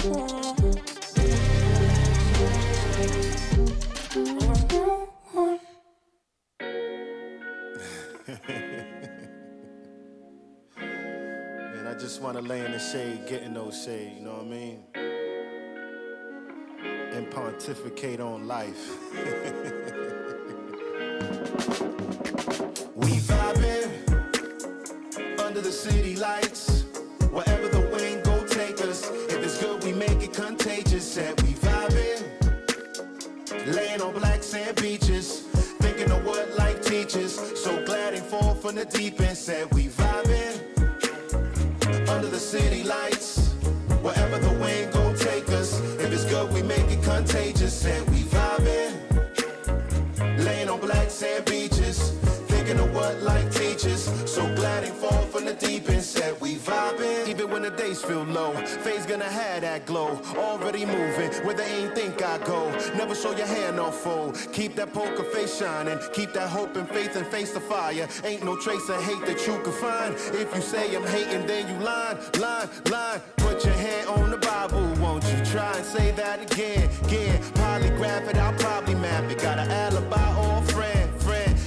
Man, I just want to lay in the shade, get in those shade, you know what I mean? And pontificate on life. We vibing under the city lights, wherever the wind go take us. If it's good, we make it contagious. Said we vibing, laying on black sand beaches, thinking of what life teaches. So glad ain't fall from the deep end. Said we vibing under the city lights, wherever the wind go take us. If it's good, we make it contagious. Said we vibing, laying on black sand beaches, thinking of what life teaches. So glad ain't fall from the deep end. Said we vibing, even when the days feel low. Faye's gonna have that glow, already moving where they ain't think I go. Never show your hand off foe. Keep that poker face shining, keep that hope and faith and face the fire. Ain't no trace of hate that you can find. If you say I'm hating, then you lying. Put your hand on the Bible, won't you try and say that again? Polygraph it, I'll probably map it. Got an alibi or a friend.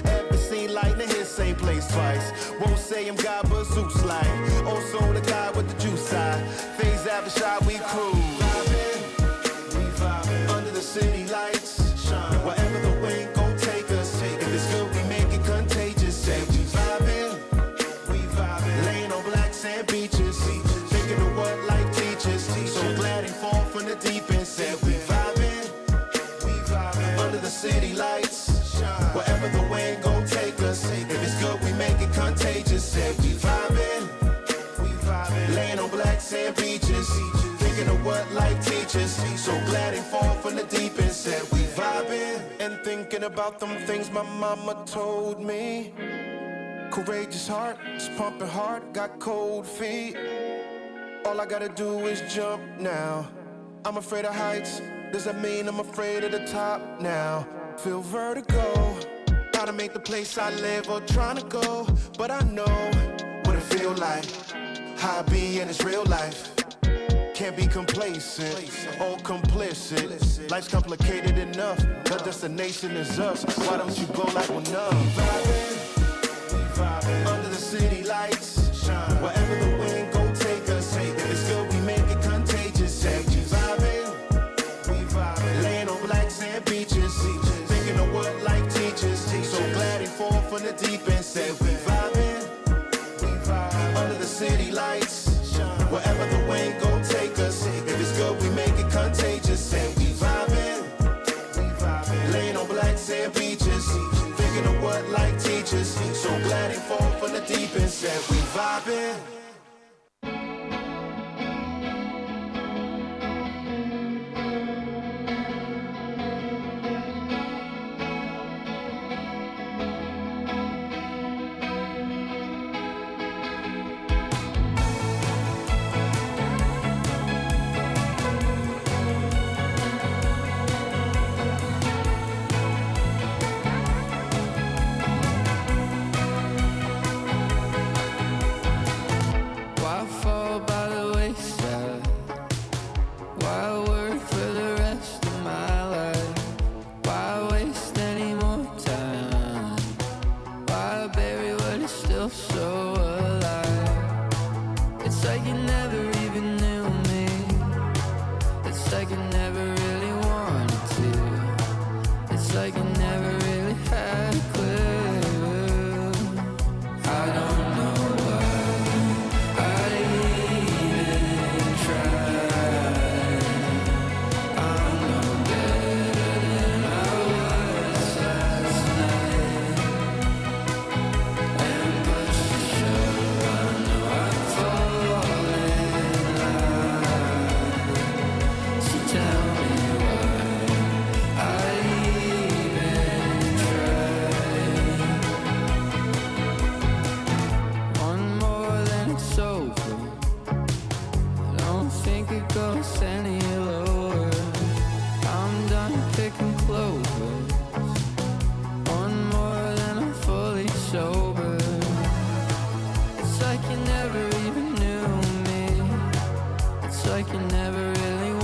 Ever seen lightning hit same place twice? Won't say I'm God, but Zeus like. Also the guy with the juice side. Phase average shot, we cruise. We vibing under the city lights, shine wherever the wind gon' take us. If it's good, we make it contagious. Say we vibing, laying on black sand beaches, thinking of what life teaches. So glad he fall from the deep end. Said we vibing under the city lights, wherever the wind gon' take us. If it's good, we make it contagious. Said we vibing, laying on black sand beaches, thinking of what life teaches. So glad ain't fall from the deep end. Said we vibing, and thinking about them things my mama told me. Courageous heart, it's pumping hard, got cold feet. All I gotta do is jump now. I'm afraid of heights, does that mean I'm afraid of the top now? Feel vertigo, gotta make the place I live or trying to go. But I know what it feel like, how I be in this real life. Can't be complacent or complicit. Life's complicated enough, the destination is us. Why don't you go like one up? Vibing under the city lights, shine wherever the wind gon' take us. If it's good, we make it contagious. Say we vibing, laying on black sand beaches, thinking of what life teaches. So glad he fall from the deep end. Said we vibing under the city lights, wherever the wind gon' take us. If it's good, we make it contagious. Say we vibing, laying on black sand beaches, thinking of what life teaches. So glad he fall from the deep end. Said we vibing. like you never really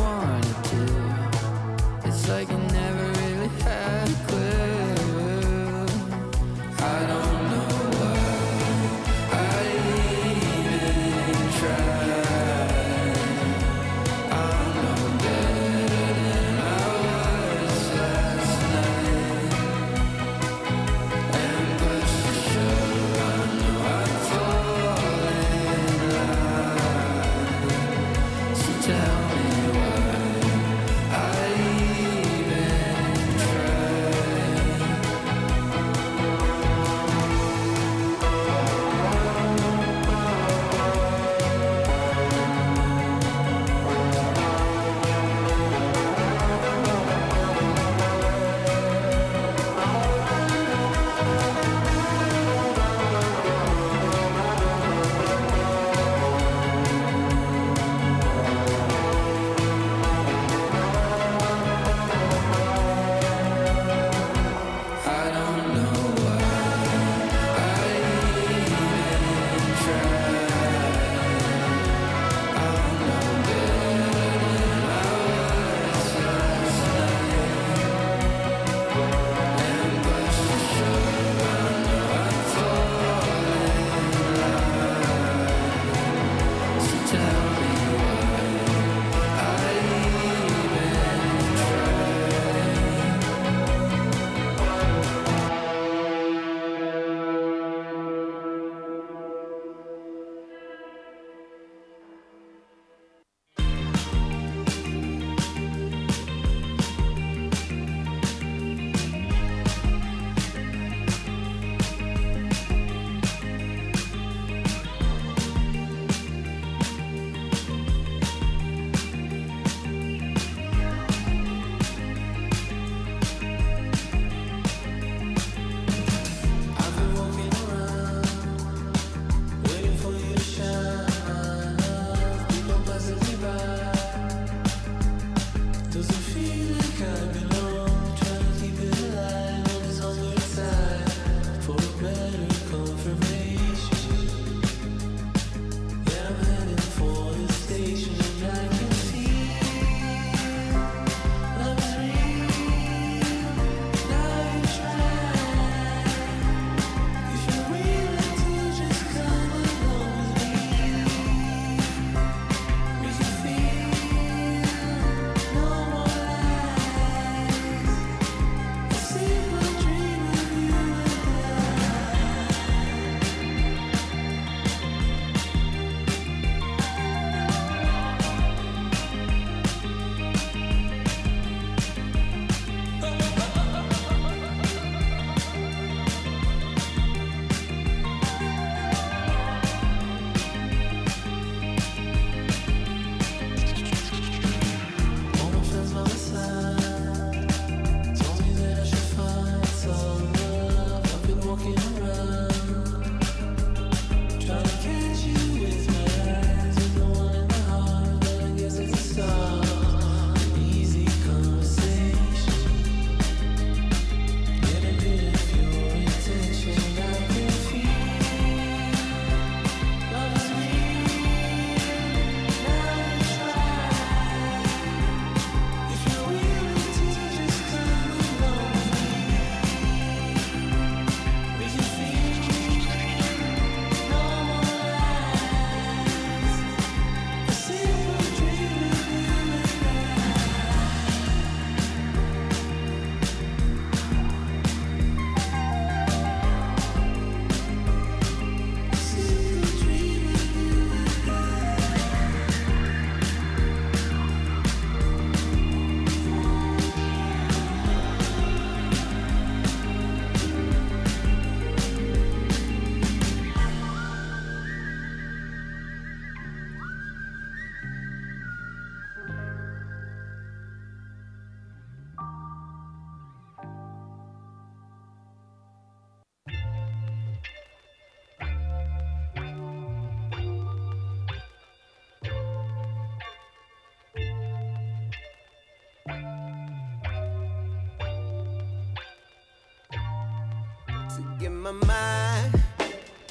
to get my mind,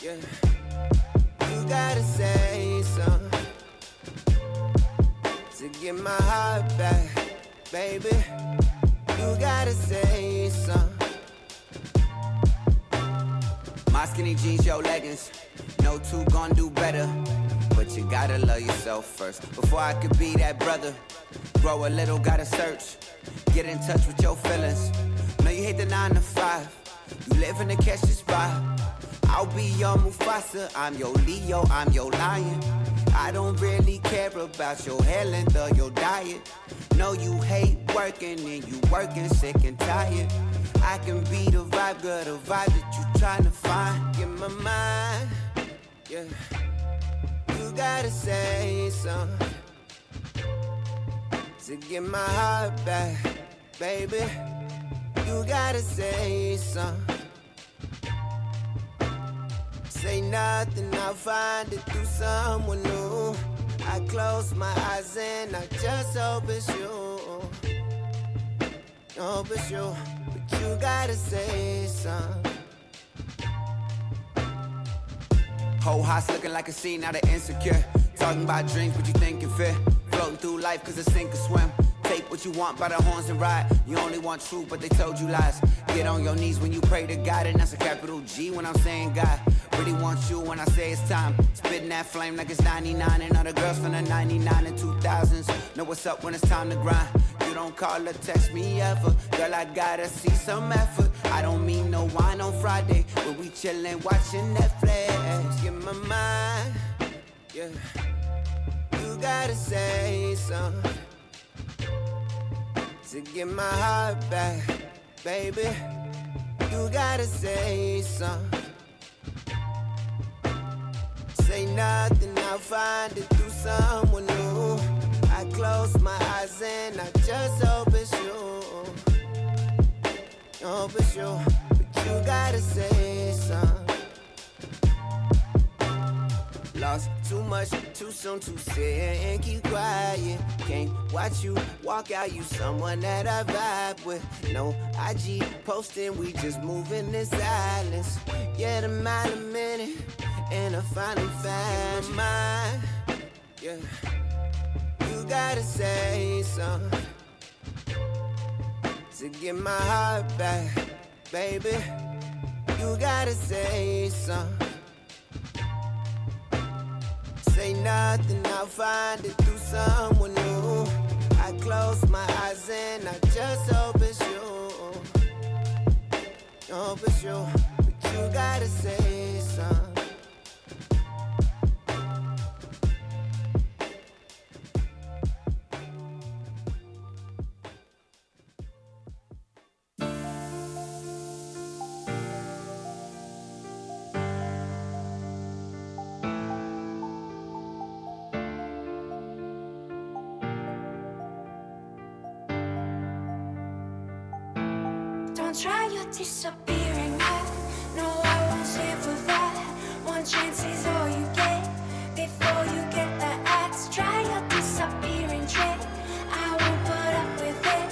yeah. You gotta say something to get my heart back, baby. You gotta say something. My skinny jeans, your leggings. No two gon' do better. But you gotta love yourself first. Before I could be that brother. Grow a little, gotta search. Get in touch with your feelings. Know you hate the 9 to 5. You living to catch the spot. I'll be your Mufasa. I'm your Leo, I'm your lion. I don't really care about your hair length or your diet. Know you hate working and you working sick and tired. I can be the vibe, girl, the vibe that you trying to find. Get my mind, yeah. You gotta say something to get my heart back, baby. You gotta say something. Say nothing, I'll find it through someone new. I close my eyes and I just hope it's you. Hope it's you, but you gotta say something. Whole house looking like a scene out of Insecure. Talking about dreams, but you thinking fit. Floating through life cause it's sink or swim. Take what you want by the horns and ride. You only want truth, but they told you lies. Get on your knees when you pray to God, and that's a capital G when I'm saying God. Really want you when I say it's time. Spitting that flame like it's 99. And all the girls from the 99 and 2000s know what's up when it's time to grind. You don't call or text me ever. Girl, I gotta see some effort. I don't mean no wine on Friday, but we chillin' watching Netflix. Get my mind, yeah. You gotta say something to get my heart back, baby. You gotta say something. Say nothing, I'll find it through someone new. I close my eyes and I just hope it's you. Hope it's you, but you gotta say something. Lost too much, too soon to sit and keep quiet. Can't watch you walk out, you someone that I vibe with. No IG posting, we just moving in silence. Yeah, the mile a minute, and I finally found mine. Yeah, you gotta say something to get my heart back, baby. You gotta say something. Say nothing, I'll find it through someone new. I close my eyes and I just hope it's you. Hope it's you, but you gotta say something. Try your disappearing act. No, I won't stand for that. One chance is all you get before you get the axe. Try your disappearing trick. I won't put up with it.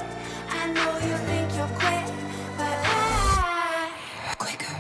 I know you think you're quick, but I quicker.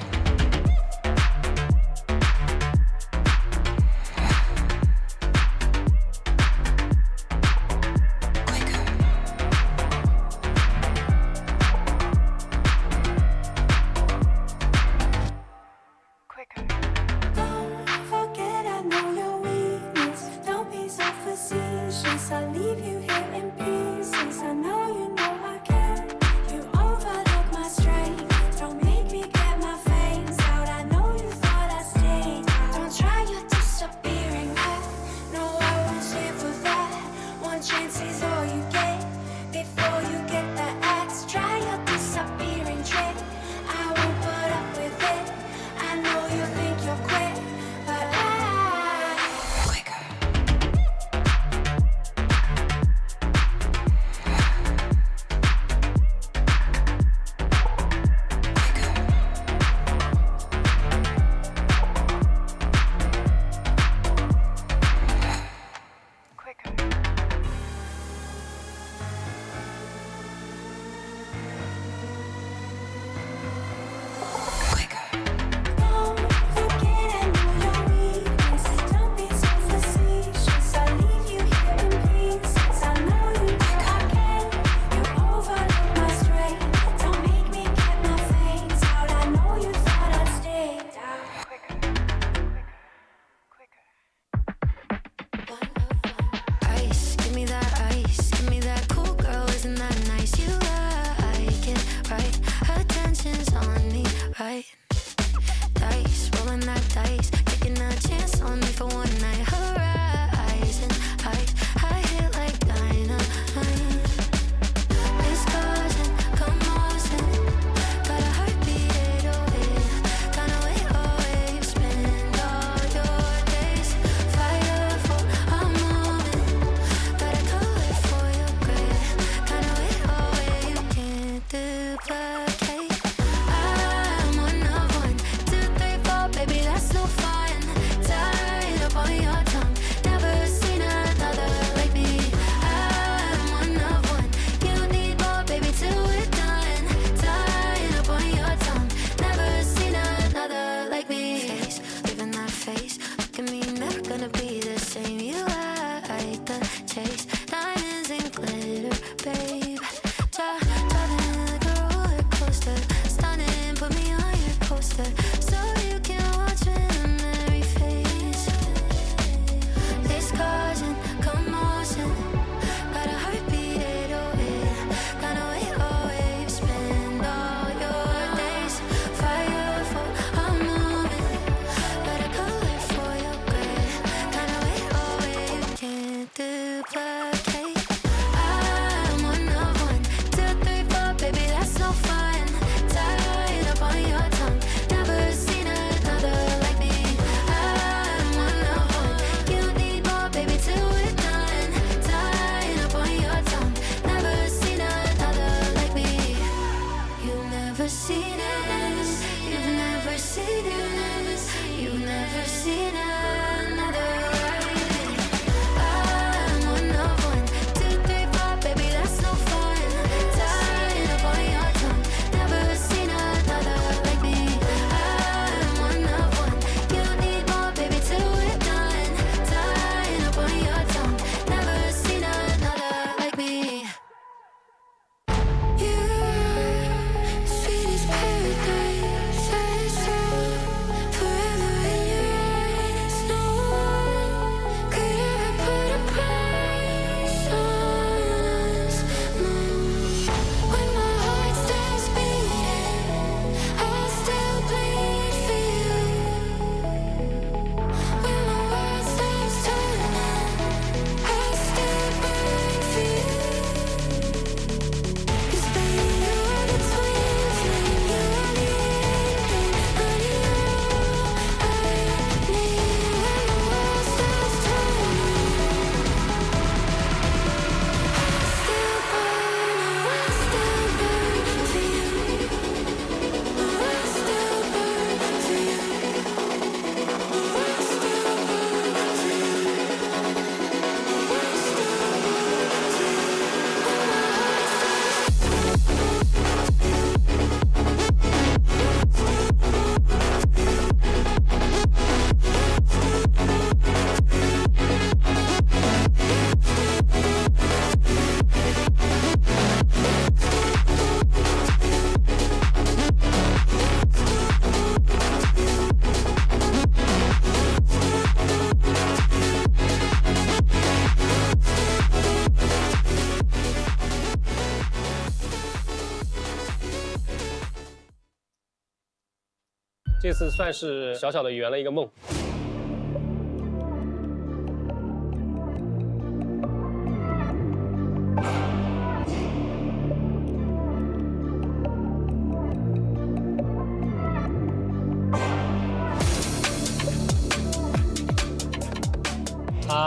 这次算是小小的圆了一个梦。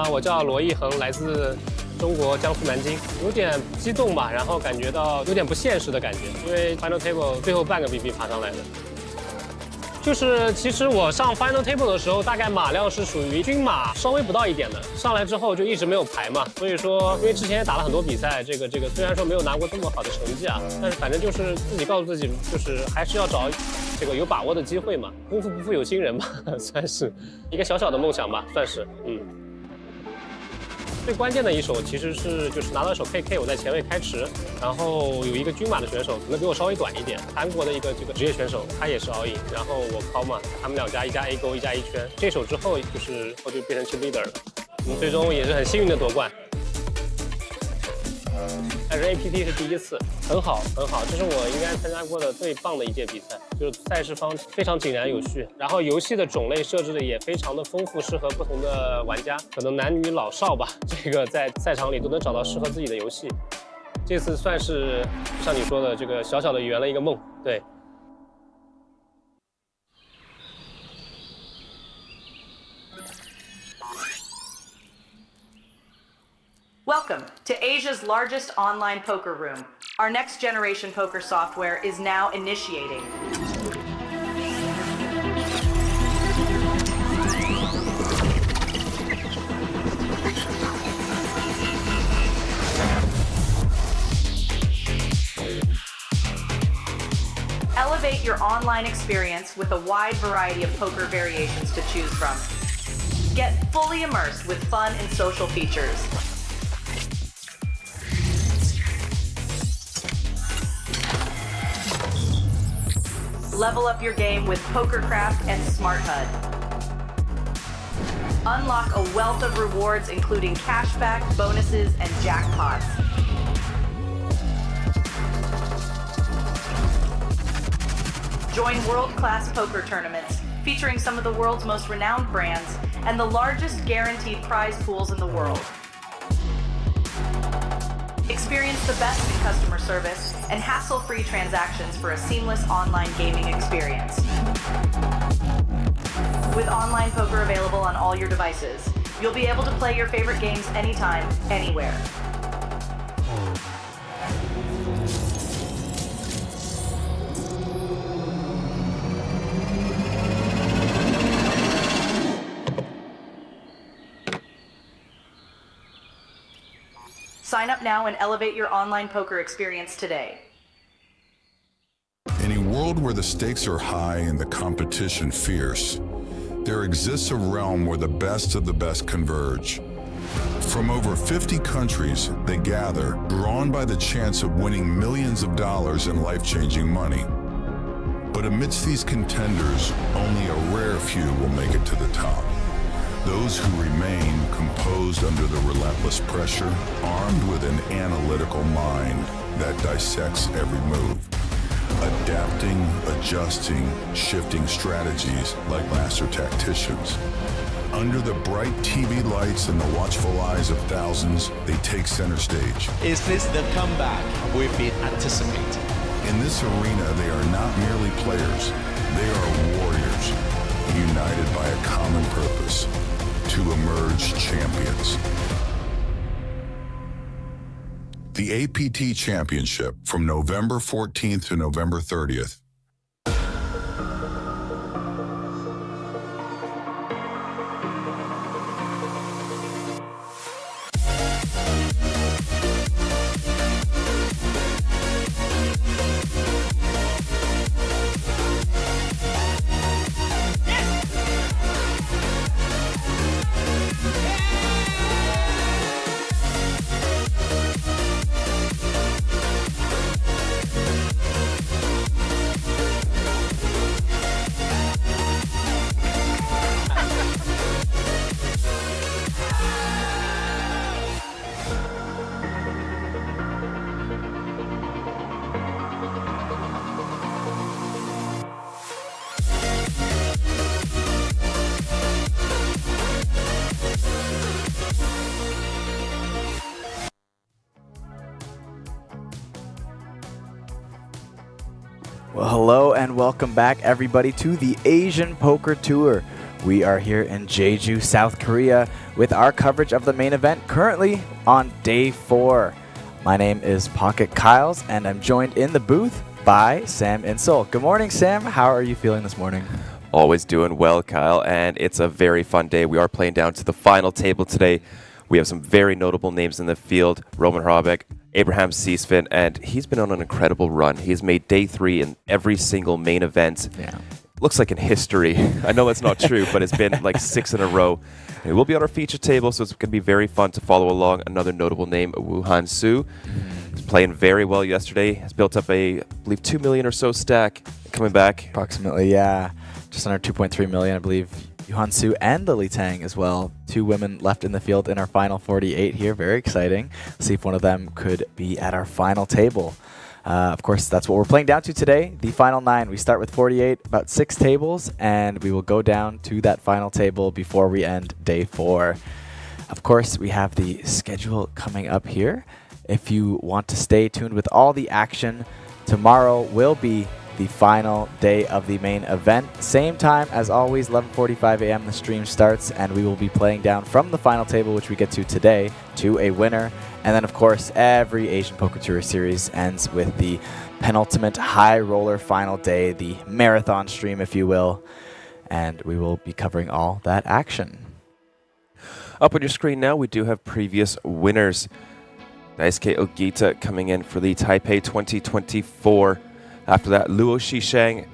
我叫罗毅恒，来自中国江苏南京，有点激动吧，然后感觉到有点不现实的感觉，因为 Final Table 最后半个 BB 爬上来的。就是其实我上 Final Table 的时候，大概马量是属于均马稍微不到一点的，上来之后就一直没有排嘛，所以说因为之前也打了很多比赛，这个虽然说没有拿过这么好的成绩啊，但是反正就是自己告诉自己，就是还是要找这个有把握的机会嘛，功夫不负有心人嘛，算是一个小小的梦想吧，算是最关键的一手其实是就是拿到一手 KK， 我在前位开池，然后有一个均马的选手可能比我稍微短一点，韩国的一个这个职业选手，他也是 all in， 然后我 call 嘛，他们两家一家 A 勾一家 A 圈，这手之后就是我就变成 team leader 了，我们最终也是很幸运的夺冠。但是 APT 是第一次，很好很好，这是我应该参加过的最棒的一届比赛，就是赛事方非常井然有序，然后游戏的种类设置的也非常的丰富，适合不同的玩家，可能男女老少吧，这个在赛场里都能找到适合自己的游戏。这次算是像你说的这个小小的圆了一个梦，对。Welcome to Asia's largest online poker room. Our next generation poker software is now initiating. Elevate your online experience with a wide variety of poker variations to choose from. Get fully immersed with fun and social features. Level up your game with PokerCraft and Smart HUD. Unlock a wealth of rewards including cashback, bonuses, and jackpots. Join world-class poker tournaments featuring some of the world's most renowned brands and the largest guaranteed prize pools in the world. Experience the best in customer service and hassle-free transactions for a seamless online gaming experience. With online poker available on all your devices, you'll be able to play your favorite games anytime, anywhere. Sign up now and elevate your online poker experience today. In a world where the stakes are high and the competition fierce, there exists a realm where the best of the best converge. From over 50 countries, they gather, drawn by the chance of winning millions of dollars in life-changing money. But amidst these contenders, only a rare few will make it to the top. Those who remain composed under the relentless pressure, armed with an analytical mind that dissects every move, adapting, adjusting, shifting strategies like master tacticians. Under the bright TV lights and the watchful eyes of thousands, they take center stage. Is this the comeback we've been anticipating? In this arena, they are not merely players, they are warriors, united by a common purpose: to emerge champions. The APT Championship from November 14th to November 30th. Well, hello and welcome back, everybody, to the Asian Poker Tour. We are here in Jeju, South Korea, with our coverage of the main event, currently on day 4. My name is Pocket Kyles, and I'm joined in the booth by Sam Insole. Good morning, Sam. How are you feeling this morning? Always doing well, Kyle, and it's a very fun day. We are playing down to the final table today. We have some very notable names in the field. Roman Hrabek, Abraham Seesfin, and he's been on an incredible run. He's made day 3 in every single main event. Yeah. Looks like in history. I know that's not true, but it's been like 6 in a row. And it will be on our feature table, so it's going to be very fun to follow along. Another notable name, Wuhan Su. He's playing very well yesterday. Has built up a, I believe, 2 million or so stack. Coming back. Approximately, yeah. Just under 2.3 million, I believe. Yuhan Su and Lily Tang as well. 2 women left in the field in our final 48 here. Very exciting. See if one of them could be at our final table. Of course, that's what we're playing down to today. The final 9. We start with 48, about 6 tables, and we will go down to that final table before we end day 4. Of course, we have the schedule coming up here. If you want to stay tuned with all the action, tomorrow will be the final day of the main event. Same time as always, 11:45 a.m. the stream starts, and we will be playing down from the final table, which we get to today, to a winner. And then, of course, every Asian Poker Tour series ends with the penultimate high roller final day, the marathon stream, if you will. And we will be covering all that action. Up on your screen now, we do have previous winners. Daisuke Ogita coming in for the Taipei 2024. After that, Luo Shishang,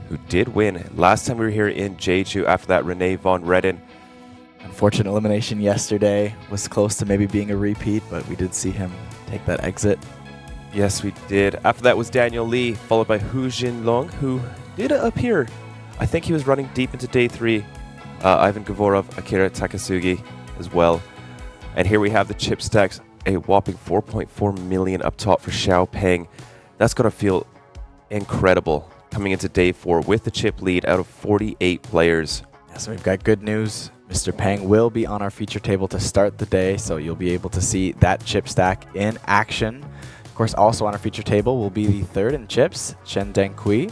who did win last time we were here in Jeju. After that, Renee von Redden. Unfortunate elimination yesterday. Was close to maybe being a repeat, but we did see him take that exit. Yes, we did. After that was Daniel Lee, followed by Hu Jinlong, who did appear. I think he was running deep into day 3. Ivan Gavorov, Akira Takasugi as well. And here we have the chip stacks, a whopping 4.4 million up top for Xiao Peng. That's going to feel incredible coming into day 4 with the chip lead out of 48 players. Yeah, so we've got good news. Mr. Peng will be on our feature table to start the day, so you'll be able to see that chip stack in action. Of course, also on our feature table will be the third in chips, Chen Dengqi.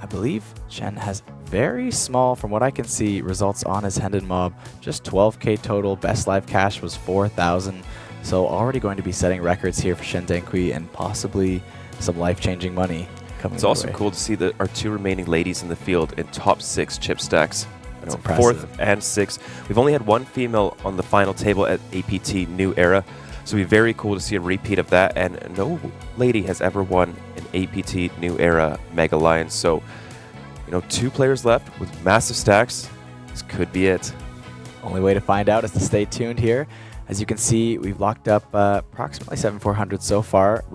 I believe Chen has very small, from what I can see, results on his Hendon Mob. Just 12k total. Best live cash was 4,000. So already going to be setting records here for Chen Dengqi and possibly some life-changing money. It's also cool to see that our 2 remaining ladies in the field in top 6 chip stacks. That's impressive. 4th and 6th. We've only had 1 female on the final table at APT New Era, so it'd be very cool to see a repeat of that. And no lady has ever won an APT New Era Mega Lions. So, 2 players left with massive stacks. This could be it. Only way to find out is to stay tuned here. As you can see, we've locked up approximately 7,400 so far.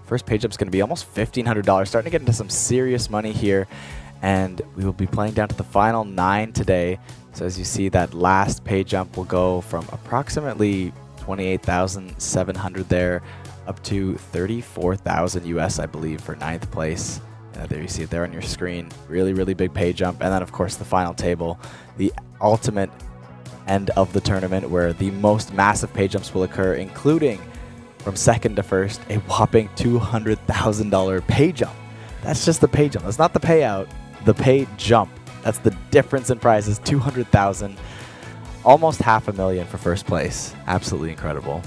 First pay jump is going to be almost $1,500. Starting to get into some serious money here. And we will be playing down to the final 9 today. So as you see, that last pay jump will go from approximately 28,700 there up to 34,000 US, I believe, for 9th place. There you see it there on your screen. Really, really big pay jump. And then, of course, the final table, the ultimate end of the tournament where the most massive pay jumps will occur, including from 2nd to 1st, a whopping $200,000 pay jump. That's just the pay jump. That's not the payout. The pay jump. That's the difference in prizes. 200,000, almost $500,000 for first place. Absolutely incredible.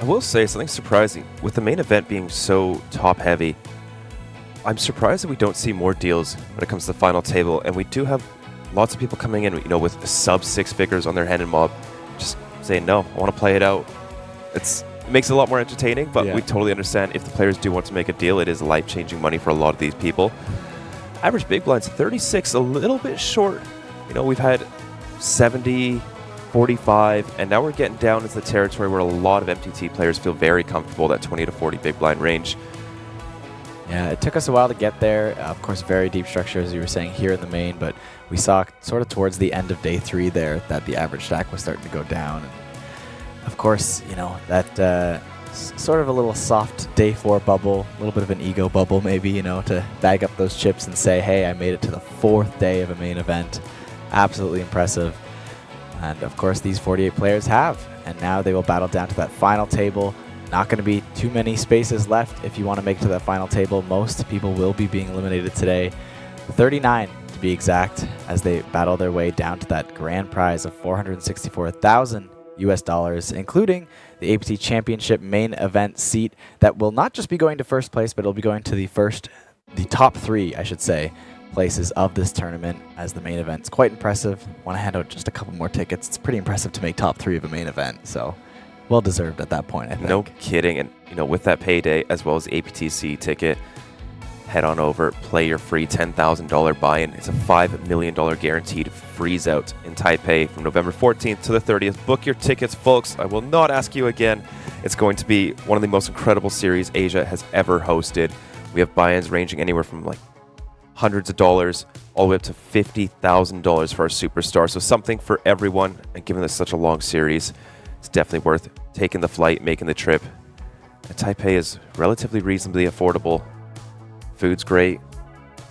I will say something surprising. With the main event being so top heavy, I'm surprised that we don't see more deals when it comes to the final table. And we do have lots of people coming in, with sub 6 figures on their hand and mob, just saying, no, I want to play it out. It makes it a lot more entertaining, but we totally understand if the players do want to make a deal, it is life-changing money for a lot of these people. Average big blinds, 36, a little bit short. We've had 70, 45, and now we're getting down into the territory where a lot of MTT players feel very comfortable, that 20 to 40 big blind range. Yeah, it took us a while to get there. Of course, very deep structure, as you were saying, here in the main, but we saw sort of towards the end of day 3 there that the average stack was starting to go down. And of course, that sort of a little soft day 4 bubble, a little bit of an ego bubble maybe, to bag up those chips and say, hey, I made it to the 4th day of a main event. Absolutely impressive. And of course, these 48 players have. And now they will battle down to that final table Not going to be too many spaces left if you want to make it to that final table. Most people will be being eliminated today. 39 to be exact, as they battle their way down to that grand prize of $464,000 US, including the APT Championship main event seat that will not just be going to first place, but it'll be going to the top 3, I should say, places of this tournament as the main event. It's quite impressive. Want to hand out just a couple more tickets. It's pretty impressive to make top 3 of a main event, so well deserved at that point, I think. No kidding. And with that payday as well as the APTC ticket, head on over, play your free $10,000 buy-in. It's a $5 million guaranteed freeze out in Taipei from November 14th to the 30th. Book your tickets, folks. I will not ask you again. It's going to be one of the most incredible series Asia has ever hosted. We have buy-ins ranging anywhere from like hundreds of dollars all the way up to $50,000 for our superstar. So something for everyone. And given this such a long series, it's definitely worth taking the flight, making the trip. And Taipei is relatively reasonably affordable. Food's great,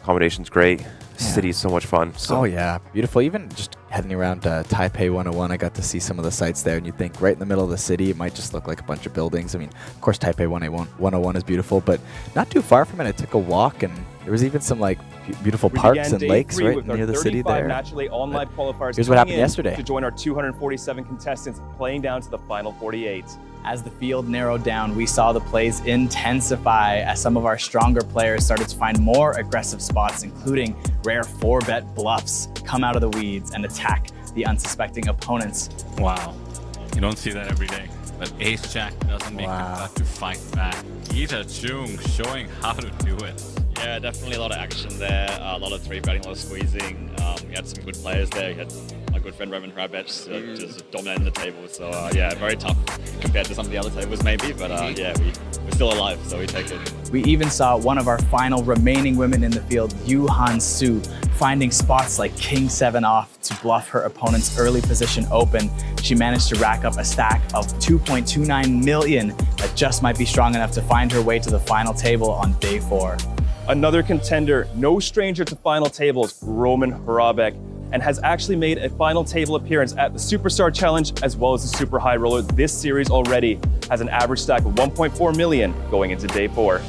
accommodation's great. City's so much fun. So. Oh yeah, beautiful. Even just heading around Taipei 101, I got to see some of the sites there, and you think right in the middle of the city, it might just look like a bunch of buildings. I mean, of course, Taipei 101 is beautiful, but not too far from it. I took a walk, and there was even some like beautiful parks and lakes right near the city there. Here's what happened yesterday. To join our 247 contestants playing down to the final 48. As the field narrowed down, we saw the plays intensify as some of our stronger players started to find more aggressive spots, including rare 4-bet bluffs, come out of the weeds and attack the unsuspecting opponents. Wow, you don't see that every day. But Ace Jack doesn't make have to fight back. Jeju showing how to do it. Yeah, definitely a lot of action there, a lot of 3-betting, a lot of squeezing. We had some good players there. You had my good friend Roman Hrabets just dominating the table. So yeah, very tough compared to some of the other tables maybe, but yeah, we're still alive, so we take it. We even saw one of our final remaining women in the field, Yuhan Su, finding spots like King 7 off to bluff her opponent's early position open. She managed to rack up a stack of 2.29 million that just might be strong enough to find her way to the final table on day 4. Another contender, no stranger to final tables, Roman Hrabek, and has actually made a final table appearance at the Superstar Challenge as well as the Super High Roller. This series already has an average stack of 1.4 million going into day 4.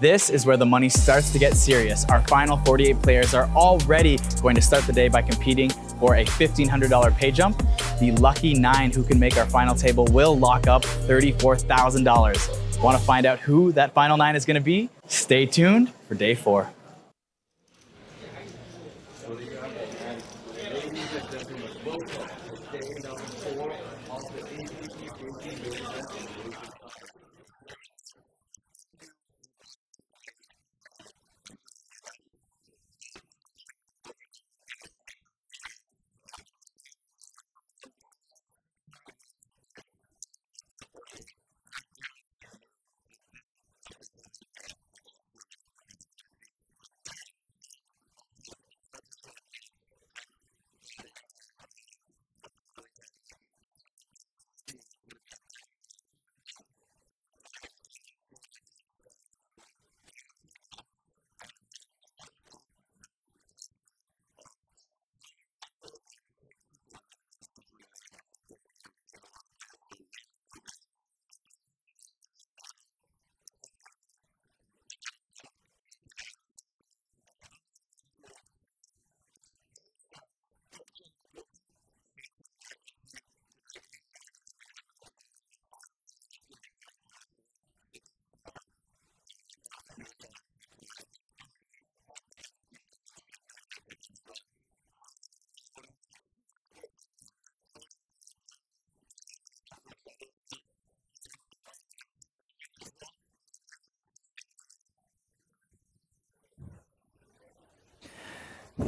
This is where the money starts to get serious. Our final 48 players are already going to start the day by competing for a $1,500 pay jump. The lucky 9 who can make our final table will lock up $34,000. Want to find out who that final 9 is going to be? Stay tuned for day 4.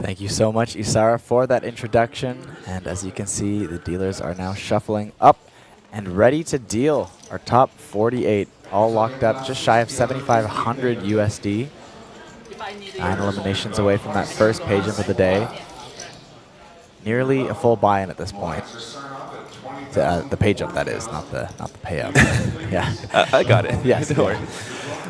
Thank you so much, Isara, for that introduction. And as you can see, the dealers are now shuffling up and ready to deal. Our top 48 all locked up, just shy of 7,500 USD. 9 eliminations away from that first pay jump of the day. Nearly a full buy-in at this point. The pay jump, that is, not the payout. Yeah, I got it. Yes, don't worry.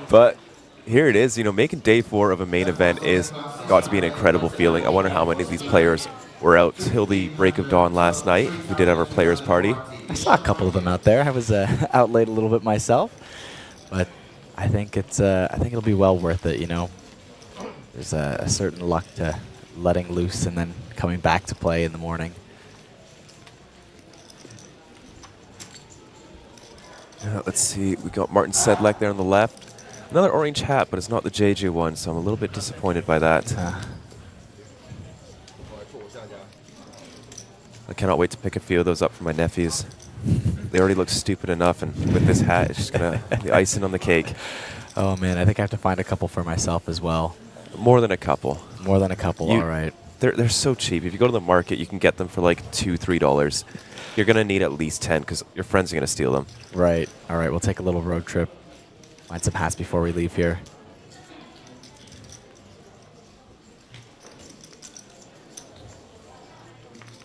But here it is. Making day 4 of a main event is got to be an incredible feeling. I wonder how many of these players were out till the break of dawn last night. We did have our players' party. I saw a couple of them out there. I was out late a little bit myself, but I think it'll be well worth it. You know, there's a certain luck to letting loose and then coming back to play in the morning. Let's see. We got Martin Sedlak there on the left. Another orange hat, but it's not the Jeju one, so I'm a little bit disappointed by that. I cannot wait to pick a few of those up for my nephews. They already look stupid enough, and with this hat, it's just gonna be icing on the cake. Oh man, I think I have to find a couple for myself as well. More than a couple. More than a couple, all right. They're so cheap. If you go to the market, you can get them for like $2, $3. You're gonna need at least 10 because your friends are gonna steal them. Right. All right, we'll take a little road trip. Find some hats before we leave here.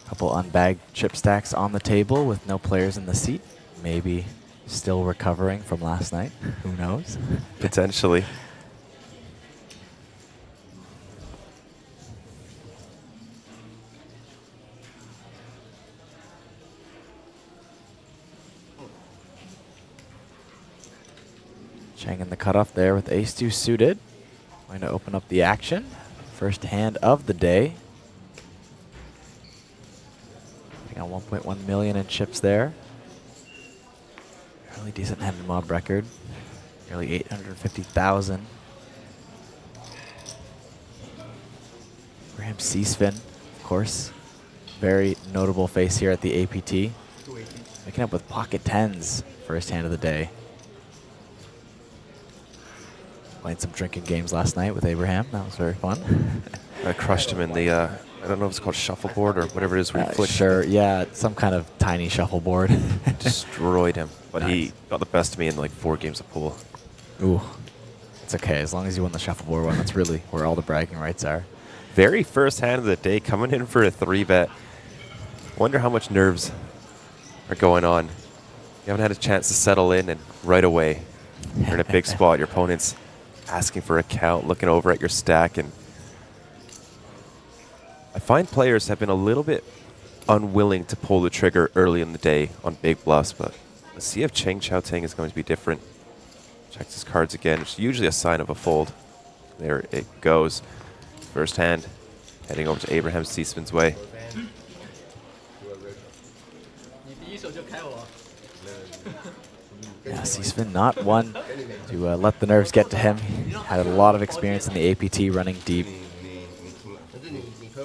Couple unbagged chip stacks on the table with no players in the seat. Maybe still recovering from last night. Who knows? Potentially. Chang in the cutoff there with ace-2 suited. Going to open up the action. First hand of the day. Got 1.1 million in chips there. Really decent hand and mob record. Nearly 850,000. Graham Seaspin, of course. Very notable face here at the APT. Making up with pocket tens first hand of the day. Played some drinking games last night with Abraham. That was very fun. I crushed him in the, I don't know if it's called shuffleboard or whatever it is where you flick. Sure, yeah, some kind of tiny shuffleboard. Destroyed him. But Nice. he got the best of me in like 4 games of pool. Ooh, it's okay. As long as you won the shuffleboard one, that's really where all the bragging rights are. Very first hand of the day, coming in for a 3-bet. Wonder how much nerves are going on. You haven't had a chance to settle in, and right away, you're in a big spot. Your opponent's asking for a count, looking over at your stack, and I find players have been a little bit unwilling to pull the trigger early in the day on big bluffs, but let's see if Cheng Xiaoting is going to be different. Checks his cards again, which is usually a sign of a fold. There it goes. First hand, heading over to Abraham Seaspin's way. Yeah, Seaspin not one to let the nerves get to him. He had a lot of experience in the APT running deep. I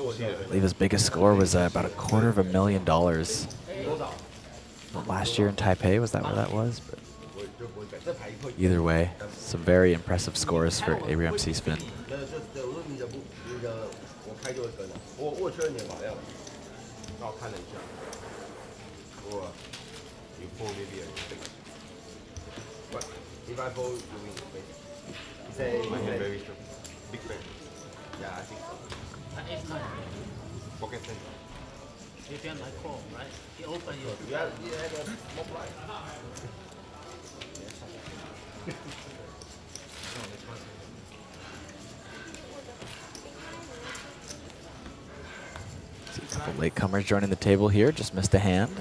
believe his biggest score was about $250,000. Last year in Taipei, was that where that was? But either way, some very impressive scores for Abraham Seaspin. See a couple latecomers joining the table here, just missed a hand.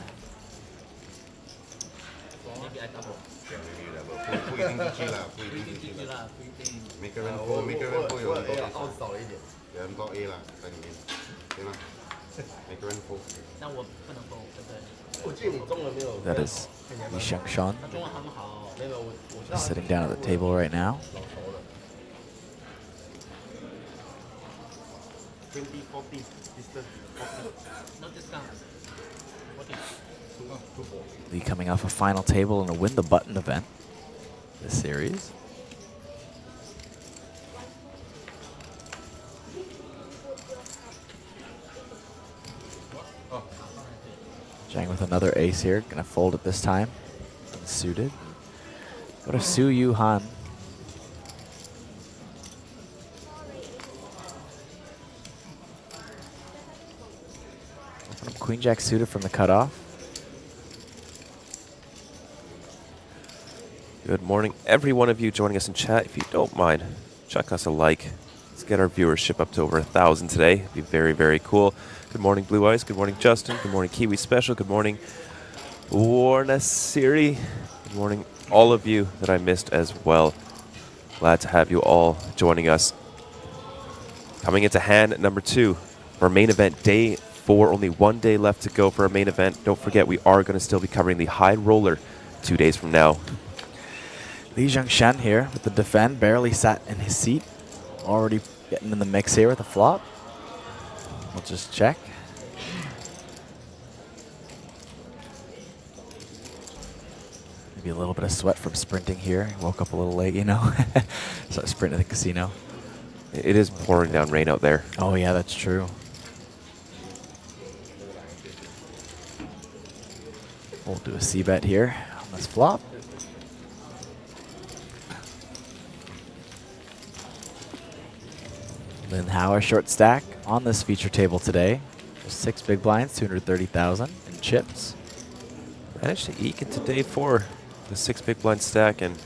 That is Li Xiangshan, sitting down at the table right now. Lee coming off a final table in a win the button event this series. Zhang with another ace here, gonna fold it this time. Unsuited. Go to Su Yu Han. Queen Jack suited from the cutoff. Good morning, every one of you joining us in chat. If you don't mind, chuck us a like. Let's get our viewership up to over 1,000 today. It'd be very, very cool. Good morning, Blue Eyes. Good morning, Justin. Good morning, Kiwi Special. Good morning, Warna Siri. Good morning, all of you that I missed as well. Glad to have you all joining us. Coming into hand number 2 for our main event, day 4. Only 1 day left to go for our main event. Don't forget, we are going to still be covering the high roller 2 days from now. Li Zhengshen here with the defend, barely sat in his seat. Already getting in the mix here with a flop. We'll just check. Maybe a little bit of sweat from sprinting here. Woke up a little late, you know. So I sprinted at the casino. It is pouring down rain out there. Oh yeah, that's true. We'll do a C-bet here on this flop. Lin Hao, short stack on this feature table today. Just 6 big blinds, 230,000 in chips. Managed to eke into day 4, the 6 big blind stack, and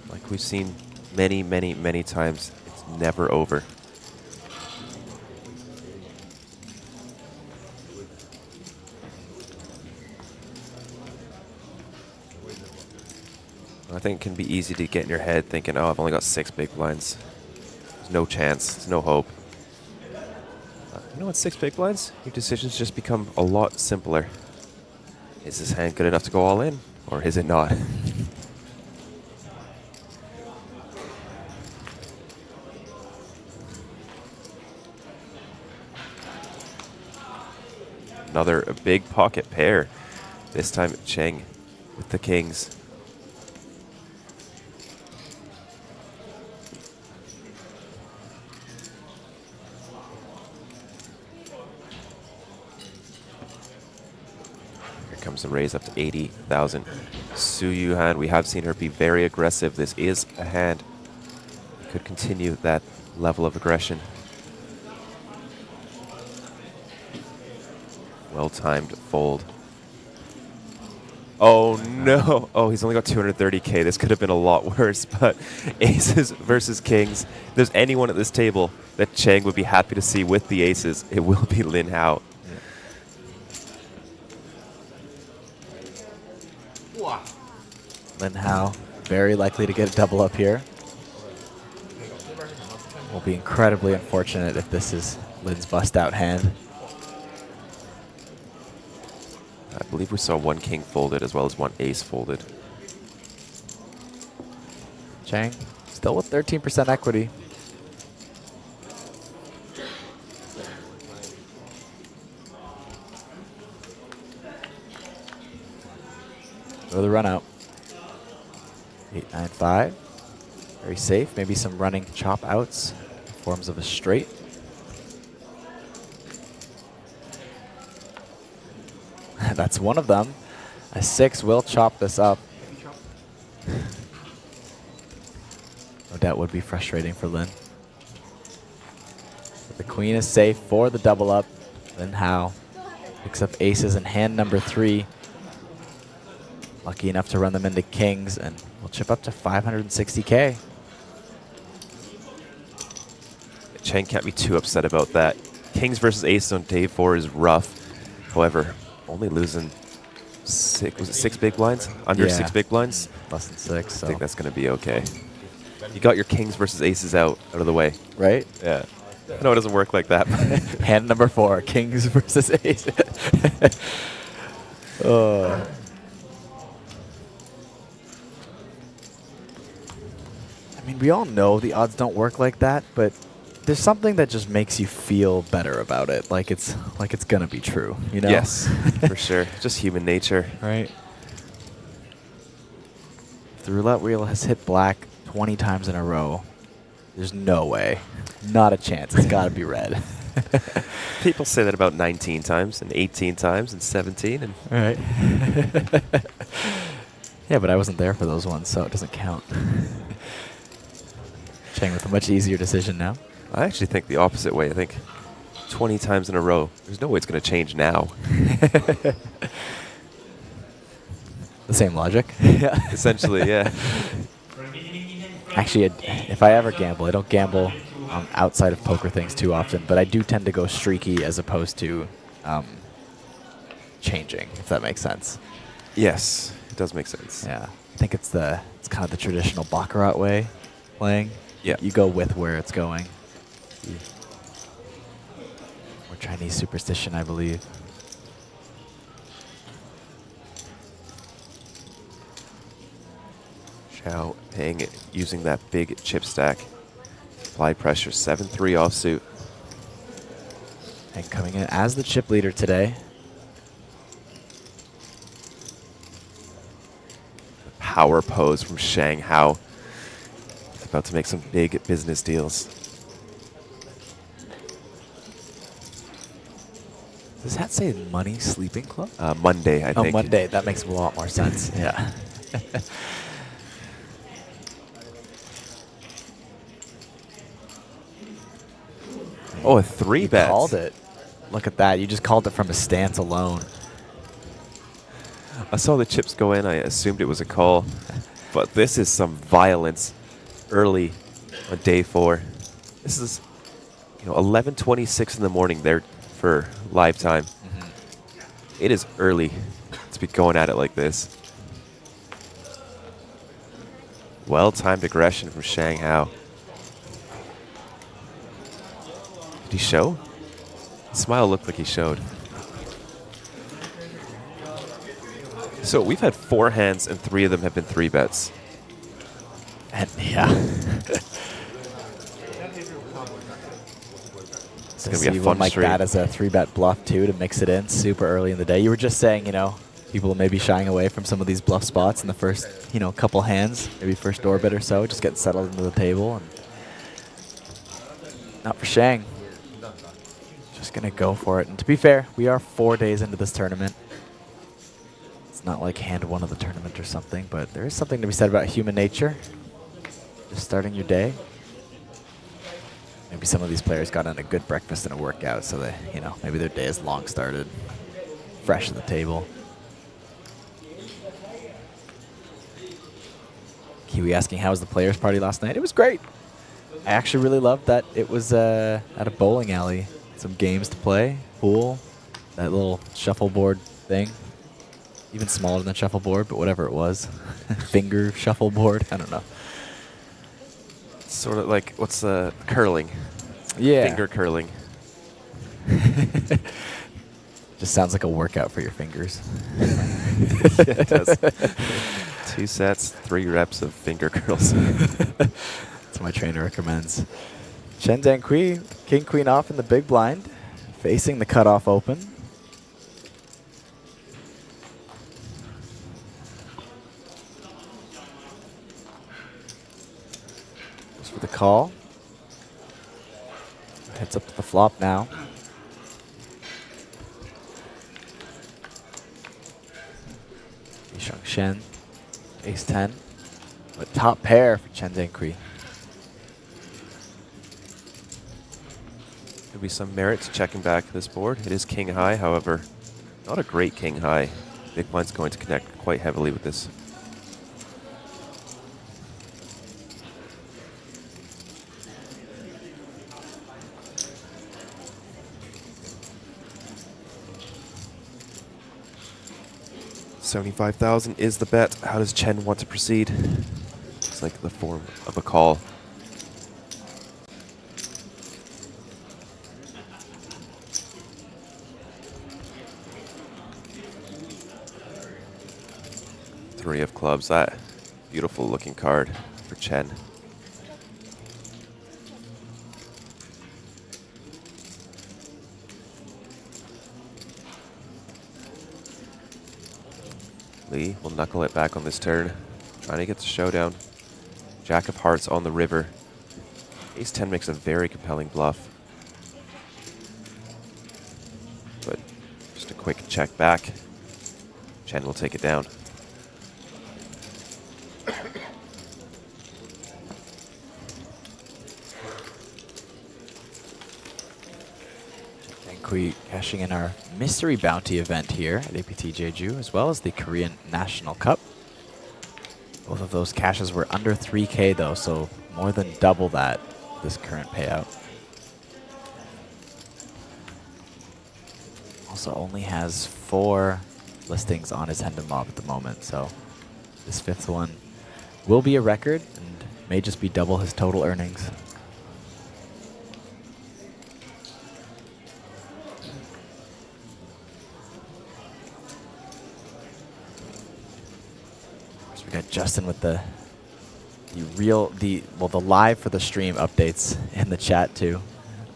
like we've seen many, many, many times, it's never over. I think it can be easy to get in your head thinking, oh, I've only got 6 big blinds. There's no chance, there's no hope. You know what, 6 big blinds? Your decisions just become a lot simpler. Is this hand good enough to go all in, or is it not? Another big pocket pair. This time Cheng with the kings. Comes the raise up to 80,000. Su Yuhan, we have seen her be very aggressive. This is a hand that could continue that level of aggression. Well-timed fold. Oh no! Oh, he's only got 230k. This could have been a lot worse, but aces versus kings. If there's anyone at this table that Cheng would be happy to see with the aces, it will be Lin Hao. Lin Hao, very likely to get a double up here. Will be incredibly unfortunate if this is Lin's bust out hand. I believe we saw 1 king folded as well as 1 ace folded. Cheng, still with 13% equity. Go the run out. 8-9-5. Very safe. Maybe some running chop outs in forms of a straight. That's one of them. A 6 will chop this up. No doubt would be frustrating for Lin. But the queen is safe for the double up. Lin Hao picks up aces in hand number 3. Lucky enough to run them into kings, and we'll chip up to 560k. Cheng can't be too upset about that. Kings versus aces on day 4 is rough. However, only losing 6, was it 6 big blinds? Under 6 big blinds? Less than 6, so I think that's going to be okay. You got your kings versus aces out of the way. Right? Yeah. I know it doesn't work like that. Hand number 4, kings versus aces. I mean, we all know the odds don't work like that, but there's something that just makes you feel better about it, like it's gonna be true, you know? Yes, for sure. Just human nature. Right. If the roulette wheel has hit black 20 times in a row, there's no way, not a chance. It's got to be red. People say that about 19 times and 18 times and 17. And right. Yeah, but I wasn't there for those ones, so it doesn't count. Cheng with a much easier decision now. I actually think the opposite way. I think 20 times in a row, there's no way it's going to change now. The same logic? Essentially, yeah. Actually, if I ever gamble, I don't gamble outside of poker things too often, but I do tend to go streaky as opposed to changing, if that makes sense. Yes, it does make sense. Yeah, I think it's kind of the traditional baccarat way playing. Yeah, you go with where it's going. Or Chinese superstition, I believe. Xiao paying it, using that big chip stack. Apply pressure, 7-3 offsuit. And coming in as the chip leader today. Power pose from Shang Hao. He's about to make some big business deals. Does that say Money Sleeping Club? Monday, I think. Oh, Monday. That makes a lot more sense. Yeah. Oh, a 3-bet. Called it. Look at that. You just called it from a stance alone. I saw the chips go in. I assumed it was a call. But this is some violence early on day 4. This is 11:26 in the morning there for live time. It is early to be going at it like this. Well-timed aggression from Shang Hao. Did he show? His smile looked like he showed. So we've had 4 hands and 3 of them have been 3-bets. And yeah. It's going to be a fun like stream. that as a 3-bet bluff too to mix it in super early in the day. You were just saying, people may be shying away from some of these bluff spots in the first, couple hands, maybe first door bet or so, just getting settled into the table. And not for Shang. Just going to go for it. And to be fair, we are 4 days into this tournament. It's not like hand 1 of the tournament or something, but there is something to be said about human nature. Just starting your day. Maybe some of these players got in a good breakfast and a workout, so they, maybe their day is long started, fresh at the table. Kiwi asking, how was the players' party last night? It was great. I actually really loved that it was at a bowling alley. Some games to play, pool, that little shuffleboard thing. Even smaller than shuffleboard, but whatever it was. Finger shuffleboard, I don't know. Sort of like, what's the curling? Yeah. Finger curling. Just sounds like a workout for your fingers. Yeah, it does. 2 sets, 3 reps of finger curls. That's what my trainer recommends. Chen Zhangqi, king, queen off in the big blind, facing the cutoff open. Goes for the call. Heads up to the flop now. Yisheng Shen, ace-10. But top pair for Chen Zhangqi. Could be some merit to checking back this board. It is king high, however, not a great king high. Big blind's going to connect quite heavily with this. $75,000 is the bet. How does Chen want to proceed? It's like the form of a call. Three of clubs. That beautiful looking card for Chen. Lee will knuckle it back on this turn. Trying to get the showdown. Jack of hearts on the river. Ace-10 makes a very compelling bluff. But just a quick check back. Chen will take it down. Zhangqi cashing in our mystery bounty event here at APT Jeju, as well as the Korean National Cup. Both of those cashes were under 3K though, so more than double that this current payout. Also only has 4 listings on his Hand and Mob at the moment, so this 5th one will be a record and may just be double his total earnings. So we got Justin with the live for the stream updates in the chat too,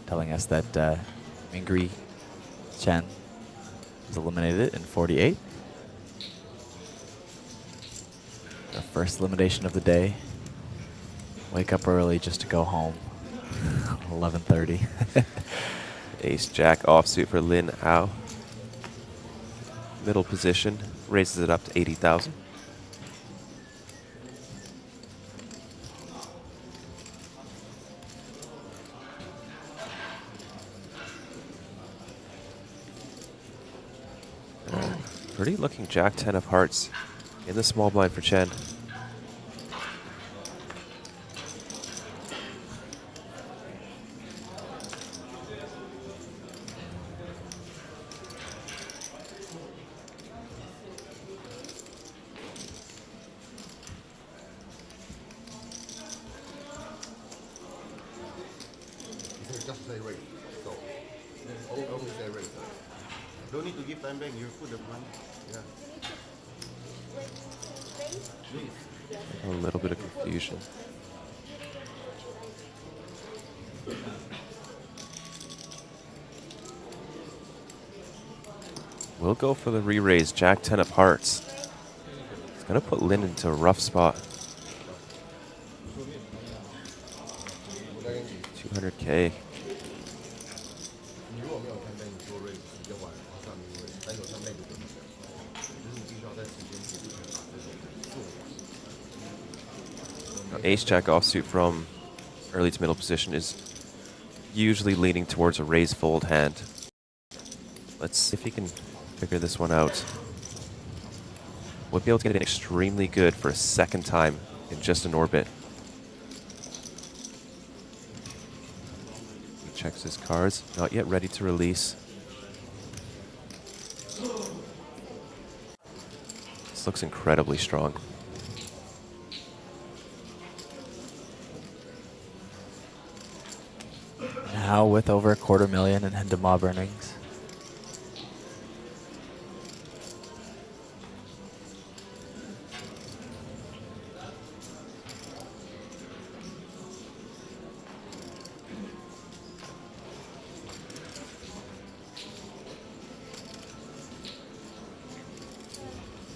telling us that Mingri Chen was eliminated in 48. The first elimination of the day. Wake up early just to go home. 11:30. Ace Jack offsuit for Lin Ao. Middle position, raises it up to 80,000. Pretty looking Jack 10 of hearts in the small blind for Chen. Just say rate. So only say rate. Don't need to give time back. You put the money. Yeah. A little bit of confusion. We'll go for the re-raise. Jack 10 of hearts. It's going to put Lin into a rough spot. 200K. Now, Ace Jack offsuit from early to middle position is usually leaning towards a raise fold hand. Let's see if he can figure this one out. Would be able to get it extremely good for a second time in just an orbit. He checks his cards, not yet ready to release. This looks incredibly strong. Now with over $250,000 in Hand to Mob earnings.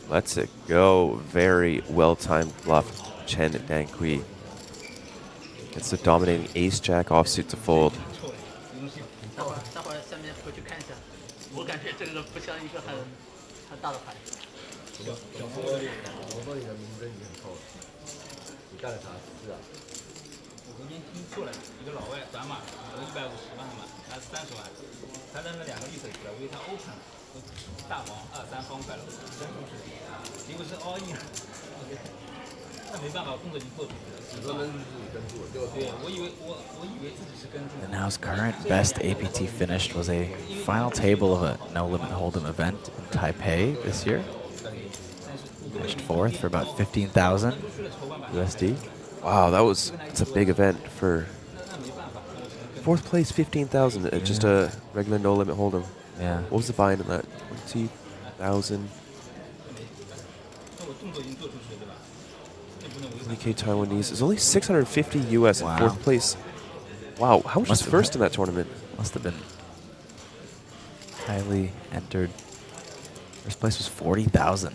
Let's it go. Very well-timed bluff. Chen Dan Kui. It's the dominating Ace Jack offsuit to fold. And now's current best APT finished was a final table of a No Limit Hold'em event in Taipei this year. Finished 4th for about 15,000 USD. Wow, it's a big event for 4th place, 15,000. Just a regular No Limit Hold'em. Yeah. What was the buy-in in that? 20,000. 20K Taiwanese. It's only 650 US in 4th place. Wow, how much was first in that tournament? Must have been highly entered. First place was 40,000.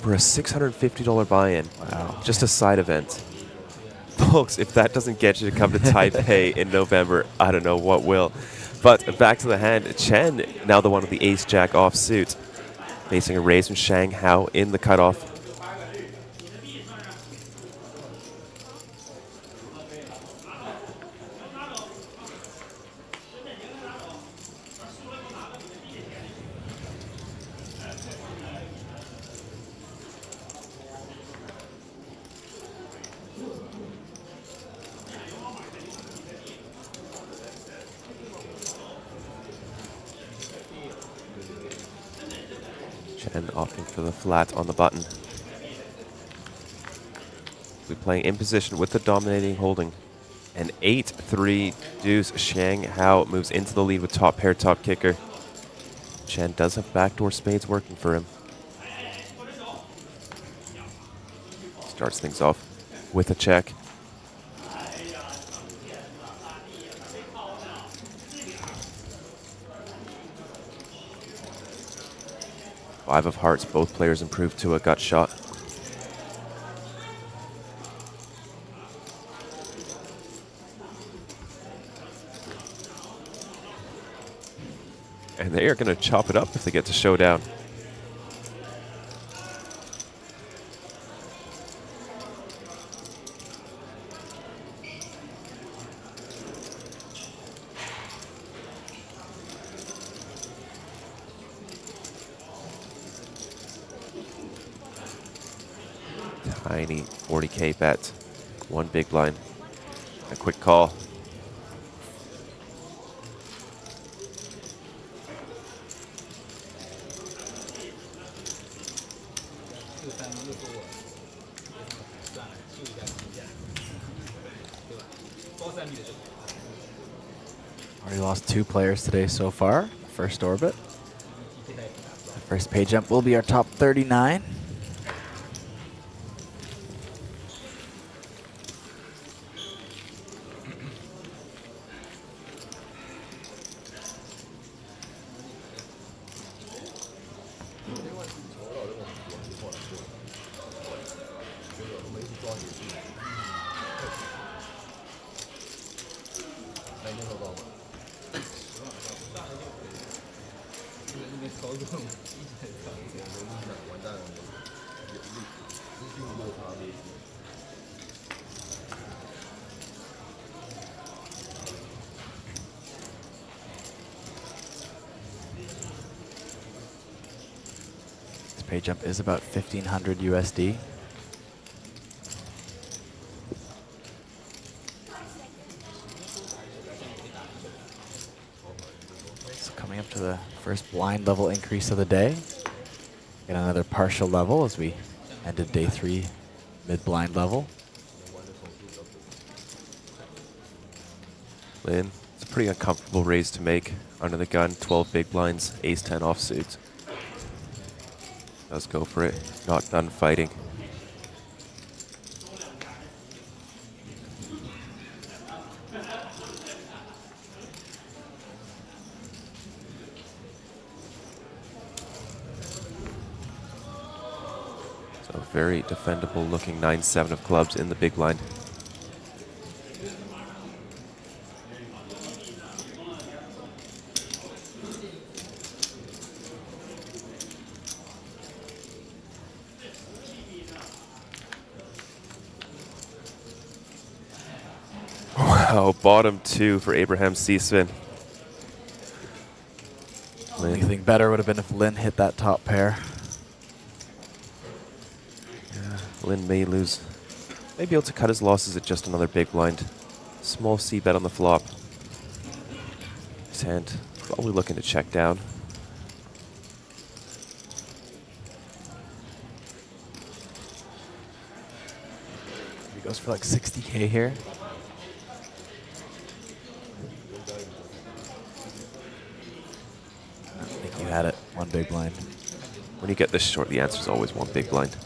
For a $650 buy-in. Wow. Just a side event. Folks, if that doesn't get you to come to Taipei in November, I don't know what will. But back to the hand. Chen, now the one with the Ace Jack offsuit. Facing a raise from Shang Hao in the cutoff. Chen opting for the flat on the button. We're playing in position with the dominating holding. An 8-3 deuce. Shang Hao moves into the lead with top pair, top kicker. Chen does have backdoor spades working for him. Starts things off with a check. Five of hearts, both players improved to a gut shot. And they are going to chop it up if they get to showdown. Tiny 40K bet. One big blind. A quick call. Already lost 2 players today so far. First orbit. The first pay jump will be our top 39. This pay jump is about 1,500 USD. So coming up to the first blind level increase of the day. Get another partial level as we ended day 3 mid-blind level. Lin, it's a pretty uncomfortable raise to make. Under the gun, 12 big blinds, ace-10 offsuit. Let's go for it. Not done fighting. So very defendable looking 9-7 of clubs in the big blind. Wow, bottom 2 for Abraham Seasman. Only thing better would have been if Lin hit that top pair. Yeah, Lin may lose. May be able to cut his losses at just another big blind. Small C bet on the flop. His hand probably looking to check down. He goes for like 60K here. I think you had it. One big blind. When you get this short, the answer is always one big blind.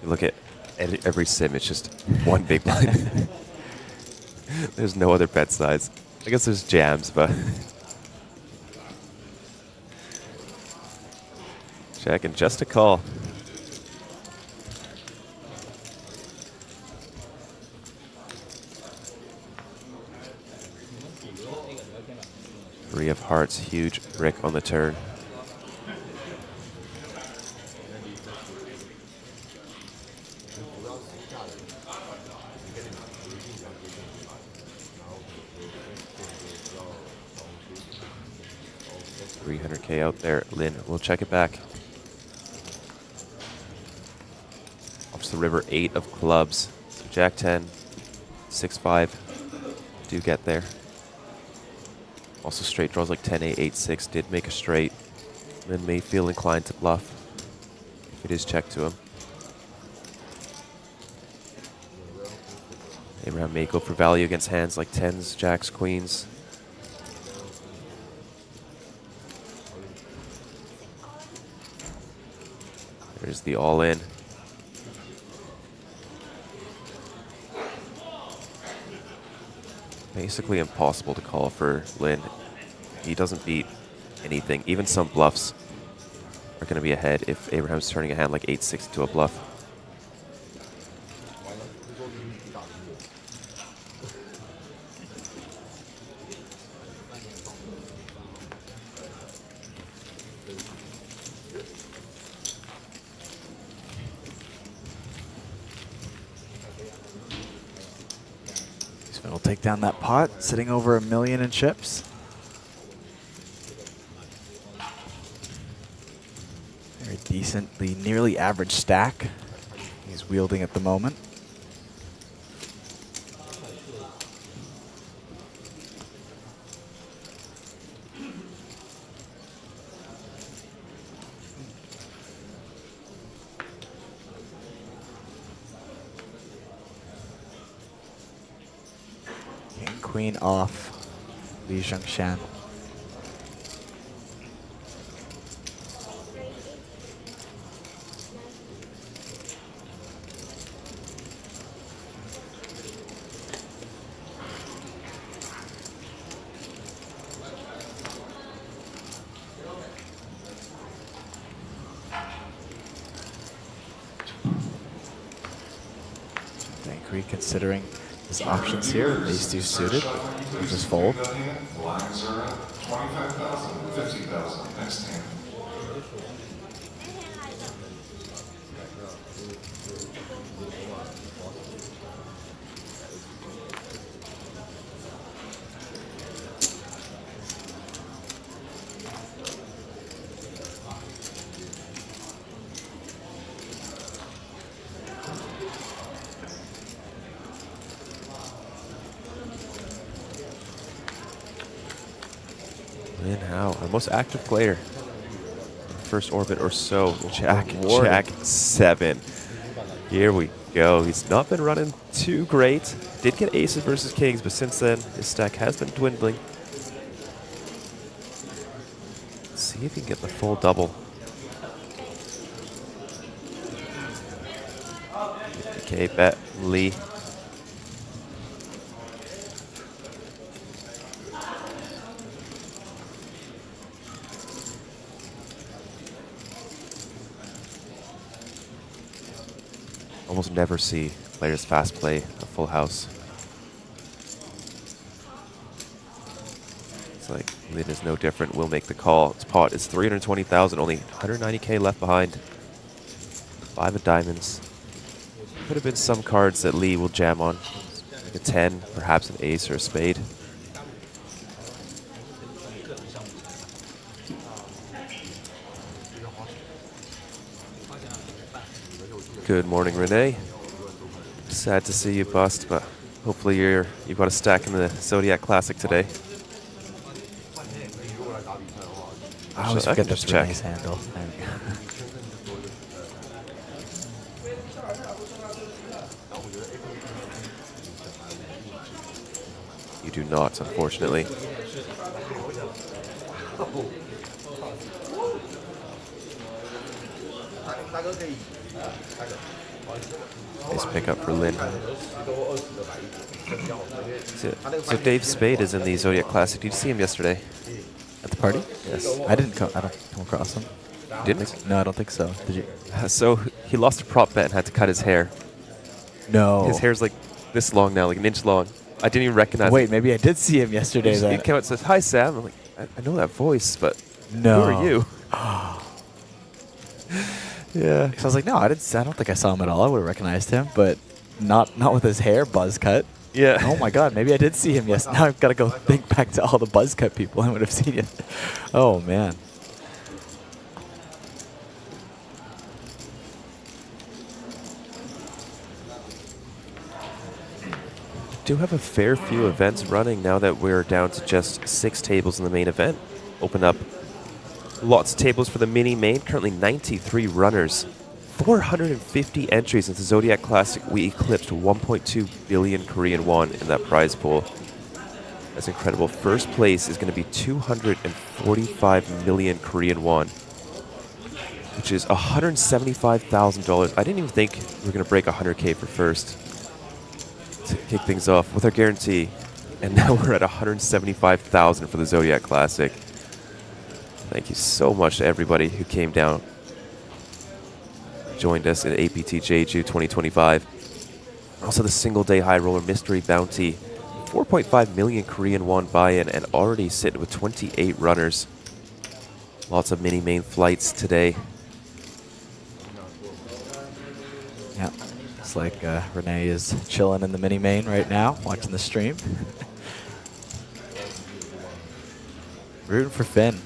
You look at every sim, it's just one big blind. There's no other bet size. I guess there's jams, but... Check and just a call. Three of hearts, huge brick on the turn. $300K out there. Lin will check it back. Off to the river, 8 of clubs. So Jack 10, 6-5. Do get there. Also straight draws like 10-8, 8-6 did make a straight. Lin may feel inclined to bluff if it is checked to him. Abraham may go for value against hands like 10s, jacks, queens. There's the all-in. Basically impossible to call for Lin. He doesn't beat anything. Even some bluffs are going to be ahead if Abraham's turning a hand like 8-6 to a bluff. Will take down that pot, sitting over $1 million in chips. Very decently, nearly average stack he's wielding at the moment. Queen off, Li Zhengshan. Thank reconsidering his options here. Ace 2 suited. We'll just fold. Lines are at 25,000, 50,000. Next hand. Lin Hao, our most active player. First orbit or so. Jack 7. Here we go. He's not been running too great. Did get aces versus kings, but since then his stack has been dwindling. Let's see if he can get the full double. Okay, bet Lee. Almost never see players fast play a full house. It's like Lin is no different. Will make the call. His pot is 320,000, only 190K left behind. 5 of diamonds. Could have been some cards that Lee will jam on, like a 10, perhaps an ace or a spade. Good morning, Renee. Sad to see you bust, but hopefully you've got a stack in the Zodiac Classic today. I always forget that's Renee's handle. You do not, unfortunately. Nice pickup for Lin. So Dave Spade is in the Zodiac Classic. Did you see him yesterday? At the party? Yes. I don't come across him. Didn't? No, I don't think so. Did you? So he lost a prop bet and had to cut his hair. No. His hair's like this long now, like an inch long. I didn't even recognize him. Wait, maybe I did see him yesterday then. He came out and says, "Hi, Sam." I'm like, I know that voice, but no. Who are you? Yeah. So I was like, no, I don't think I saw him at all. I would have recognized him, but not with his hair buzz cut. Yeah. Oh my God, maybe I did see him. Yes. Now I've got to go think back to all the buzz cut people I would have seen. Oh man. Do have a fair few events running now that we're down to just 6 tables in the main event. Open up Lots of tables for the mini main. Currently 93 runners. 450 entries into Zodiac Classic. We eclipsed 1.2 billion Korean won in that prize pool. That's incredible. First place is going to be 245 million Korean won, which is $175,000. I didn't even think we were going to break 100K for first to kick things off with our guarantee. And now we're at 175,000 for the Zodiac Classic. Thank you so much to everybody who came down, joined us at APT Jeju 2025. Also the single day high roller mystery bounty, 4.5 million Korean won buy-in, and already sitting with 28 runners. Lots of mini main flights today. Yeah, looks like Renee is chilling in the mini main right now, watching the stream. Rooting for Finn.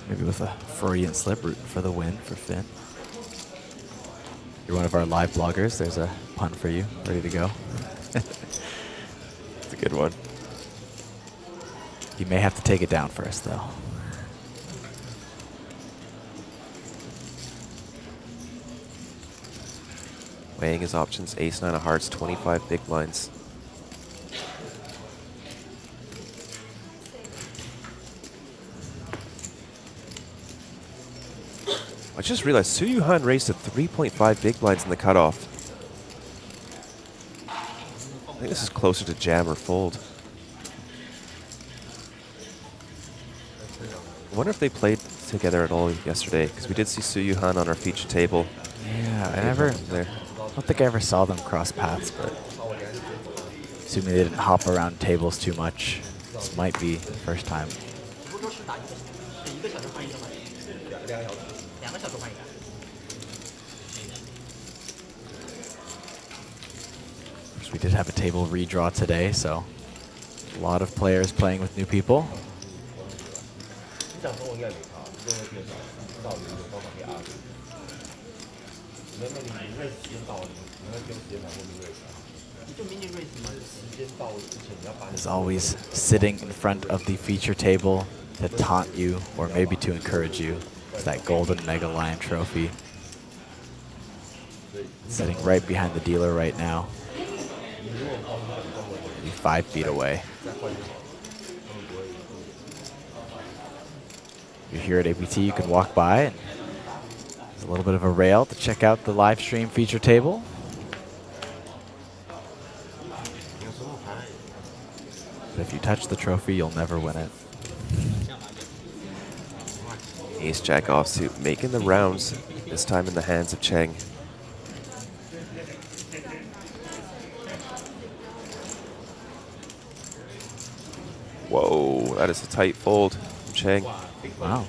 Maybe with a Freudian slip, rooting for the win for Finn. You're one of our live bloggers. There's a pun for you, ready to go. It's a good one. You may have to take it down first, though. Weighing his options, ace 9 of hearts, 25 big blinds. I just realized Su Yuhan raised to 3.5 big blinds in the cutoff. I think this is closer to jam or fold. I wonder if they played together at all yesterday, because we did see Su Yuhan on our feature table. Yeah, I don't think I ever saw them cross paths, but assuming they didn't hop around tables too much, this might be the first time. We did have a table redraw today, so a lot of players playing with new people. As always, sitting in front of the feature table to taunt you or maybe to encourage you. It's that golden Mega Lion trophy. Sitting right behind the dealer right now. Maybe 5 feet away. If you're here at APT, you can walk by, and there's a little bit of a rail to check out the live stream feature table. But if you touch the trophy, you'll never win it. Ace Jack offsuit making the rounds, this time in the hands of Cheng. Whoa, that is a tight fold from Cheng. Wow.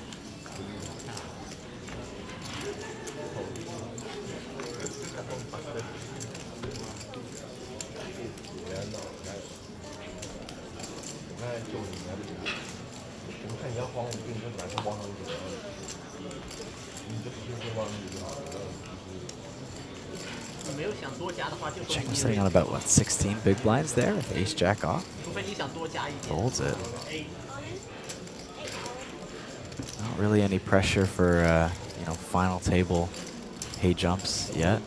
Cheng was sitting on about, what, 16 big blinds there with ace jack off? Folds it. Not really any pressure for, you know, final table hay jumps yet.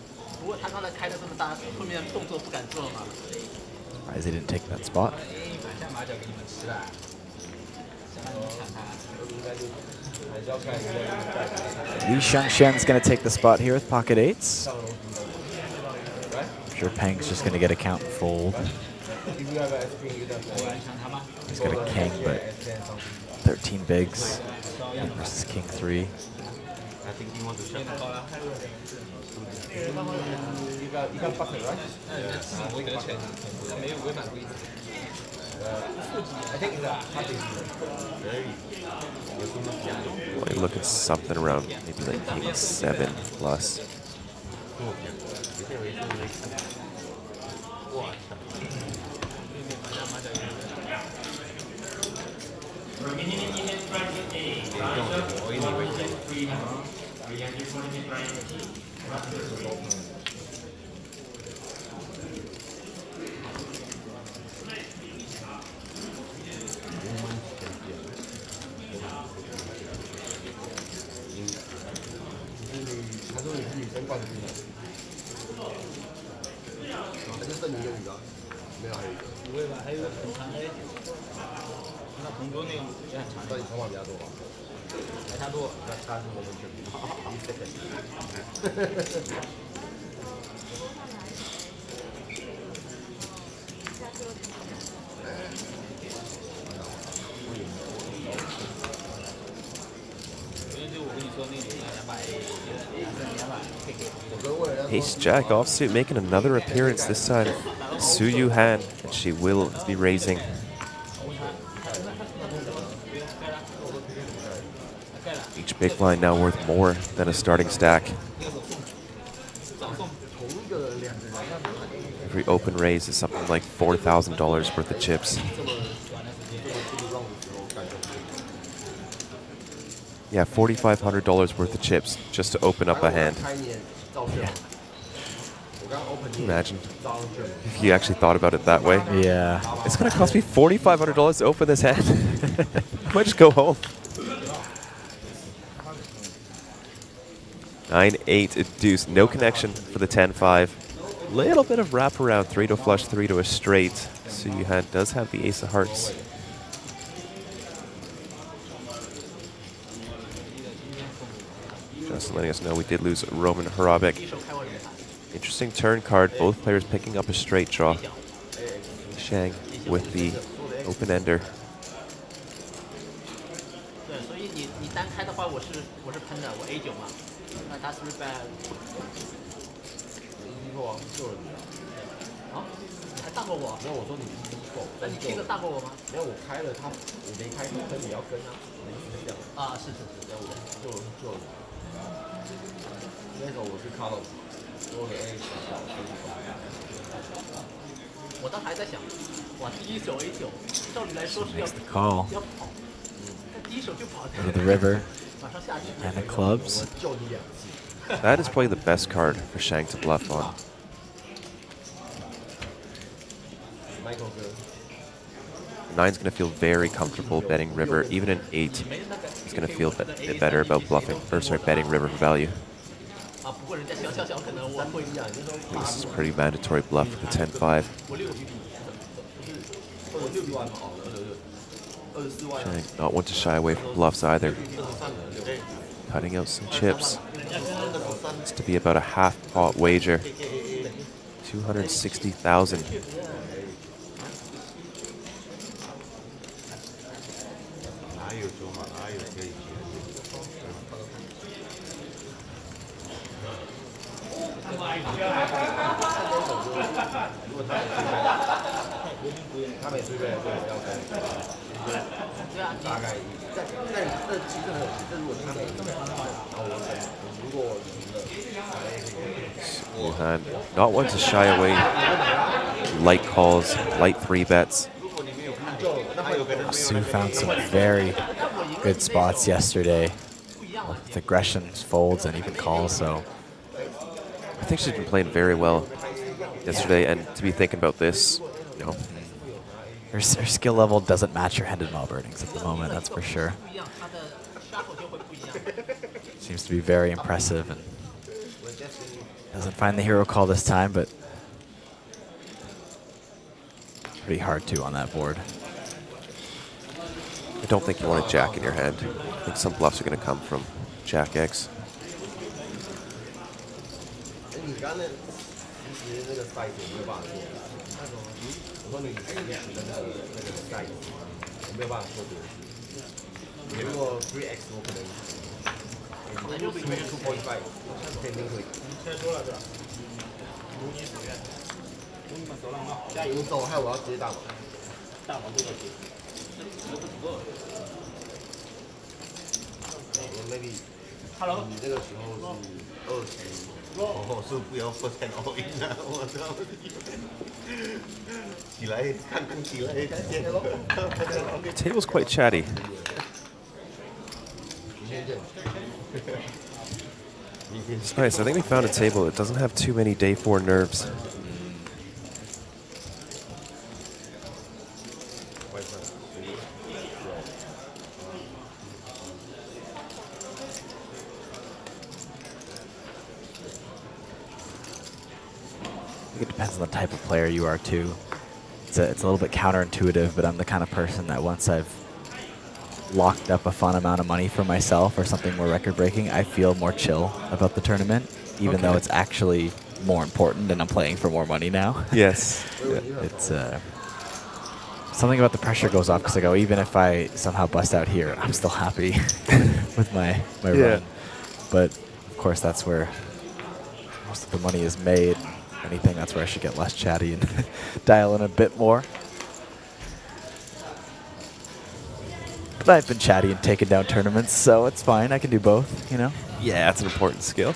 Surprised he didn't take that spot. Li Xiangshen's going to take the spot here with pocket eights. I'm sure Peng's just going to get a count and fold. He's got a king, but 13 bigs versus king 3. Well, you're looking something around maybe like king 7 plus. 到底筹码比较多吗？来他多，那他是我们全部。Ace Jack offsuit making another appearance, this time Su Yu Han, and she will be raising. Each big blind now worth more than a starting stack. Every open raise is something like $4,000 worth of chips. Yeah, $4,500 worth of chips just to open up a hand. Yeah. Imagine if you actually thought about it that way. Yeah. It's going to cost me $4,500 to open this hand. I might just go home. 9-8 deuce, no connection for the 10-5. Little bit of wraparound, 3 to flush, 3 to a straight. Su Yu Han does have the ace of hearts. Just letting us know we did lose Roman Harabek. Interesting turn card, both players picking up a straight draw. Shang with the open ender. Makes the call. Go to the river and the clubs. That is probably the best card for Shang to bluff on. Nine's going to feel very comfortable betting river. Even an 8 is going to feel a bit better about bluffing, or sorry, betting river for value. This is a pretty mandatory bluff for the 10-5. Shang not one to shy away from bluffs either. Cutting out some chips. It's to be about a half-pot wager. 260,000. Wuhan, not one to shy away. Light calls, light 3-bets. Su found some very good spots yesterday with aggressions, folds, and even calls. So I think she's been playing very well yesterday, and to be thinking about this, you know, her skill level doesn't match her handed mall earnings at the moment, that's for sure. Seems to be very impressive and doesn't find the hero call this time, but pretty hard to on that board. I don't think you want a jack in your hand. I think some bluffs are going to come from Jack X. Hello。你这个时候是20，然后是不要说太all in啊！我操！起来，看看起来，看见了。 Table's quite chatty. It's nice. I think we found a table that doesn't have too many day 4 nerves. I think it depends on the type of player you are too. it's a little bit counterintuitive, but I'm the kind of person that once I've locked up a fun amount of money for myself or something more record-breaking, I feel more chill about the tournament, even though it's actually more important and I'm playing for more money now. Yes. It's something about the pressure goes off because I go, even if I somehow bust out here, I'm still happy with my run. But of course, that's where most of the money is made. If anything, that's where I should get less chatty and dial in a bit more. But I've been chatty and taken down tournaments, so it's fine. I can do both, you know? Yeah, it's an important skill.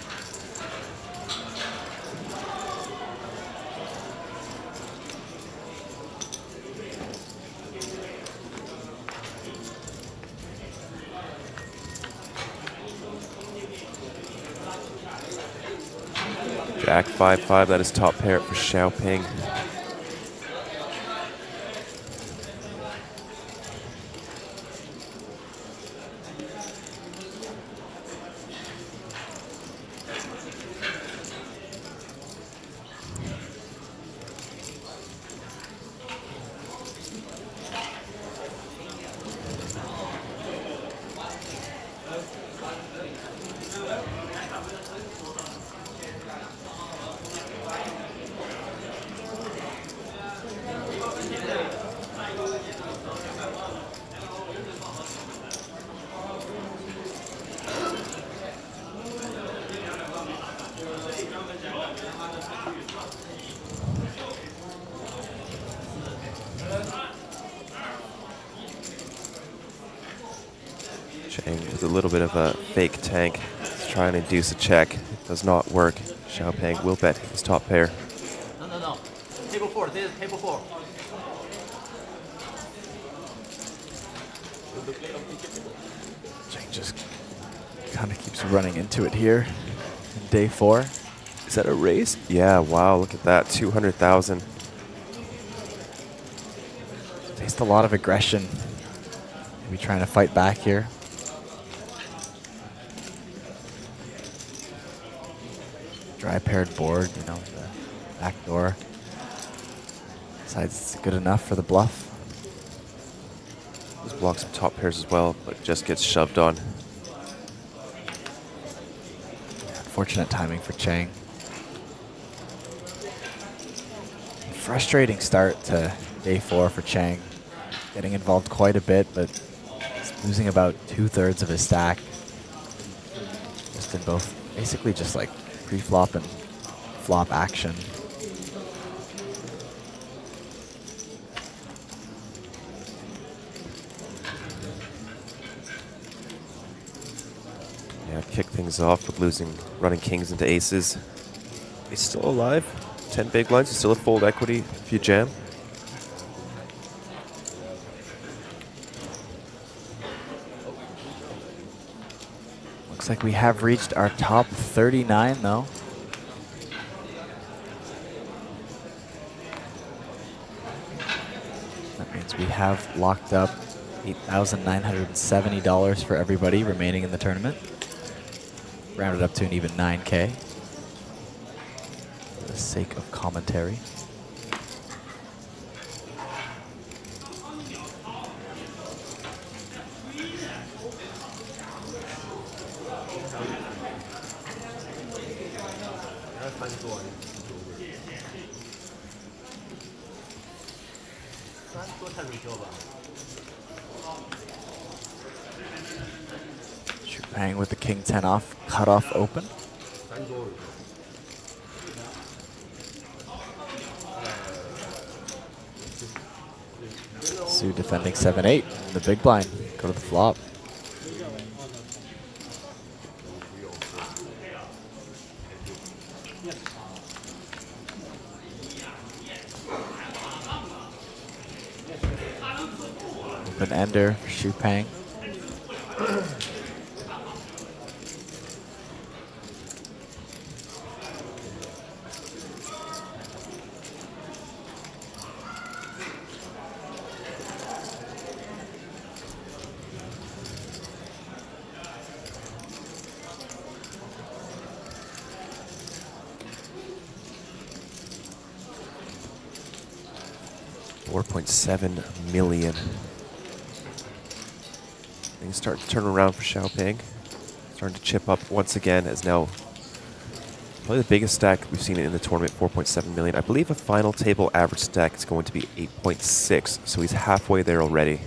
Jack 5-5, that is top pair for Xiaoping. With a little bit of a fake tank. Let's try and induce a check. It does not work. Xiaoping will bet his top pair. No. Table 4, this is table 4. Cheng just kind of keeps running into it here in day 4. Is that a raise? Yeah, wow, look at that. 200,000. Faced a lot of aggression. Maybe trying to fight back here. Dry paired board, you know, the back door. Decides it's good enough for the bluff. This blocks some top pairs as well, but just gets shoved on. Unfortunate timing for Cheng. Frustrating start to day 4 for Cheng. Getting involved quite a bit, but he's losing about 2/3 of his stack. Just in both, basically just like pre-flop and flop action. Yeah, kick things off with running kings into aces. He's still alive. 10 big blinds, he's still at fold equity if you jam. Looks like we have reached our top 39 though. That means we have locked up $8,970 for everybody remaining in the tournament. Rounded up to an even 9K. For the sake of commentary. Paying with the king 10 off, cut off open. Su defending 7-8, the big blind, go to the flop. Open ender, Xu Peng. 4.7 million. Things start to turn around for Xiaoping. Starting to chip up once again as now probably the biggest stack we've seen in the tournament, 4.7 million. I believe a final table average stack is going to be 8.6, so he's halfway there already.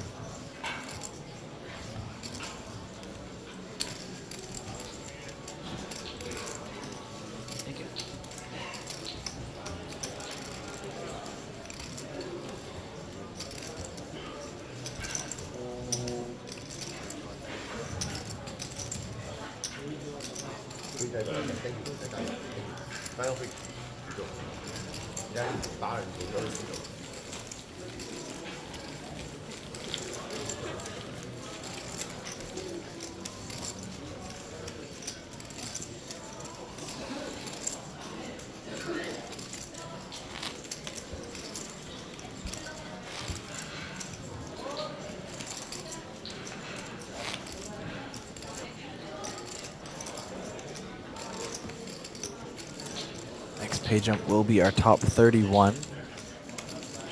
Next pay jump will be our top 31.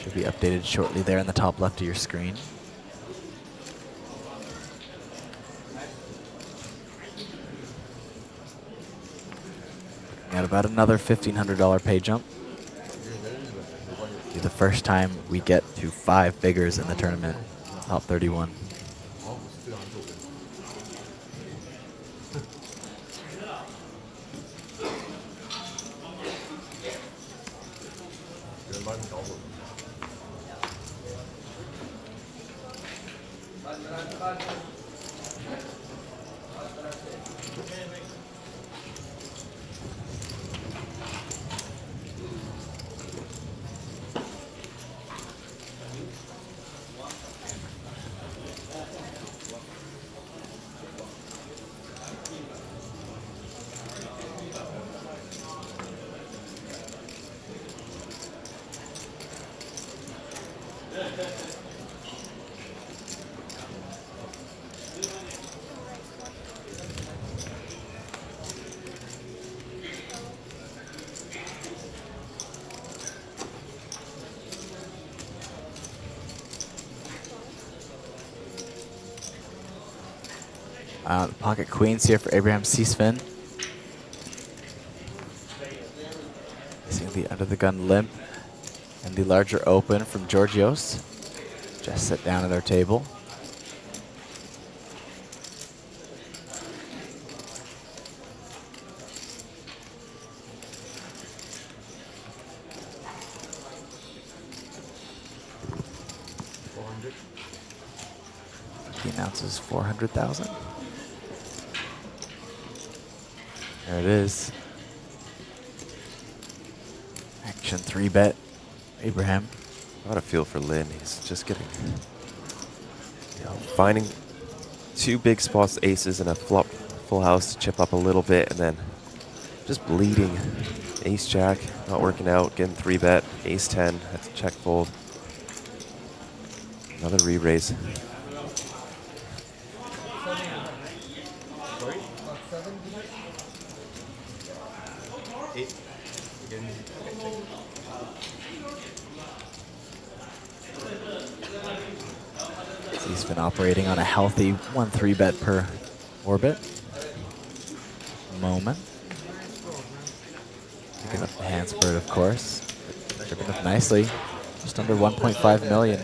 Should be updated shortly there in the top left of your screen. Got about another $1,500 pay jump. Be the first time we get to 5 figures in the tournament. Top 31. The pocket queens here for Abraham Seasfin. Using the under the gun limp and the larger open from Georgios. Just sit down at our table. He announces 400,000. There it is. Action 3-bet. Abraham. What a feel for Lin. He's just getting, finding 2 big spots, aces, and a flop full house to chip up a little bit, and then just bleeding. Ace Jack, not working out, getting 3-bet. Ace 10, that's a check fold. Another re-raise. He's been operating on a healthy 1 3-bet per orbit. Moment. Picking up the hand spurt, of course. Chipping up nicely. Just under 1.5 million.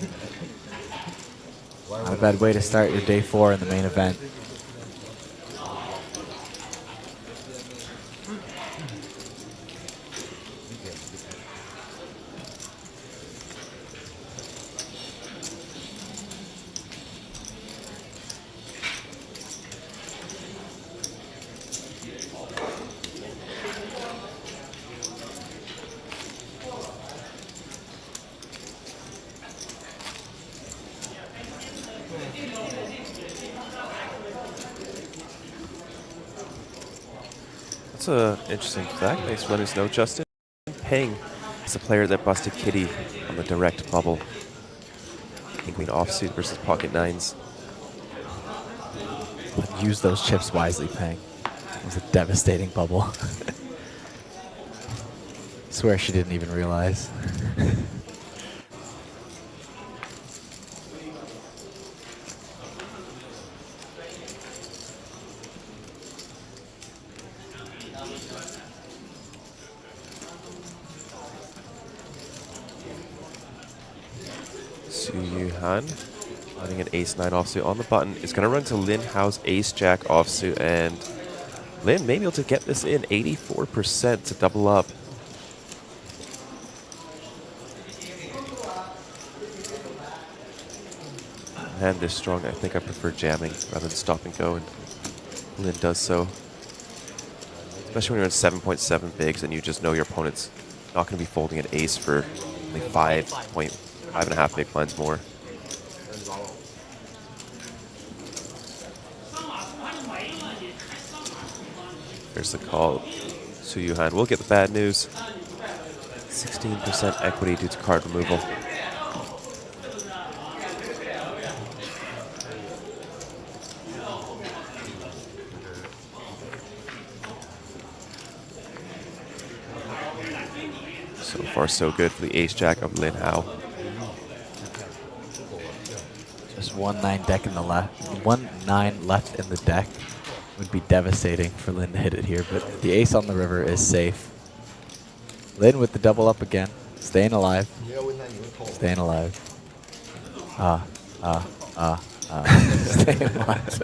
Not a bad way to start your day 4 in the main event. That's an interesting fact. Thanks for letting us know, Justin. Peng is a player that busted Kitty on the direct bubble. King Queen offsuit versus pocket nines. But use those chips wisely, Peng. It was a devastating bubble. Swear she didn't even realize. Han running an ace-9 offsuit on the button. It's going to run to Lin Hao's ace-jack offsuit, and Lin may be able to get this in 84% to double up. And this strong, I think I prefer jamming rather than stop and go, and Lin does so. Especially when you're in 7.7 bigs and you just know your opponent's not going to be folding an ace for only 5.5 big blinds more. There's the call. Su Yuhan will get the bad news. 16% equity due to card removal. So far, so good for the ace-jack of Lin Hao. Just 1-9 deck in the left. 1-9 left in the deck would be devastating for Lin to hit it here, but the ace on the river is safe. Lin with the double up again, staying alive. Staying alive. Staying alive.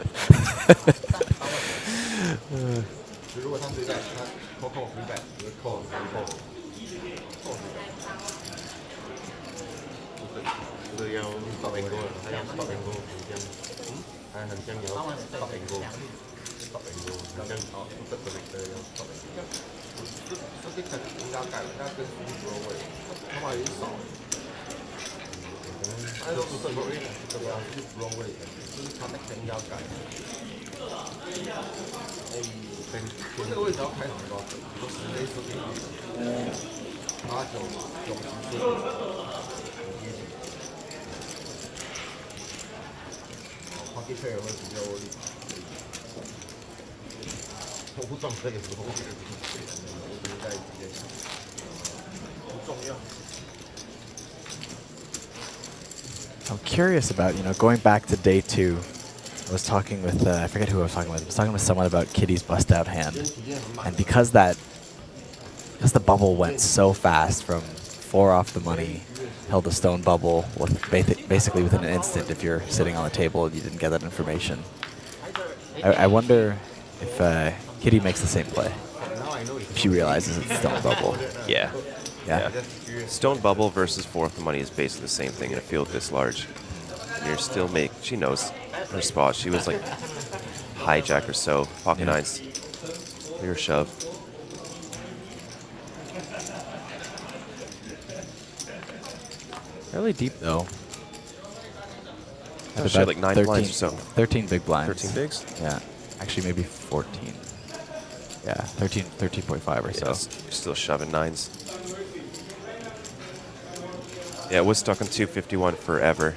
如果他追带，他扣300，只是扣。这个要 stop and go 了，他要 stop and go， 很像，他很像要 stop and go，stop and go， 很像不得的要 stop and go。这个肯定要改，要跟输出位，他们有少。可能他都是这个位，这个是 wrong way， 就是他那肯定要改。这个位置要开很高，都是类似给8、9、10。pocket pair 会比较不撞这个时候，我觉得在直接不重要。I'm curious about, going back to day 2. I was talking with, I forget who I was talking with. I was talking with someone about Kitty's bust-out hand. And because the bubble went so fast from 4 off the money, held a stone bubble with basically within an instant if you're sitting on the table and you didn't get that information. I wonder if Kitty makes the same play. If she realizes it's stone bubble. Yeah. Yeah. Stone bubble versus 4 off the money is basically the same thing in a field this large. You're still she knows her spot. She was like hijack or so. Pocket 9s. Clear shove. Fairly deep though. Oh, shit, like 9 blinds or so. 13 big blinds. 13 bigs? Yeah. Actually maybe 14. Yeah, 13.5 or so. You're still shoving 9s. Yeah, it was stuck on 251 forever.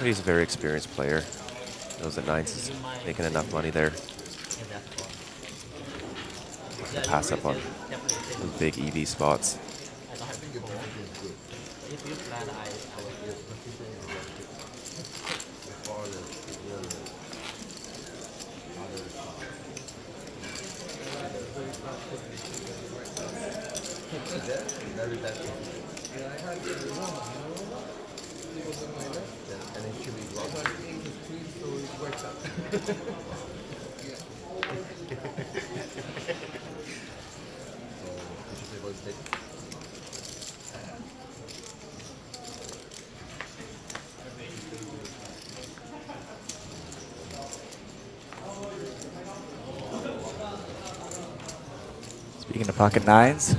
He's a very experienced player. Knows that 9s is making enough money there. Pass up on those big EV spots. Speaking of pocket 9s,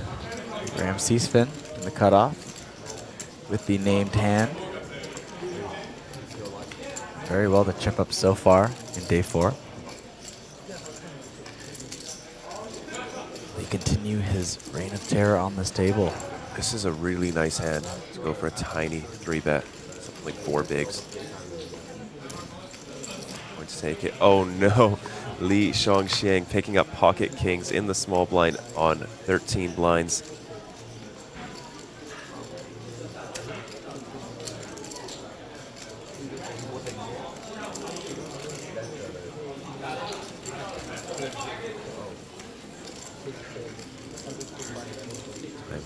Ram C-spin in the cutoff with the named hand. Very well to chip up so far in day 4. They continue his reign of terror on this table. This is a really nice hand to go for a tiny 3-bet, something like 4 bigs. Going to take it. Oh no! Li Shongxiang picking up pocket kings in the small blind on 13 blinds.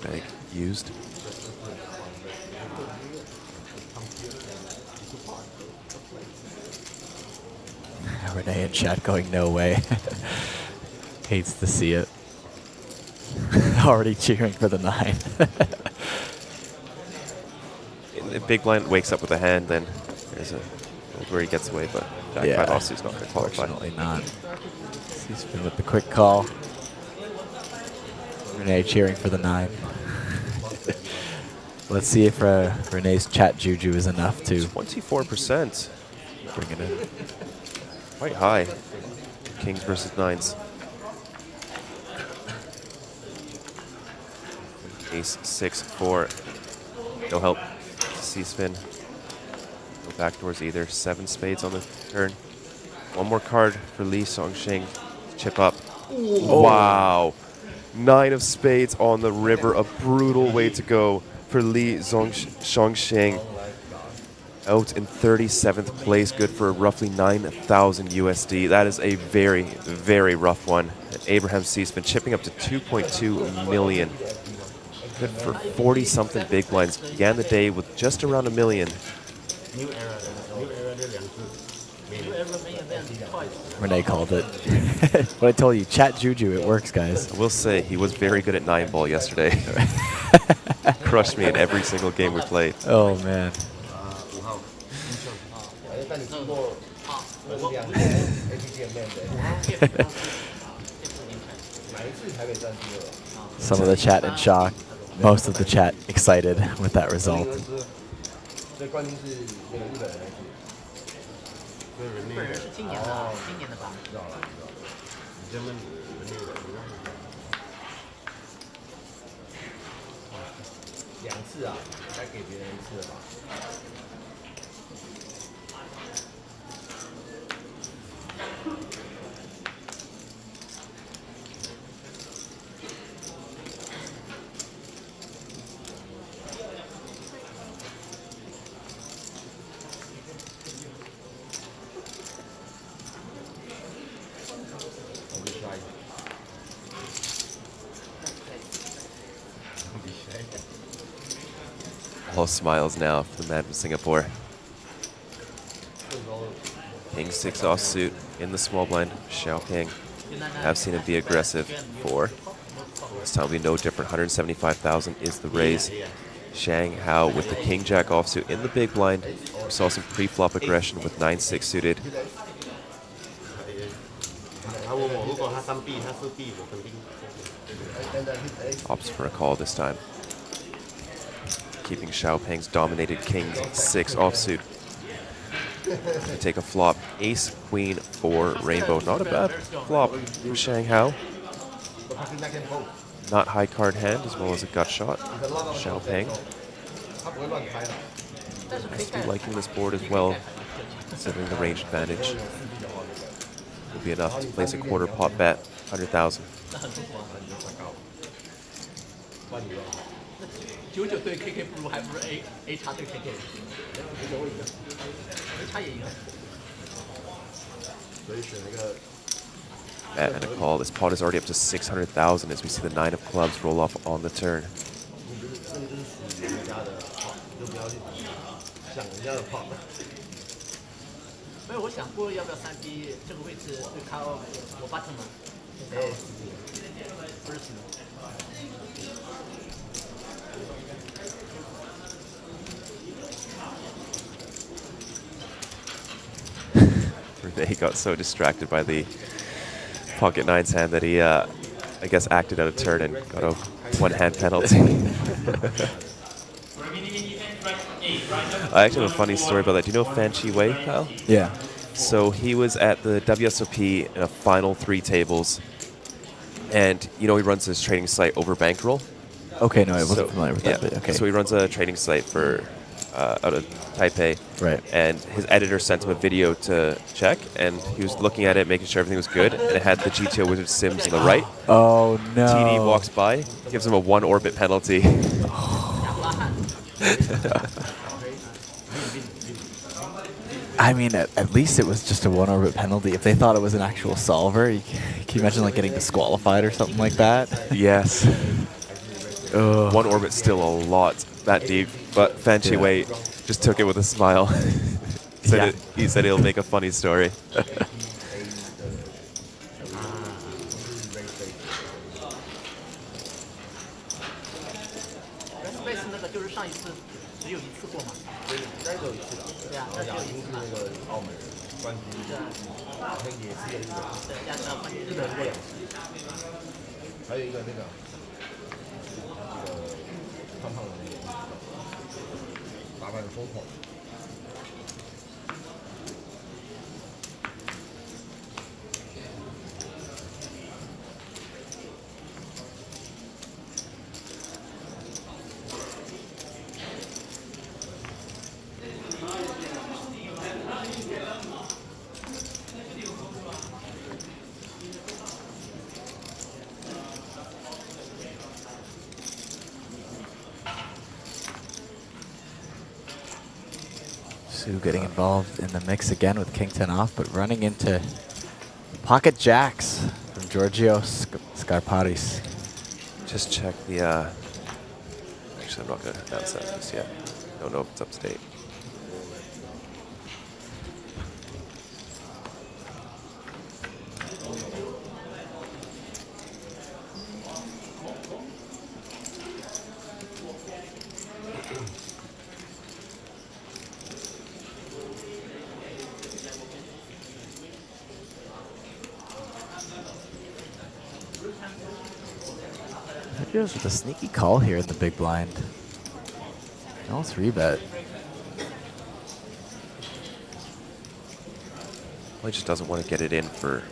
Bag used. Renee in chat going, no way. Hates to see it. Already cheering for the 9. If big blind wakes up with a hand, then there's where he gets away, but Jack 5 offsuit's not going to qualify. Unfortunately not. He's been with the quick call. Renee cheering for the 9. Let's see if Renee's chat juju is enough to 24%. bring it in. Quite high. Kings versus 9s. Ace 6 4. No help. C-spin. No backdoors either. 7 spades on the turn. One more card for Lee Songsheng. Chip up. Oh. Wow. 9 of spades on the river. A brutal way to go for Lee Songsheng. Out in 37th place. Good for roughly 9,000 USD. That is a very, very rough one. Abraham C-spin chipping up to 2.2 million. Good for 40-something big blinds. Began the day with just around $1 million. Renee called it. What I told you, chat juju, it works, guys. I will say, he was very good at 9-ball yesterday. Crushed me in every single game we played. Oh, man. Some of the chat in shock. Most of the chat excited with that result. All smiles now for the man from Singapore. King 6 offsuit in the small blind. Xiaoping. I've seen him be aggressive before. This time will be no different. 175,000 is the raise. Shang Hao with the King Jack offsuit in the big blind. We saw some pre-flop aggression with 9-6 suited. Opts for a call this time. Keeping Xiaopeng's dominated King 6 offsuit. They take a flop. Ace, Queen, 4, Rainbow. Not a bad flop for Shang Hao. Not high card hand as well as a gut shot. Xiaopeng. I still liking this board as well, considering the range advantage. Will be enough to place a quarter pot bet, 100,000. Bet and a call. This pot is already up to 600,000 as we see the 9 of clubs roll off on the turn. He got so distracted by the pocket 9's hand that he, I guess, acted out of turn and got a one-hand penalty. I actually have a funny story about that. Do you know Fan Chi Wei, Kyle? Yeah. So he was at the WSOP in a final 3 tables, and you know he runs his trading site Over Bankroll. Okay, no, I wasn't familiar with that. But okay. So he runs a trading site for out of Taipei. Right. And his editor sent him a video to check, and he was looking at it, making sure everything was good, and it had the GTO Wizard Sims on the right. Oh, no. TD walks by, gives him a 1-orbit penalty. I mean, at least it was just a 1-orbit penalty. If they thought it was an actual solver, can you imagine like getting disqualified or something like that? Yes. One orbit still a lot that deep, but Fan Chi Wei just took it with a smile. He said he'll make a funny story. Su getting involved in the mix again with King 10 off, but running into pocket jacks from Giorgio Scarparis. Just check the, actually I'm not going to announce that just yet. Don't know if it's up to date. Giorgio's with a sneaky call here in the big blind. No 3-bet. Well, he just doesn't want to get it in for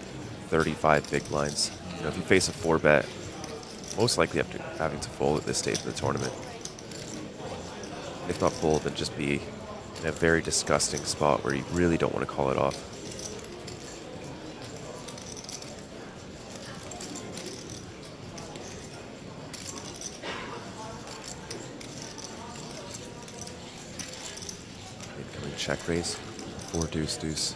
35 big blinds. You know, if you face a 4-bet, most likely having to fold at this stage of the tournament. If not fold, then just be in a very disgusting spot where you really don't want to call it off. Incoming check raise, 4 deuce deuce.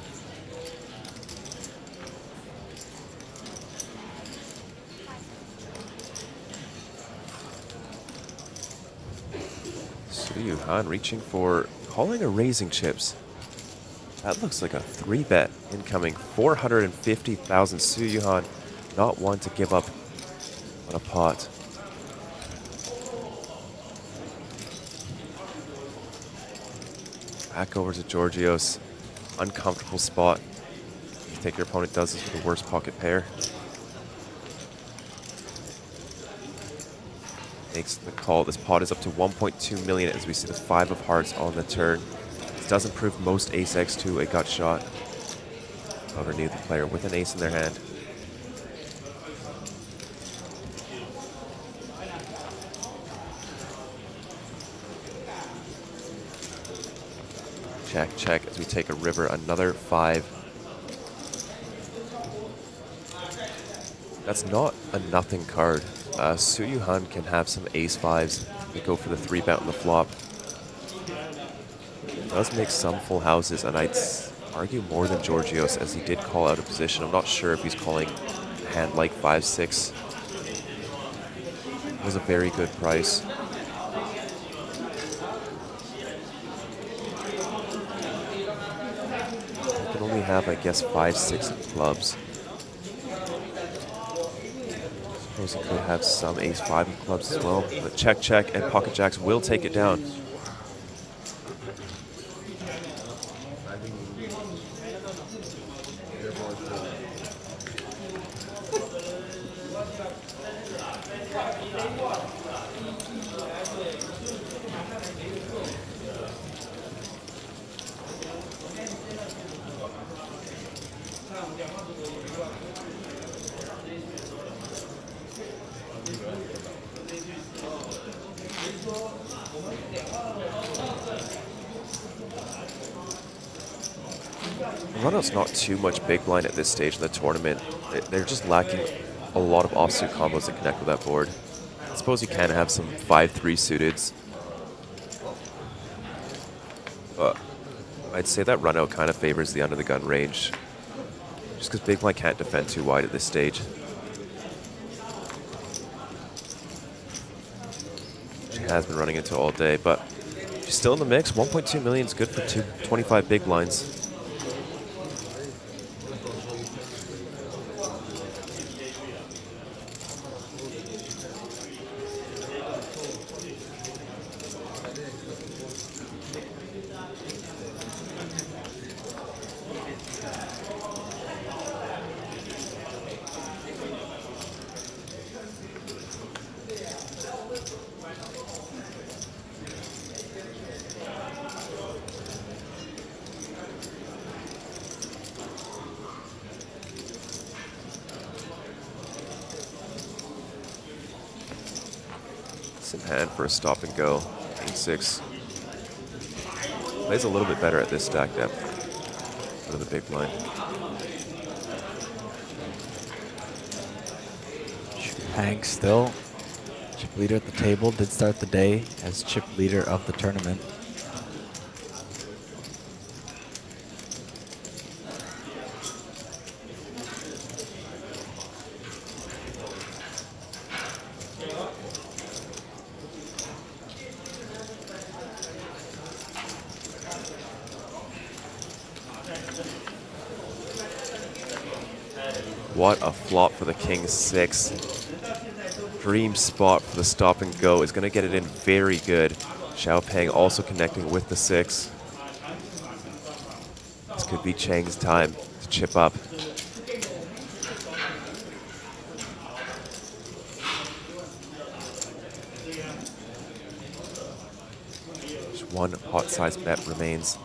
Yuhan reaching for calling a raising chips. That looks like a 3-bet incoming. 450,000. Su Yuhan not one to give up on a pot. Back over to Giorgio's uncomfortable spot. You think your opponent does this with the worst pocket pair. Makes the call. This pot is up to 1.2 million as we see the 5 of hearts on the turn. This does improve most ace X to a gut shot. However, neither player with an ace in their hand. Check, check as we take a river, another 5. That's not a nothing card. Su Yuhan can have some ace 5s. They go for the 3-bet on the flop. It does make some full houses, and I'd argue more than Giorgio's, as he did call out a position. I'm not sure if he's calling a hand like 5-6. It was a very good price. You can only have, I guess, 5-6 of clubs. He could have some ace-5 of clubs as well. But check, check, and pocket jacks will take it down. Runout's not too much big blind at this stage in the tournament. They're just lacking a lot of offsuit combos that connect with that board. I suppose you can have some 5-3 suiteds. But I'd say that runout kind of favors the under the gun range. Just because big blind can't defend too wide at this stage. has been running into all day, but she's still in the mix. 1.2 million is good for 25 big blinds. In hand for a stop and go. King 6 plays a little bit better at this stack depth for the big blind. Hank still chip leader at the table, did start the day as chip leader of the tournament. What a flop for the King 6. Dream spot for the stop and go. Is going to get it in very good. Xiaopeng also connecting with the 6. This could be Chang's time to chip up. Just one pot size bet remains.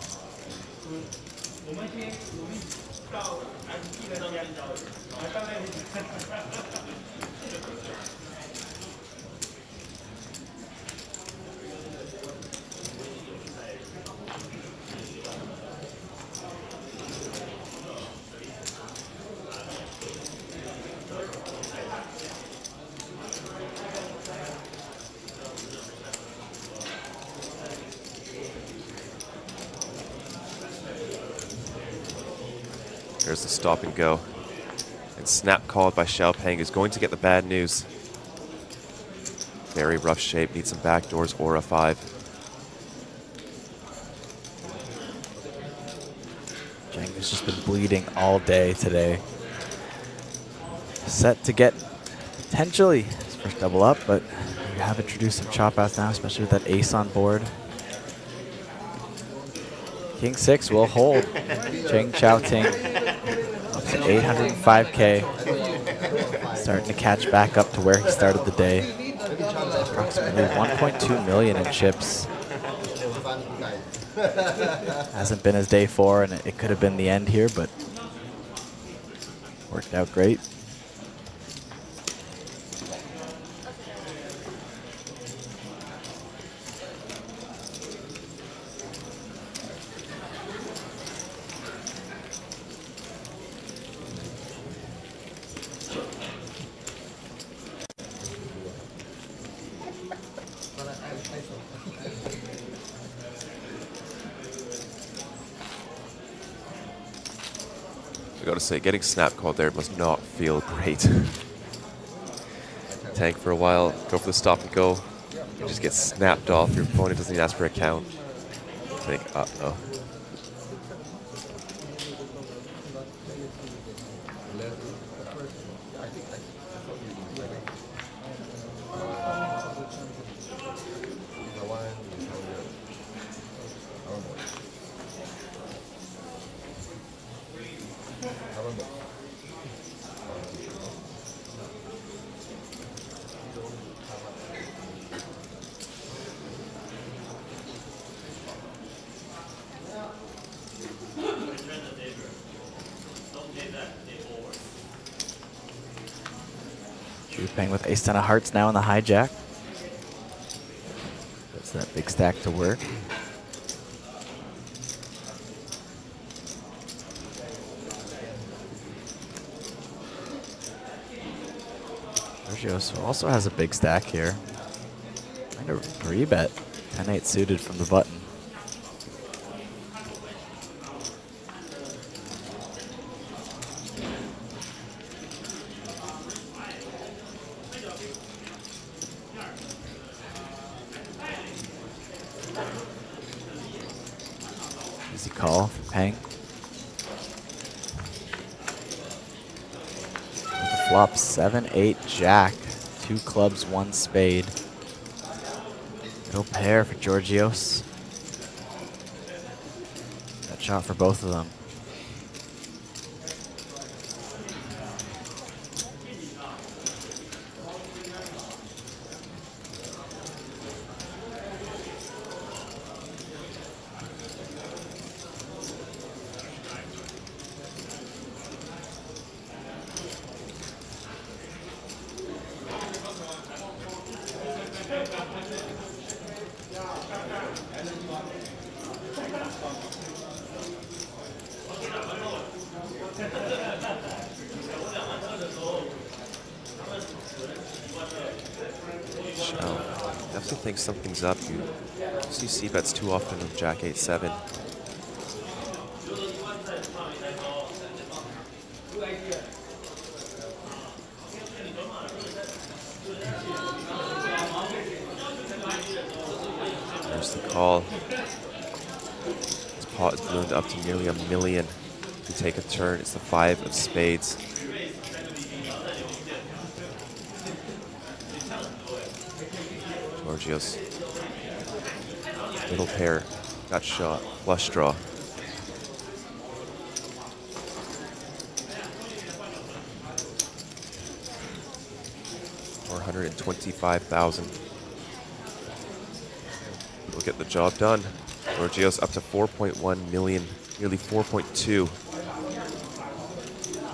There's the stop and go. And snap called by Xiaopeng, who's going to get the bad news. Very rough shape, needs some backdoors or a 5. Zhang has just been bleeding all day today. Set to get potentially his first double up, but you have introduced some chop outs now, especially with that ace on board. King 6 will hold. Cheng Chao-Ting up to 805K. Starting to catch back up to where he started the day. Approximately 1.2 million in chips. Hasn't been his day 4, and it could have been the end here, but worked out great. I gotta say, getting snap called there must not feel great. Tank for a while, go for the stop and go. You just get snapped off. Your opponent doesn't even ask for a count. Think, uh-oh. Paying with ace 10 of hearts now in the hijack. Puts that big stack to work. Sergio also has a big stack here. Kind of rebet 10-8 suited from the button. call from Peng. With the flop 7-8 jack. 2 clubs, 1 spade. Middle pair for Georgios. That shot for both of them. Definitely think something's up. You see c-bets too often with Jack 8-7. There's the call. This pot is ballooned up to nearly $1 million. If you take a turn, it's the 5 of spades. Georgios. Middle pair. Got shot. Flush draw. $425,000. We'll get the job done. Georgios up to 4.1 million, nearly 4.2.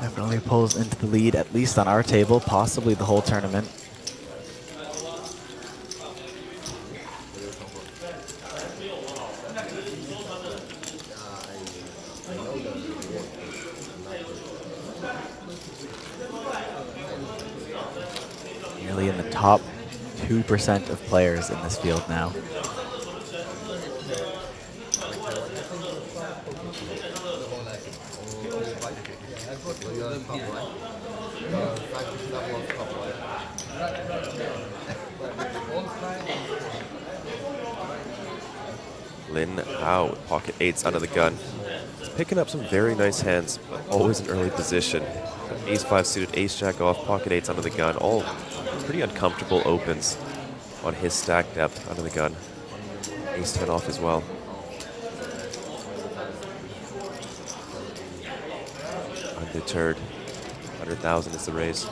Definitely pulls into the lead, at least on our table, possibly the whole tournament. Nearly in the top 2% of players in this field now. Lin Hao with pocket 8s under the gun. Picking up some very nice hands, but always in early position. Ace-5 suited, ace-jack off, pocket 8s under the gun. All pretty uncomfortable opens on his stack depth under the gun. Ace-10 off as well. Undeterred. 100,000 is the raise.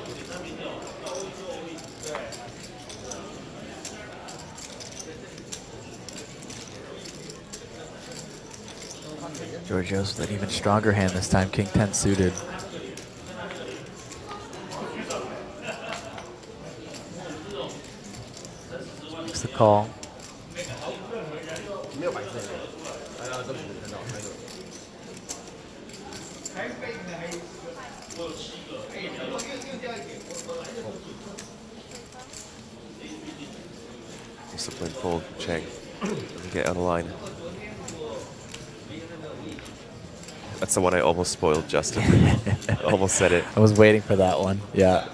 Georgios with an even stronger hand this time, King 10 suited. Makes the call. Disciplined fold from Cheng. Let me get on the line. That's the one I almost spoiled, Justin. Almost said it. I was waiting for that one, yeah.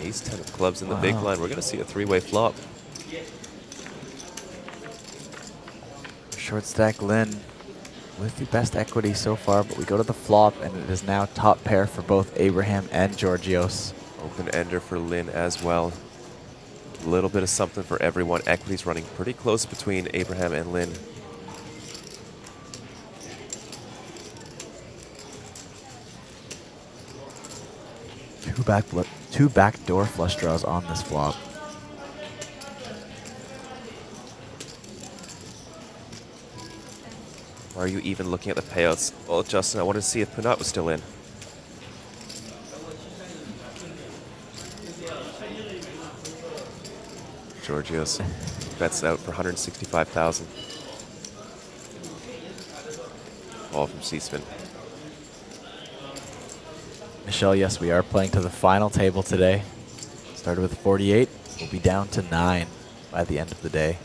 Ace-10 of clubs in the big blind. We're going to see a 3-way flop. Short stack Lin with the best equity so far, but we go to the flop, and it is now top pair for both Abraham and Georgios. Open ender for Lin as well. A little bit of something for everyone. Equity's running pretty close between Abraham and Lin. Two backdoor flush draws on this flop. Why are you even looking at the payouts? Well, Justin, I wanted to see if Punat was still in. Georgios bets out for 165,000. All from C-spin. Michelle, yes, we are playing to the final table today. Started with 48. We'll be down to 9 by the end of the day.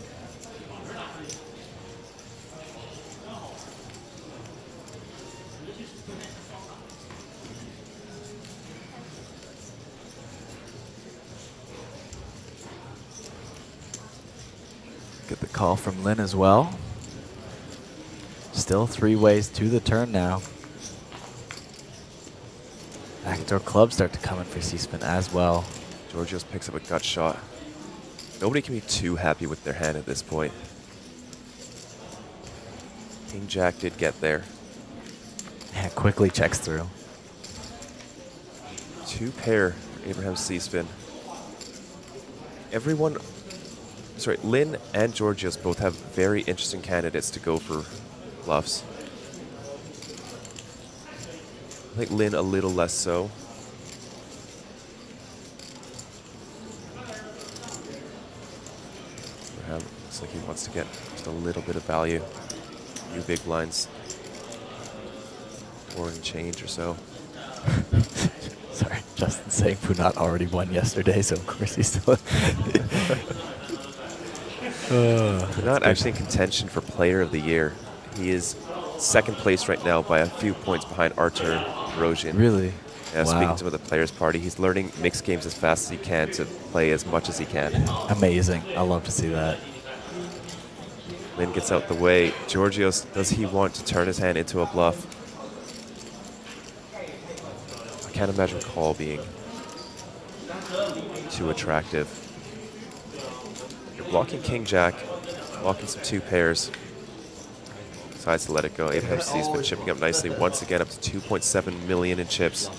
the call from Lin as well. Still 3 ways to the turn now. Backdoor clubs start to come in for C-Spin as well. Georgios picks up a gut shot. Nobody can be too happy with their hand at this point. King Jack did get there. Yeah, quickly checks through. 2 pair for Abraham C-Spin. Everyone, sorry, Lin and Georgios both have very interesting candidates to go for bluffs. I think Lin a little less so. Abraham looks like he wants to get just a little bit of value. Few big blinds. 4 and change or so. Sorry, Justin saying Funat already won yesterday, so of course he's still. Funat actually in contention for Player of the Year. He is 2nd place right now by a few points behind Artur Rojin. Really? Yeah, Wow. speaking to the Players Party, he's learning mixed games as fast as he can to play as much as he can. Amazing. I love to see that. Lin gets out the way. Georgios, does he want to turn his hand into a bluff? I can't imagine call being too attractive. You're blocking King Jack, blocking some 2 pairs. Decides to let it go. Abraham C's been chipping up nicely once again, up to 2.7 million in chips.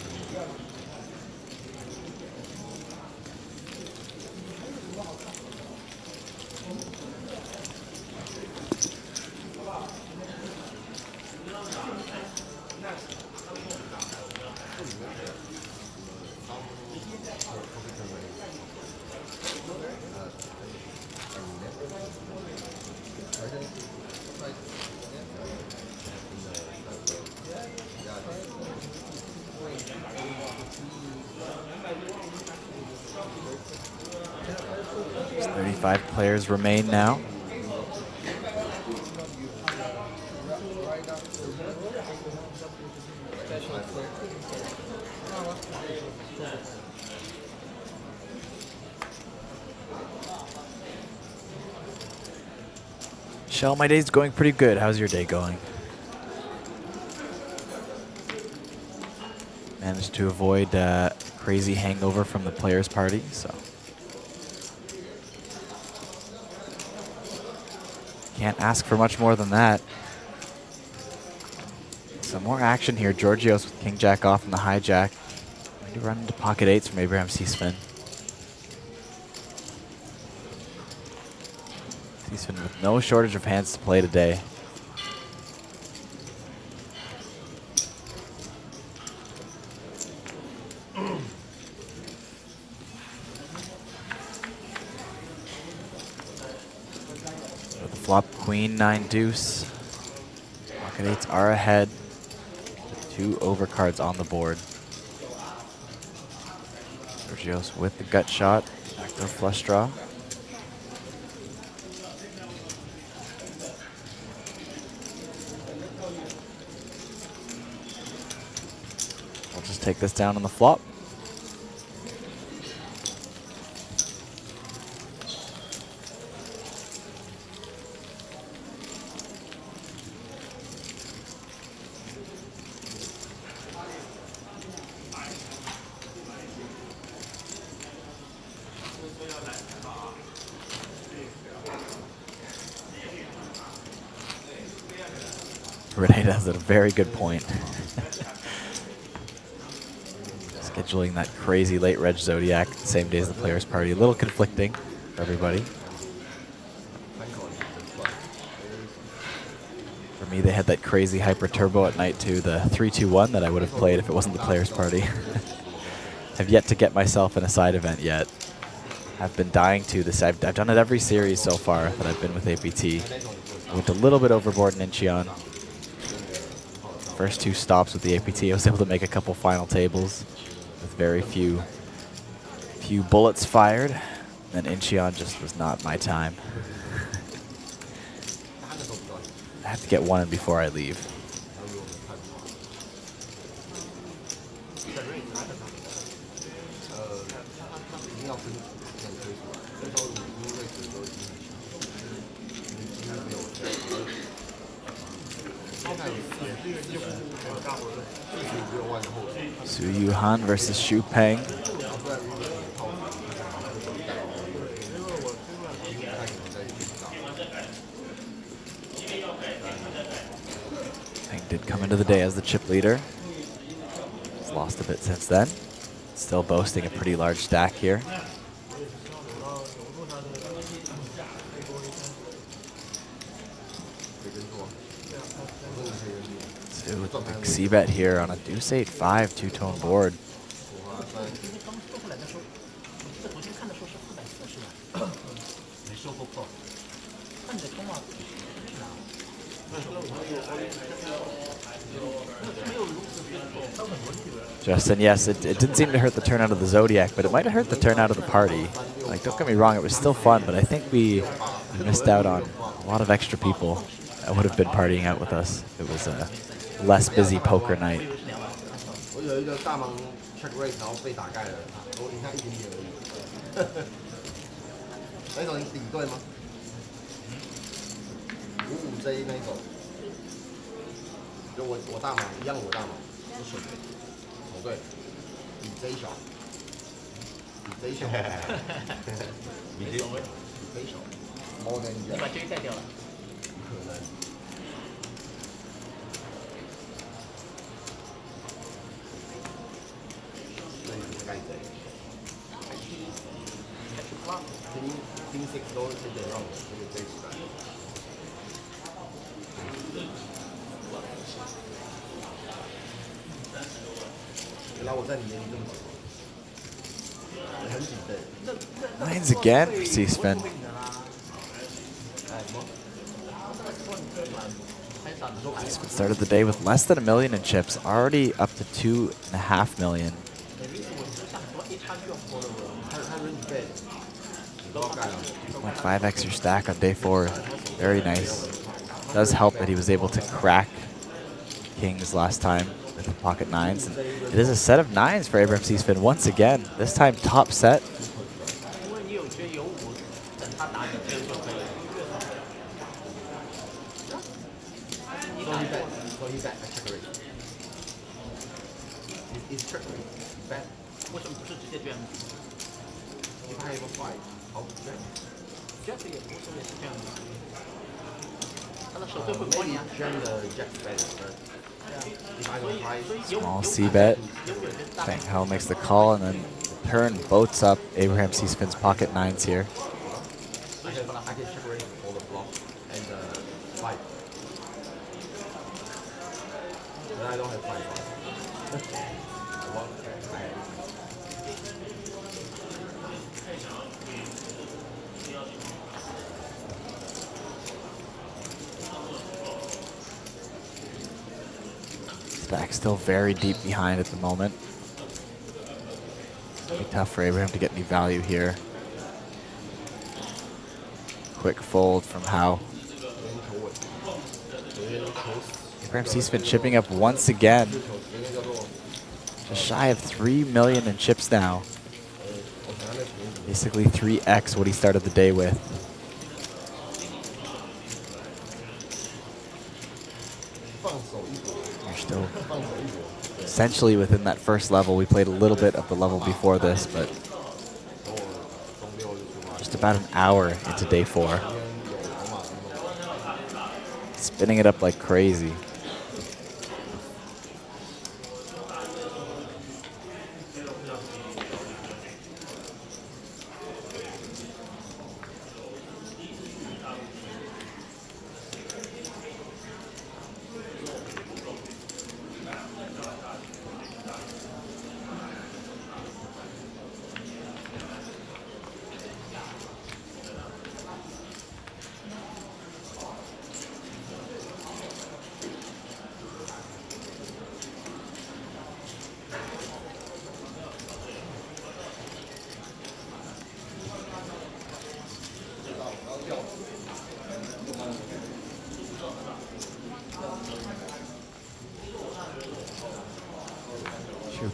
There's 35 players remain now. Shell, my day's going pretty good. How's your day going? Managed to avoid crazy hangover from the players' party, so. Can't ask for much more than that. Some more action here. Georgios with King Jack off in the hijack. Going to run into pocket 8s from Abraham C-Spin. C-Spin with no shortage of hands to play today. Flop queen, 9 deuce. Pocket 8s are ahead. 2 overcards on the board. Georgios with the gut shot. Backdoor flush draw. I'll just take this down on the flop. Renee has a very good point. Scheduling that crazy late Reg Zodiac the same day as the players' party. A little conflicting for everybody. For me, they had that crazy hyper turbo at night too, the 3-2-1 that I would have played if it wasn't the players' party. Have yet to get myself in a side event yet. I've been dying to this. I've done it every series so far that I've been with APT. I went a little bit overboard in Incheon. First 2 stops with the APT, I was able to make a couple final tables with very few bullets fired. And Incheon just was not my time. I have to get 1 in before I leave. Su Yuhan versus Xu Peng. Peng did come into the day as the chip leader. He's lost a bit since then. Still boasting a pretty large stack here. Su with a big C-bet here on a deuce 8-5 two-tone board. Justin, yes, it didn't seem to hurt the turnout of the Zodiac, but it might have hurt the turnout of the party. Like, don't get me wrong, it was still fun, but I think we missed out on a lot of extra people that would have been partying out with us. It was a less busy poker night. 我有一个大盲 check raise， 然后被打盖了，我赢他1点点而已。那种你顶对吗？55J 那种，就我大盲一样，我大盲是选丑对，比 J 小，比 J 小，比 J 小，more than 你把 J 带掉了，不可能。 King 6 都是得让我这个 J 出来。原来我在你眼里这么紧，很紧的。Nines again for C-Spin. C-Spin started the day with less than $1 million in chips, already up to $2.5 million. 0.5x your stack on day 4. Very nice. Does help that he was able to crack kings last time with the pocket 9s. And it is a set of 9s for Abraham C-Spin once again. This time top set. Small C-bet. Fang Hao makes the call and then turn boats up Abraham C-Spin's pocket 9s here. I don't have 5. Stack still very deep behind at the moment. Be tough for Abraham to get any value here. Quick fold from Hao. Abraham C-Spin chipping up once again. Just shy of 3 million in chips now. Basically 3x what he started the day with. You're still essentially within that first level. We played a little bit of the level before this, but just about an hour into day 4. Spinning it up like crazy.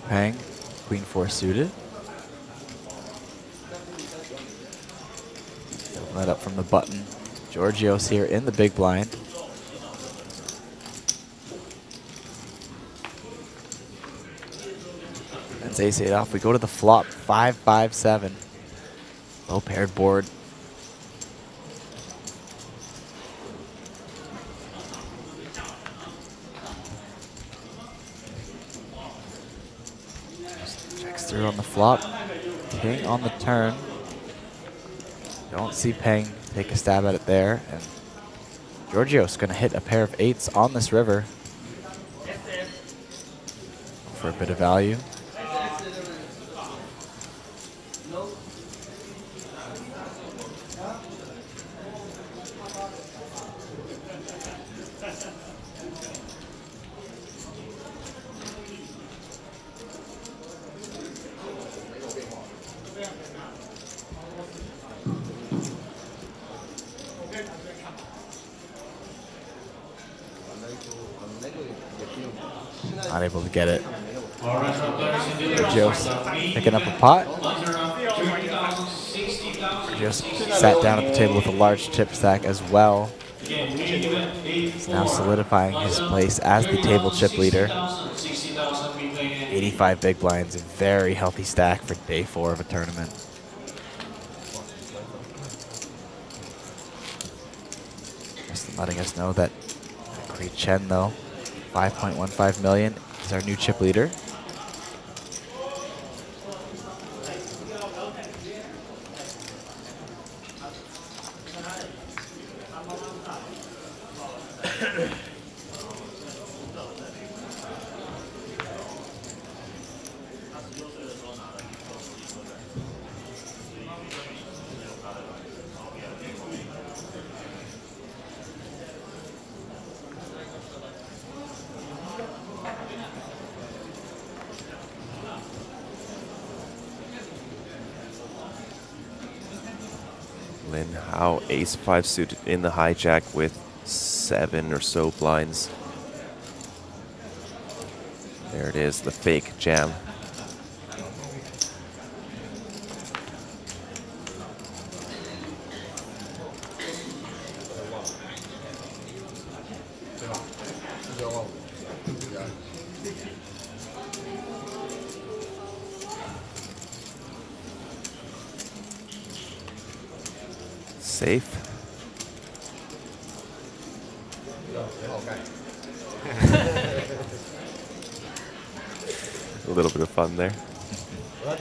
Pang, Queen 4 suited. Let up from the button. Georgios here in the big blind. That's ace-8 off. We go to the flop, 5-5-7. Low paired board. Checks through on the flop. King on the turn. Don't see Peng take a stab at it there. And Giorgio's going to hit a pair of 8s on this river for a bit of value. Not able to get it. Joe's picking up a pot. Just sat down at the table with a large chip stack as well. He's now solidifying his place as the table chip leader. 85 big blinds, a very healthy stack for day 4 of a tournament. Just letting us know that Cree Chen, though, 5.15 million is our new chip leader. Lin Hao, ace-5 suited in the hijack with 7 or so blinds. There it is, the fake jam. Safe. A little bit of fun there. How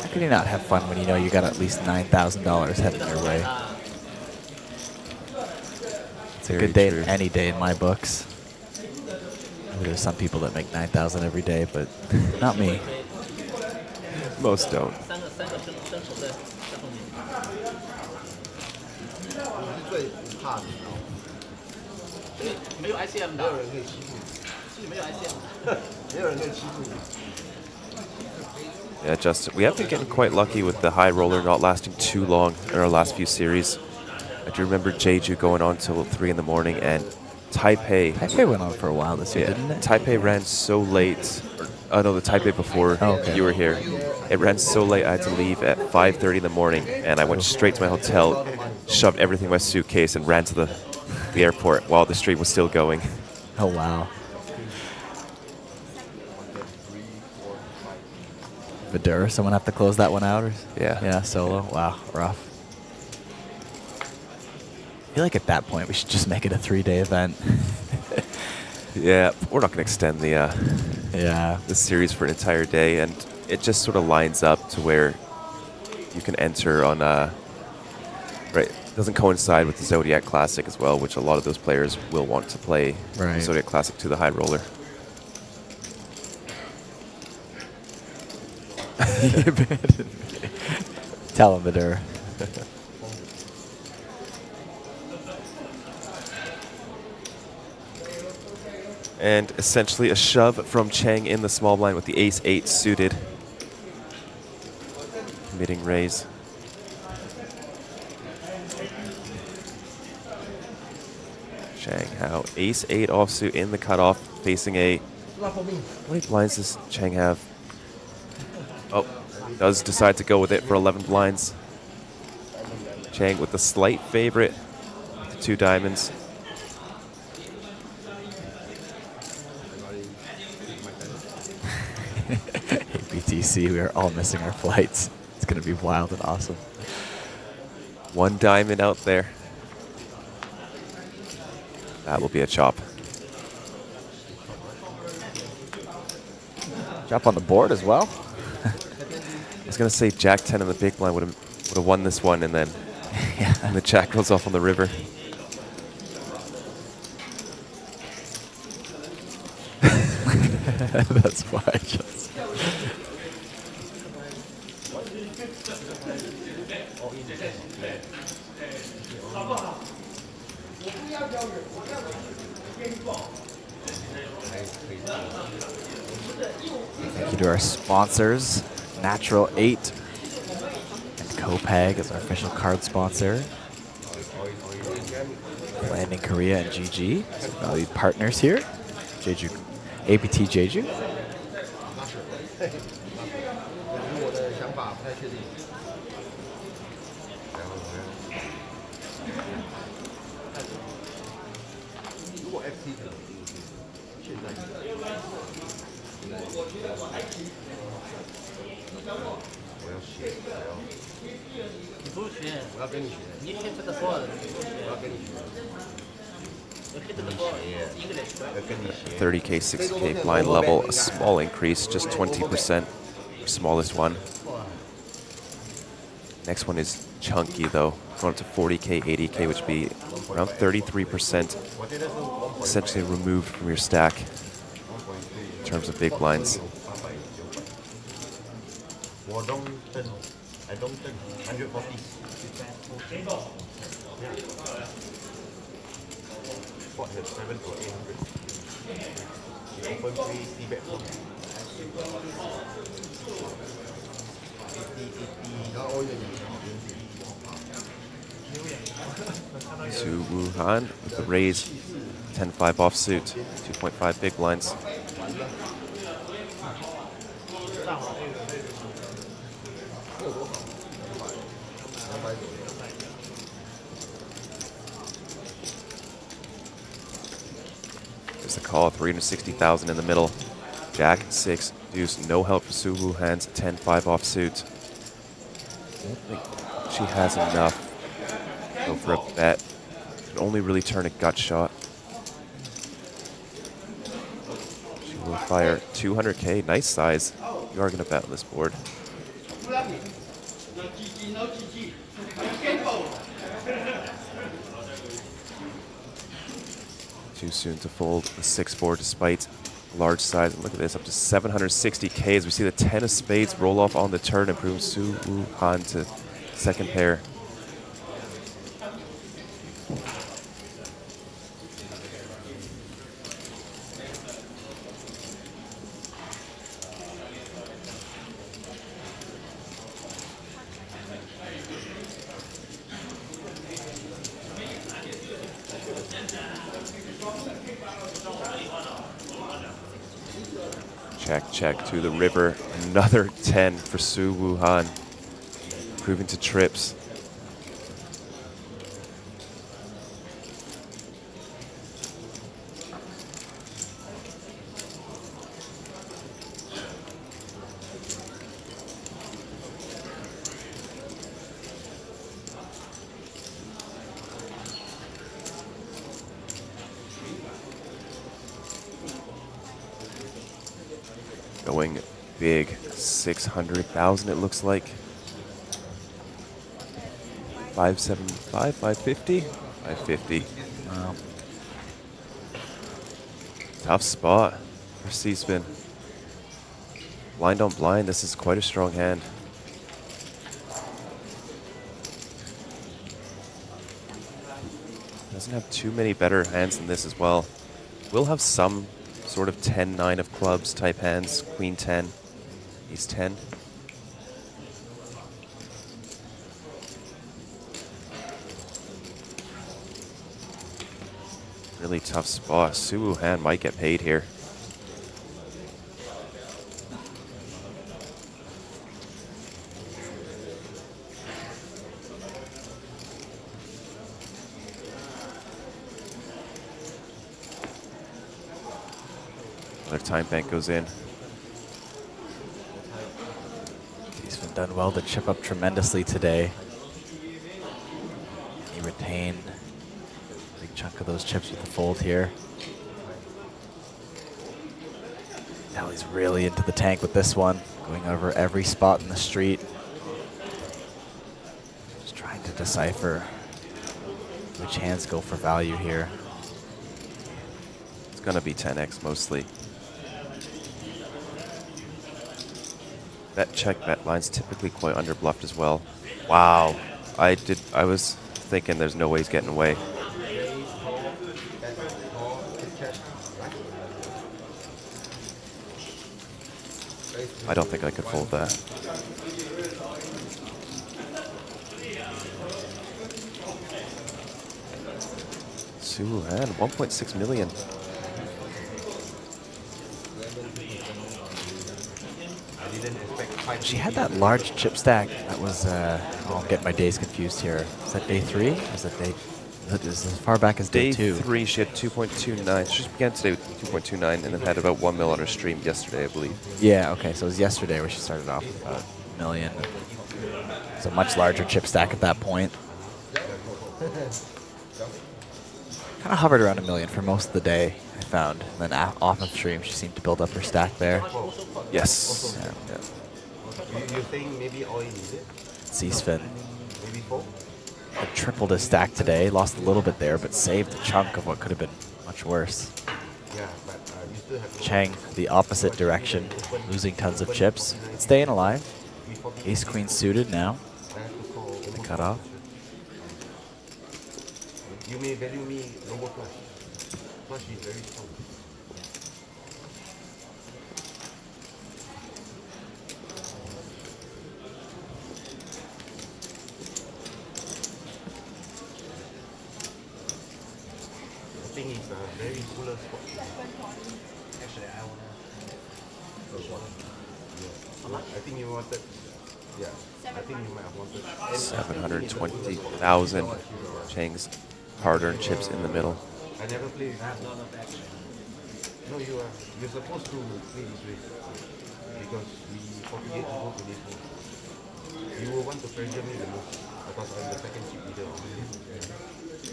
can you not have fun when you know you got at least $9,000 heading your way? It's a good day, any day in my books. There's some people that make 9,000 every day, but not me. Most don't. Yeah, Justin, we have been getting quite lucky with the high roller not lasting too long in our last few series. I do remember Jeju going on till 3 in the morning, and Taipei went on for a while this year, didn't it? Taipei ran so late. Oh no, the Taipei before you were here. It ran so late I had to leave at 5:30 in the morning, and I went straight to my hotel, shoved everything in my suitcase, and ran to the airport while the stream was still going. Oh wow. Vidur, someone have to close that one out? Or? Yeah, solo. Wow, rough. I feel like at that point we should just make it a 3-day event. Yeah, we're not going to extend the series for an entire day, and it just sort of lines up to where you can enter on right. It doesn't coincide with the Zodiac Classic as well, which a lot of those players will want to play Zodiac Classic to the high roller. Tell him, Vidur. And essentially a shove from Cheng in the small blind with the ace-8 suited. Committing raise. Cheng Hao, ace-8 offsuit in the cutoff, facing a... How many blinds does Cheng have? Oh, does decide to go with it for 11 blinds. Cheng with the slight favorite, with the 2 diamonds. APTC, we are all missing our flights. It's going to be wild and awesome. One diamond out there. That will be a chop. Chop on the board as well. I was going to say Jack 10 in the big blind would have won this one, and then and the Jack goes off on the river. That's why I just... Thank you to our sponsors, Natural 8 and Copag as our official card sponsor. Landing Korea and GG, some valued partners here. Jeju, APT Jeju. $30K, $60K blind level, a small increase, just 20%, smallest one. Next one is chunky though, going up to 40K, 80K, which would be around 33%, essentially removed from your stack in terms of big blinds. I don't think 140. Spot at 7 to 800. You open 3, see back 4. 80. To Wuhan with the raise, 10-5 offsuit, 2.5 big blinds. There's the call, 360,000 in the middle. Jack, 6, deuce, no help for Su Wuhan's 10-5 offsuit. I don't think she has enough. Go for a bet. Can only really turn a gut shot. She will fire 200K, nice size. You are going to bet on this board. Too soon to fold the 6-4 despite large size. And look at this, up to 760K as we see the 10 of spades roll off on the turn, improving Su Wuhan to second pair. Check, check to the river. Another 10 for Su Wuhan. Proving to trips. Going big, 600,000 it looks like. 575, 550, 550. Wow. Tough spot for C-Spin. Blind on blind, this is quite a strong hand. Doesn't have too many better hands than this as well. Will have some sort of 10-9 of clubs type hands, queen 10, ace 10. Really tough spot. Su Wuhan might get paid here. Another time bank goes in. done well to chip up tremendously today. He retained a big chunk of those chips with the fold here. Now he's really into the tank with this one, going over every spot in the street. Just trying to decipher which hands go for value here. It's going to be 10x mostly. That check bet line's typically quite underbluffed as well. Wow. I was thinking there's no way he's getting away. I don't think I could fold that. Suhan, 1.6 million. She had that large chip stack. That was, oh, I'm getting my days confused here. Is that day 3? Is that day, is it as far back as day 2? Day 3, she had 2.29. She began today with 2.29 and then had about 1 mil on her stream yesterday, I believe. Yeah, okay, so it was yesterday where she started off with about $1 million. So much larger chip stack at that point. Kind of hovered around $1 million for most of the day, I found. And then off of stream, she seemed to build up her stack there. Yes. Yeah. You think maybe all in, is it? C-Spin Maybe 4? had tripled his stack today, lost a little bit there, but saved a chunk of what could have been much worse. Yeah, but you still have Chang, the opposite direction, losing tons of chips, staying alive. Ace-Queen suited now. The cutoff. You may value me lower flush. Flush is very strong. I think it's a very cooler spot. Actually, I want to. I think you wanted. Yeah, I think you might have wanted. 720,000 Chang's hard-earned chips in the middle. I never play with that. No, you're supposed to play this way because we forget to go to this one. You will want to pressure me the most because I'm the second chip leader.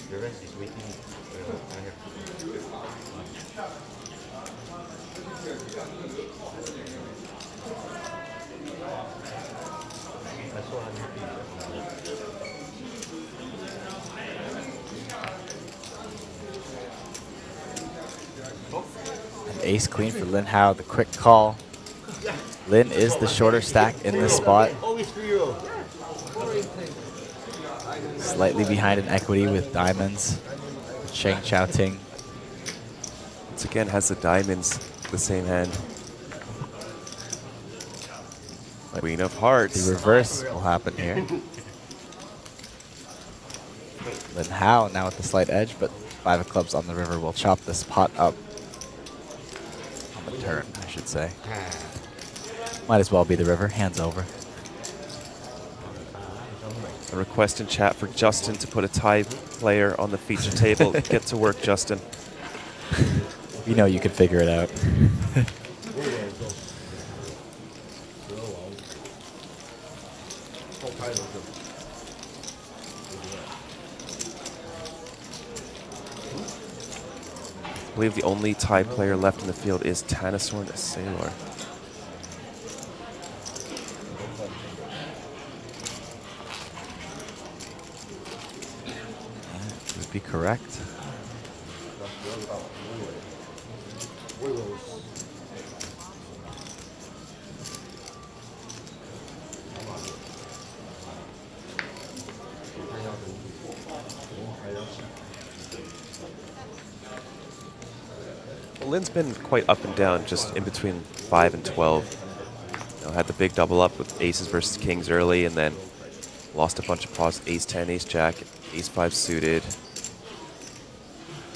The rest is waiting. I have That's what I'm happy. An ace-queen for Lin Hao, the quick call. Lin is the shorter stack in this spot. Slightly behind in equity with diamonds. Sheng Chao Ting. Once again has the diamonds, the same hand. Queen of Hearts. The reverse will happen here. Lin Hao now with the slight edge, but 5 of clubs on the river will chop this pot up. On the turn, I should say. Might as well be the river, hands over. A request in chat for Justin to put a tie player on the feature table. Get to work, Justin. You know you could figure it out. I believe the only tie player left in the field is Tanasorn Sailor. Would be correct. Well, Lin's been quite up and down, just in between 5 and 12. You know, had the big double up with aces versus kings early, and then lost a bunch of pots, ace 10, ace jack, ace 5 suited,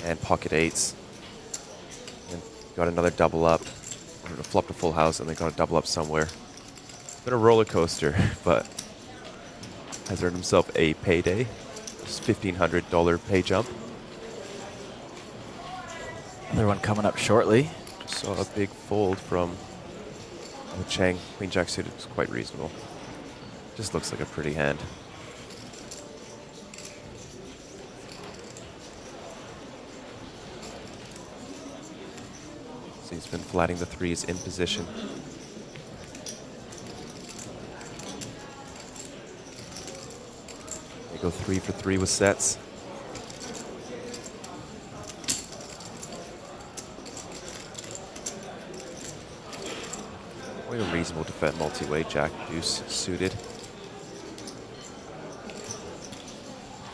and pocket eights. And got another double up, flopped a full house, and then got a double up somewhere. Been a roller coaster, but has earned himself a payday. This $1,500 pay jump. Another one coming up shortly. Just saw a big fold from Chang. Queen Jack suited was quite reasonable. Just looks like a pretty hand. So he's been flatting the threes in position. They go 3 for 3 with sets. Quite a reasonable defend multi-way, Jack Deuce suited.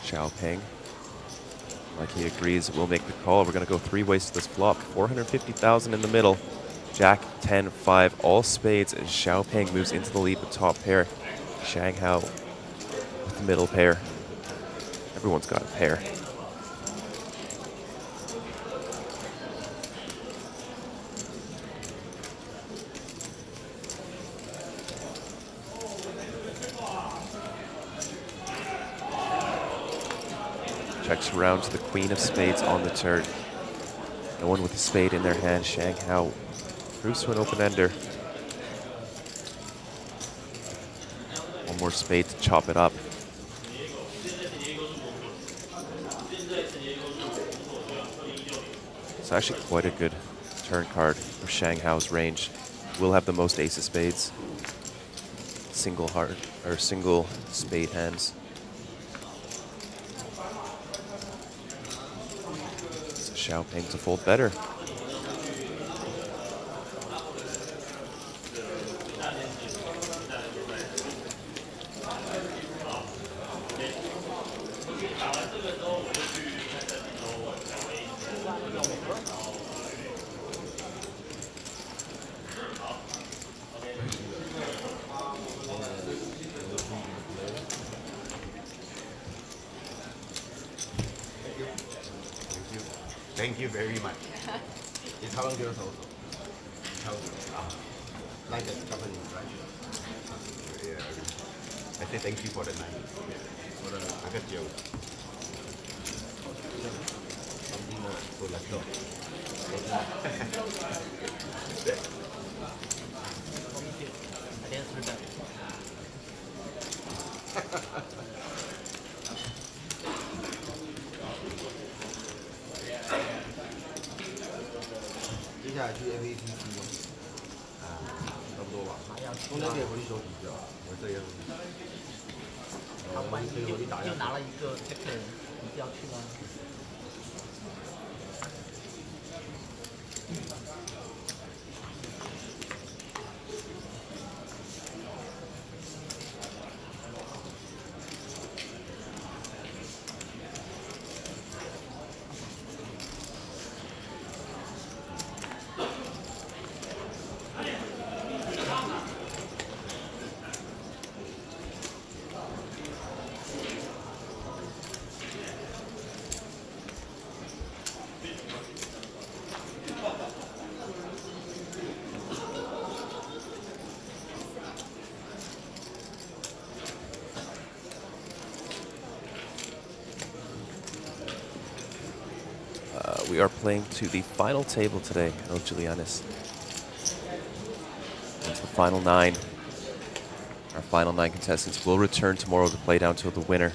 Xiaopeng, like he agrees, we'll make the call. We're gonna go 3 ways to this flop. 450,000 in the middle. Jack, 10, 5, all spades, and Xiaopeng moves into the lead with top pair. Shanghao with the middle pair. Everyone's got a pair. Checks around to the queen of spades on the turn. No one with a spade in their hand. Shanghao proves to an open-ender. One more spade to chop it up. It's actually quite a good turn card for Shanghao's range. Will have the most ace of spades. Single heart or single spade hands. So Xiaopeng to fold better. Thank you very much. It's Taiwan girls also. Like the company, right? Yeah. I say thank you for the night. For the APT Jeju. Something for the job.接下来去 APT Jeju 差不多吧。中间可以回去休息一下，我这样。可以回去打一下。拿了一个 ticket， 一定要去吗？We are playing to the final table today, El Julianis. It's the final 9. Our final 9 contestants will return tomorrow to play down to the winner.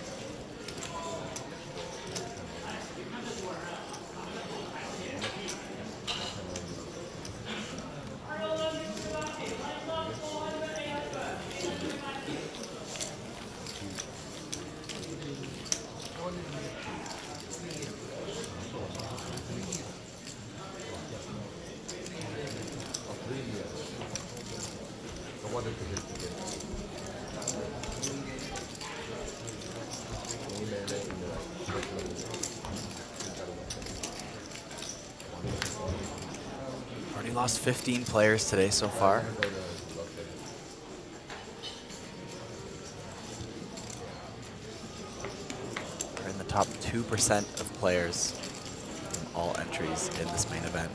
Already lost 15 players today so far. We're in the top 2% of players from all entries in this main event.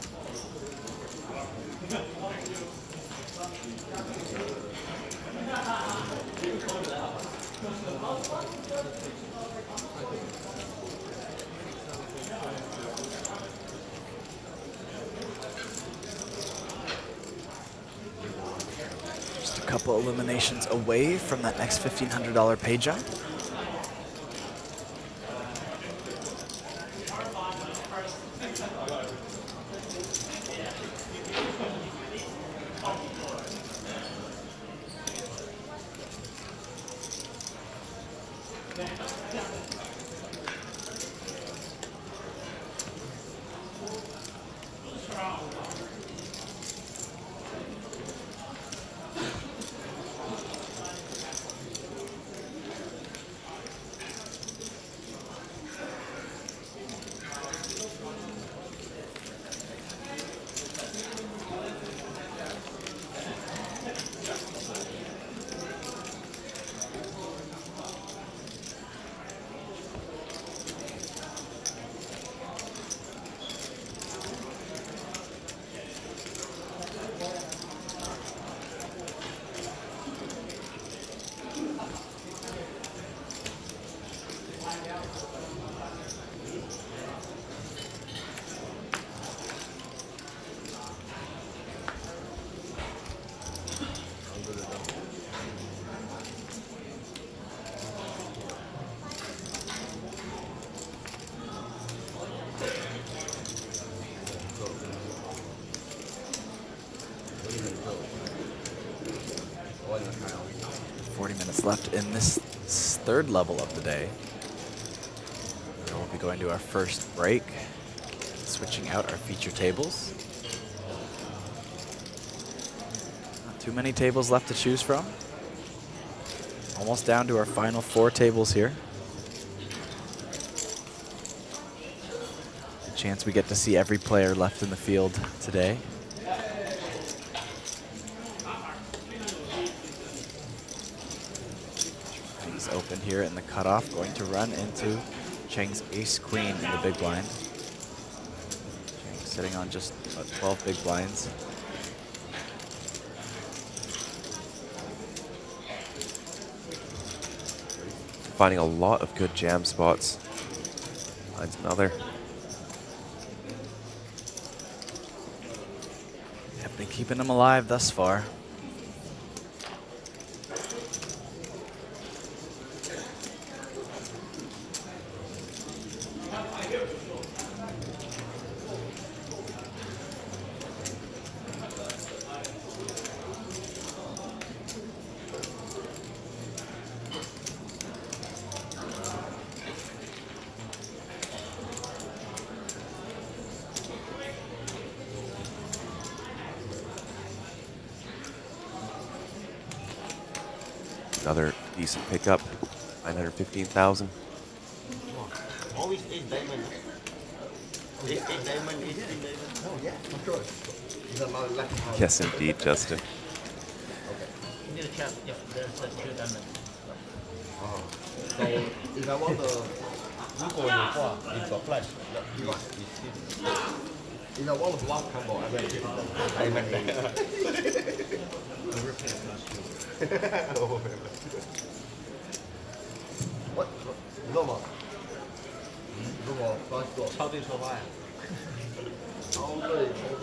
couple eliminations away from that next $1,500 pay jump. Left in this third level of the day. We'll be going to our first break, switching out our feature tables. Not too many tables left to choose from. Almost down to our final 4 tables here. A chance we get to see every player left in the field today. Open here in the cutoff, going to run into Cheng's ace queen in the big blind. Cheng sitting on just about 12 big blinds. Finding a lot of good jam spots. Finds another. Have been keeping them alive thus far. Another decent pickup, 915,000. Always 8 diamond. 8 diamond, 8 diamond. Oh yeah, of course. Is that not lucky? Yes, indeed, Justin. Okay. You need to check if there's a 2 diamond. So if I want the 如果有话 it's a flash. If I want the block combo, I will give it diamond. What? 你知道吗？如果发作，超对抽花呀？超对抽花。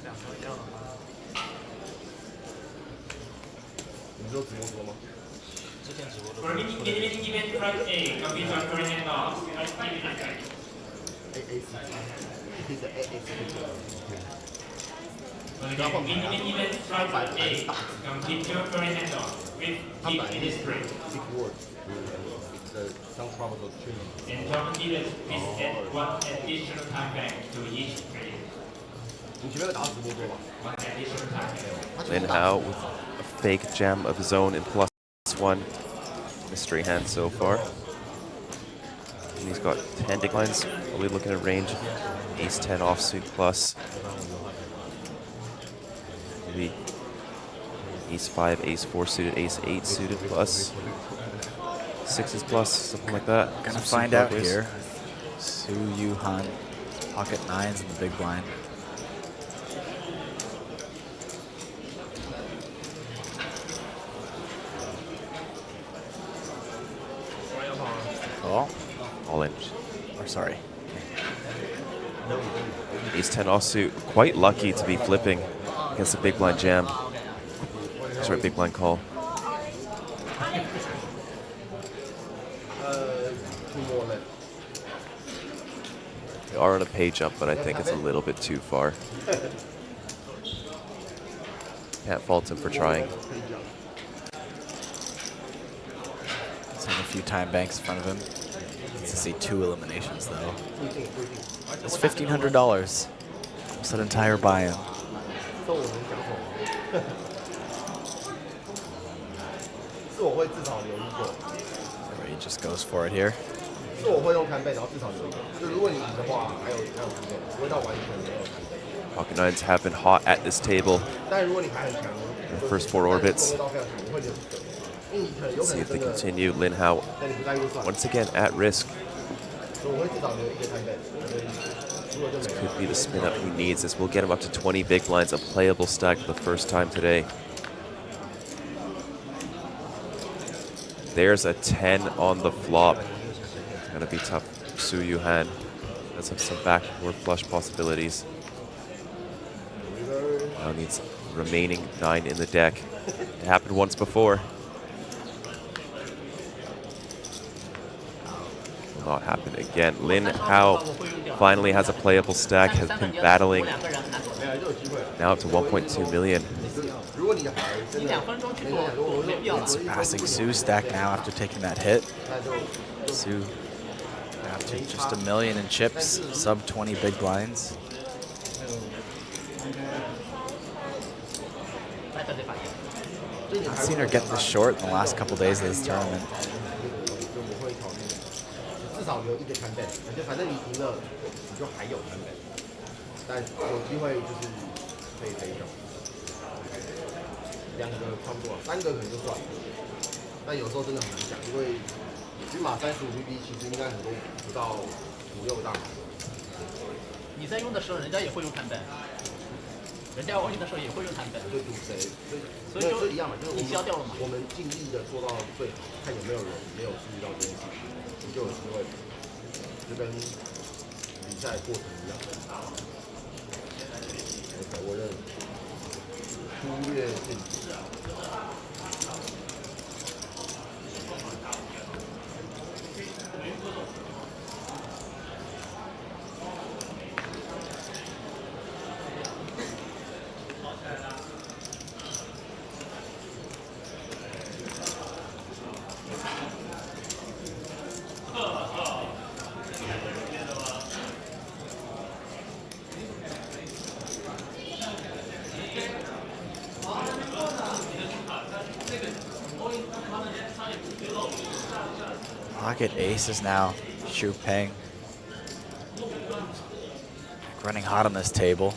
两条一样的吗？你知道直播说吗？之前直播都。Lin Hao with a fake gem of his own in +1. Mystery hand so far. And he's got 10 declines. Probably looking at a range of ace-10 offsuit plus. Maybe ace-5, ace-4 suited, ace-8 suited plus. 6s plus, something like that. Gonna find out here. Su Yuhan, pocket 9s in the big blind. All in. Or sorry. Ace-10 offsuit, quite lucky to be flipping against a big blind jam. Sorry, big blind call. They are on a pay jump, but I think it's a little bit too far. Can't fault him for trying. Seeing a few time banks in front of him. Needs to see 2 eliminations though. It's $1,500. Almost an entire buy-in. He just goes for it here. Pocket nines have been hot at this table. The first 4 orbits. Let's see if they continue. Lin Hao once again at risk. This could be the spin up he needs. This will get him up to 20 big blinds, a playable stack for the first time today. There's a 10 on the flop. It's gonna be tough. Su Yuhan has some backward flush possibilities. Now needs remaining 9 in the deck. It happened once before. Will not happen again. Lin Hao finally has a playable stack, has been battling. Now up to 1.2 million. It's passing Su's stack now after taking that hit. Su up to just $1 million in chips, sub 20 big blinds. I've seen her get this short in the last couple days of this tournament. Pocket aces now, Shu Peng. Running hot on this table.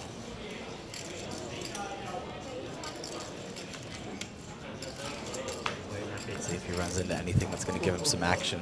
See if he runs into anything that's going to give him some action.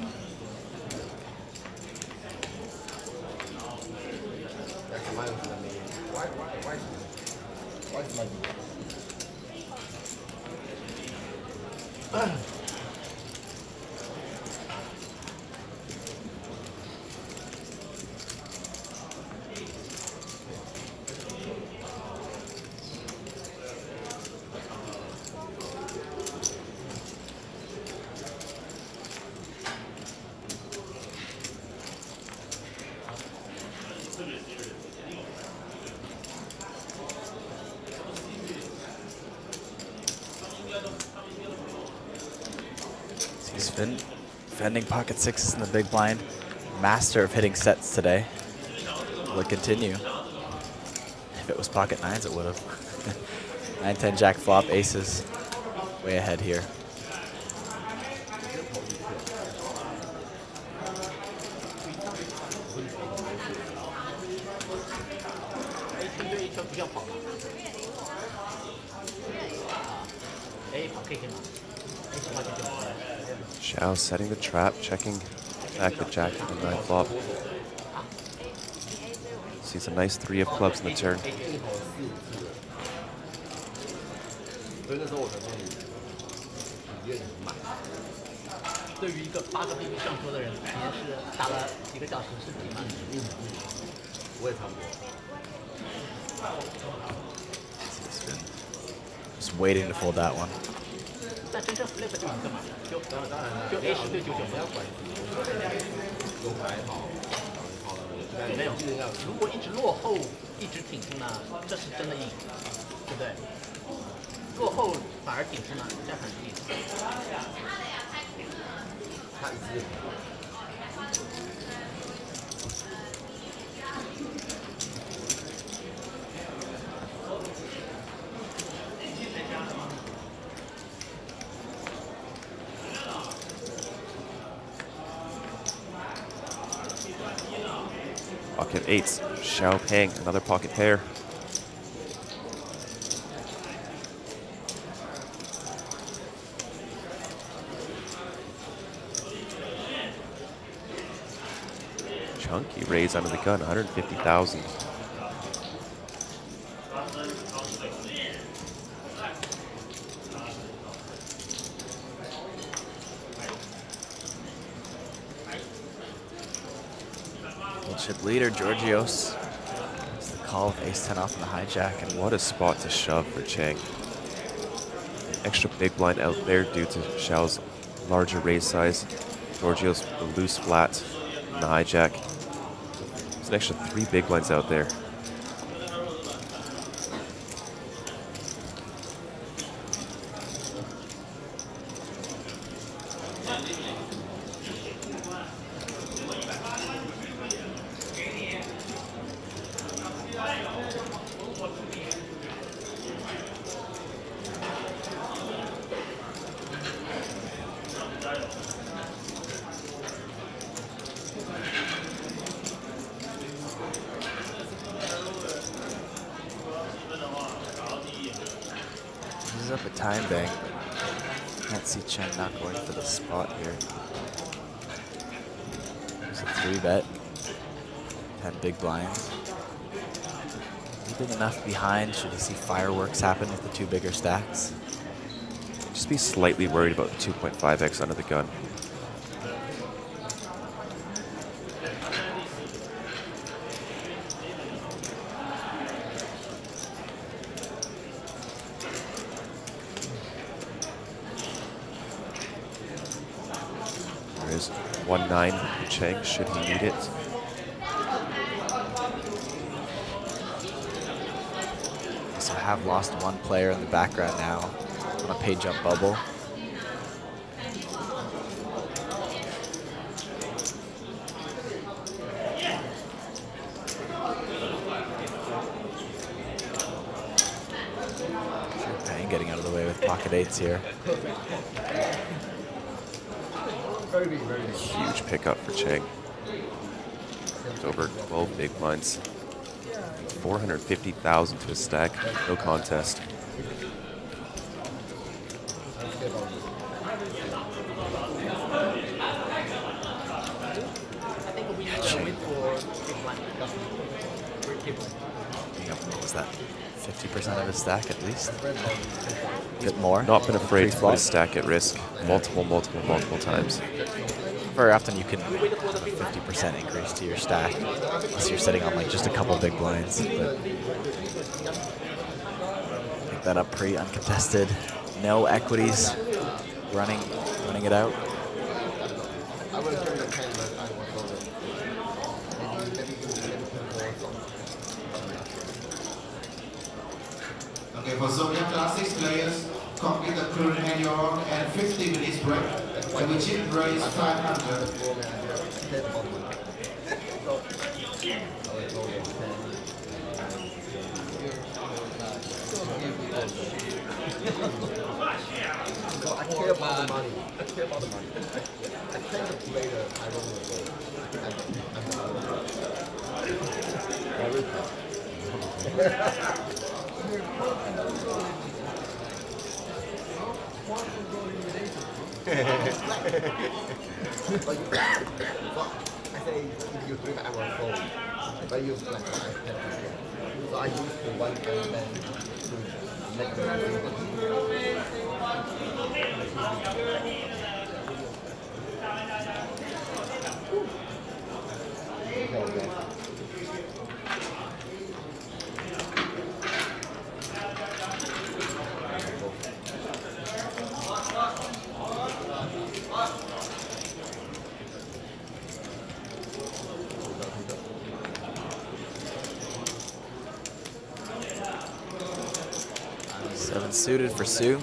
He's defending pocket sixes in the big blind. Master of hitting sets today. Will it continue? If it was pocket nines, it would have. 9-10 jack flop, aces. Way ahead here. Xiao setting the trap, checking back the jack to the 9 flop. Sees a nice 3 of clubs in the turn. Just waiting to fold that one. 但真正 flip 就干嘛？就 A 10对9 9没有关系。没有，如果一直落后，一直挺住呢，这是真的硬，对不对？落后反而挺住呢，这很硬。Pocket eights. Xiao Peng, another pocket pair. Chunky raise under the gun, 150,000. Chip leader, Georgios. It's the call with ace-10 off in the hijack. And what a spot to shove for Cheng. Extra big blind out there due to Xiao's larger raise size. Georgios the loose flat in the hijack. There's an extra 3 big blinds out there. Uses up a time bank. Can't see Cheng not going for the spot here. There's a 3-bet. 10 big blinds. Big enough behind. Should he see fireworks happen with the 2 bigger stacks? Just be slightly worried about the 2.5x under the gun. There is 1-9 for Cheng, should he need it. So have lost one player in the background now on a pay jump bubble. Payne getting out of the way with pocket eights here. Huge pickup for Cheng. It's over 12 big blinds. 450,000 to a stack, no contest. What was that? 50% of his stack at least? A bit more? Not been afraid to put his stack at risk multiple times. Very often you can have a 50% increase to your stack unless you're sitting on like just a couple big blinds. But pick that up pre-uncontested. No equities. Running it out. Okay, for Zodiac Classics players, complete the current hand your own and 50 minutes break. And we chip raise 500. So I care about the money. I care about the money. I think the later I don't But you, I say if you drink I will fold. But you like I have to get. So I use the one and then to make the suited for Sue.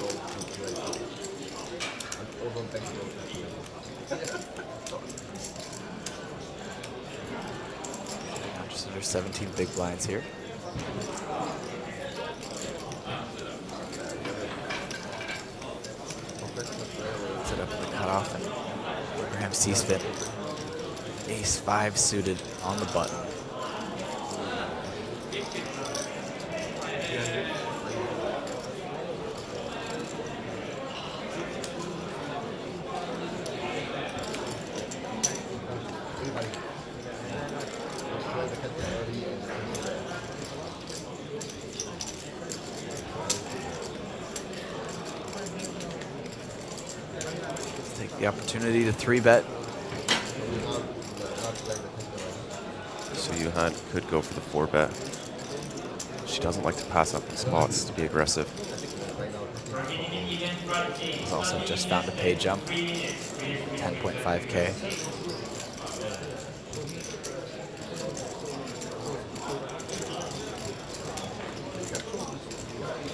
Now just under 17 big blinds here. Set up the cutoff and Abraham C-spin. Ace-5 suited on the button. Let's take the opportunity to 3-bet. So Yuhan could go for the 4-bet. She doesn't like to pass up in spots to be aggressive. He's also just found a pay jump, 10.5K.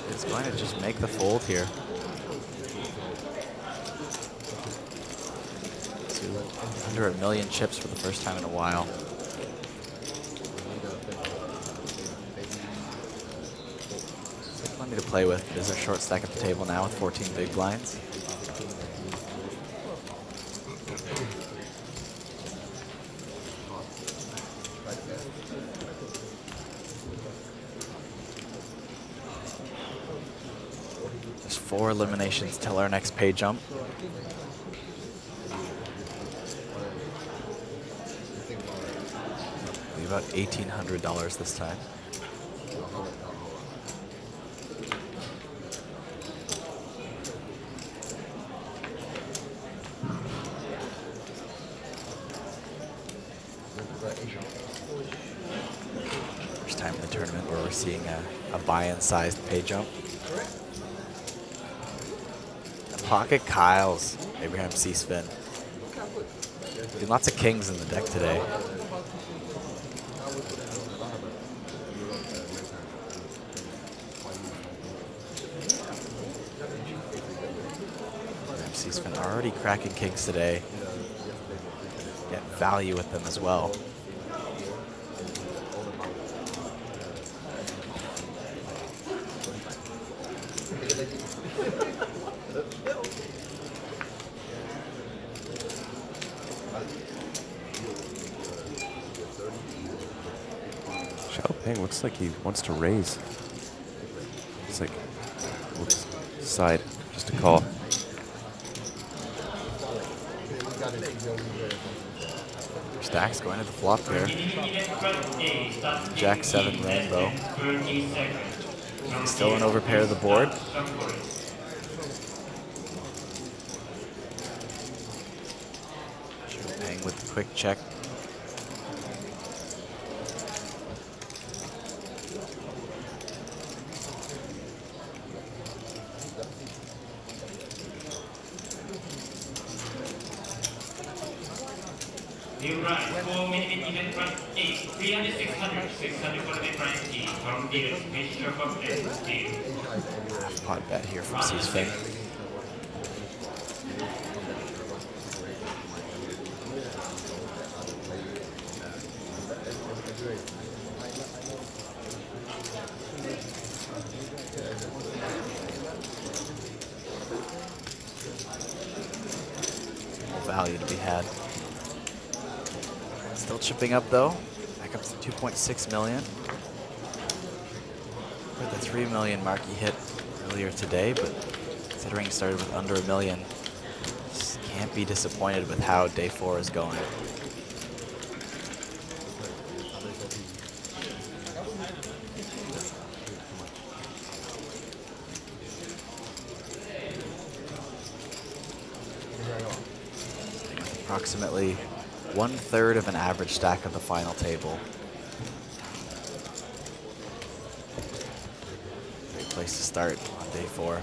It's going to just make the fold here. Under 1 million chips for the first time in a while. Plenty to play with. There's a short stack at the table now with 14 big blinds. There's 4 eliminations till our next pay jump. Be about $1,800 this time. First time in the tournament where we're seeing a buy-in sized pay jump. Pocket Kyles, Abraham C-spin. Doing lots of kings in the deck today. Abraham C-spin already cracking kings today. Get value with them as well. Xiaoping looks like he wants to raise. It's like, whoops, side, just a call. Stacks going to the flop here. Jack 7 rainbow. Still an overpair of the board. Paying with the quick check. New run, 4 minute event run 8, 300, 600, 600 for the different team. From the mixture of S team. Pot bet here from C-spin. Value to be had. Still chipping up though, back up to 2.6 million. For the 3 million mark he hit earlier today, but considering he started with under 1 million, just can't be disappointed with how day 4 is going. Approximately 1/3 of an average stack of the final table. Great place to start on day 4.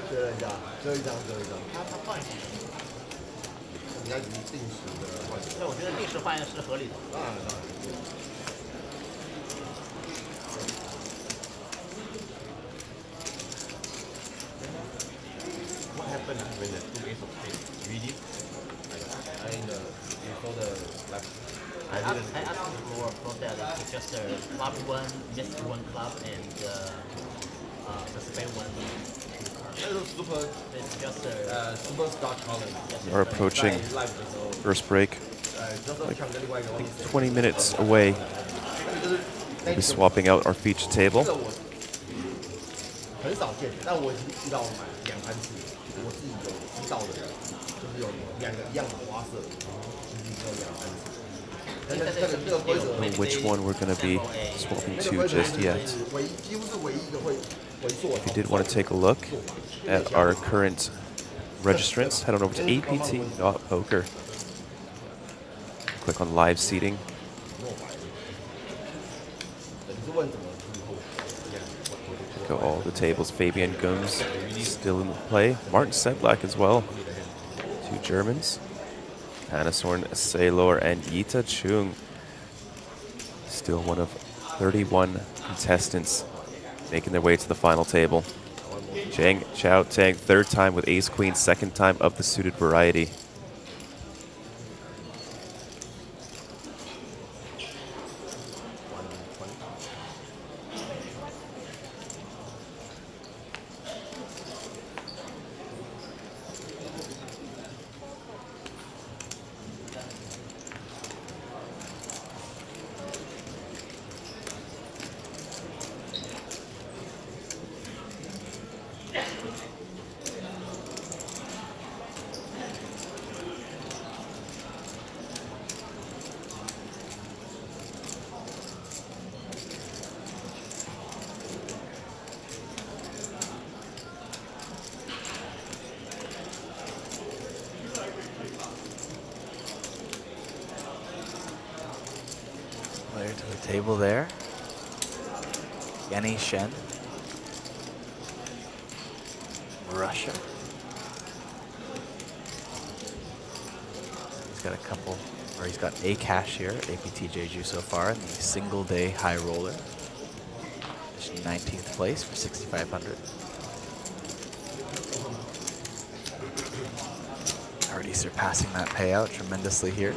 确认一下，最后一张，最后一张。他换一下。应该只是定时的换。对，我觉得定时换是合理的。当然当然。What happened when the two ace of spades? Really? I mean, you saw the left. I asked for that it's just club one, missed one club, and the spade one. Super. It's just super star challenge. We're approaching first break. Like 20 minutes away. We'll be swapping out our feature table. 很少见，但我已经遇到买2、3次，我自己有知道的，就是有2个一样的花色，就是有2、3次。这个规则 Which one we're going to be swapping to just yet. 几乎是唯一一个会做。If you did want to take a look at our current registrants, head on over to APT.poker. Click on live seating. Go all the tables. Fabian Gums still in play. Martin Sedlak as well. 2 Germans. Hanasorn Saylor and Yita Chung. Still one of 31 contestants making their way to the final table. Zhang Chao Tang, 3rd time with Ace Queen, 2nd time of the suited variety. Player to the table there. Yenny Shen. Russia. He's got a couple, or he's got a cash here at APT Jeju so far in the single day high roller. Just 19th place for 6,500. Already surpassing that payout tremendously here.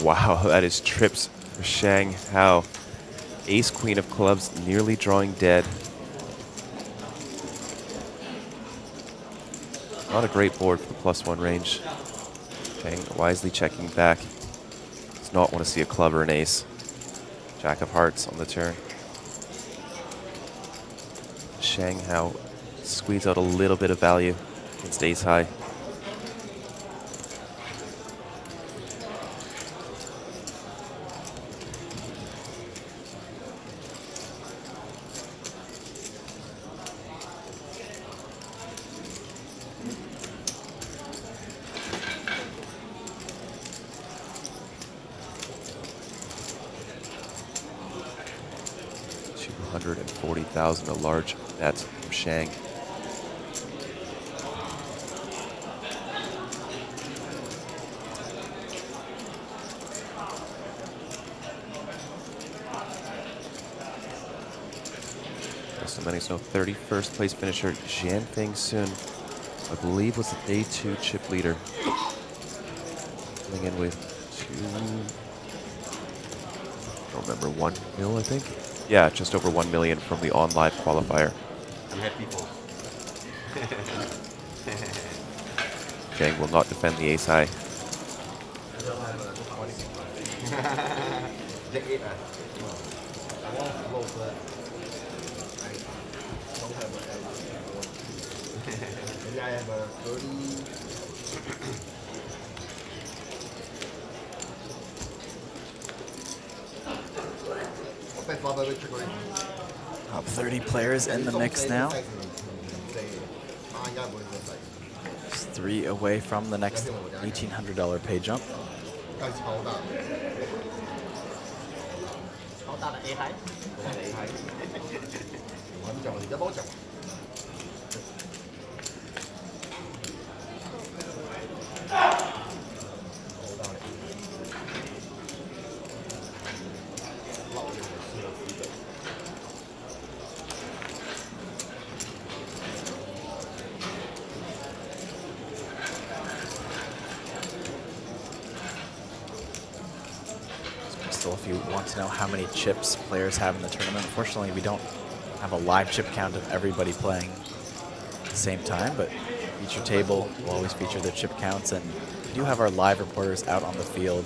Wow, that is trips for Shang Hao. Ace Queen of clubs nearly drawing dead. Not a great board for the +1 range. Shang wisely checking back. Does not want to see a club or an ace. Jack of hearts on the turn. Shang Hao squeeze out a little bit of value against ace high. $240,000, a large bet from Shang. So many, so 31st place finisher Jian Feng Sun, I believe, was the day 2 chip leader. Coming in with I don't remember, 1 mil, I think. Yeah, just over 1 million from the on-live qualifier. I'm happy for. Zhang will not defend the ace high. I have a 30. Top 30 players in the mix now. Just 3 away from the next $1,800 pay jump. 大的 A 嗨。我还没讲完，你再帮我讲完。So if you want to know how many chips players have in the tournament, unfortunately we don't have a live chip count of everybody playing at the same time, but feature table will always feature their chip counts, and we do have our live reporters out on the field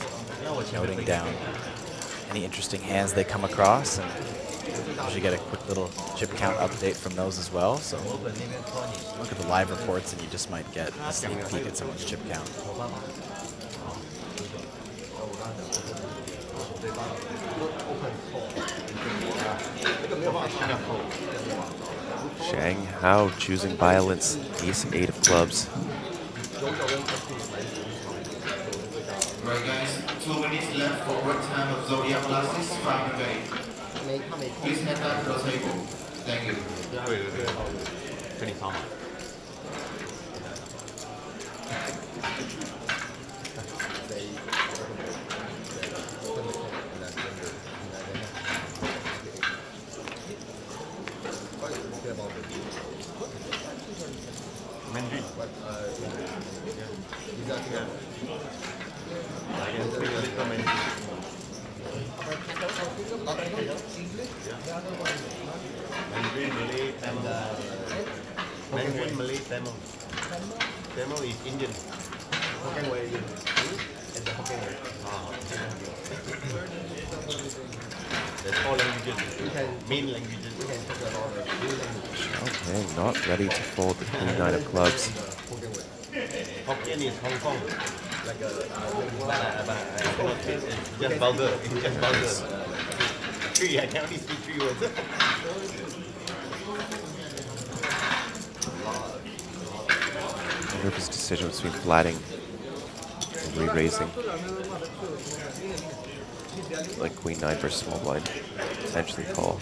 noting down any interesting hands they come across, and usually get a quick little chip count update from those as well. So look at the live reports and you just might get a sneak peek at someone's chip count. Shang Hao choosing violence, ace-8 of clubs. Right, guys, 2 minutes left for what time of Zodiac classes, 5 away. Please head back to the table. Thank you. 跟你上嘛。Mandarin, Malay, Tamil. Tamil is Indian. Hokkien way Indian. And the Hokkien way. There's 4 languages. Main languages. We can talk about the main language. Okay, not ready to fold the queen 9 of clubs. Hokkien is Hong Kong. Like a, it's just vulgar. It's just vulgar. 3, I can only speak 3 words. I wonder if his decision between flatting and re-raising. Like queen 9 versus small blind. Potentially call.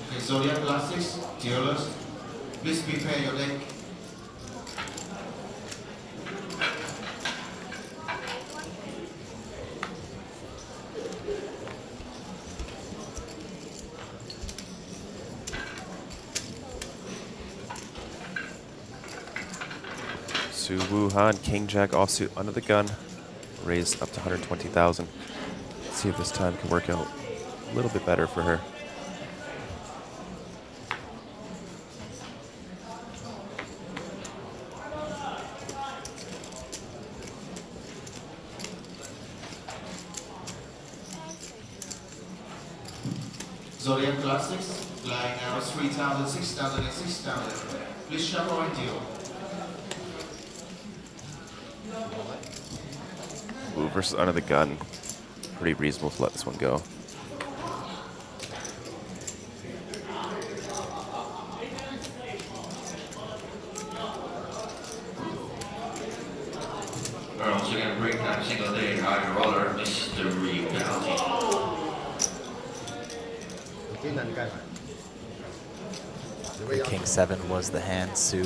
Okay, Zodiac classes, dealers, please prepare your deck. Su Wuhan, King Jack offsuit under the gun, raised up to 120,000. Let's see if this time can work out a little bit better for her. Zodiac classics, flying arrows 3,000, 6,000, and 6,000. Please shuffle and deal. Wu versus under the gun. Pretty reasonable to let this one go. We're also going to break that single day high roller. This is the real penalty. The King 7 was the hand Su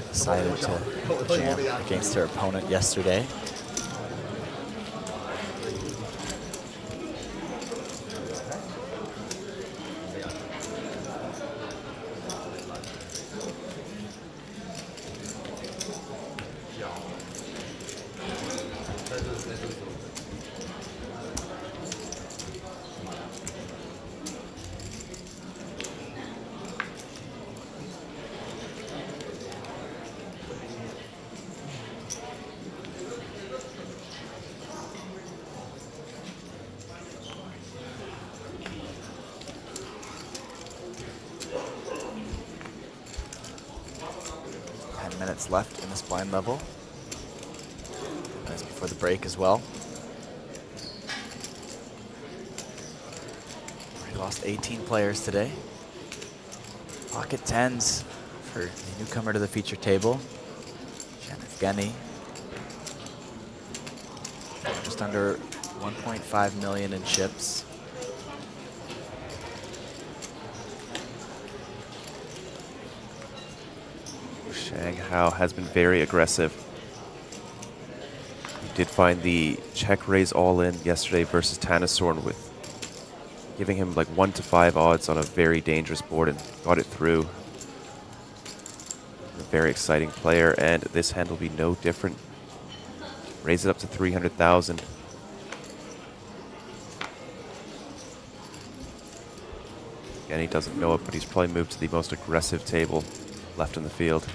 decided to jam against her opponent yesterday. minutes left in this blind level. That's before the break as well. We lost 18 players today. Pocket 10s for the newcomer to the feature table, Evgeny. Just under 1.5 million in chips. Shang Hao has been very aggressive. He did find the check raise all in yesterday versus Tanasorn with giving him like 1 to 5 odds on a very dangerous board and got it through. A very exciting player, and this hand will be no different. Raise it up to 300,000. Again, he doesn't know it, but he's probably moved to the most aggressive table left in the field.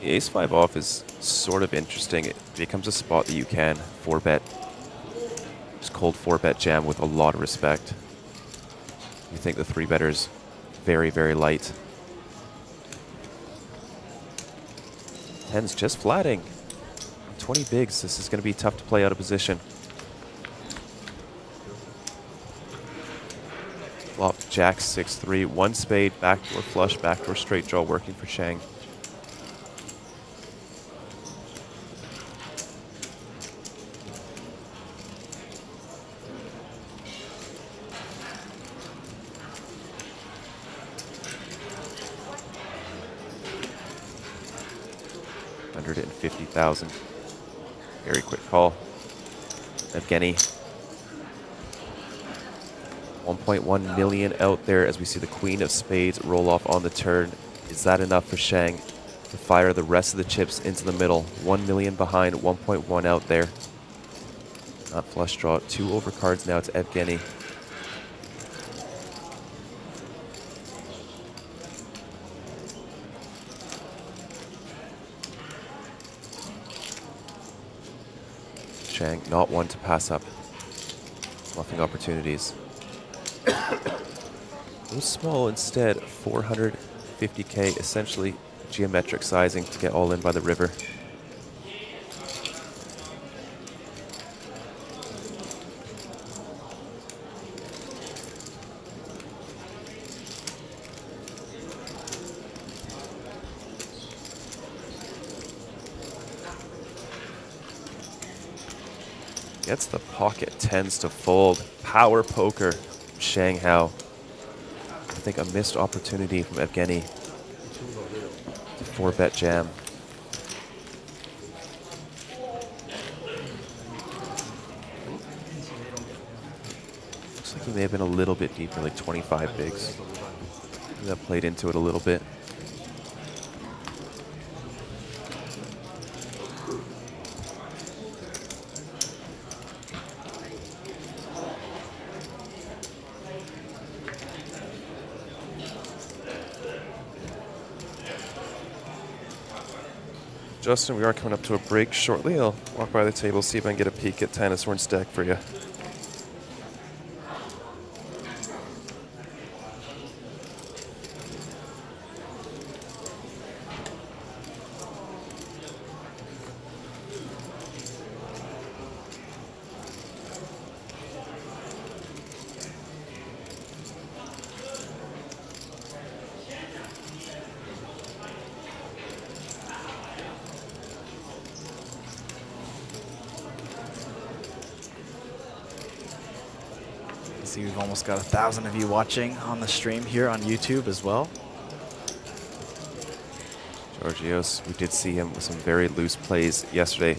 The ace-5 off is sort of interesting. It becomes a spot that you can 4-bet. Just cold 4-bet jam with a lot of respect. You think the 3-better's very, very light. 10's just flatting. 20 bigs, this is going to be tough to play out of position. Flop, jack, 6-3, 1 spade, backdoor flush, backdoor straight draw working for Shang. $150,000. Very quick call. Evgeny. 1.1 million out there as we see the queen of spades roll off on the turn. Is that enough for Shang to fire the rest of the chips into the middle? 1 million behind, 1.1 out there. Not flush draw. 2 overcards now to Evgeny. Shang, not one to pass up bluffing opportunities. Go small instead, 450k, essentially geometric sizing to get all in by the river. Gets the pocket 10s to fold. Power poker from Shang Hao. I think a missed opportunity from Evgeny to 4-bet jam. Looks like he may have been a little bit deeper, like 25 bigs. That played into it a little bit. Justin, we are coming up to a break shortly. I'll walk by the table, see if I can get a peek at Tanasorn's deck for you. See, we've almost got 1,000 of you watching on the stream here on YouTube as well. Georgios, we did see him with some very loose plays yesterday.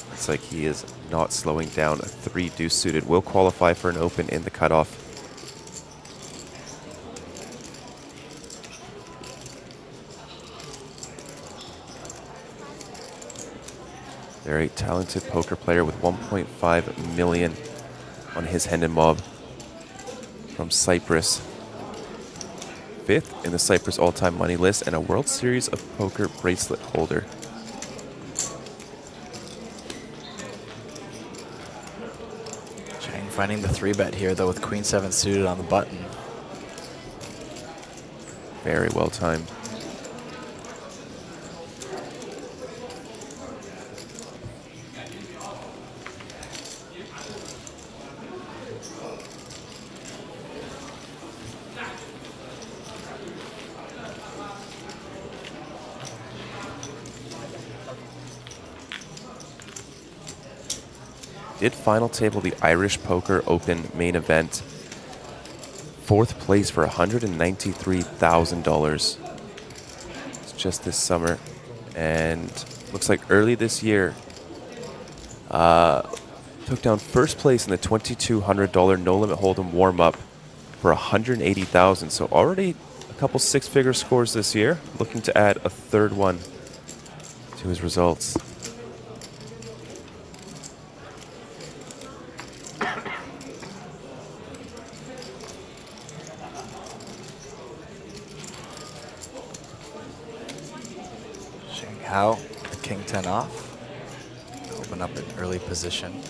Looks like he is not slowing down. A 3 deuce suited will qualify for an open in the cutoff. Very talented poker player with 1.5 million on his Hendon Mob. From Cyprus. 5th in the Cyprus all-time money list and a World Series of Poker bracelet holder. Finding the 3-bet here, though, with Queen 7 suited on the button. Very well timed. Did final table the Irish Poker Open main event. 4th place for $193,000. It's just this summer. And looks like early this year, took down 1st place in the $2,200 No Limit Hold'em warm-up for $180,000. So already a couple 6-figure scores this year. Looking to add a 3rd one to his results. How the King 10 off. Open up an early position.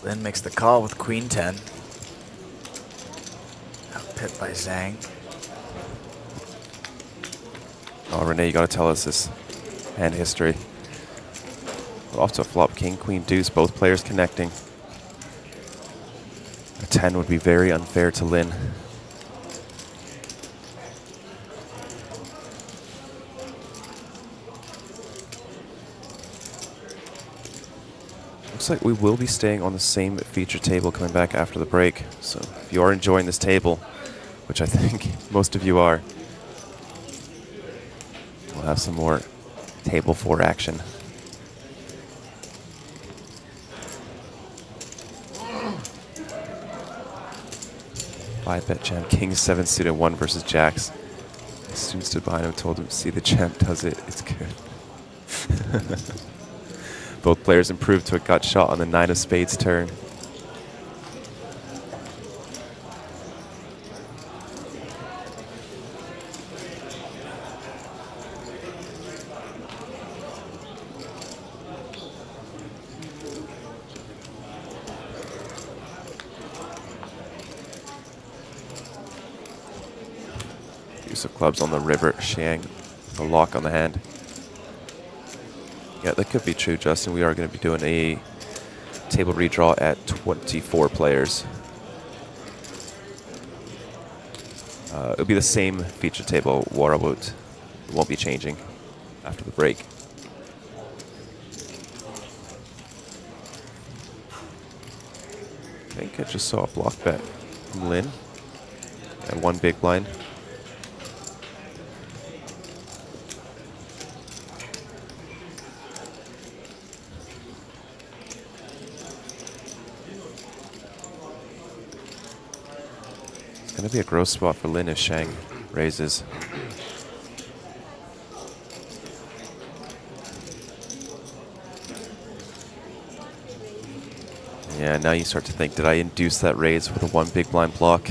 Lin makes the call with Queen 10. Outpit by Zhang. Oh, Renee, you gotta tell us this hand history. We're off to a flop, King, Queen, Deuce, both players connecting. A 10 would be very unfair to Lin. Looks like we will be staying on the same feature table coming back after the break. So if you are enjoying this table, which I think most of you are, we'll have some more table 4 action. Five-bet jam, King 7 suited 1 versus Jacks. The student stood behind him, told him, see the champ does it, it's good. Both players improved to a gut shot on the 9 of spades turn. Use of clubs on the river, Xiang, a lock on the hand. Yeah, that could be true, Justin. We are going to be doing a table redraw at 24 players. It'll be the same feature table. It won't be changing after the break. I think I just saw a block bet from Lin at 1 big blind. Going to be a gross spot for Lin if Xiang raises. Yeah, now you start to think, did I induce that raise with a 1 big blind block?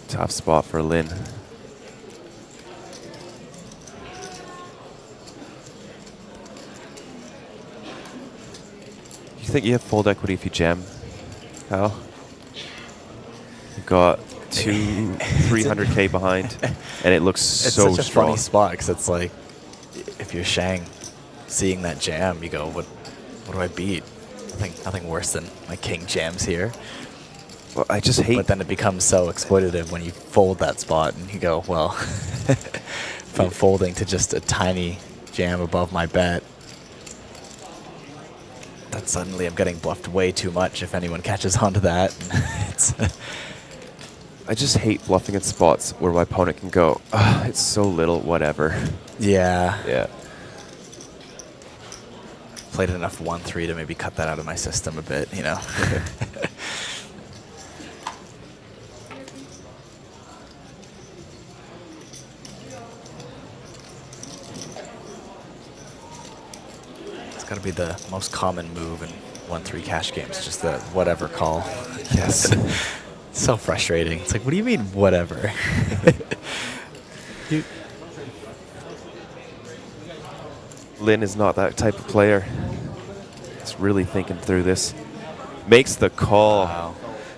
Tough spot for Lin. You think you have fold equity if you jam? Kyle? You've got 300K behind, and it looks so strong. It's such a funny spot, because it's like, if you're Xiang, seeing that jam, you go, what do I beat? Nothing worse than my king jams here. Well, I just hate... But then it becomes so exploitative when you fold that spot, and you go, well, if I'm folding to just a tiny jam above my bet, that suddenly I'm getting bluffed way too much if anyone catches on to that. I just hate bluffing in spots where my opponent can go, it's so little, whatever. Yeah. Yeah. played enough 1-3 to maybe cut that out of my system a bit, you know. It's got to be the most common move in 1-3 cash games, just the whatever call. Yes. So frustrating. It's like, what do you mean, whatever? Lin is not that type of player. He's really thinking through this. Makes the call. Wow.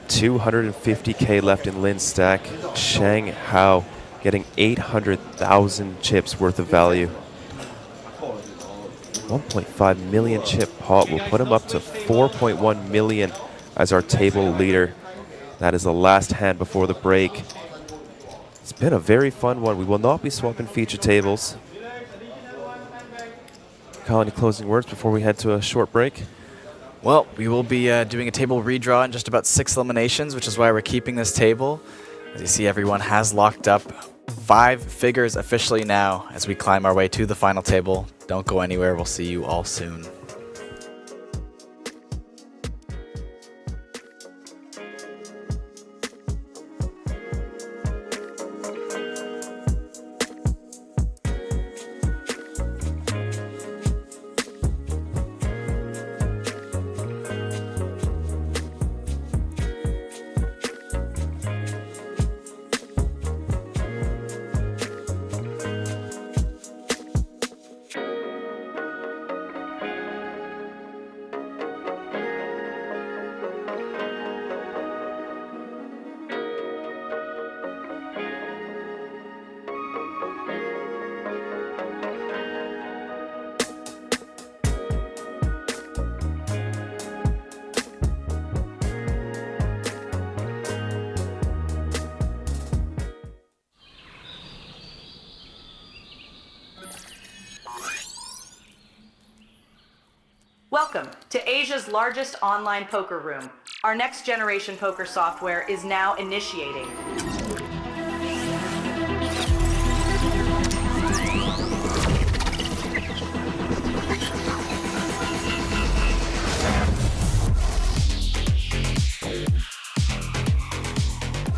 250k left in Lin's stack. Shang Hao getting 800,000 chips worth of value. 1.5 million chip pot will put him up to 4.1 million as our table leader. That is the last hand before the break. It's been a very fun one. We will not be swapping feature tables. Kyle, any closing words before we head to a short break? Well, we will be doing a table redraw in just about 6 eliminations, which is why we're keeping this table. As you see, everyone has locked up 5 figures officially now as we climb our way to the final table. Don't go anywhere. We'll see you all soon. Welcome to Asia's largest online poker room. Our next generation poker software is now initiating.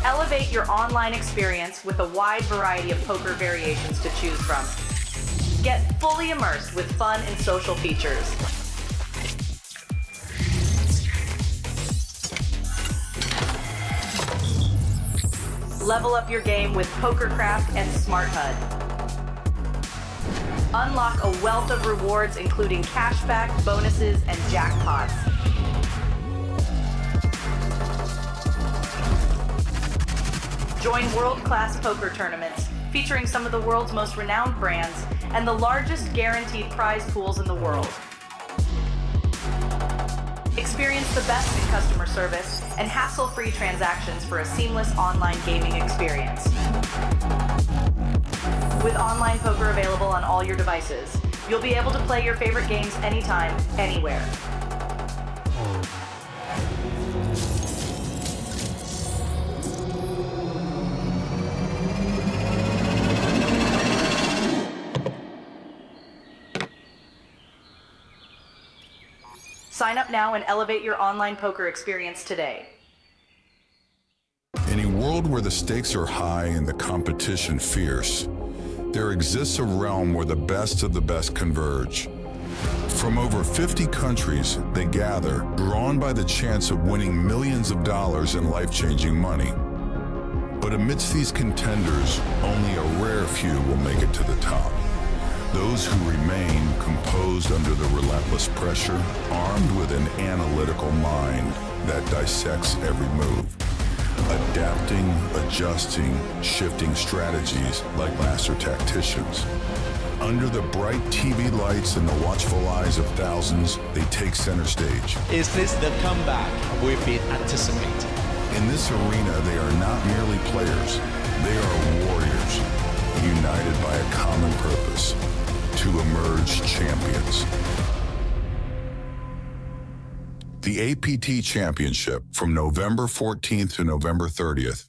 Elevate your online experience with a wide variety of poker variations to choose from. Get fully immersed with fun and social features. Level up your game with PokerCraft and Smart HUD. Unlock a wealth of rewards including cashback, bonuses, and jackpots. Join world-class poker tournaments featuring some of the world's most renowned brands and the largest guaranteed prize pools in the world. Experience the best in customer service and hassle-free transactions for a seamless online gaming experience. With online poker available on all your devices, you'll be able to play your favorite games anytime, anywhere. Sign up now and elevate your online poker experience today. In a world where the stakes are high and the competition fierce, there exists a realm where the best of the best converge. From over 50 countries, they gather, drawn by the chance of winning millions of dollars in life-changing money. But amidst these contenders, only a rare few will make it to the top. Those who remain composed under the relentless pressure, armed with an analytical mind that dissects every move, adapting, adjusting, shifting strategies like master tacticians. Under the bright TV lights and the watchful eyes of thousands, they take center stage. Is this the comeback we've been anticipating? In this arena, they are not merely players, they are warriors, united by a common purpose: to emerge champions. The APT Championship from November 14th to November 30th.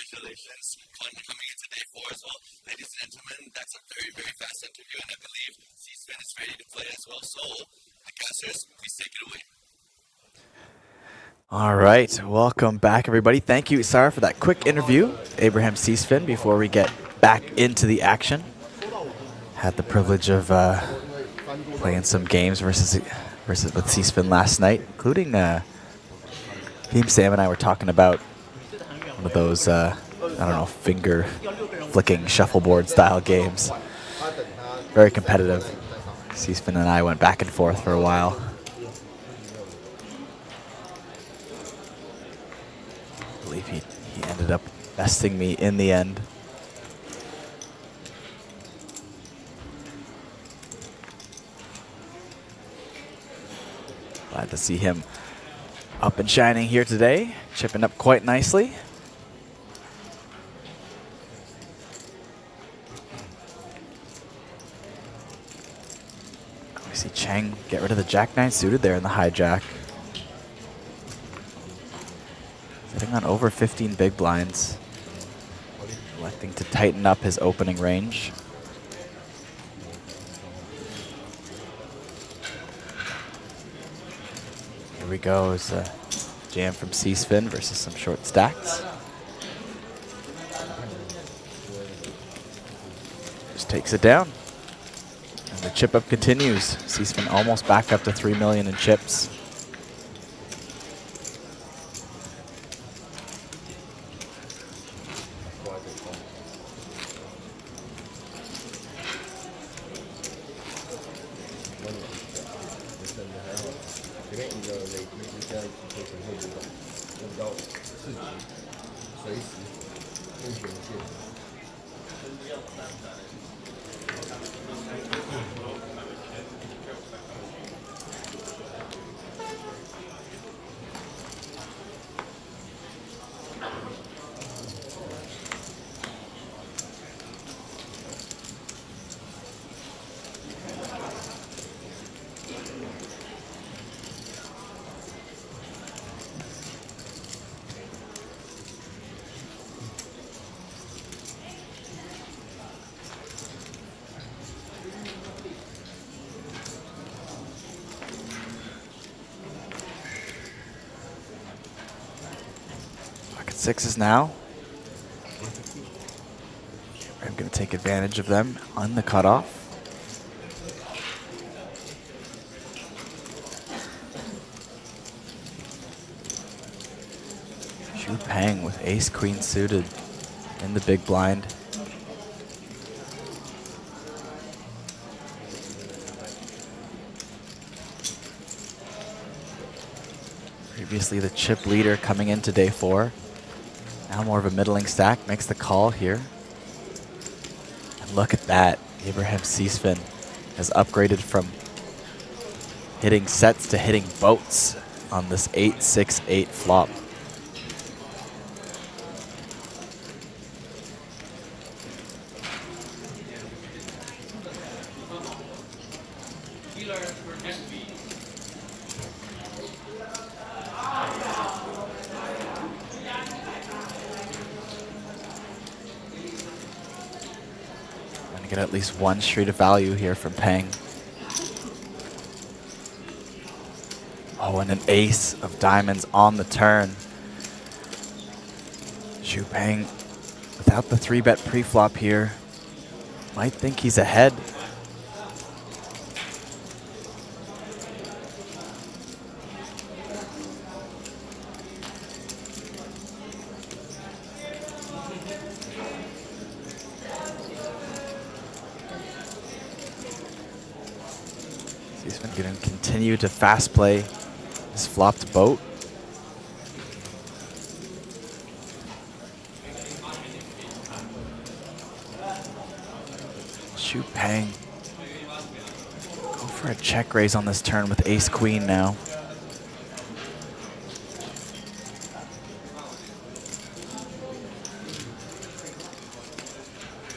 Congratulations. Coming into day 4 as well. Ladies and gentlemen, that's a very, very Insole. The casters, please take it away. All right, welcome back, everybody. Thank you, Sarah, for that quick interview. Abraham Seasfin, before we get back into the action. Had the privilege of playing some games versus with Seasfin last night, including Team Sam and I were talking about one of those, I don't know, finger flicking shuffleboard style games. Very competitive. Seasfin and I went back and forth for a while. I believe he ended up besting me in the end. Glad to see him up and shining here today, chipping up quite nicely. We see Cheng get rid of the Jack-9 suited there in the hijack. Sitting on over 15 big blinds. Electing to tighten up his opening range. Here we go, it's a jam from Seasfin versus some short stacks. Just takes it down. And the chip up continues. Seasfin almost back up to 3 million in chips. Sixes now. I'm going to take advantage of them on the cutoff. Xu Peng with ace-queen suited in the big blind. Previously the chip leader coming into day 4. Now more of a middling stack, makes the call here. And look at that, Abraham Seasfin has upgraded from hitting sets to hitting boats on this 8-6-8 flop. Get at least one street of value here from Peng. Oh, and an ace of diamonds on the turn. Xu Peng, without the 3-bet pre-flop here, might think he's ahead. He's been going to continue to fast play his flopped boat. Xu Peng. Go for a check raise on this turn with ace-queen now.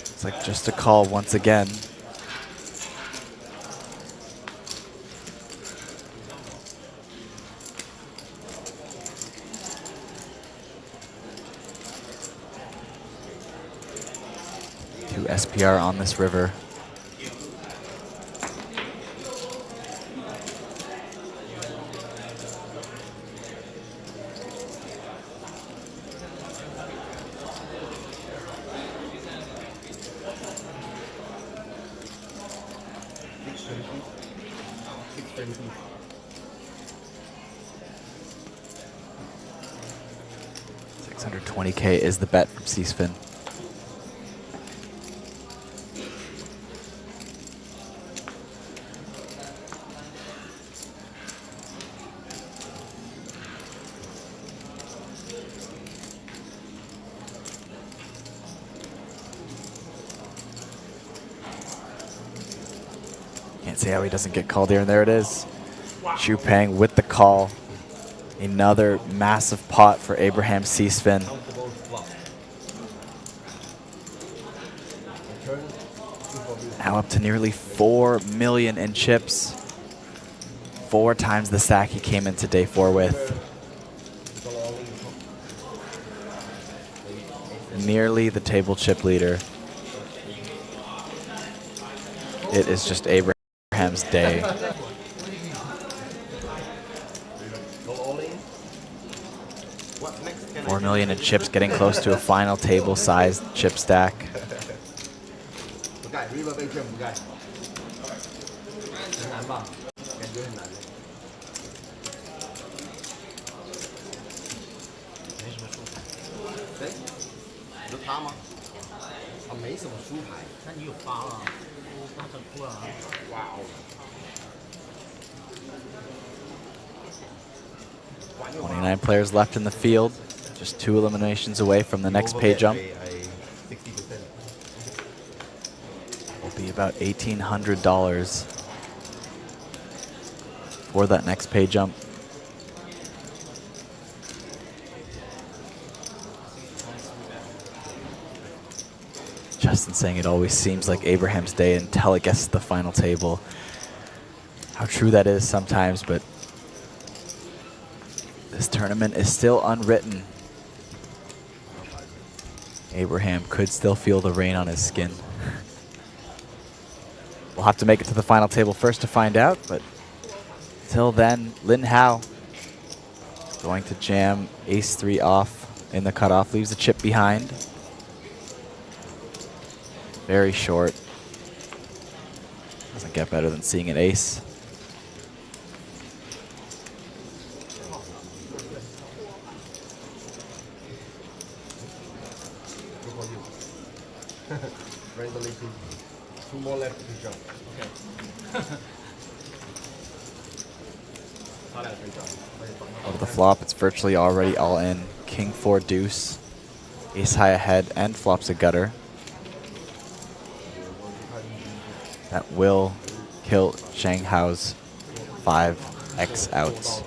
It's like just a call once again. SPR on this river. $620K is the bet from C-Spin. Can't see how he doesn't get called here, and there it is. Xu Peng with the call. Another massive pot for Abraham C-Spin. Now up to nearly 4 million in chips. 4 times the stack he came into day 4 with. Nearly the table chip leader. It is just Abraham's day. 4 million in chips, getting close to a final table-sized chip stack. Wow. 29 players left in the field. Just 2 eliminations away from the next pay jump. Will be about $1,800 for that next pay jump. Justin saying it always seems like Abraham's day until it gets to the final table. How true that is sometimes, but this tournament is still unwritten. Abraham could still feel the rain on his skin. We'll have to make it to the final table first to find out, but until then, Lin Hao going to jam ace-3 off in the cutoff, leaves a chip behind. Very short. Doesn't get better than seeing an ace. Two more left to jump. Okay. Over the flop, it's virtually already all in. King 4 deuce, ace high ahead, and flops a gutter. That will kill Zhang Hao's 5x outs.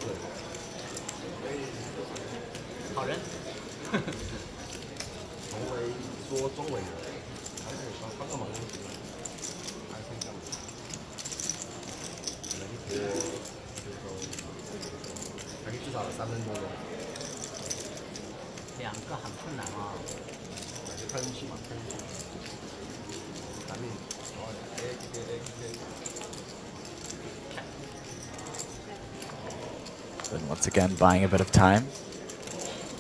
Then once again, buying a bit of time,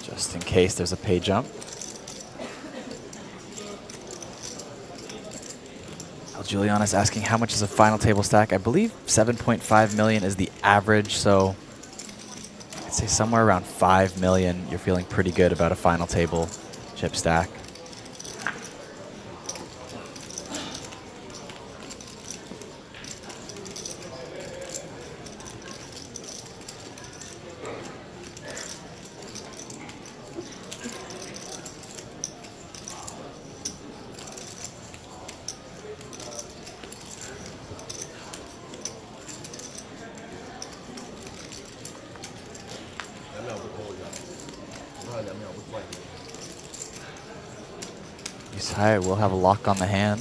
just in case there's a pay jump. Julian is asking how much is a final table stack. I believe 7.5 million is the average, so I'd say somewhere around 5 million. You're feeling pretty good about a final table chip stack. High will have a lock on the hand.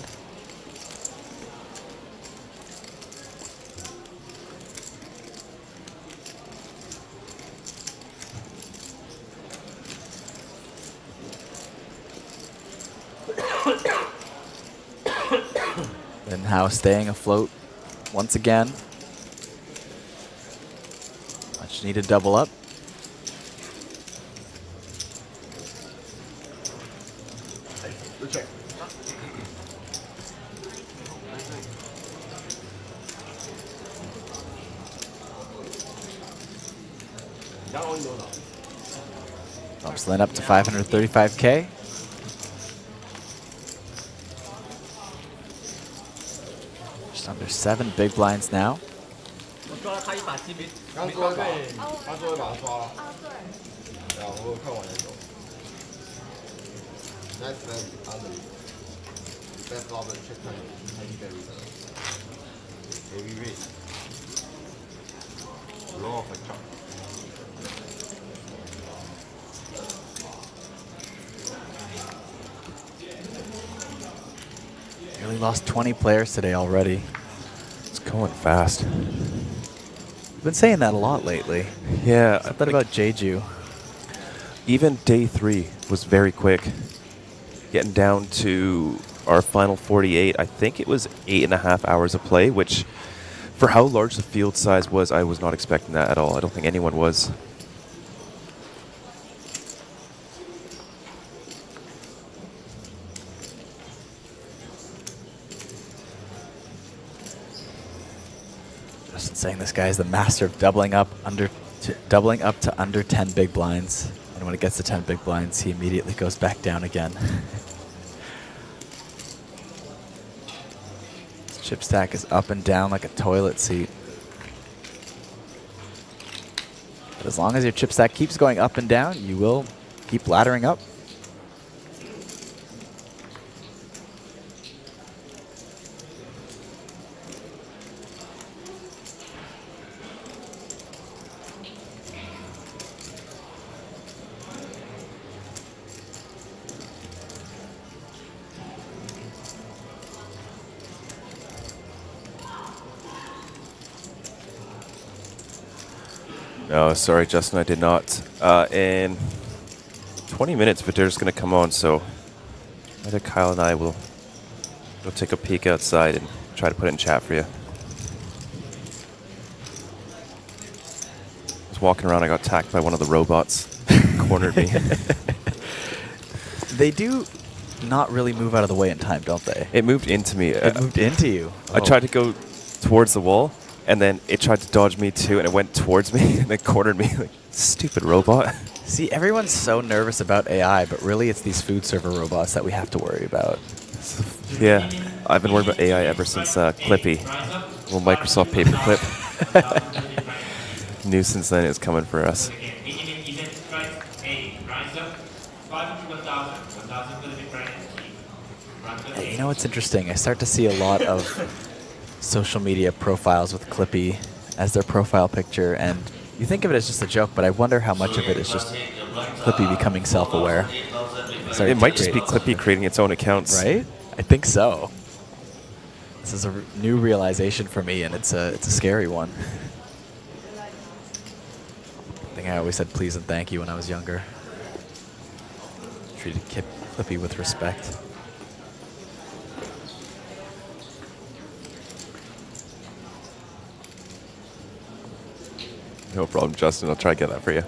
Lin Hao staying afloat once again. Much needed double up. Bumps Lynn up to 535K. Just under 7 big blinds now. 我抓了他一把机没刚没抓一把，对。他最后一把刷了。对啊，我有看完那种。Nice man, under. Best of the check time. Heavy berry. Heavy weight. Law of a chop. Nearly lost 20 players today already. It's going fast. We've been saying that a lot lately. Yeah. Something about Jeju. Even day 3 was very quick. Getting down to our final 48, I think it was 8.5 hours of play, which for how large the field size was, I was not expecting that at all. I don't think anyone was. Just saying this guy is the master of doubling up to under 10 big blinds. And when it gets to 10 big blinds, he immediately goes back down again. His chip stack is up and down like a toilet seat. But as long as your chip stack keeps going up and down, you will keep laddering up. No, sorry, Justin, I did not. In 20 minutes, Vadir's going to come on, so either Kyle and I will go take a peek outside and try to put it in chat for you. I was walking around, I got attacked by one of the robots. Cornered me. They do not really move out of the way in time, don't they? It moved into me. It moved into you. I tried to go towards the wall, and then it tried to dodge me too, and it went towards me, and it cornered me. Like, stupid robot. See, everyone's so nervous about AI, but really it's these food server robots that we have to worry about. Yeah, I've been worried about AI ever since Clippy, little Microsoft paperclip. Knew since then it was coming for us. Hey, you know what's interesting? I start to see a lot of social media profiles with Clippy as their profile picture, and you think of it as just a joke, but I wonder how much of it is just Clippy becoming self-aware. It might just be Clippy creating its own accounts. Right? I think so. This is a new realization for me, and it's a scary one. I think I always said please and thank you when I was younger. Treated Clippy with respect. No problem, Justin. I'll try to get that for you.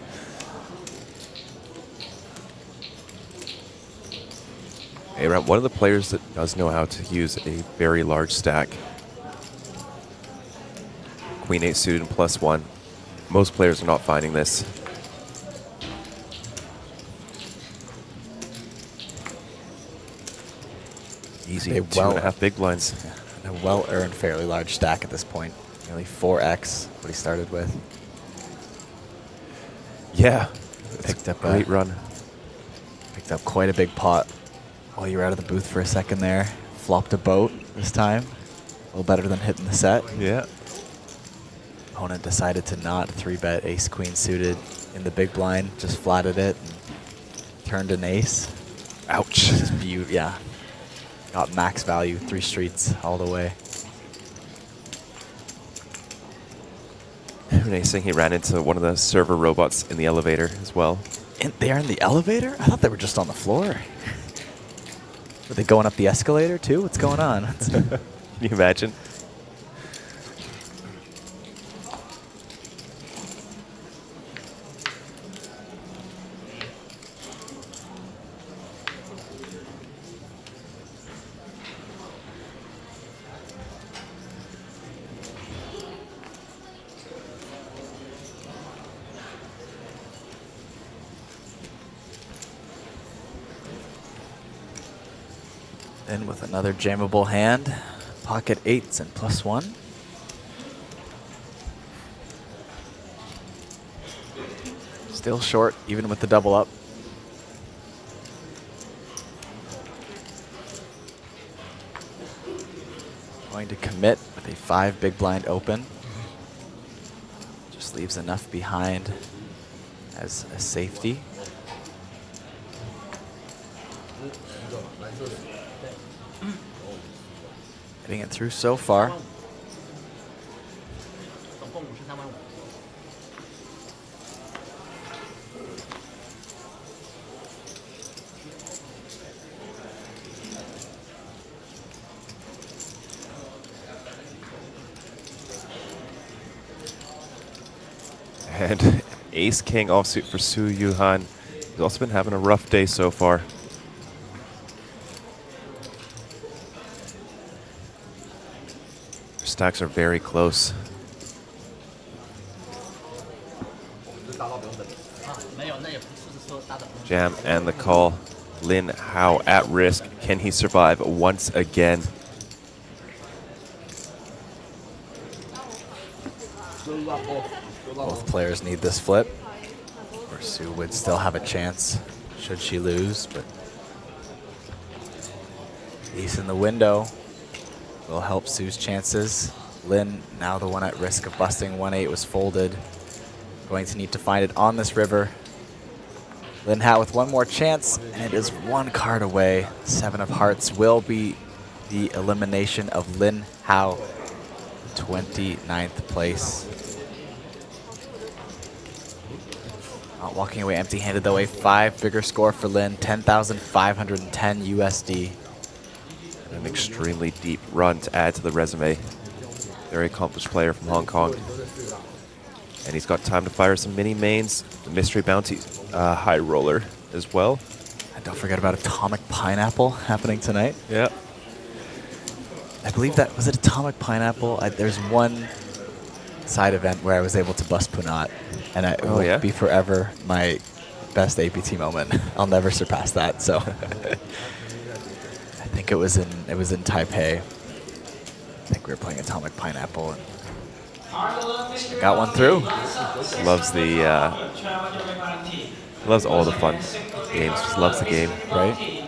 Hey, Ram, one of the players that does know how to use a very large stack. Queen 8 suited and +1. Most players are not finding this. Easy, 2.5 big blinds. Yeah, a well-earned, fairly large stack at this point. Nearly 4x what he started with. Yeah, picked up great run. Picked up quite a big pot while you were out of the booth for a second there. Flopped a boat this time. A little better than hitting the set. Yeah. Opponent decided to not 3-bet ace-queen suited in the big blind. Just flatted it and turned an ace. Ouch. Yeah. Got max value, 3 streets all the way. Renee's saying he ran into one of the server robots in the elevator as well. They're in the elevator? I thought they were just on the floor. Were they going up the escalator too? What's going on? Can you imagine? Lin with another jammable hand. Pocket 8s and +1. Still short, even with the double up. Going to commit with a 5 big blind open. Just leaves enough behind as a safety. Getting it through so far. And ace king offsuit for Su Yuhan. He's also been having a rough day so far. Their stacks are very close. Jam and the call. Lin Hao at risk. Can he survive once again? Both players need this flip, or Su would still have a chance should she lose, but ace in the window will help Su's chances. Lin, now the one at risk of busting. 1-8 was folded. Going to need to find it on this river. Lin Hao with one more chance, and it is one card away. 7 of hearts will be the elimination of Lin Hao, 29th place. Not walking away empty-handed though, a 5-figure score for Lin, 10,510 USD. And an extremely deep run to add to the resume. Very accomplished player from Hong Kong. And he's got time to fire some mini mains, the mystery bounty high roller as well. And don't forget about Atomic Pineapple happening tonight. Yeah. I believe that, was it Atomic Pineapple? There's one side event where I was able to bust Punat, and it will be forever my best APT moment. I'll never surpass that. So I think it was in Taipei. I think we were playing Atomic Pineapple, and I got one through. Loves the loves all the fun games. Just loves the game, right?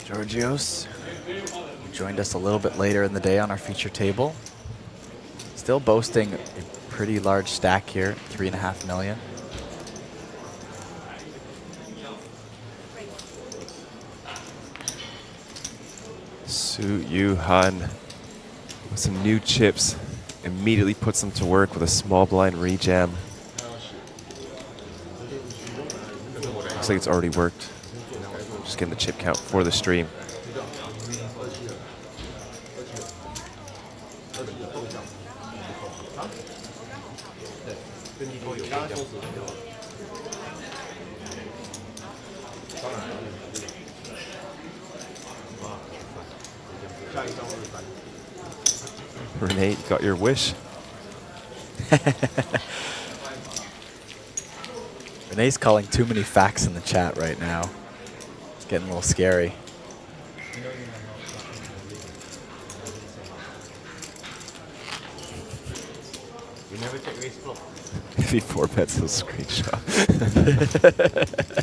Georgios, who joined us a little bit later in the day on our feature table. Still boasting a pretty large stack here, 3.5 million. Su Yuhan with some new chips immediately puts them to work with a small blind rejam. Looks like it's already worked. Just getting the chip count for the stream. Renee, you got your wish. Renee's calling too many facts in the chat right now. It's getting a little scary. You never check race floor. If he 4-bets, he'll screenshot.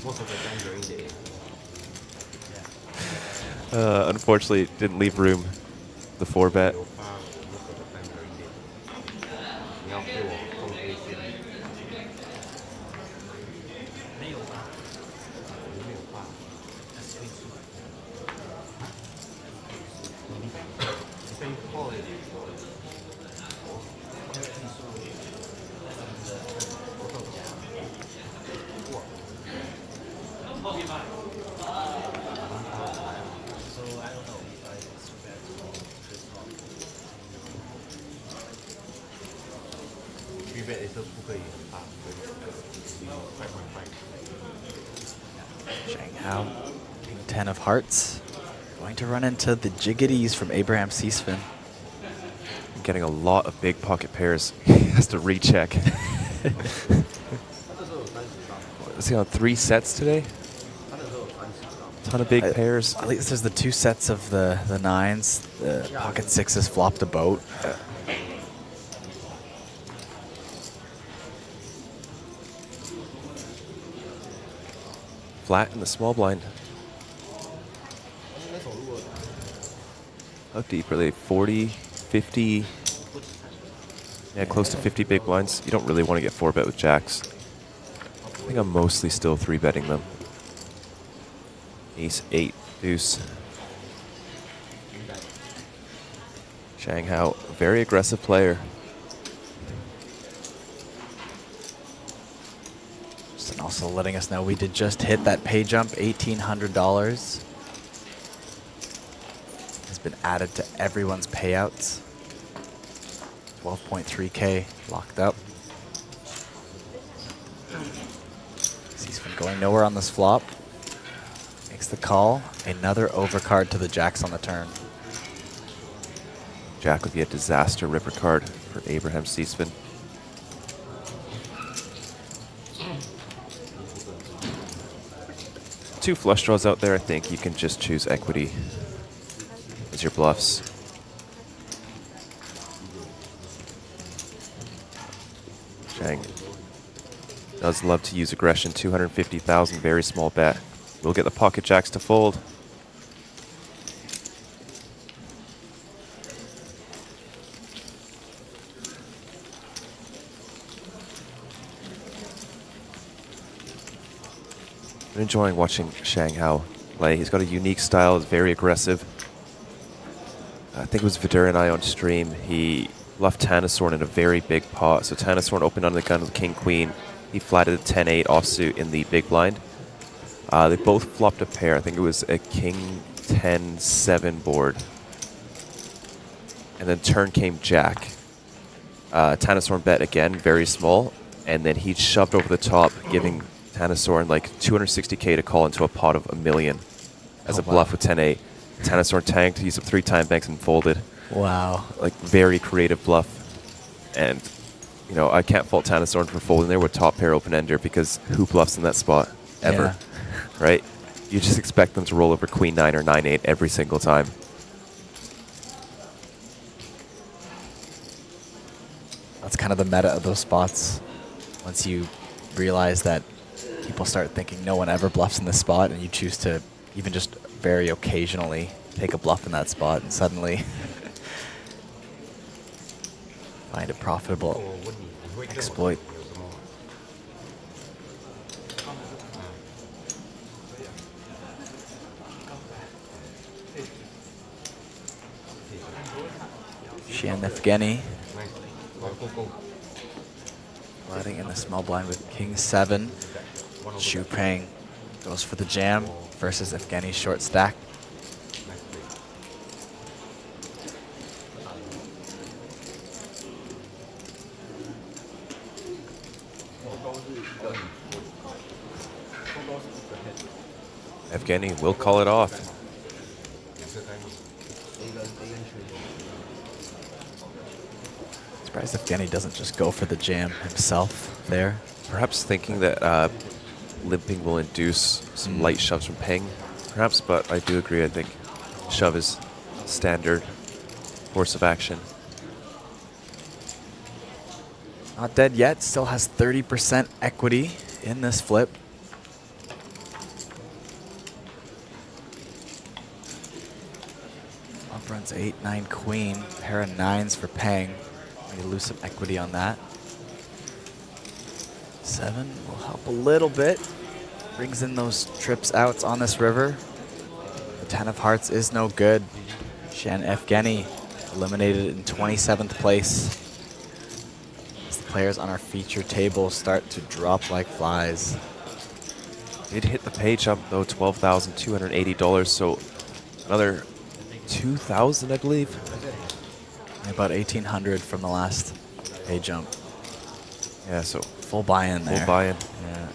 Most of the time during the day. Unfortunately, didn't leave room the 4-bet. Shang Hao, King 10 of hearts. Going to run into the jiggities from Abraham Seasfin. Getting a lot of big pocket pairs. He has to recheck. Is he on 3 sets today? Ton of big pairs. At least there's the 2 sets of the 9s. The pocket 6s flopped a boat. Flat in the small blind. How deep are they? 40, 50? Yeah, close to 50 big blinds. You don't really want to get 4-bet with jacks. I think I'm mostly still 3-betting them. Ace, 8, deuce. Shang Hao, very aggressive player. And also letting us know we did just hit that pay jump, $1,800. Has been added to everyone's payouts. 12.3K locked up. He's been going nowhere on this flop. Makes the call. Another overcard to the jacks on the turn. Jack would be a disaster ripper card for Abraham Seasfin. Two flush draws out there. I think you can just choose equity as your bluffs. Shang does love to use aggression. 250,000, very small bet. We'll get the pocket jacks to fold. I'm enjoying watching Shang Hao play. He's got a unique style, is very aggressive. I think it was Vidur and I on stream. He bluffed Tanasorn in a very big pot. So Tanasorn opened on the gun with King Queen. He flatted a 10-8 offsuit in the big blind. They both flopped a pair. I think it was a King 10-7 board. And then turn came Jack. Tanasorn bet again, very small. And then he shoved over the top, giving Tanasorn like 260K to call into a pot of $1 million as a bluff with 10-8. Tanasorn tanked, used up 3 time banks and folded. Wow. Like very creative bluff. And, you know, I can't fault Tanasorn for folding there with top pair open ender because who bluffs in that spot ever, Yeah. right? You just expect them to roll over Queen 9 or 9-8 every single time. That's kind of the meta of those spots. Once you realize that people start thinking no one ever bluffs in this spot, and you choose to even just very occasionally take a bluff in that spot and suddenly find a profitable exploit. Shian Evgeny flatting in the small blind with King 7. Xu Peng goes for the jam versus Evgeny's short stack. Evgeny will call it off. Surprised Evgeny doesn't just go for the jam himself there. Perhaps thinking that limping will induce some light shoves from Peng, perhaps, but I do agree. I think shove is standard course of action. Not dead yet, still has 30% equity in this flip. Flop runs 8, 9, queen, pair of 9s for Peng. Maybe lose some equity on that. 7 will help a little bit. Brings in those trips outs on this river. The 10 of hearts is no good. Shian Evgeny eliminated in 27th place. As the players on our feature table start to drop like flies. Did hit the pay jump though, $12,280, so another 2,000, I believe. About 1,800 from the last pay jump. Yeah, so full buy-in there. Full buy-in. Yeah.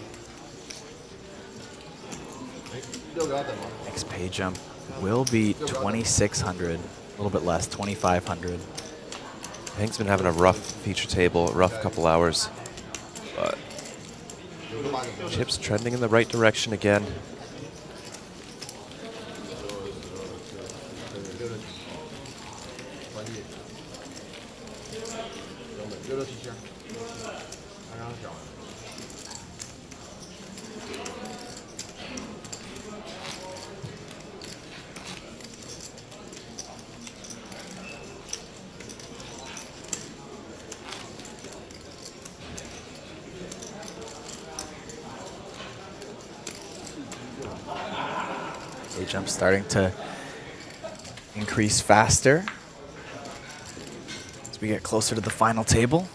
Next pay jump will be 2,600, a little bit less, 2,500. Hank's been having a rough feature table, rough couple hours, but chips trending in the right direction again. Pay jump starting to increase faster as we get closer to the final table.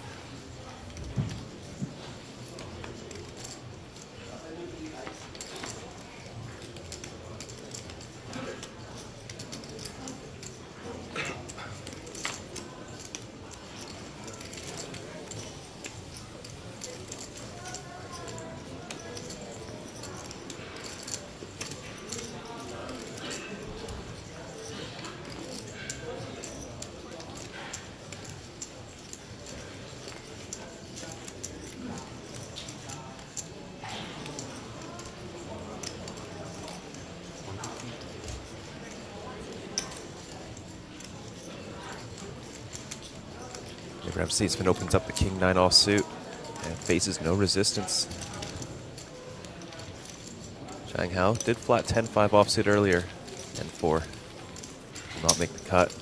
Abraham Seatsman opens up the King 9 offsuit and faces no resistance. Zhang Hao did flat 10-5 offsuit earlier, 10-4. Will not make the cut.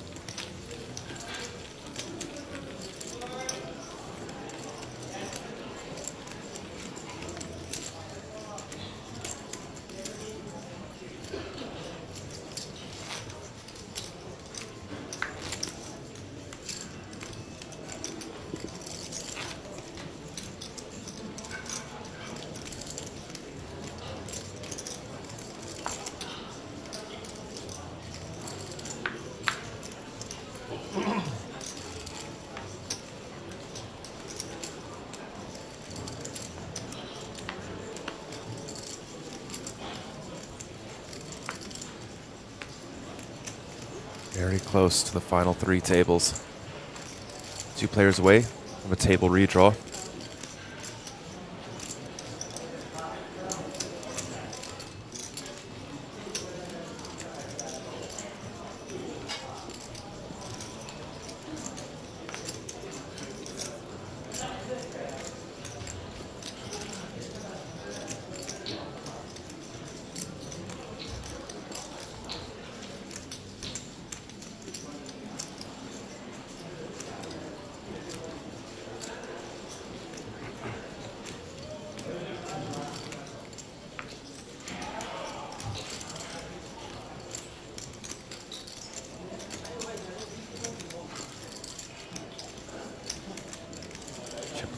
Very close to the final 3 tables. 2 players away from a table redraw.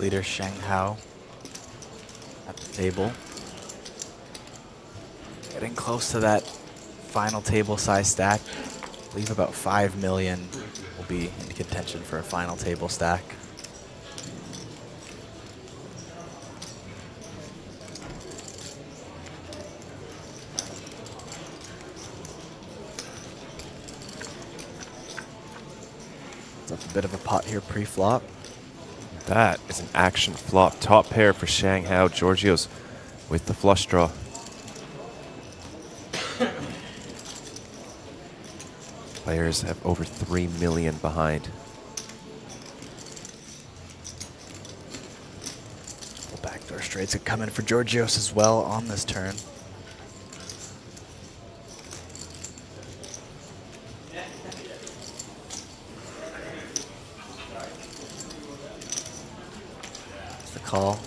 Leader Zhang Hao at the table. Getting close to that final table size stack. I believe about 5 million will be in contention for a final table stack. It's up a bit of a pot here pre-flop. That is an action flop. Top pair for Zhang Hao. Giorgio's with the flush draw. Players have over 3 million behind. Well, backdoor straights could come in for Giorgios as well on this turn. Call.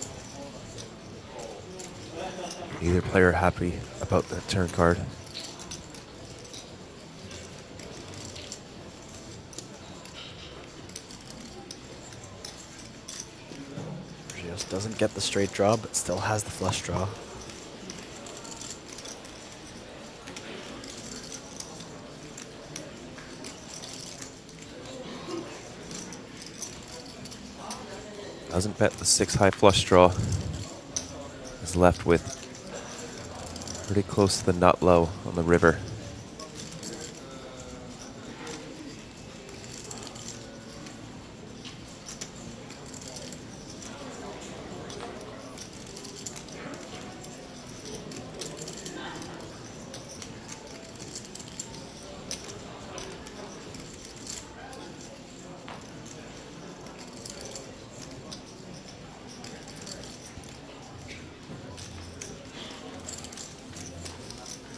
Either player happy about the turn card. Just doesn't get the straight draw, but still has the flush draw. Doesn't bet the 6 high flush draw. Is left with pretty close to the nut low on the river.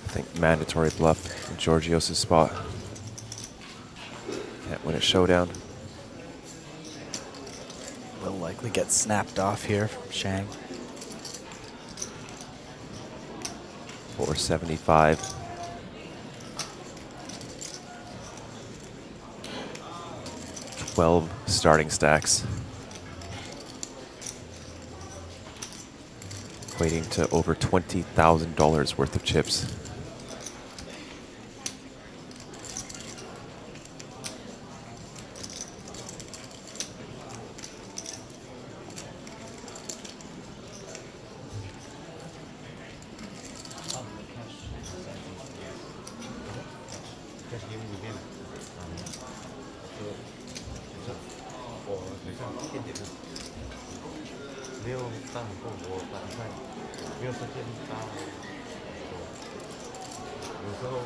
I think mandatory bluff in Georgios' spot. Can't win a showdown. Will likely get snapped off here from Shang. 475. $12 starting stacks. Equating to over $20,000 worth of chips.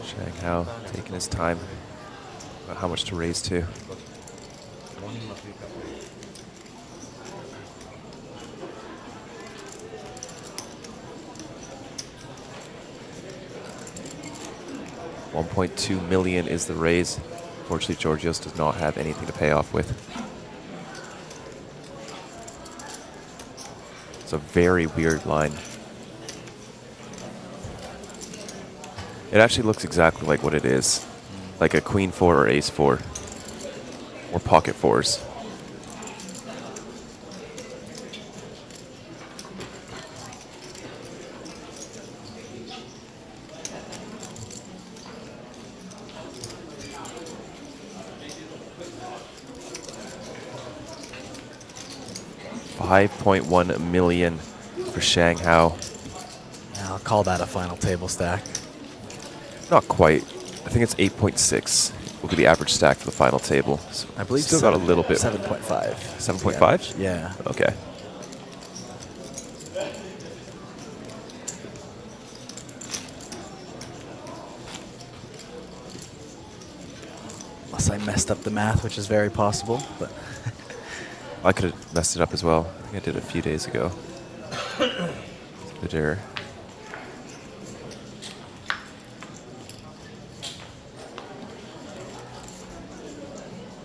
Shanghao taking his time about how much to raise to. $1.2 million is the raise. Unfortunately, Georgios does not have anything to pay off with. It's a very weird line. It actually looks exactly like what it is. Like a queen 4 or ace 4. Or pocket 4s. $5.1 million for Shanghao. Yeah, I'll call that a final table stack. Not quite. I think it's 8.6 will be the average stack for the final table. So I believe still got a little bit. 7.5. 7.5? Yeah. Okay. Unless I messed up the math, which is very possible, but I could have messed it up as well. I think I did a few days ago. The error.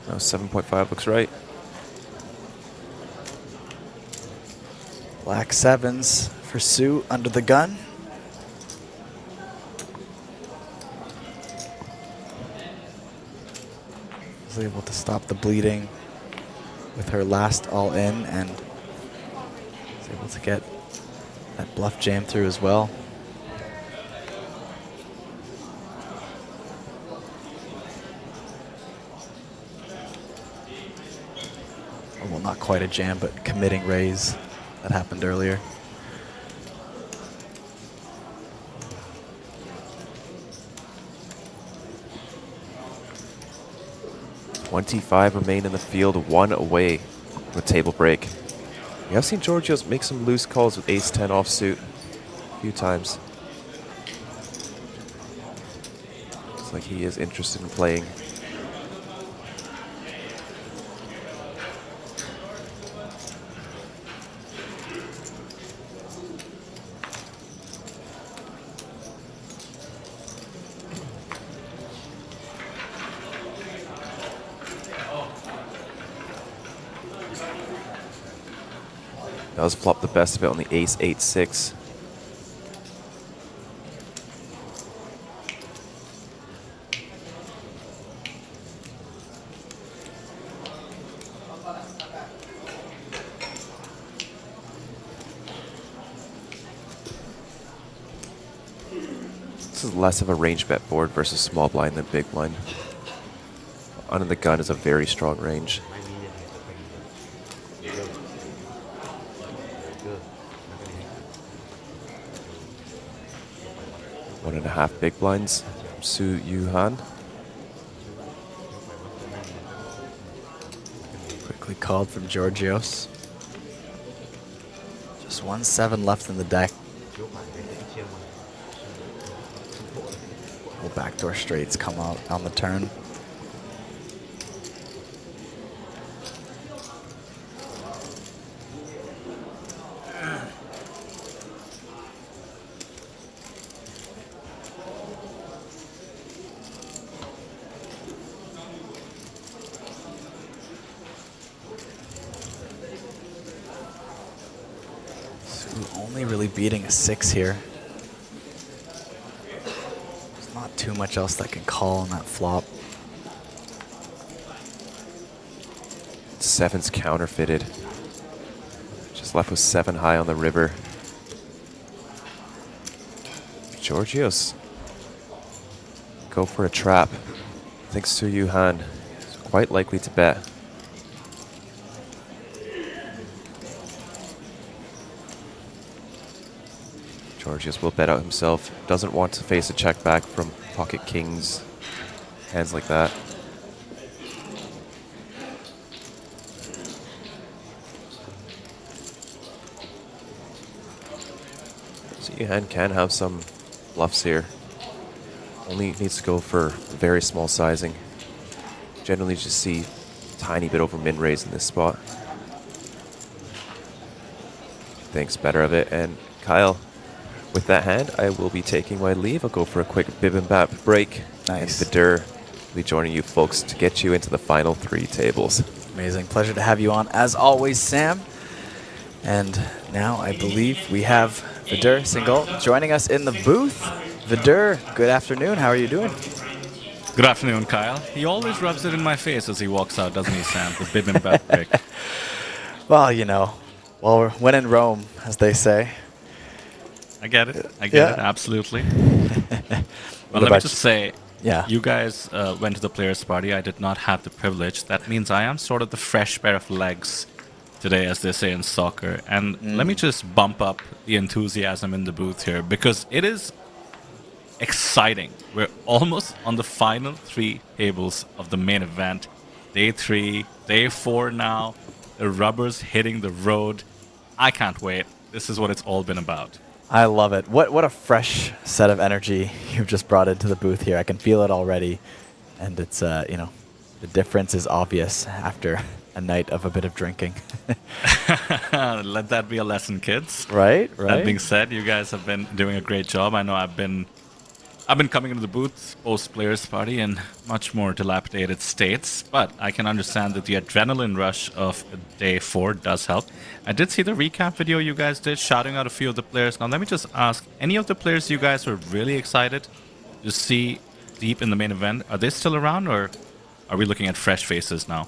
No, 7.5 looks right. Black 7s for Sue under the gun. Was able to stop the bleeding with her last all in and was able to get that bluff jam through as well. Well, not quite a jam, but committing raise that happened earlier. $25 remain in the field, 1 away with table break. We have seen Georgios make some loose calls with ace-10 offsuit a few times. Looks like he is interested in playing. Does flop the best of it on the ace 8-6. This is less of a range bet board versus small blind than big blind. Under the gun is a very strong range. 1.5 big blinds. Su Yuhan. Quickly called from Georgios. Just 1-7 left in the deck. Little backdoor straights come out on the turn. Only really beating a 6 here. There's not too much else that can call on that flop. 7's counterfeited. Just left with 7 high on the river. Georgios. Go for a trap. I think Su Yuhan is quite likely to bet. Georgios will bet out himself. Doesn't want to face a check back from pocket kings. Hands like that. So Yuhan can have some bluffs here. Only needs to go for very small sizing. Generally just see a tiny bit over min raise in this spot. Thinks better of it. And Kyle, with that hand, I will be taking my leave. I'll go for a quick bibimbap break. Nice. And Vidur will be joining you folks to get you into the final 3 tables. Amazing. Pleasure to have you on, as always, Sam. And now I believe we have Vidur Singal joining us in the booth. Vidur, good afternoon. How are you doing? Good afternoon, Kyle. He always rubs it in my face as he walks out, doesn't he, Sam? The bibimbap pick. Well, you know, well, when in Rome, as they say. I get it. I get it. Absolutely. Well, let me just say, you guys went to the players' party. I did not have the privilege. That means I am sort of the fresh pair of legs today, as they say in soccer. And let me just bump up the enthusiasm in the booth here, because it is exciting. We're almost on the final 3 tables of the main event. Day 3, day 4 now. The rubber's hitting the road. I can't wait. This is what it's all been about. I love it. What a fresh set of energy you've just brought into the booth here. I can feel it already. And it's, you know, the difference is obvious after a night of a bit of drinking. Let that be a lesson, kids. Right. That being said, you guys have been doing a great job. I know I've been coming into the booth post-players party in much more dilapidated states, but I can understand that the adrenaline rush of day 4 does help. I did see the recap video you guys did, shouting out a few of the players. Now let me just ask, any of the players you guys were really excited to see deep in the main event, are they still around, or are we looking at fresh faces now?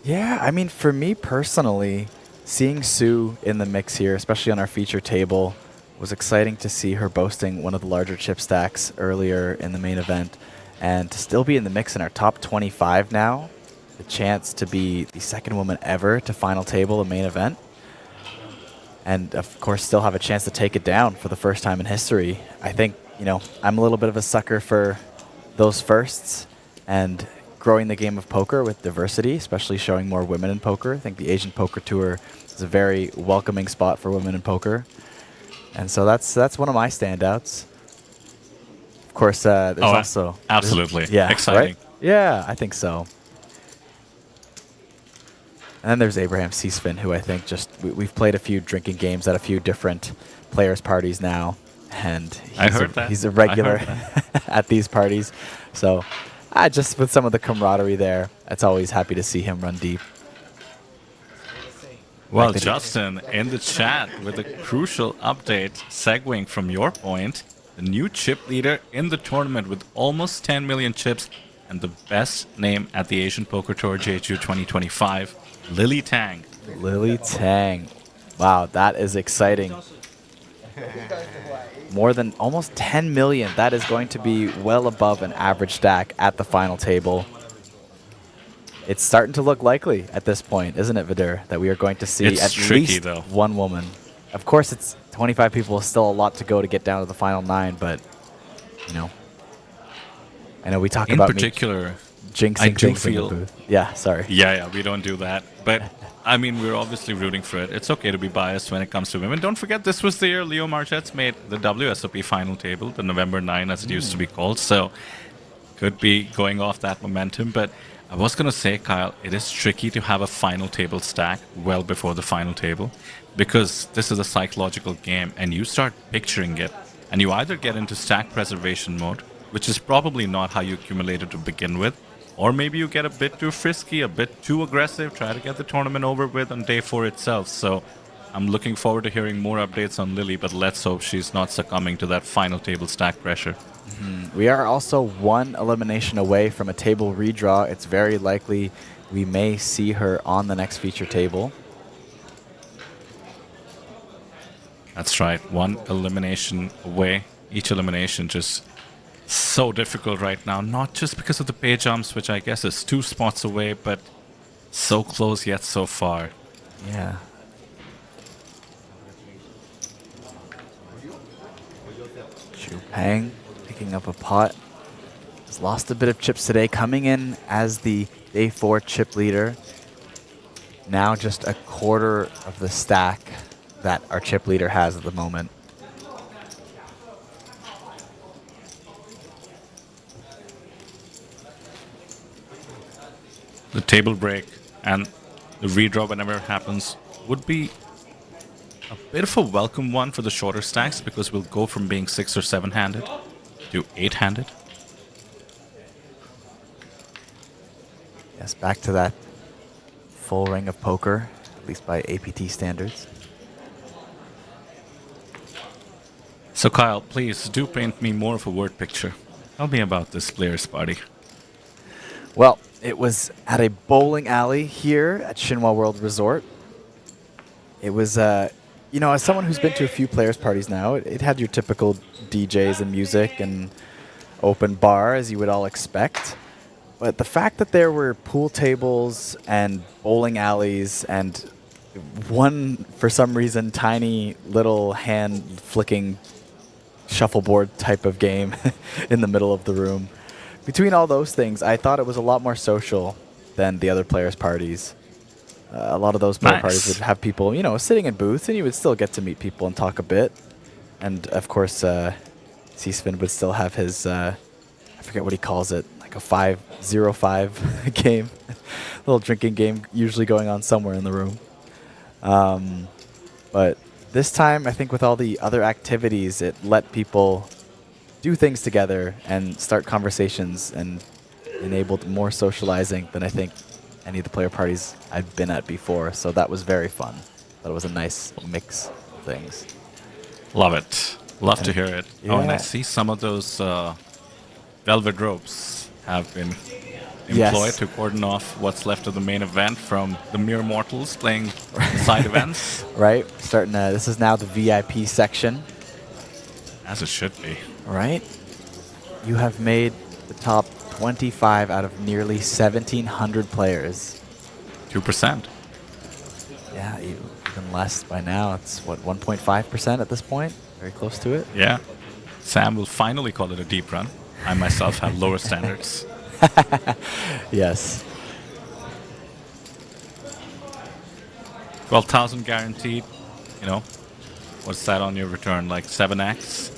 Yeah, I mean, for me personally, seeing Sue in the mix here, especially on our feature table, was exciting to see her boasting one of the larger chip stacks earlier in the main event, and to still be in the mix in our top 25 now, the chance to be the 2nd woman ever to final table a main event, and of course still have a chance to take it down for the first time in history. I think, you know, I'm a little bit of a sucker for those firsts and growing the game of poker with diversity, especially showing more women in poker. I think the Asian Poker Tour is a very welcoming spot for women in poker. And so that's one of my standouts. Of course, there's also... Absolutely. Yeah, exciting. Right? Yeah, I think so. And then there's Abraham Seasfin, who I think just... We've played a few drinking games at a few different players' parties now. And he's a regular at these parties. So just with some of the camaraderie there, it's always happy to see him run deep. Well, Justin, in the chat with a crucial update, segueing from your point, the new chip leader in the tournament with almost 10 million chips and the best name at the Asian Poker Tour Jeju 2025, Lily Tang. Lily Tang. Wow, that is exciting. More than almost 10 million. That is going to be well above an average stack at the final table. It's starting to look likely at this point, isn't it, Vidur, that we are going to see at least one woman. Of course, it's 25 people is still a lot to go to get down to the final 9, but you know, I know we talk In about particular, jinxing I do things in the feel. booth. Yeah, sorry. Yeah, we don't do that. But I mean, we're obviously rooting for it. It's okay to be biased when it comes to women. Don't forget, this was the year Leo Marchetz made the WSOP final table, the November 9, as it used to be called. So could be going off that momentum. But I was going to say, Kyle, it is tricky to have a final table stack well before the final table, because this is a psychological game and you start picturing it. And you either get into stack preservation mode, which is probably not how you accumulated to begin with, or maybe you get a bit too frisky, a bit too aggressive, try to get the tournament over with on day 4 itself. So I'm looking forward to hearing more updates on Lily, but let's hope she's not succumbing to that final table stack pressure. We are also 1 elimination away from a table redraw. It's very likely we may see her on the next feature table. That's right, 1 elimination away. Each elimination just so difficult right now, not just because of the pay jumps, which I guess is 2 spots away, but so close yet so far. Yeah. Chu Pang picking up a pot. Has lost a bit of chips today, coming in as the day 4 chip leader. Now just a quarter of the stack that our chip leader has at the moment. The table break and the redraw, whenever it happens, would be a bit of a welcome one for the shorter stacks, because we'll go from being 6 or 7-handed to 8-handed. Yes, back to that full ring of poker, at least by APT standards. So Kyle, please do paint me more of a word picture. Tell me about this players' party. Well, it was at a bowling alley here at Shinhwa World Resort. It was, you know, as someone who's been to a few players' parties now, it had your typical DJs and music and open bar, as you would all expect. But the fact that there were pool tables and bowling alleys and one, for some reason, tiny little hand-flicking shuffleboard type of game in the middle of the room. Between all those things, I thought it was a lot more social than the other players' parties. A lot of those player parties would have people, you know, sitting in booths, and you would still get to meet people and talk a bit. And, of course, C-Spin would still have his, I forget what he calls it, like a 5-0-5 game. A little drinking game usually going on somewhere in the room. But this time, I think with all the other activities, it let people do things together and start conversations and enabled more socializing than I think any of the player parties I've been at before. So that was very fun. That was a nice mix of things. Love it. Love to hear it. Yeah. Oh, and I see some of those velvet ropes have been employed to cordon off what's left of the main event from the mere mortals playing side events. Right. Starting. This is now the VIP section. As it should be. Right. You have made the top 25 out of nearly 1,700 players. 2%. Yeah, even less by now. It's, what, 1.5% at this point? Very close to it. Yeah. Sam will finally call it a deep run. I myself have lower standards. Yes. 12,000 guaranteed. You know, what's that on your return? Like 7x?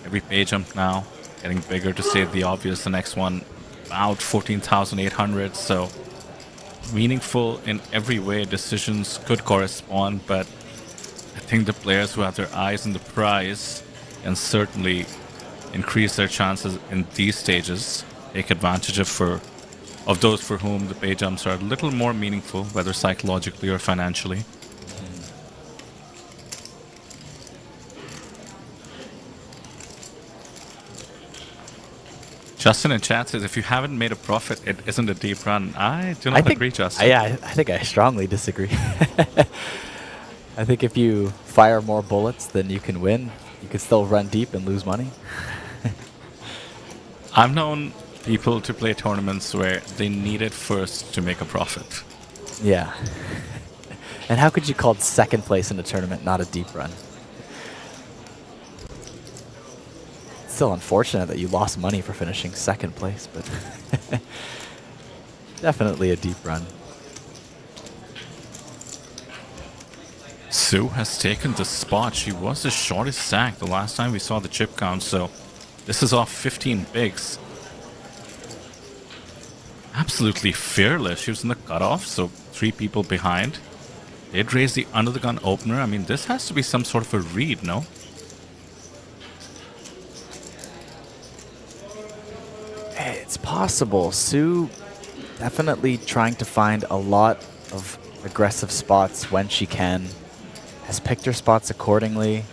Every pay jump now, getting bigger to state the obvious. The next one, about 14,800. So meaningful in every way. Decisions could correspond, but I think the players who have their eyes on the prize can certainly increase their chances in these stages. Take advantage of those for whom the pay jumps are a little more meaningful, whether psychologically or financially. Justin in chat says, if you haven't made a profit, it isn't a deep run. I do not agree, Justin. Yeah, I think I strongly disagree. I think if you fire more bullets than you can win, you could still run deep and lose money. I've known people to play tournaments where they need it first to make a profit. Yeah. And how could you call second place in a tournament not a deep run? still unfortunate that you lost money for finishing second place, but definitely a deep run. Sue has taken the spot. She was the shortest stack the last time we saw the chip count, so this is off 15 bigs. Absolutely fearless. She was in the cutoff, so 3 people behind. They'd raise the under the gun opener. I mean, this has to be some sort of a read, no? It's possible. Sue definitely trying to find a lot of aggressive spots when she can. Has picked her spots accordingly.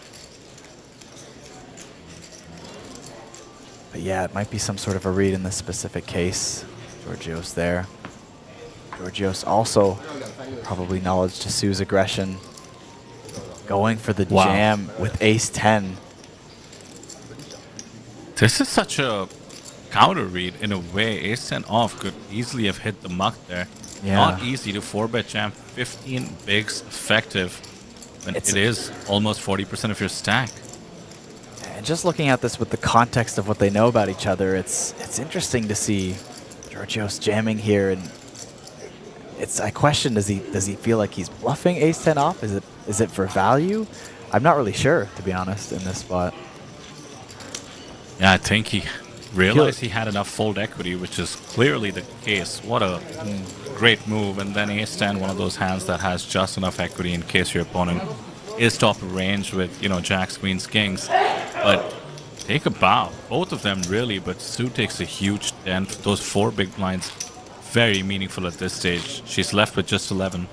But yeah, it might be some sort of a read in this specific case. Georgios there. Georgios also probably knowledge to Sue's aggression. Going for the jam with ace-10. This is such a counter read in a way. Ace-10 off could easily have hit the muck there. Yeah. Not easy to 4-bet jam 15 bigs effective when it is almost 40% of your stack. And just looking at this with the context of what they know about each other, it's interesting to see Georgios jamming here, and I question, does he feel like he's bluffing ace-10 off? Is it for value? I'm not really sure, to be honest, in this spot. Yeah, I think he realized he had enough fold equity, which is clearly the case. What a great move. And then ace-10, one of those hands that has just enough equity in case your opponent is top of range with, you know, jacks, queens, kings. But take a bow. Both of them really, but Sue takes a huge dent. Those 4 big blinds, very meaningful at this stage. She's left with just 11.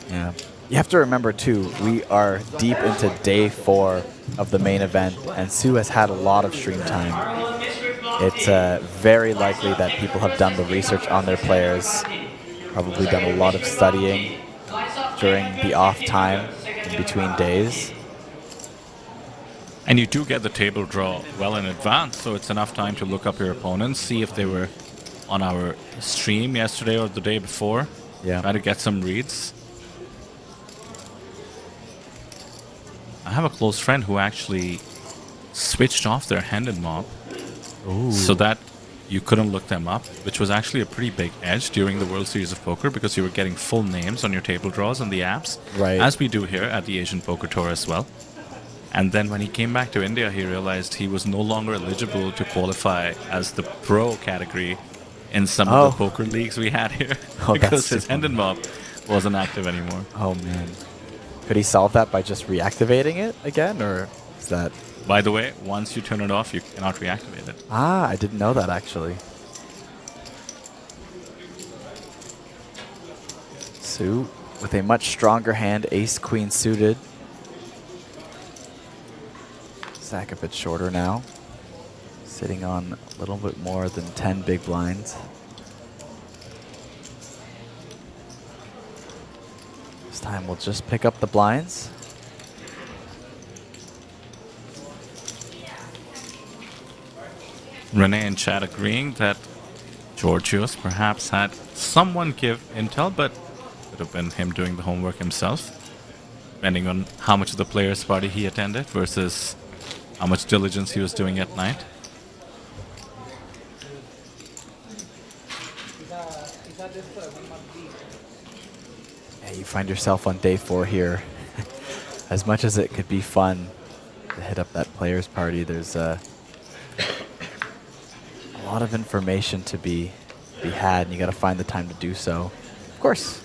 Yeah. You have to remember, too, we are deep into day 4 of the main event, and Sue has had a lot of stream time. It's very likely that people have done the research on their players, probably done a lot of studying during the off time in between days. And you do get the table draw well in advance, so it's enough time to look up your opponents, see if they were on our stream yesterday or the day before. Yeah. Try to get some reads. I have a close friend who actually switched off their hand and mob so that you couldn't look them up, which was actually a pretty big edge during the World Series of Poker because you were getting full names on your table draws on the apps, right, as we do here at the Asian Poker Tour as well. And then when he came back to India, he realized he was no longer eligible to qualify as the pro category in some of the poker leagues we had here because his hand and mob wasn't active anymore. Oh, man. Could he solve that by just reactivating it again, or is that... By the way, once you turn it off, you cannot reactivate it. Ah, I didn't know that, actually. Sue with a much stronger hand, ace-queen suited. Stack a bit shorter now. Sitting on a little bit more than 10 big blinds. This time we'll just pick up the blinds. Renee in chat agreeing that Georgios perhaps had someone give intel, but it could have been him doing the homework himself, depending on how much of the players' party he attended versus how much diligence he was doing at night. Yeah, you find yourself on day 4 here. As much as it could be fun to hit up that players' party, there's a lot of information to be had, and you got to find the time to do so. Of course,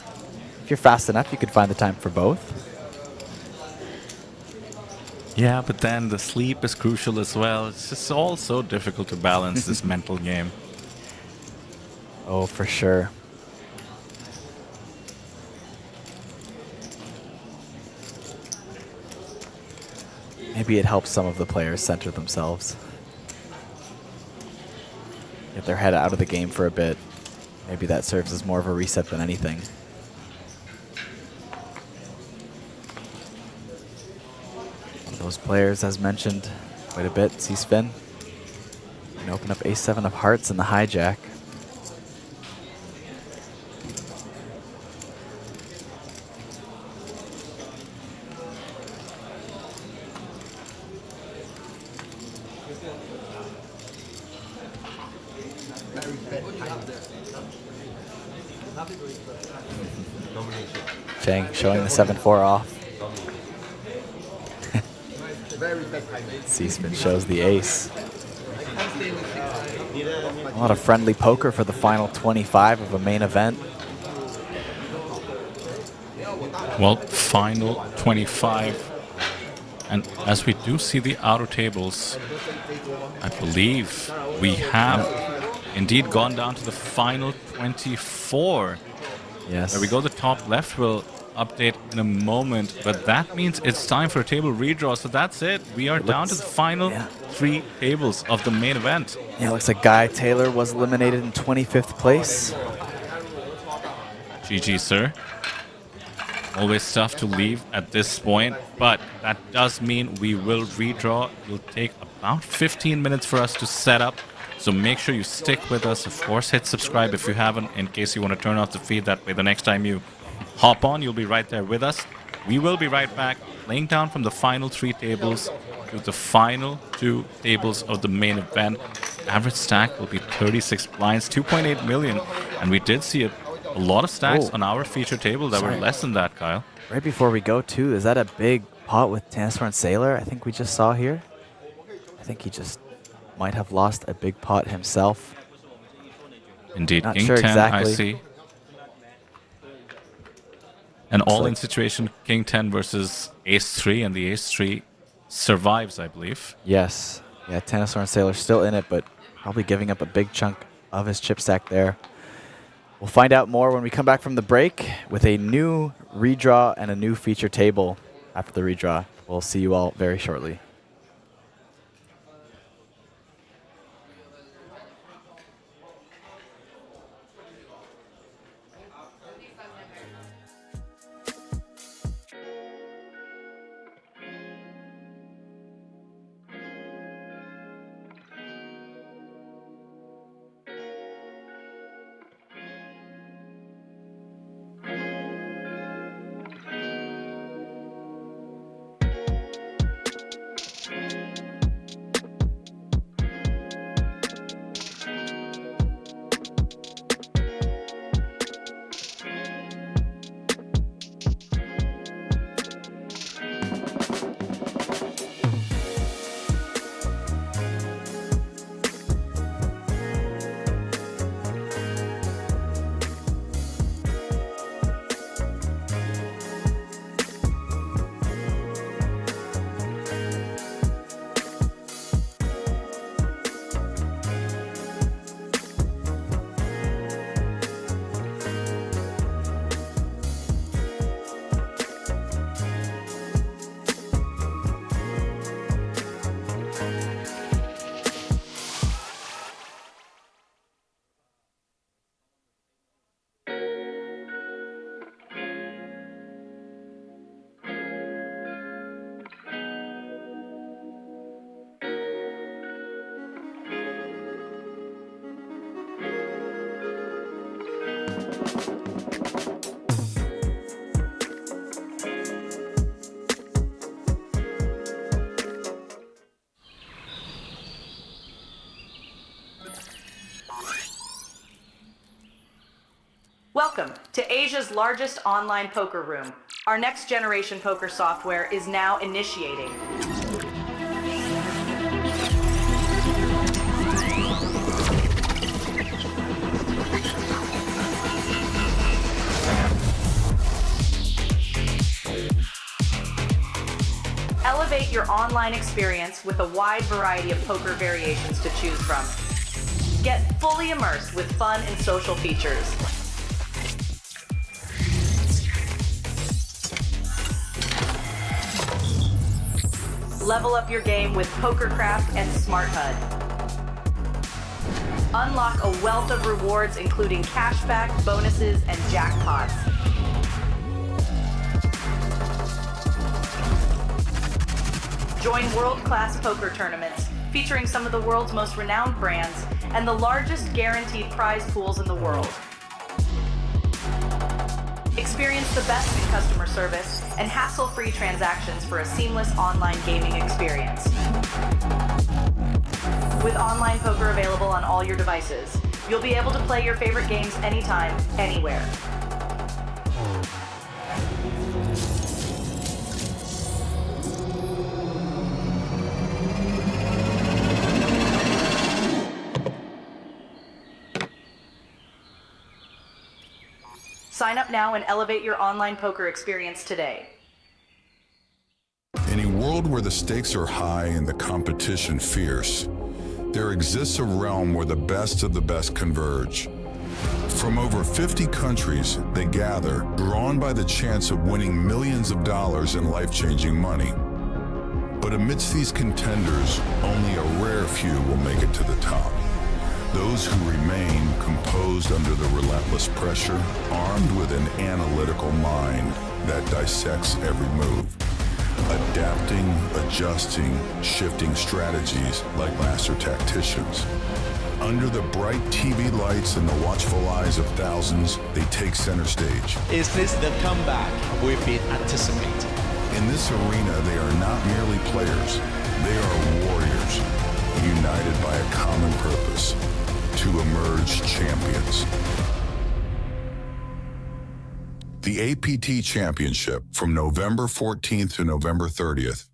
if you're fast enough, you could find the time for both. Yeah, but then the sleep is crucial as well. It's just all so difficult to balance this mental game. Oh, for sure. Maybe it helps some of the players center themselves. Get their head out of the game for a bit. Maybe that serves as more of a reset than anything. One of those players, as mentioned quite a bit, C-Spin. Can open up ace-7 of hearts in the hijack. Cheng showing the 7-4 off. C-spin shows the ace. A lot of friendly poker for the final 25 of a main event. Well, final 25. And as we do see the outer tables, I believe we have indeed gone down to the final 24. Yes. There we go, the top left will update in a moment, but that means it's time for a table redraw, so that's it. We are down to the final 3 tables of the main event. Yeah, looks like Guy Taylor was eliminated in 25th place. GG, sir. Always tough to leave at this point, but that does mean we will redraw. It'll take about 15 minutes for us to set up, so make sure you stick with us. Of course, hit subscribe if you haven't, in case you want to turn off the feed. That way, the next time you hop on, you'll be right there with us. We will be right back, laying down from the final 3 tables to the final 2 tables of the main event. Average stack will be 36 blinds, 2.8 million, and we did see a lot of stacks on our feature table that were less than that, Kyle. Right before we go, too, is that a big pot with Tanasaur and Sailor I think we just saw here? I think he just might have lost a big pot himself. Indeed, Not King sure 10, exactly. I see. An all-in situation, King 10 versus Ace 3, and the Ace 3 survives, I believe. Yes. Yeah, Tanasaur and Sailor still in it, but probably giving up a big chunk of his chip stack there. We'll find out more when we come back from the break with a new redraw and a new feature table after the redraw. We'll see you all very shortly. Welcome to Asia's largest online poker room. Our next generation poker software is now initiating. Elevate your online experience with a wide variety of poker variations to choose from. Get fully immersed with fun and social features. Level up your game with PokerCraft and Smart HUD. Unlock a wealth of rewards including cashback, bonuses, and jackpots. Join world-class poker tournaments featuring some of the world's most renowned brands and the largest guaranteed prize pools in the world. Experience the best in customer service and hassle-free transactions for a seamless online gaming experience. With online poker available on all your devices, You'll be able to play your favorite games anytime, anywhere. Sign up now and elevate your online poker experience today. In a world where the stakes are high and the competition fierce, there exists a realm where the best of the best converge. From over 50 countries, they gather, drawn by the chance of winning millions of dollars in life-changing money. But amidst these contenders, only a rare few will make it to the top. Those who remain composed under the relentless pressure, armed with an analytical mind that dissects every move, adapting, adjusting, shifting strategies like master tacticians. Under the bright TV lights and the watchful eyes of thousands, they take center stage. Is this the comeback we've been anticipating? In this arena, they are not merely players, they are warriors, united by a common purpose, to emerge champions. The APT Championship from November 14th to November 30th.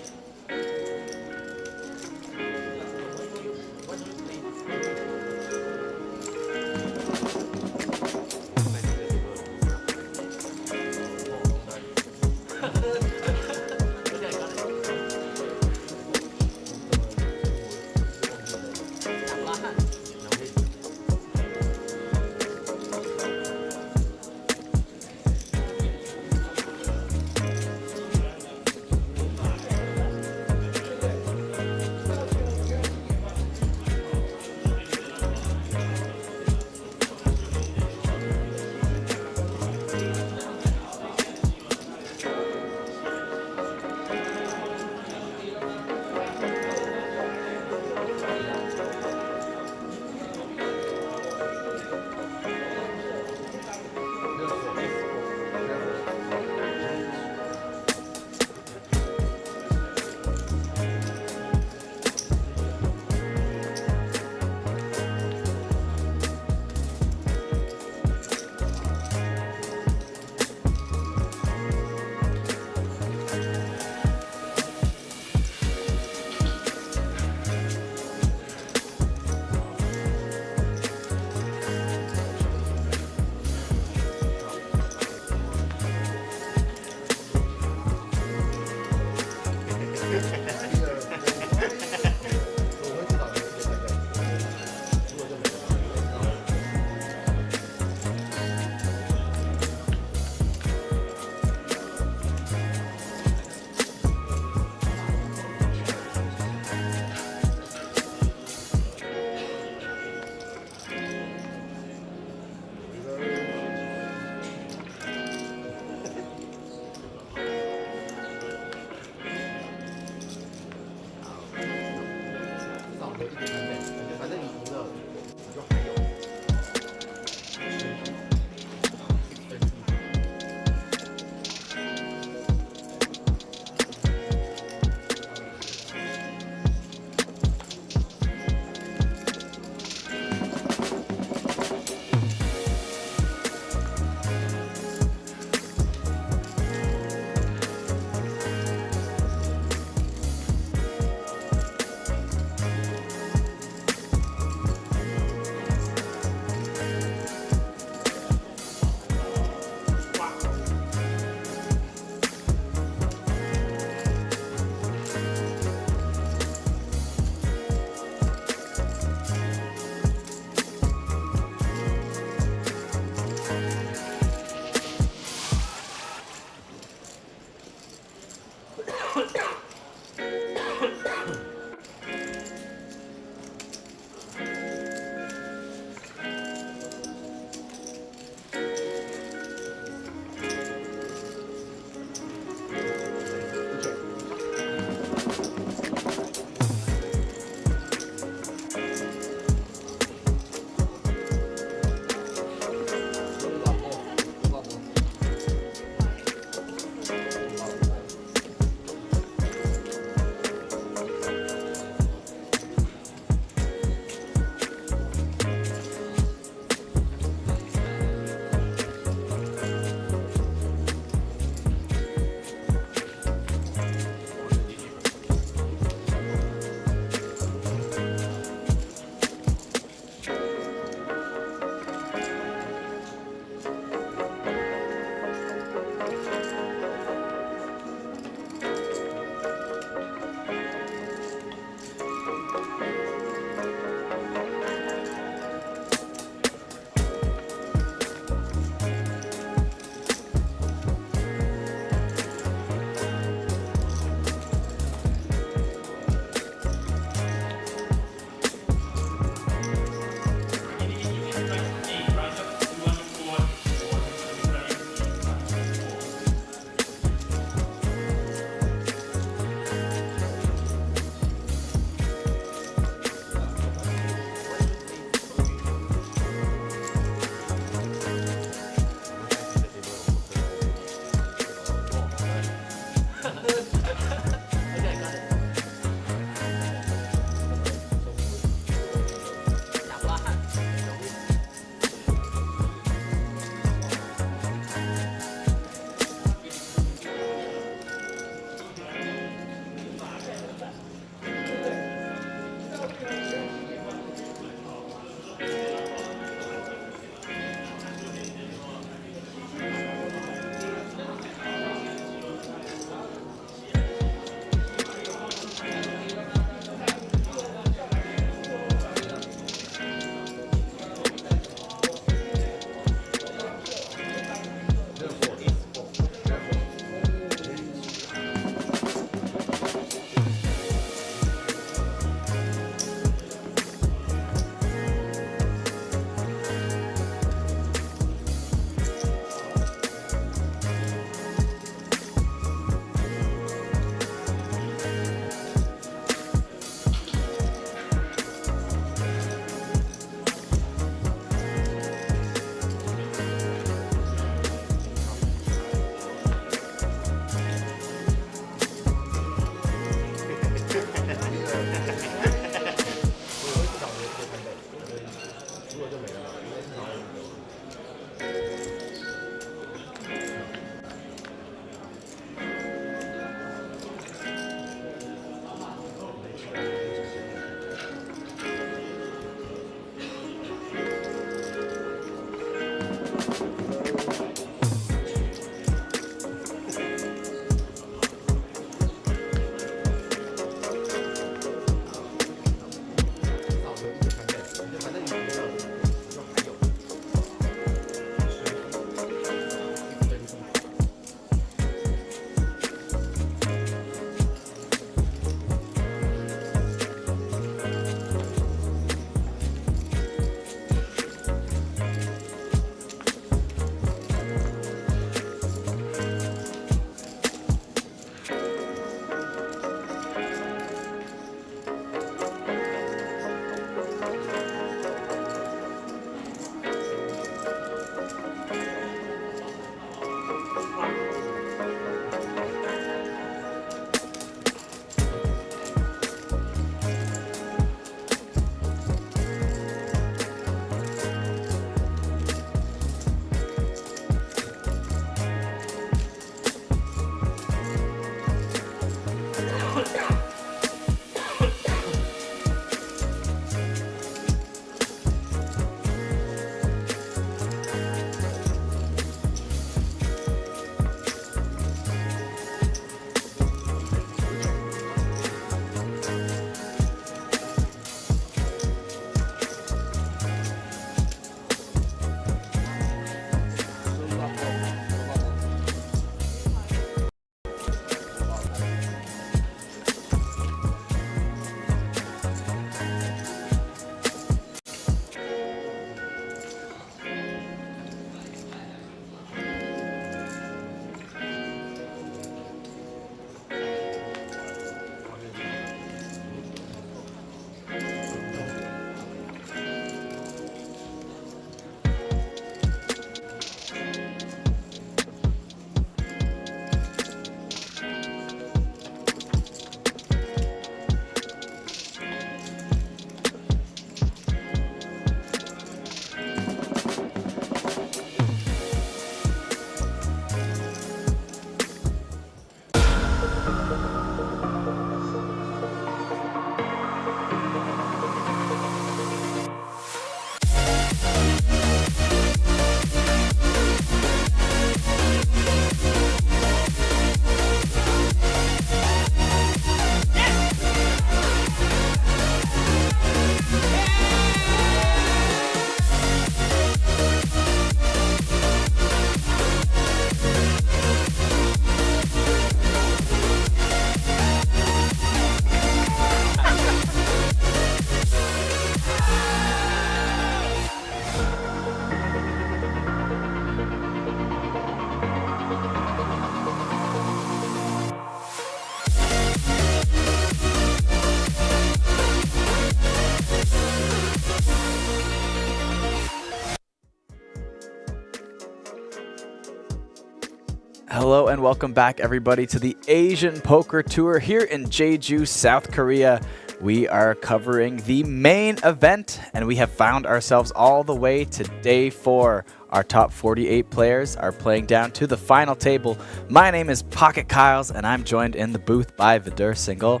welcome back everybody to the Asian Poker Tour here in Jeju, South Korea. We are covering the main event and we have found ourselves all the way to day 4. Our top 48 players are playing down to the final table. My name is Pocket Kyles and I'm joined in the booth by Vidur Singhal.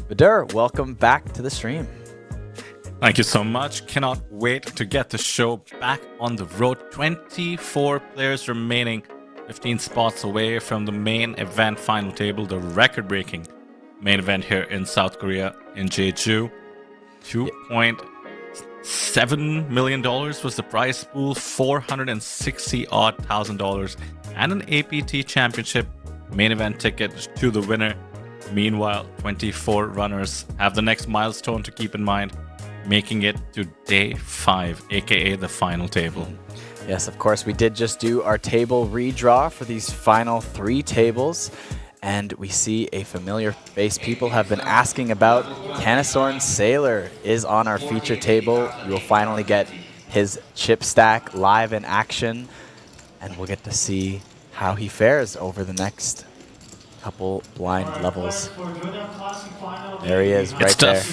Vidur, welcome back to the stream. Thank you so much. Cannot wait to get the show back on the road. 24 players remaining, 15 spots away from the main event final table, the record-breaking main event here in South Korea in Jeju. $2.7 million was the prize pool, $460,000, and an APT Championship main event ticket to the winner. Meanwhile, 24 runners have the next milestone to keep in mind, making it to day 5, aka the final table. Yes, of course, we did just do our table redraw for these final 3 tables, and we see a familiar face people have been asking about. Canisorn Sailor is on our feature table. You will finally get his chip stack live in action, and we'll get to see how he fares over the next couple blind levels. There he is, right there.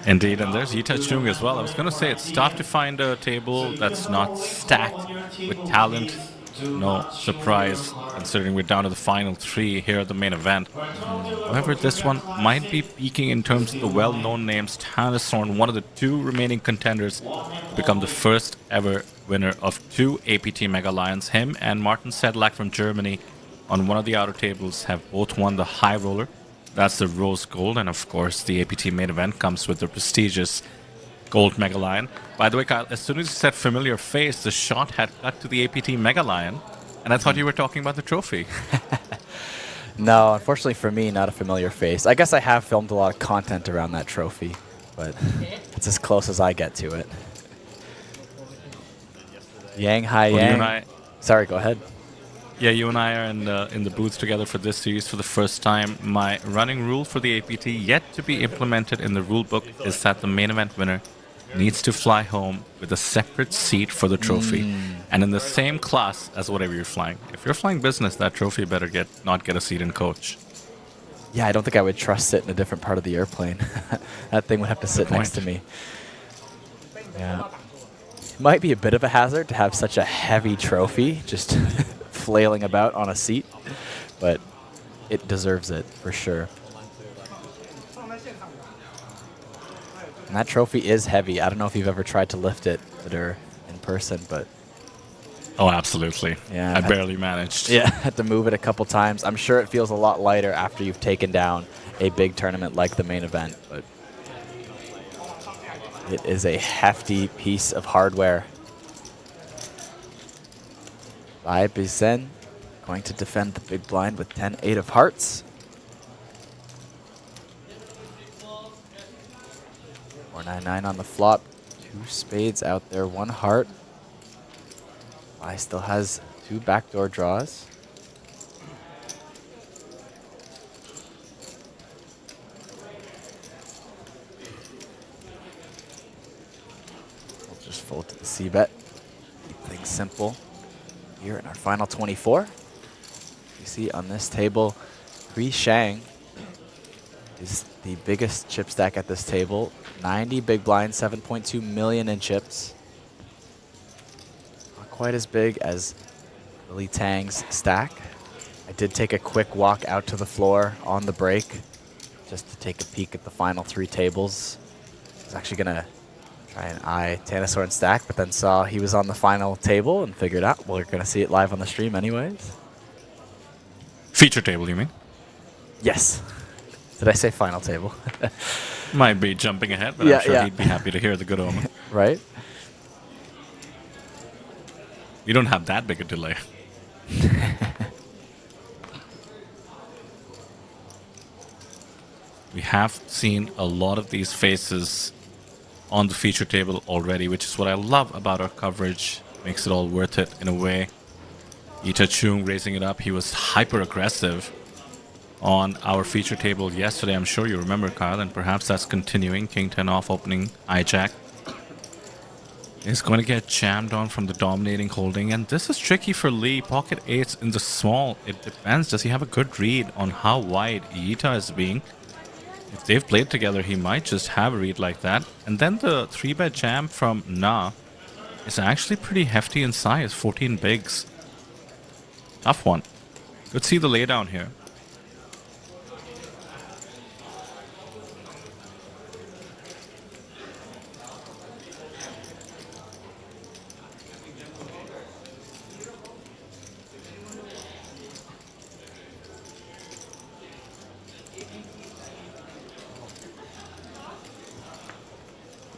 Indeed, and there's Yita Chung as well. I was going to say it's tough to find a table that's not stacked with talent. No surprise, considering we're down to the final 3 here at the main event. However, this one might be peaking in terms of the well-known names. Canisorn, one of the 2 remaining contenders, to become the first ever winner of 2 APT Mega Lions. Him and Martin Sedlak from Germany on one of the outer tables have both won the high roller. That's the Rose Gold, and of course the APT main event comes with the prestigious Gold Mega Lion. By the way, Kyle, as soon as you said familiar face, the shot had cut to the APT Mega Lion, and I thought you were talking about the trophy. No, unfortunately for me, not a familiar face. I guess I have filmed a lot of content around that trophy, but it's as close as I get to it. Yang Hai Yang. Sorry, go ahead. Yeah, you and I are in the booth together for this series for the first time. My running rule for the APT, yet to be implemented in the rulebook, is that the main event winner needs to fly home with a separate seat for the trophy, and in the same class as whatever you're flying. If you're flying business, that trophy better not get a seat in coach. Yeah, I don't think I would trust it in a different part of the airplane. That thing would have to sit next to me. Yeah, it might be a bit of a hazard to have such a heavy trophy just flailing about on a seat, but it deserves it for sure. And that trophy is heavy. I don't know if you've ever tried to lift it in person, but oh, absolutely. Yeah, I barely managed. Yeah, had to move it a couple times. I'm sure it feels a lot lighter after you've taken down a big tournament like the main event, but it is a hefty piece of hardware. Bai Bizen going to defend the big blind with 10-8 of hearts. 4-9-9 on the flop. 2 spades out there, 1 heart. Bai still has 2 backdoor draws. We'll just fold to the C-bet. Keep things simple. Here in our final 24, you see on this table, Hui Shang is the biggest chip stack at this table. 90 big blinds, 7.2 million in chips. Not quite as big as Lily Tang's stack. I did take a quick walk out to the floor on the break just to take a peek at the final 3 tables. I was actually going to try and eye Canisorn stack, but then saw he was on the final table and figured out, well, we're going to see it live on the stream anyways. Feature table, you mean? Yes. Did I say final table? Might be jumping ahead, but I'm sure he'd be happy to hear the good omen. Right? You don't have that big a delay. We have seen a lot of these faces on the feature table already, which is what I love about our coverage. Makes it all worth it in a way. Yita Chung raising it up. He was hyper aggressive on our feature table yesterday. I'm sure you remember, Kyle, and perhaps that's continuing. King 10 off opening hijack. is going to get jammed on from the dominating holding, and this is tricky for Lee. Pocket 8 in the small. It depends. Does he have a good read on how wide Yita is being? If they've played together, he might just have a read like that. And then the 3-bet jam from Na is actually pretty hefty in size, 14 bigs. Tough one. Let's see the laydown here.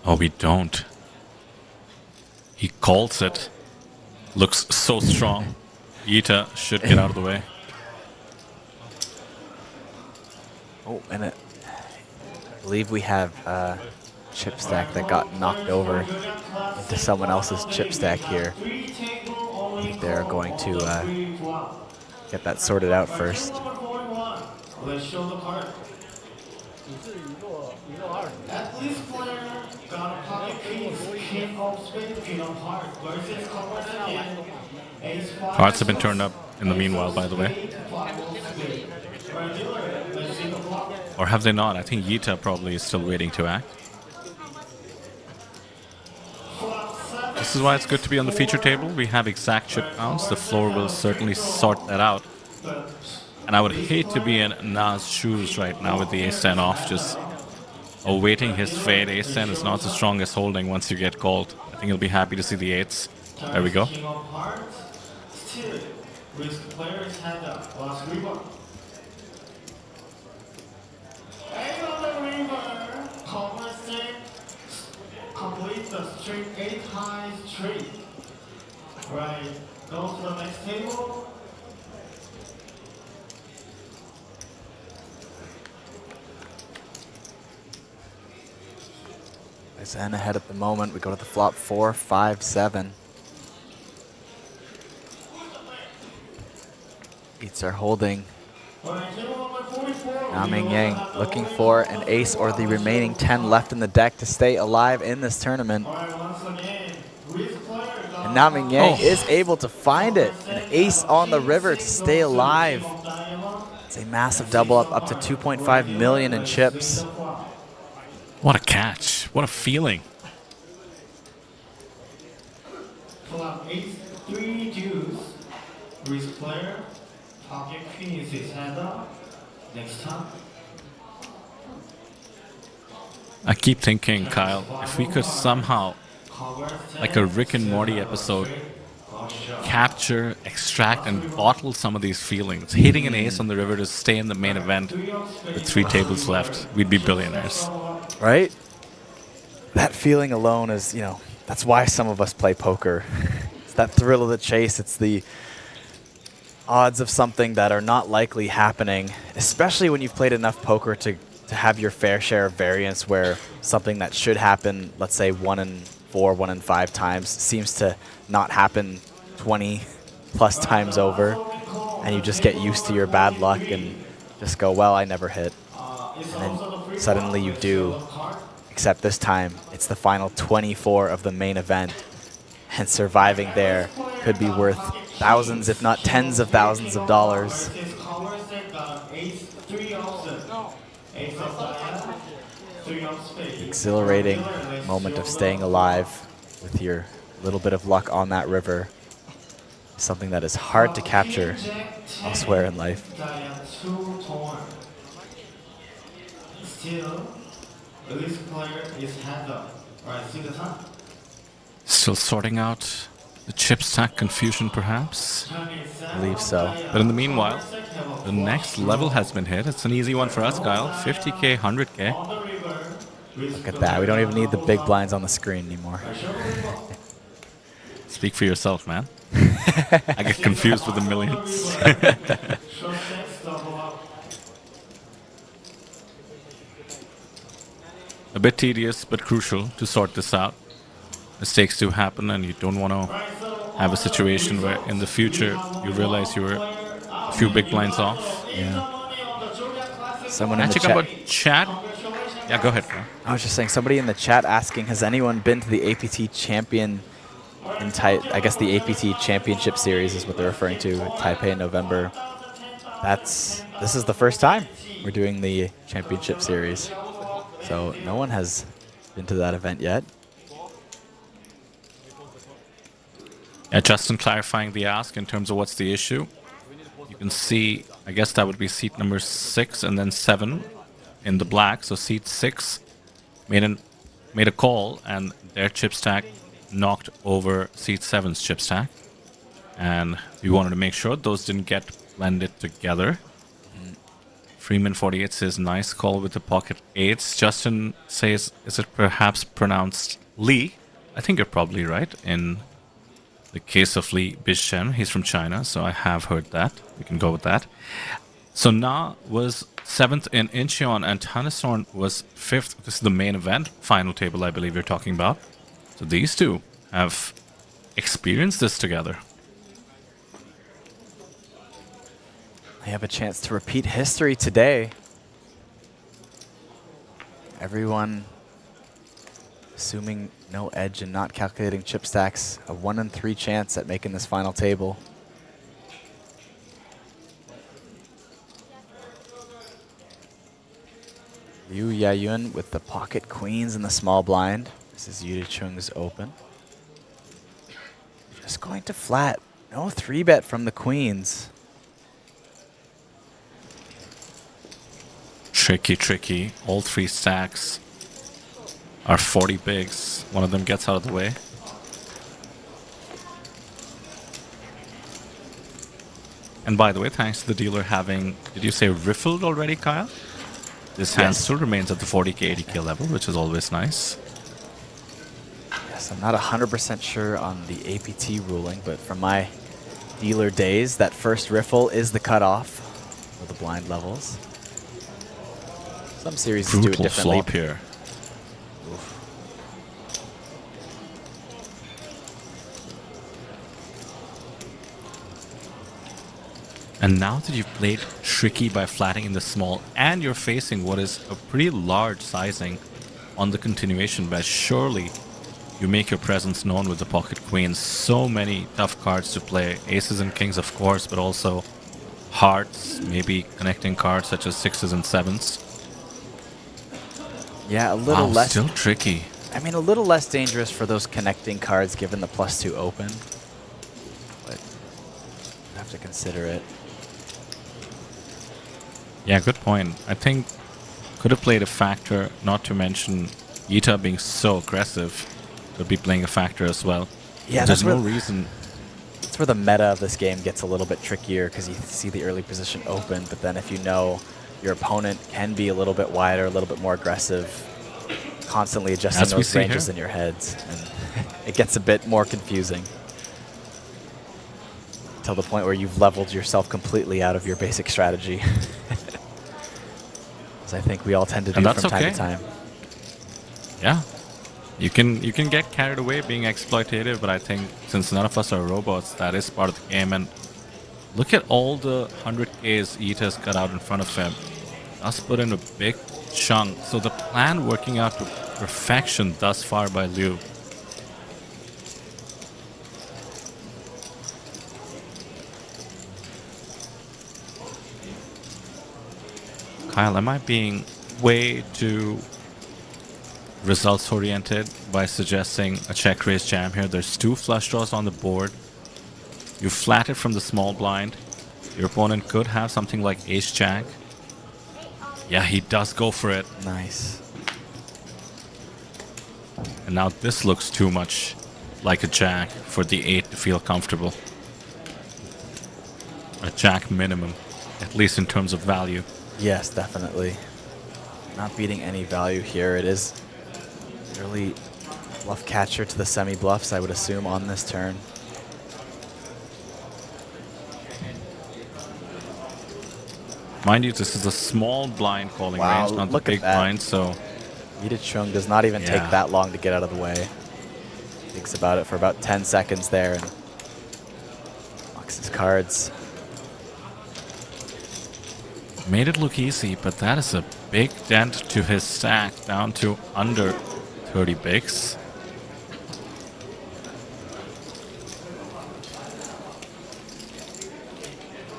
Oh, we don't. He calls it. Looks so strong. Yita should get out of the way. Oh, and I believe we have a chip stack that got knocked over into someone else's chip stack here. I think they're going to get that sorted out first. Let's show the card. At least player got a pocket piece, king of spade, king of heart versus confrontations. Cards have been turned up in the meanwhile, by the way. Or have they not? I think Yita probably is still waiting to act. This is why it's good to be on the feature table. We have exact chip counts. The floor will certainly sort that out. And I would hate to be in Na's shoes right now with the ace-10 off, just awaiting his fade. Ace-10 is not the strongest holding once you get called. I think he'll be happy to see the 8s. There we go. Risk players hand up. Last river. And on the river, complete the straight 8 high straight. Right. Go to the next table. Nice hand ahead at the moment. We go to the flop 4, 5, 7. Beats are holding. Naming Yang looking for an ace or the remaining 10 left in the deck to stay alive in this tournament. And Naming Yang is able to find it. An ace on the river to stay alive. It's a massive double up to 2.5 million in chips. What a catch. What a feeling. Flop 8, 3 deuce. Risk player. Pocket queen is his hand up. Next time. I keep thinking, Kyle, if we could somehow, like a Rick and Morty episode, capture, extract, and bottle some of these feelings. Hitting an ace on the river to stay in the main event with 3 tables left, we'd be billionaires. Right? That feeling alone is, you know, that's why some of us play poker. It's that thrill of the chase. It's the odds of something that are not likely happening, especially when you've played enough poker to have your fair share of variance where something that should happen, let's say 1 in 4, 1 in 5 times, seems to not happen 20 plus times over, and you just get used to your bad luck and just go, well, I never hit. And then suddenly you do, except this time it's the final 24 of the main event, and surviving there could be worth thousands, if not tens of thousands of dollars. Exhilarating moment of staying alive with your little bit of luck on that river. Something that is hard to capture elsewhere in life. Still, the risk player is hand up. Alright, see the time. Still sorting out the chip stack confusion, perhaps? I believe so. But in the meanwhile, the next level has been hit. It's an easy one for us, Kyle. 50k, 100k. Look at that. We don't even need the big blinds on the screen anymore. Speak for yourself, man. I get confused with the millions. A bit tedious, but crucial to sort this out. Mistakes do happen, and you don't want to have a situation where in the future you realize you were a few big blinds off. Yeah. Someone in the Check out chat. Yeah, go ahead, bro. I was just saying, somebody in the chat asking, has anyone been to the APT Champion in I guess the APT Championship Series is what they're referring to, Taipei in November. This is the first time we're doing the Championship Series. So no one has been to that event yet. Yeah, Justin clarifying the ask in terms of what's the issue. You can see, I guess that would be seat number 6 and then 7 in the black. So seat 6 made a call and their chip stack knocked over seat 7's chip stack. And we wanted to make sure those didn't get blended together. Freeman 48 says, nice call with the pocket 8s. Justin says, is it perhaps pronounced Lee? I think you're probably right. In the case of Li Bishen, he's from China, so I have heard that. We can go with that. So Na was 7th in Incheon, and Tanasorn was 5th. This is the main event, final table, I believe you're talking about. So these two have experienced this together. I have a chance to repeat history today. Everyone assuming no edge and not calculating chip stacks, a 1 in 3 chance at making this final table. Liu Yayun with the pocket queens in the small blind. This is Yuta Chung's open. Just going to flat. No 3-bet from the queens. Tricky, tricky. All 3 stacks are 40 bigs. One of them gets out of the way. And by the way, thanks to the dealer having, did you say riffled already, Kyle? This hand still remains at the 40k, 80k level, which is always nice. Yes, I'm not 100% sure on the APT ruling, but from my dealer days, that first riffle is the cutoff for the blind levels. Some series do it differently. Flop here. And now that you've played tricky by flatting in the small and you're facing what is a pretty large sizing on the continuation bet, surely you make your presence known with the pocket queens. So many tough cards to play. Aces and kings, of course, but also hearts, maybe connecting cards such as 6s and 7s. Yeah, a little less. Still tricky. I mean, a little less dangerous for those connecting cards given the +2 open. But you have to consider it. Yeah, good point. I think could have played a factor, not to mention Yita being so aggressive could be playing a factor as well. Yeah, there's no reason. That's where the meta of this game gets a little bit trickier because you see the early position open, but then if you know your opponent can be a little bit wider, a little bit more aggressive, constantly adjusting those ranges in your heads, and it gets a bit more confusing. Till the point where you've leveled yourself completely out of your basic strategy. As I think we all tend to do from time to time. Yeah. You can get carried away being exploitative, but I think since none of us are robots, that is part of the game. And look at all the 100Ks Ita's got out in front of him. That's put in a big chunk. So the plan working out to perfection thus far by Liu. Kyle, am I being way too results oriented by suggesting a check raise jam here? There's 2 flush draws on the board. You flat it from the small blind. Your opponent could have something like ace jack. Yeah, he does go for it. Nice. And now this looks too much like a jack for the 8 to feel comfortable. A jack minimum, at least in terms of value. Yes, definitely. Not beating any value here. It is early bluff catcher to the semi-bluffs, I would assume, on this turn. Mind you, this is a small blind calling range, not the big blind, so... Yuta Chung does not even take that long to get out of the way. Thinks about it for about 10 seconds there and locks his cards. made it look easy, but that is a big dent to his stack, down to under 30 bigs.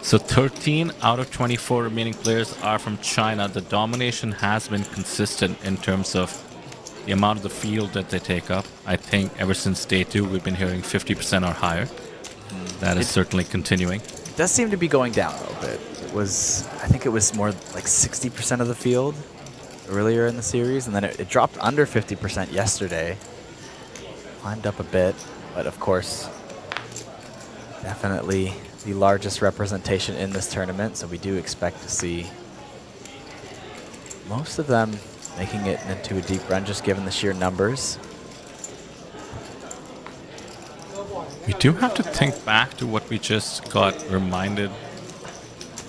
So 13 out of 24 remaining players are from China. The domination has been consistent in terms of the amount of the field that they take up. I think ever since day 2, we've been hearing 50% or higher. That is certainly continuing. It does seem to be going down a little bit. I think it was more like 60% of the field earlier in the series, and then it dropped under 50% yesterday. Climbed up a bit, but of course, definitely the largest representation in this tournament, so we do expect to see most of them making it into a deep run, just given the sheer numbers. We do have to think back to what we just got reminded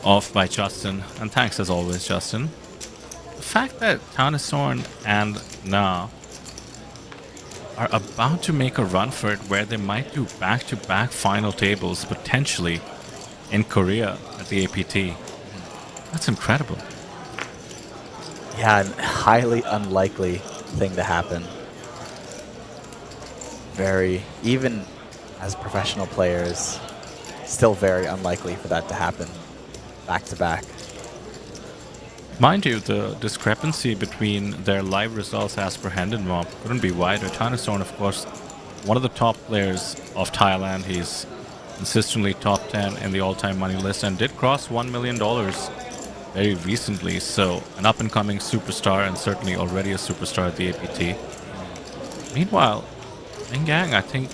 of by Justin, and thanks as always, Justin. The fact that Tanasorn and Na are about to make a run for it where they might do back-to-back final tables, potentially in Korea at the APT. That's incredible. Yeah, a highly unlikely thing to happen. Even as professional players, still very unlikely for that to happen back-to-back. Mind you, the discrepancy between their live results as per Hand and Mob couldn't be wider. Tanasorn, of course, one of the top players of Thailand. He's consistently top 10 in the all-time money list and did cross $1 million very recently. So an up-and-coming superstar, and certainly already a superstar at the APT. Meanwhile, Ming Yang, I think,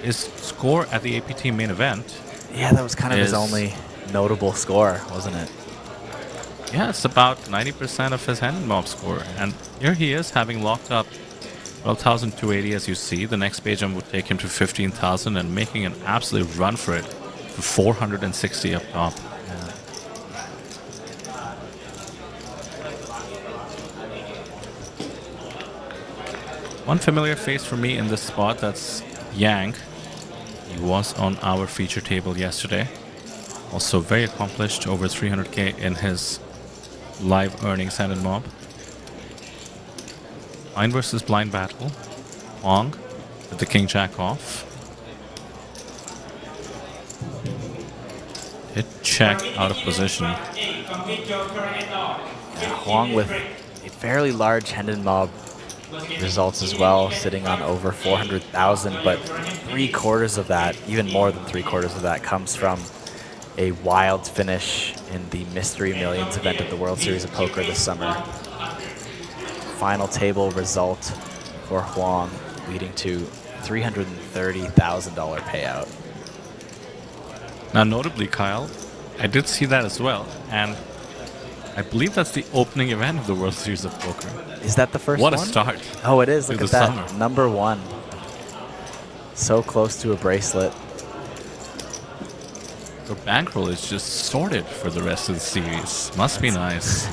his score at the APT main event. Yeah, that was kind of his only notable score, wasn't it? Yeah, it's about 90% of his Hand and Mob score. And here he is, having locked up 12,280, as you see. The next page jump would take him to 15,000 and making an absolute run for it for 460 up top. Yeah. One familiar face for me in this spot, that's Yang. He was on our feature table yesterday. Also very accomplished, over 300k in his live earnings Hand and Mob. Blind versus blind battle. Huang with the King Jack off. Hit check out of position. Yeah, Huang with a fairly large Hand and Mob results as well, sitting on over 400,000, but 3/4 of that, even more than 3/4 of that, comes from a wild finish in the Mystery Millions event at the World Series of Poker this summer. Final table result for Huang, leading to $330,000 payout. Now, notably, Kyle, I did see that as well, and I believe that's the opening event of the World Series of Poker. Is that the first one? What a start. Oh, it is. Look at that. Summer. Number 1. So close to a bracelet. The bankroll is just sorted for the rest of the series. Must be nice.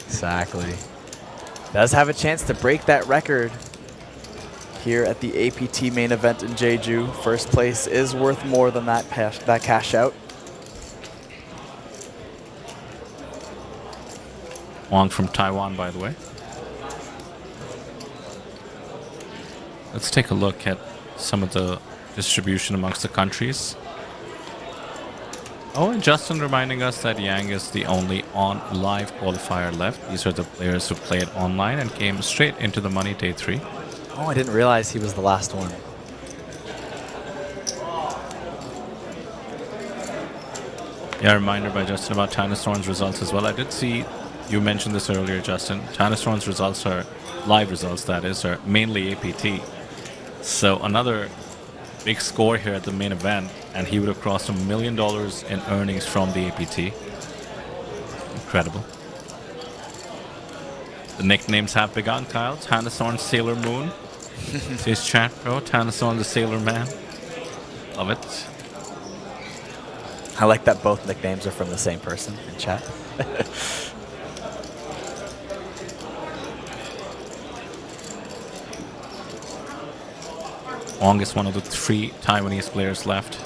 Exactly. Does have a chance to break that record here at the APT main event in Jeju. First place is worth more than that cash out. Huang from Taiwan, by the way. Let's take a look at some of the distribution amongst the countries. Oh, and Justin reminding us that Yang is the only on-live qualifier left. These are the players who played online and came straight into the money day 3. Oh, I didn't realize he was the last one. Yeah, a reminder by Justin about Tanasorn's results as well. I did see you mentioned this earlier, Justin. Tanasorn's results are live results, that is, are mainly APT. So another big score here at the main event, and he would have crossed $1 million in earnings from the APT. Incredible. The nicknames have begun, Kyle. Tanasorn Sailor Moon. Says Chat Pro. Tanasorn the Sailor Man. Love it. I like that both nicknames are from the same person in chat. Huang is one of the 3 Taiwanese players left.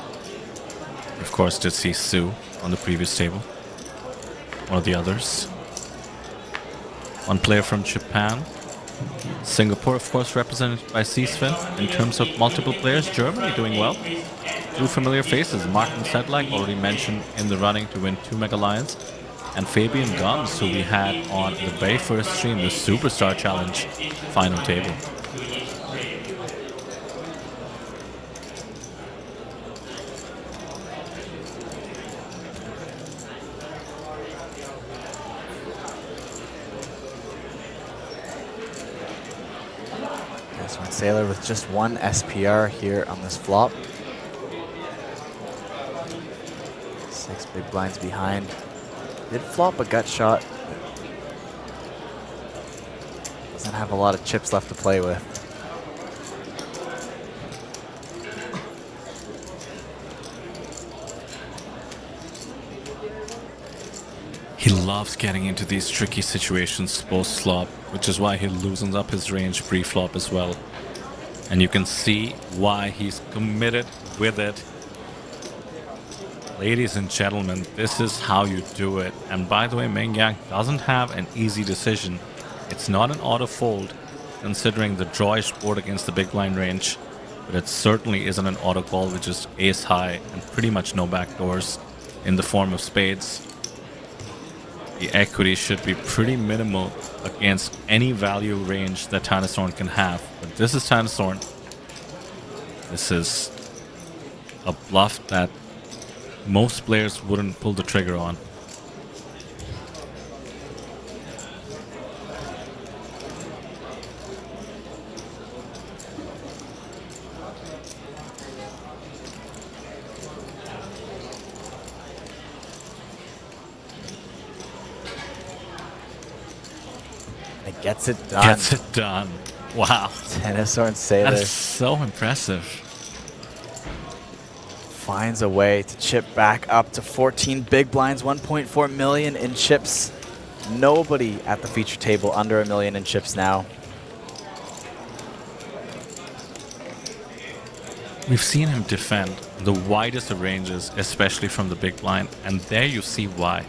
Of course, did see Su on the previous table. one of the others. One player from Japan. Singapore, of course, represented by Seasfin. In terms of multiple players, Germany doing well. Two familiar faces, Martin Sedlak, already mentioned in the running to win 2 Mega Lions, and Fabian Guns, who we had on the very first stream, the Superstar Challenge final table. Sailor with just one SPR here on this flop. 6 big blinds behind. Did flop a gut shot. Doesn't have a lot of chips left to play with. He loves getting into these tricky situations post-flop, which is why he loosens up his range pre-flop as well. And you can see why he's committed with it. Ladies and gentlemen, this is how you do it. And by the way, Meng Yang doesn't have an easy decision. It's not an auto fold, considering the drawish board against the big blind range, but it certainly isn't an auto call, which is ace high and pretty much no backdoors in the form of spades. The equity should be pretty minimal against any value range that Tanasorn can have. But this is Tanasorn. This is a bluff that most players wouldn't pull the trigger on. It gets it done. Gets it done. Wow. Tanasorn Sailor. That is so impressive. Finds a way to chip back up to 14 big blinds, 1.4 million in chips. Nobody at the feature table under $1 million in chips now. We've seen him defend the widest of ranges, especially from the big blind, and there you see why.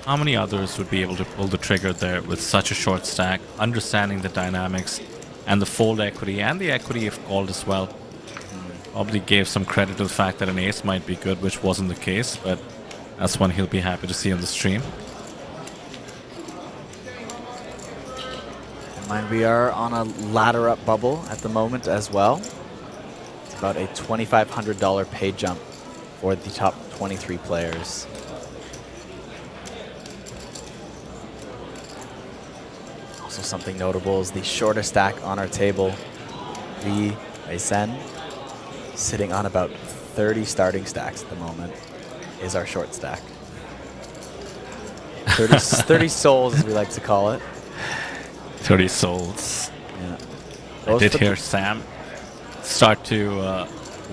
How many others would be able to pull the trigger there with such a short stack, understanding the dynamics and the fold equity and the equity if called as well? Probably gave some credit to the fact that an ace might be good, which wasn't the case, but that's one he'll be happy to see on the stream. Mind we are on a ladder up bubble at the moment as well. It's about a $2,500 pay jump for the top 23 players. Also something notable is the shortest stack on our table. Lee Aisen, sitting on about 30 starting stacks at the moment, is our short stack. 30 souls, as we like to call it. 30 souls. Yeah. I did hear Sam start to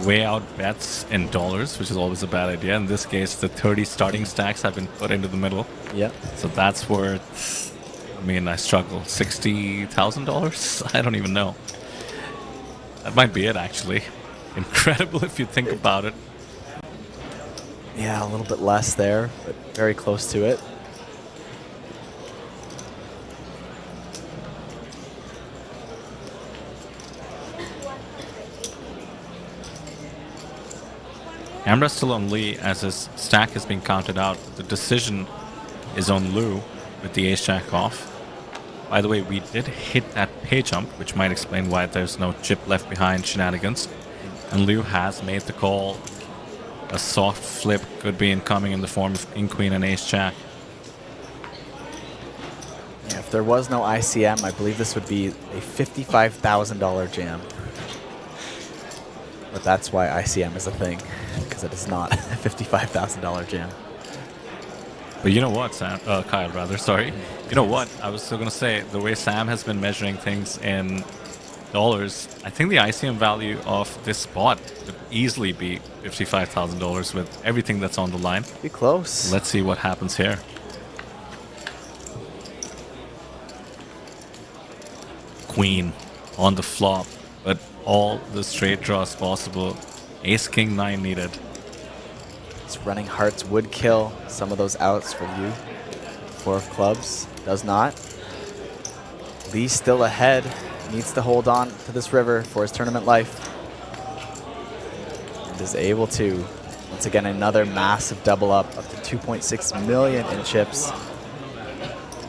weigh out bets in dollars, which is always a bad idea. In this case, the 30 starting stacks have been put into the middle. Yeah. So that's worth, I mean, I struggle, $60,000? I don't even know. That might be it, actually. Incredible if you think about it. Yeah, a little bit less there, but very close to it. Camera's still on Lee as his stack is being counted out. The decision is on Liu with the ace-jack off. By the way, we did hit that pay jump, which might explain why there's no chip left behind shenanigans. And Liu has made the call. A soft flip could be incoming in the form of king-queen and ace-jack. Yeah, if there was no ICM, I believe this would be a $55,000 jam. But that's why ICM is a thing, because it is not a $55,000 jam. But you know what, Sam? Kyle, rather, sorry. You know what? I was still going to say, the way Sam has been measuring things in dollars, I think the ICM value of this spot could easily be $55,000 with everything that's on the line. Be close. Let's see what happens here. Queen on the flop, but all the straight draws possible. Ace, king, 9 needed. It's running hearts would kill some of those outs for you. 4 of clubs, does not. Lee still ahead, needs to hold on to this river for his tournament life. And is able to. Once again, another massive double up to 2.6 million in chips.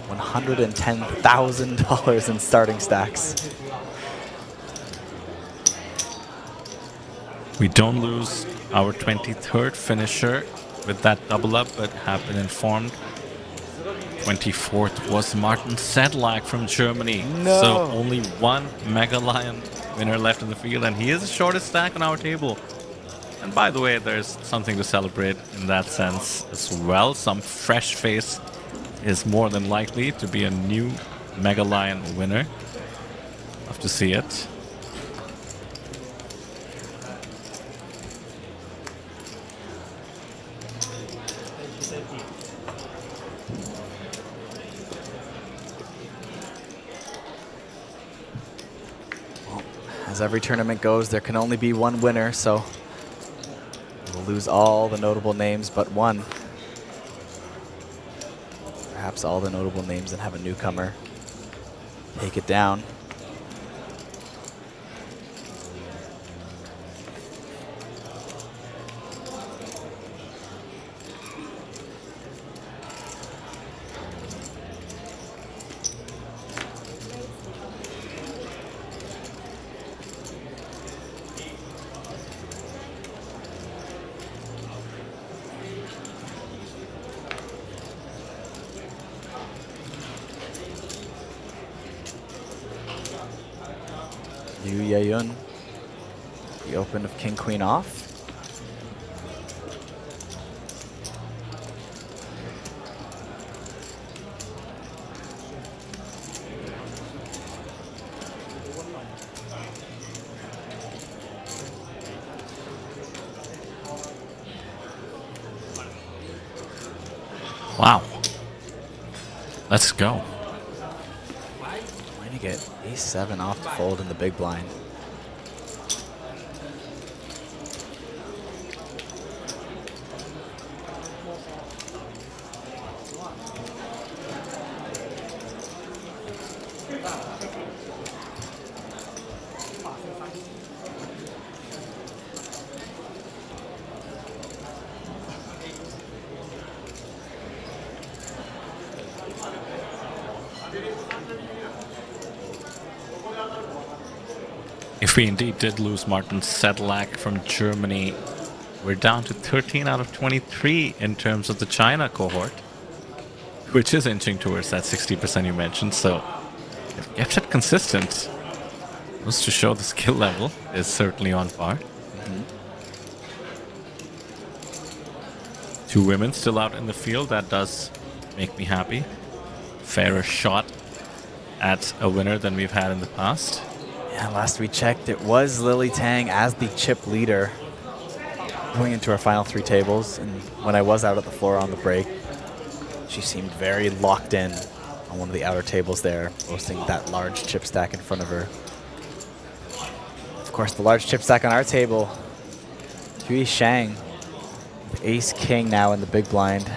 $110,000 in starting stacks. We don't lose our 23rd finisher with that double up, but have been informed 24th was Martin Sedlak from Germany. No. So only one Mega Lion winner left in the field, and he is the shortest stack on our table. And by the way, there's something to celebrate in that sense as well. Some fresh face is more than likely to be a new Mega Lion winner. Love to see it. As every tournament goes, there can only be one winner, so we'll lose all the notable names but one. Perhaps all the notable names and have a newcomer take it down. Yu Yayun, the open of King Queen off. Wow. Let's go. Trying to get ace-7 off to fold in the big blind. If we indeed did lose Martin Sedlak from Germany, we're down to 13 out of 23 in terms of the China cohort, which is inching towards that 60% you mentioned. So if you kept it consistent, goes to show the skill level is certainly on par. Two women still out in the field. That does make me happy. Fairer shot at a winner than we've had in the past. Yeah, last we checked, it was Lily Tang as the chip leader going into our final 3 tables. And when I was out at the floor on the break, she seemed very locked in on one of the outer tables there, boasting that large chip stack in front of her. Of course, the large chip stack on our table, Hui Shang, ace king now in the big blind,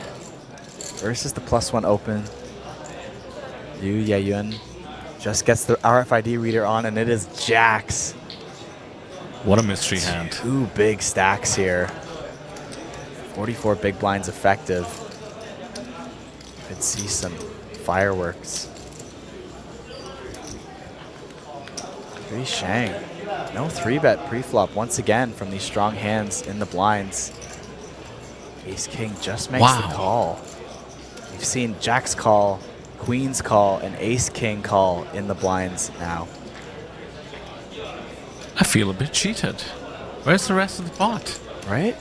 versus the +1 open. Yu Yayun just gets the RFID reader on, and it is jacks. What a mystery hand. 2 big stacks here. 44 big blinds effective. Could see some fireworks. Hui Shang. No 3-bet pre-flop once again from these strong hands in the blinds. Ace King just makes the call. We've seen Jack's call, Queen's call, and Ace King call in the blinds now. I feel a bit cheated. Where's the rest of the pot? Right?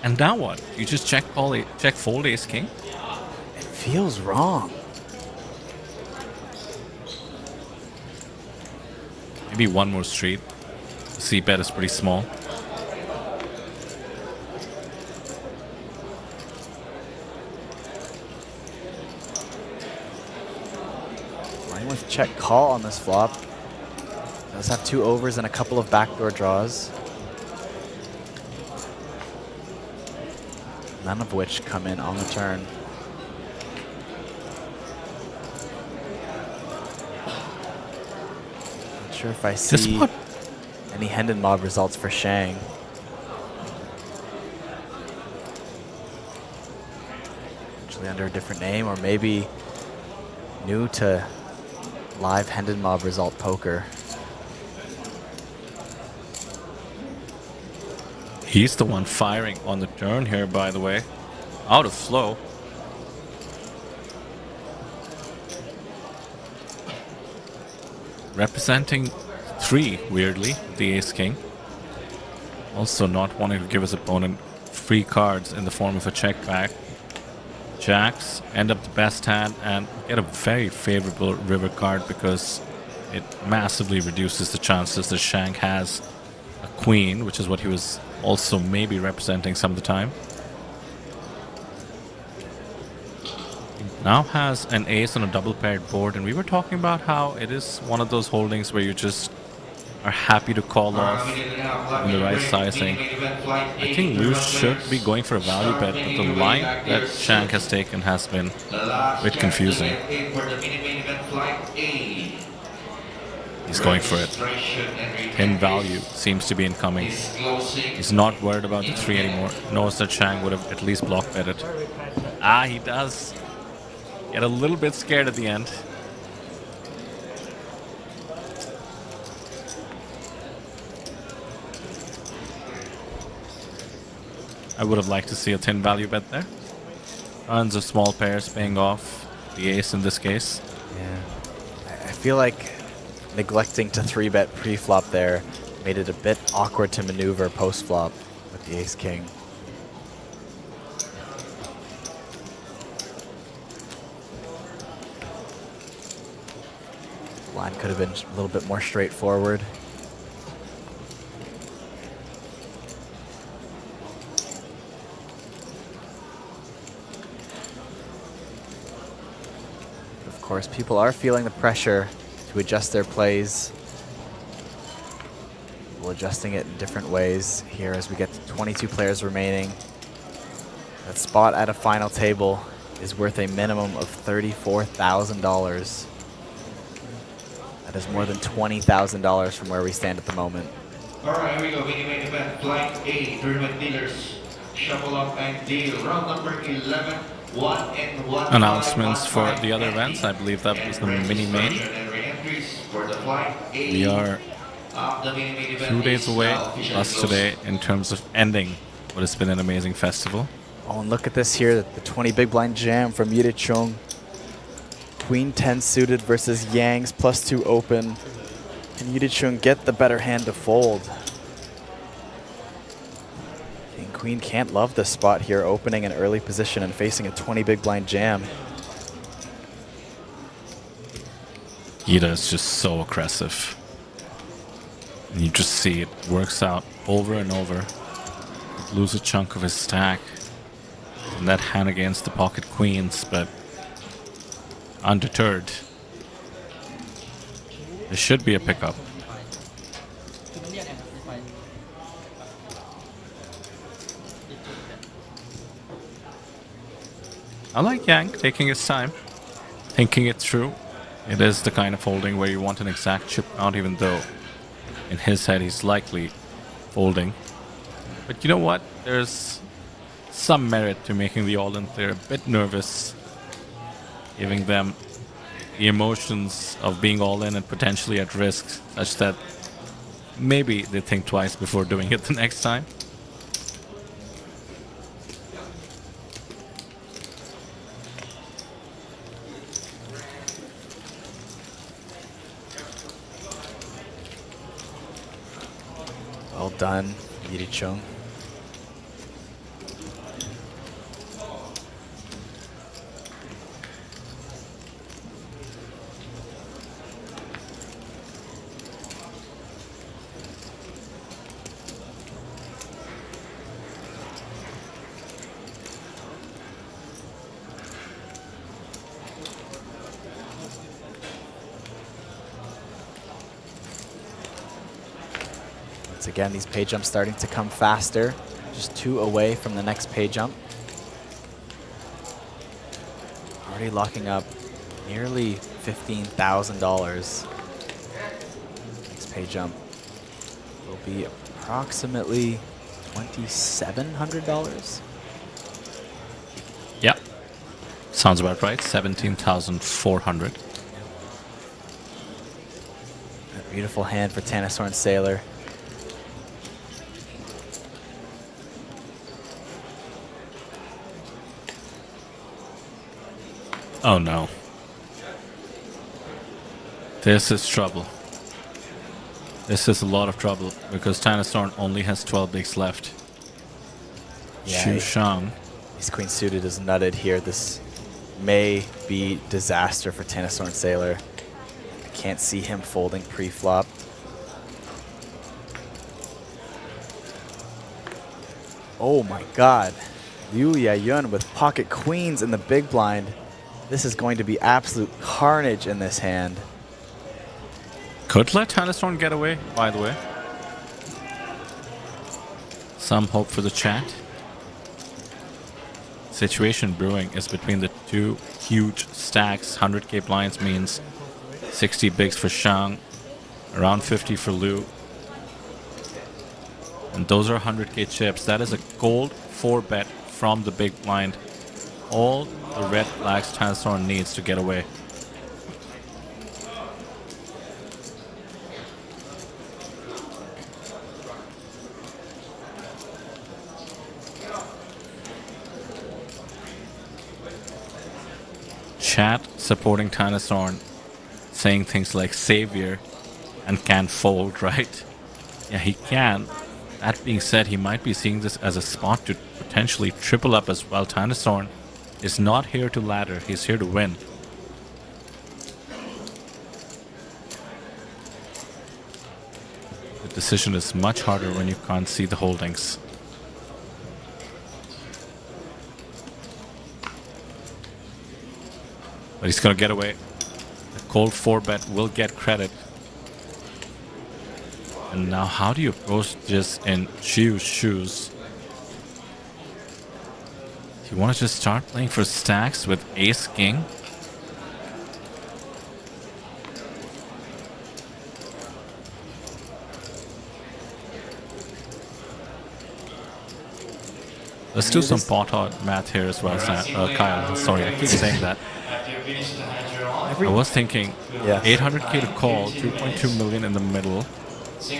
And now what? You just check fold Ace King? It feels wrong. Maybe one more street. The C-bet is pretty small. Playing with check call on this flop. Does have 2 overs and a couple of backdoor draws. none of which come in on the turn. Not sure if I see any Hendon Mob results for Shang. Actually under a different name, or maybe new to live Hendon Mob result poker. He's the one firing on the turn here, by the way. Out of flow. Representing 3, weirdly, the ace-king. Also not wanting to give his opponent free cards in the form of a check back. Jacks end up the best hand and get a very favorable river card because it massively reduces the chances that Shang has a queen, which is what he was also maybe representing some of the time. Now has an ace on a double paired board, and we were talking about how it is one of those holdings where you just are happy to call off in the right sizing. I think Liu should be going for a value bet, but the line that Shang has taken has been a bit confusing. He's going for it. 10 value seems to be incoming. He's not worried about the 3 anymore. Knows that Shang would have at least block bet it. Ah, he does. Get a little bit scared at the end. I would have liked to see a 10 value bet there. Tons of small pairs paying off. The ace in this case. Yeah. I feel like neglecting to 3-bet pre-flop there made it a bit awkward to maneuver post-flop with the ace-king. Line could have been a little bit more straightforward. Of course, people are feeling the pressure to adjust their plays. People adjusting it in different ways here as we get to 22 players remaining. That spot at a final table is worth a minimum of $34,000. That is more than $20,000 from where we stand at the moment. All right, here we go. Mini main event, flight A, tournament dealers. Shuffle up and deal. Round number 11. 1 and 1. Announcements for the other events. I believe that was the mini main. We are 2 days away, plus today, in terms of ending what has been an amazing festival. Oh, and look at this here, the 20 big blind jam from Yiri Chung. Queen 10 suited versus Yang's +2 open. Can Yiri Chung get the better hand to fold? King Queen can't love this spot here, opening an early position and facing a 20 big blind jam. Ida is just so aggressive. And you just see it works out over and over. Lose a chunk of his stack. And that hand against the pocket queens, but undeterred. There should be a pickup. I like Yang taking his time, thinking it through. It is the kind of holding where you want an exact chip out, even though in his head he's likely folding. But you know what? There's some merit to making the all-in player a bit nervous, giving them the emotions of being all in and potentially at risk, such that maybe they think twice before doing it the next time. Well done, Yiri Chung. Again, these pay jumps starting to come faster. Just 2 away from the next pay jump. Already locking up nearly $15,000. Next pay jump will be approximately $2,700. Yeah. Sounds about right. 17,400. A beautiful hand for Tanasorn Sailor. Oh no. This is trouble. This is a lot of trouble because Tanasorn only has 12 bigs left. Xu Shang. Ace Queen suited is nutted here. This may be disaster for Tanasorn Sailor. I can't see him folding pre-flop. Oh my god. Liu Yayun with pocket queens in the big blind. This is going to be absolute carnage in this hand. Could let Tanasorn get away, by the way. Some hope for the chat. Situation brewing is between the two huge stacks. 100k blinds means 60 bigs for Shang, around 50 for Liu. And those are 100k chips. That is a gold 4-bet from the big blind. All the red flags Tanasorn needs to get away. Chat supporting Tanasorn, saying things like savior and can fold, right? Yeah, he can. That being said, he might be seeing this as a spot to potentially triple up as well. Tanasorn is not here to ladder, he's here to win. The decision is much harder when you can't see the holdings. But he's going to get away. The cold 4-bet will get credit. And now how do you approach this in Xiu's shoes? Do you want to just start playing for stacks with Ace-King? Let's do some pot odd math here as well, Kyle. Sorry, I keep saying that. I was thinking 800k to call, 2.2 million in the middle,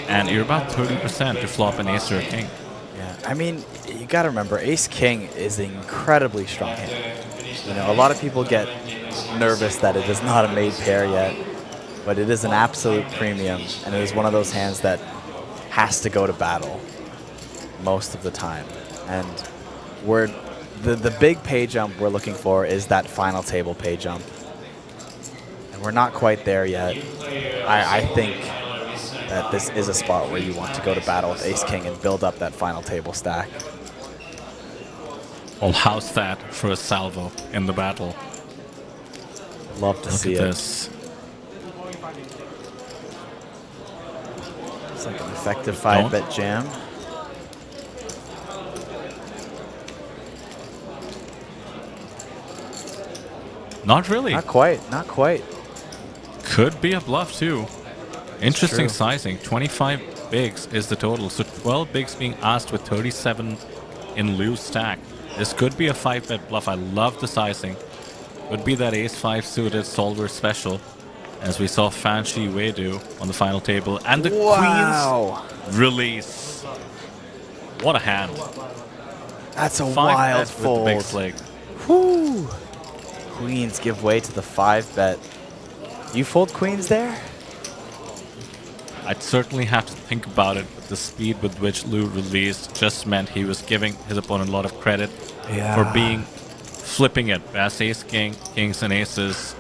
and you're about 30% to flop an ace or a king. Yeah, I mean, you gotta remember, ace-king is an incredibly strong hand. You know, a lot of people get nervous that it is not a made pair yet, but it is an absolute premium, and it is one of those hands that has to go to battle most of the time. And the big pay jump we're looking for is that final table pay jump. And we're not quite there yet. I think that this is a spot where you want to go to battle with ace-king and build up that final table stack. Well, how's that for a salvo in the battle? Love to see it. Look at this. It's like an effective 5-bet jam. Not really. Not quite. Not quite. Could be a bluff too. Interesting sizing. 25 bigs is the total. So 12 bigs being asked with 37 in Liu's stack. This could be a 5-bet bluff. I love the sizing. Could be that ace-5 suited solver special, as we saw Fan Shi Wei do on the final table. And the Queen's release. What a hand. That's a wild fold. With the big flag. Whoo! Queens give way to the 5-bet. You fold queens there? I'd certainly have to think about it, but the speed with which Liu released just meant he was giving his opponent a lot of credit for flipping it. As ace, king, kings and aces,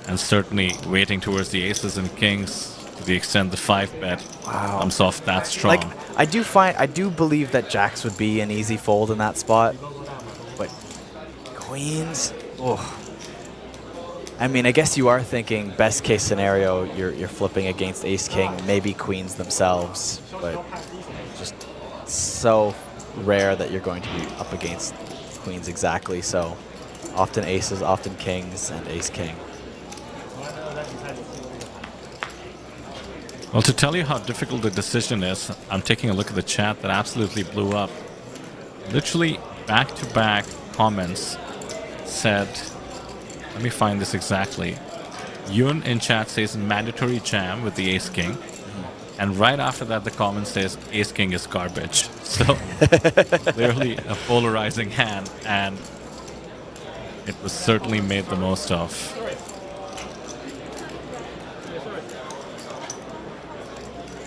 and certainly waiting towards the aces and kings to the extent the 5-bet comes off that strong. Like, I do believe that jacks would be an easy fold in that spot, but queens, I mean, I guess you are thinking best case scenario, you're flipping against ace-king, maybe queens themselves, but just so rare that you're going to be up against queens exactly. So Often aces, often kings, and ace-king. Well, to tell you how difficult the decision is, I'm taking a look at the chat that absolutely blew up. Literally back-to-back comments said, let me find this exactly. Yun in chat says mandatory jam with the ace-king. And right after that, the comment says ace-king is garbage. So clearly a polarizing hand, and it was certainly made the most of.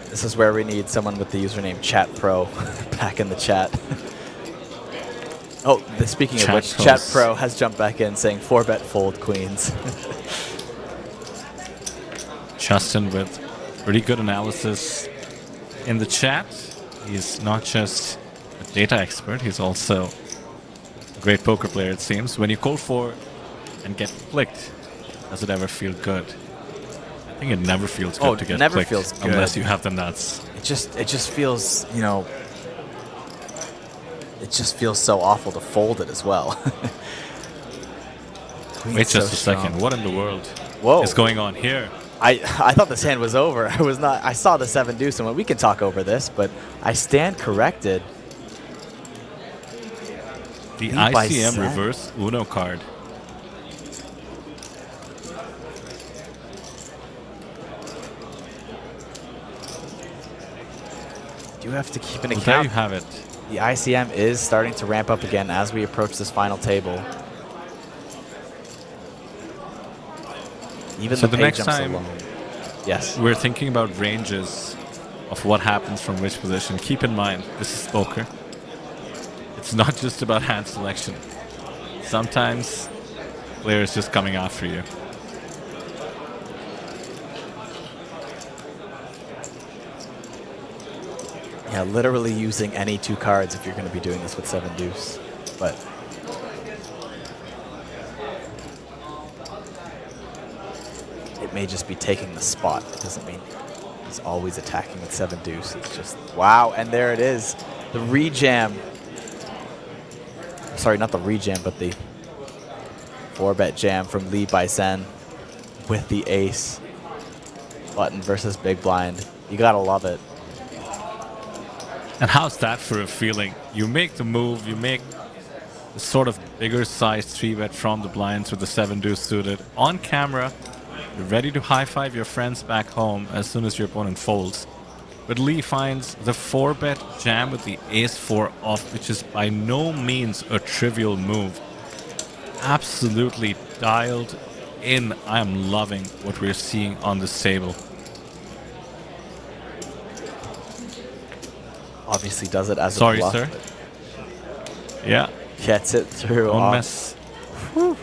This is where we need someone with the username ChatPro back in the chat. Oh, speaking of which, ChatPro has jumped back in saying 4-bet fold queens. Justin with pretty good analysis in the chat. He's not just a data expert, he's also a great poker player, it seems. When you call for and get clicked, does it ever feel good? I think it never feels good to get never clicked feels good. unless you have the nuts. It just feels, you know, it just feels so awful to fold it as well. Wait just a second. What in the world is going on here? I thought this hand was over. I saw the 7 deuce and went, we can talk over this, but I stand corrected. The ICM reverse Uno card. You have to keep an account. There you have it. The ICM is starting to ramp up again as we approach this final table. Even so the next jumps time alone. Yes. We're thinking about ranges of what happens from which position. Keep in mind, this is poker. It's not just about hand selection. Sometimes players just coming after you. Yeah, literally using any 2 cards if you're going to be doing this with 7 deuce. But it may just be taking the spot. It doesn't mean he's always attacking with 7 deuce. It's just, wow, and there it is. The rejam. Sorry, not the rejam, but the 4-bet jam from Lee Bison with the ace. Button versus big blind. You gotta love it. And how's that for a feeling? You make the move, you make the sort of bigger sized 3-bet from the blinds with the 7 deuce suited. On camera, you're ready to high-five your friends back home as soon as your opponent folds. But Lee finds the 4-bet jam with the ace-4 off, which is by no means a trivial move. Absolutely dialed in. I am loving what we're seeing on this table. Obviously does it as a Sorry, bluff. sir. Yeah. Gets it through. Don't mess. Whew.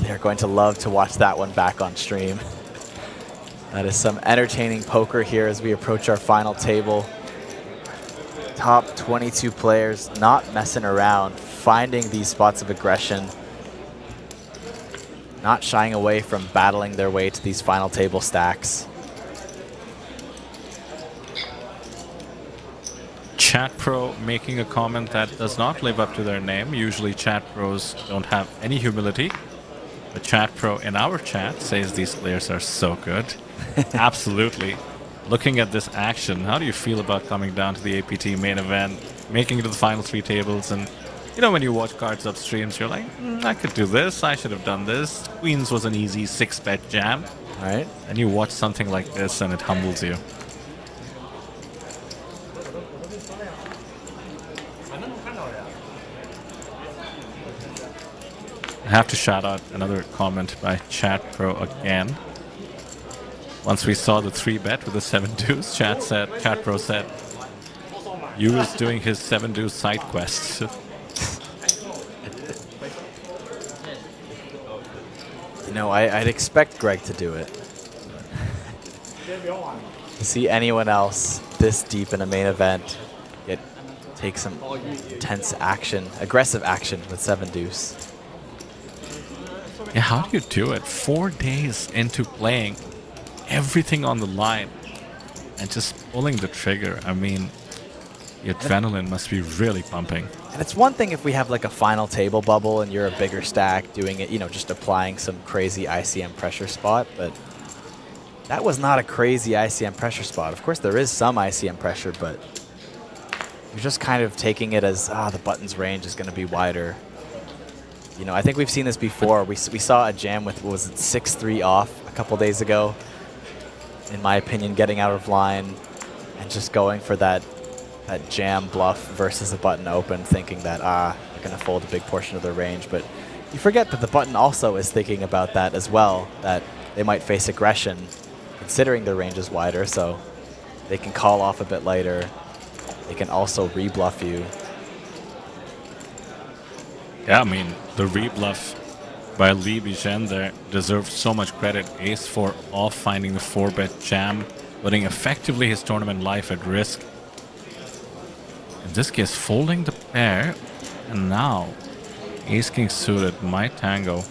They're going to love to watch that one back on stream. That is some entertaining poker here as we approach our final table. Top 22 players not messing around, finding these spots of aggression, not shying away from battling their way to these final table stacks. Chat Pro making a comment that does not live up to their name. Usually chat pros don't have any humility. But Chat Pro in our chat says these players are so good. Absolutely. Looking at this action, how do you feel about coming down to the APT main event, making it to the final 3 tables, and you know when you watch cards up streams, you're like, I could do this, I should have done this. Queens was an easy 6-bet jam. Right. And you watch something like this and it humbles you. I have to shout out another comment by Chat Pro again. Once we saw the 3-bet with the 7 deuce, Chat Pro said, you was doing his 7 deuce side quest. You know, I'd expect Greg to do it. To see anyone else this deep in a main event take some intense action, aggressive action with 7 deuce. Yeah, how do you do it? 4 days into playing, everything on the line, and just pulling the trigger. I mean, The adrenaline must be really pumping. And it's one thing if we have like a final table bubble and you're a bigger stack doing it, you know, just applying some crazy ICM pressure spot, but that was not a crazy ICM pressure spot. Of course, there is some ICM pressure, but you're just kind of taking it as, the button's range is going to be wider. You know, I think we've seen this before. We saw a jam with, what was it, 6-3 off a couple days ago. In my opinion, getting out of line and just going for that jam bluff versus a button open, thinking that, they're going to fold a big portion of their range. But you forget that the button also is thinking about that as well, that they might face aggression considering their range is wider, so they can call off a bit later. They can also rebluff you. Yeah, I mean, the rebluff by Li Bijen there deserves so much credit. Ace-4 off, finding the 4-bet jam, putting effectively his tournament life at risk. In this case, folding the pair, and now Ace-King suited might tango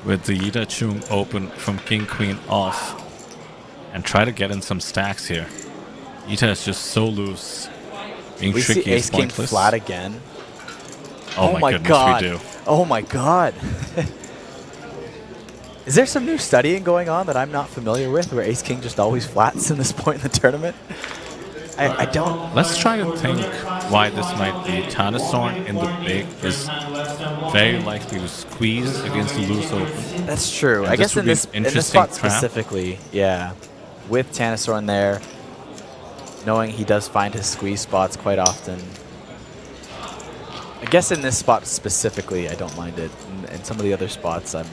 with the Yita Chung open from King-Queen off and try to get in some stacks here. Yita is just so loose. Being tricky see is Ace-King pointless. flat again. Oh my goodness, god. we do. Oh my god. Is there some new studying going on that I'm not familiar with where Ace-King just always flats in this point in the tournament? I don't... Let's try to think why this might be. Tanasorn in the big is very likely to squeeze against the loose open. That's true. And I guess would in be this an spot interesting trap. specifically, yeah. With Tanasorn there, knowing he does find his squeeze spots quite often. I guess in this spot specifically, I don't mind it. In some of the other spots, I'm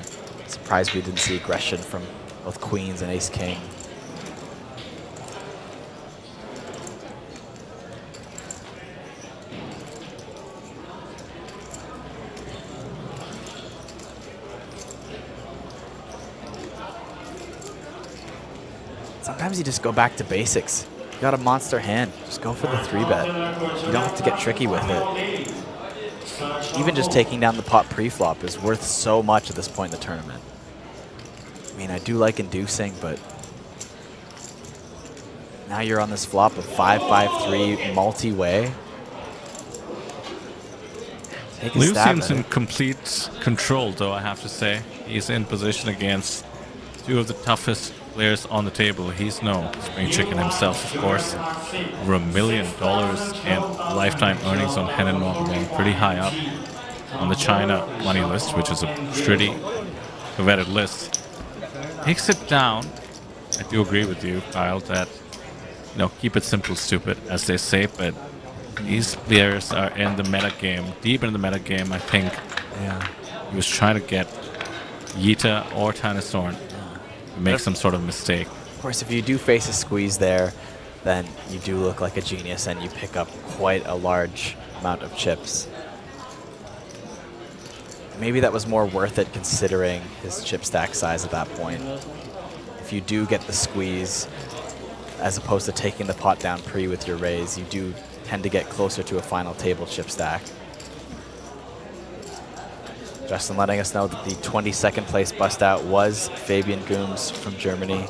surprised we didn't see aggression from both queens and ace-king. Sometimes you just go back to basics. You got a monster hand, just go for the 3-bet. You don't have to get tricky with it. Even just taking down the pot pre-flop is worth so much at this point in the tournament. I mean, I do like inducing, but now you're on this flop of 5-5-3 multi-way. Take a Liu stab seems at in it. complete control, though, I have to say. He's in position against two of the toughest players on the table. He's no spring chicken himself, of course. Over $1 million in lifetime earnings on Hen and Morgan, pretty high up on the China money list, which is a pretty coveted list. Takes it down. I do agree with you, Kyle, that, you know, keep it simple, stupid, as they say, but these players are in the meta game, deep in the meta game, I think. Yeah. He was trying to get Yita or Tanasorn to make some sort of mistake. Of course, if you do face a squeeze there, then you do look like a genius and you pick up quite a large amount of chips. Maybe that was more worth it considering his chip stack size at that point. If you do get the squeeze, as opposed to taking the pot down pre with your raise, you do tend to get closer to a final table chip stack. Justin letting us know that the 22nd place bust out was Fabian Gooms from Germany.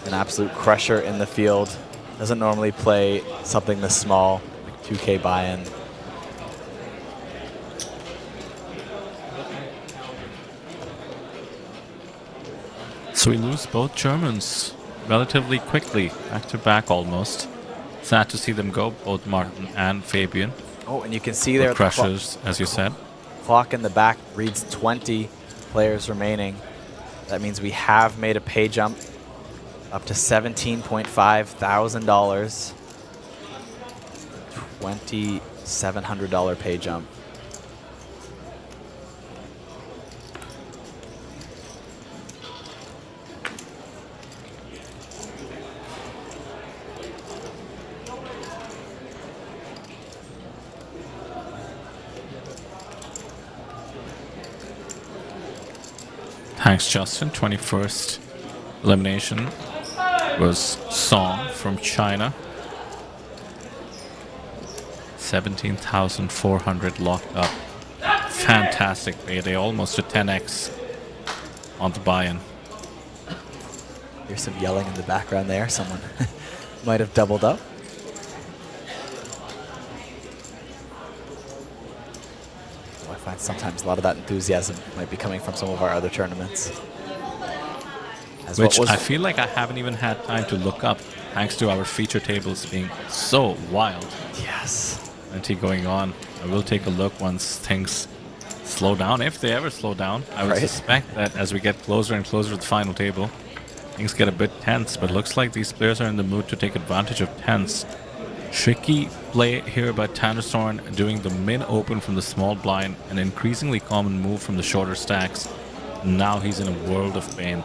An absolute crusher in the field. Doesn't normally play something this small, like 2K buy-in. So we lose both Germans relatively quickly, back to back almost. Sad to see them go, both Martin and Fabian. Oh, and you can see there crushers, as you said. Clock in the back reads 20 players remaining. That means we have made a pay jump up to $17.5 thousand. $2,700 pay jump. Thanks, Justin. 21st elimination was Song from China. 17,400 locked up. Fantastic payday, almost a 10x on the buy-in. Here's some yelling in the background there. Someone might have doubled up. find sometimes a lot of that enthusiasm might be coming from some of our other tournaments. Which I feel like I haven't even had time to look up, thanks to our feature tables being so wild. Yes. Plenty going on. I will take a look once things slow down, if they ever slow down. I would suspect that as we get closer and closer to the final table, things get a bit tense, but looks like these players are in the mood to take advantage of tense. Tricky play here by Thunderstorm, doing the min open from the small blind, an increasingly common move from the shorter stacks. Now he's in a world of pain.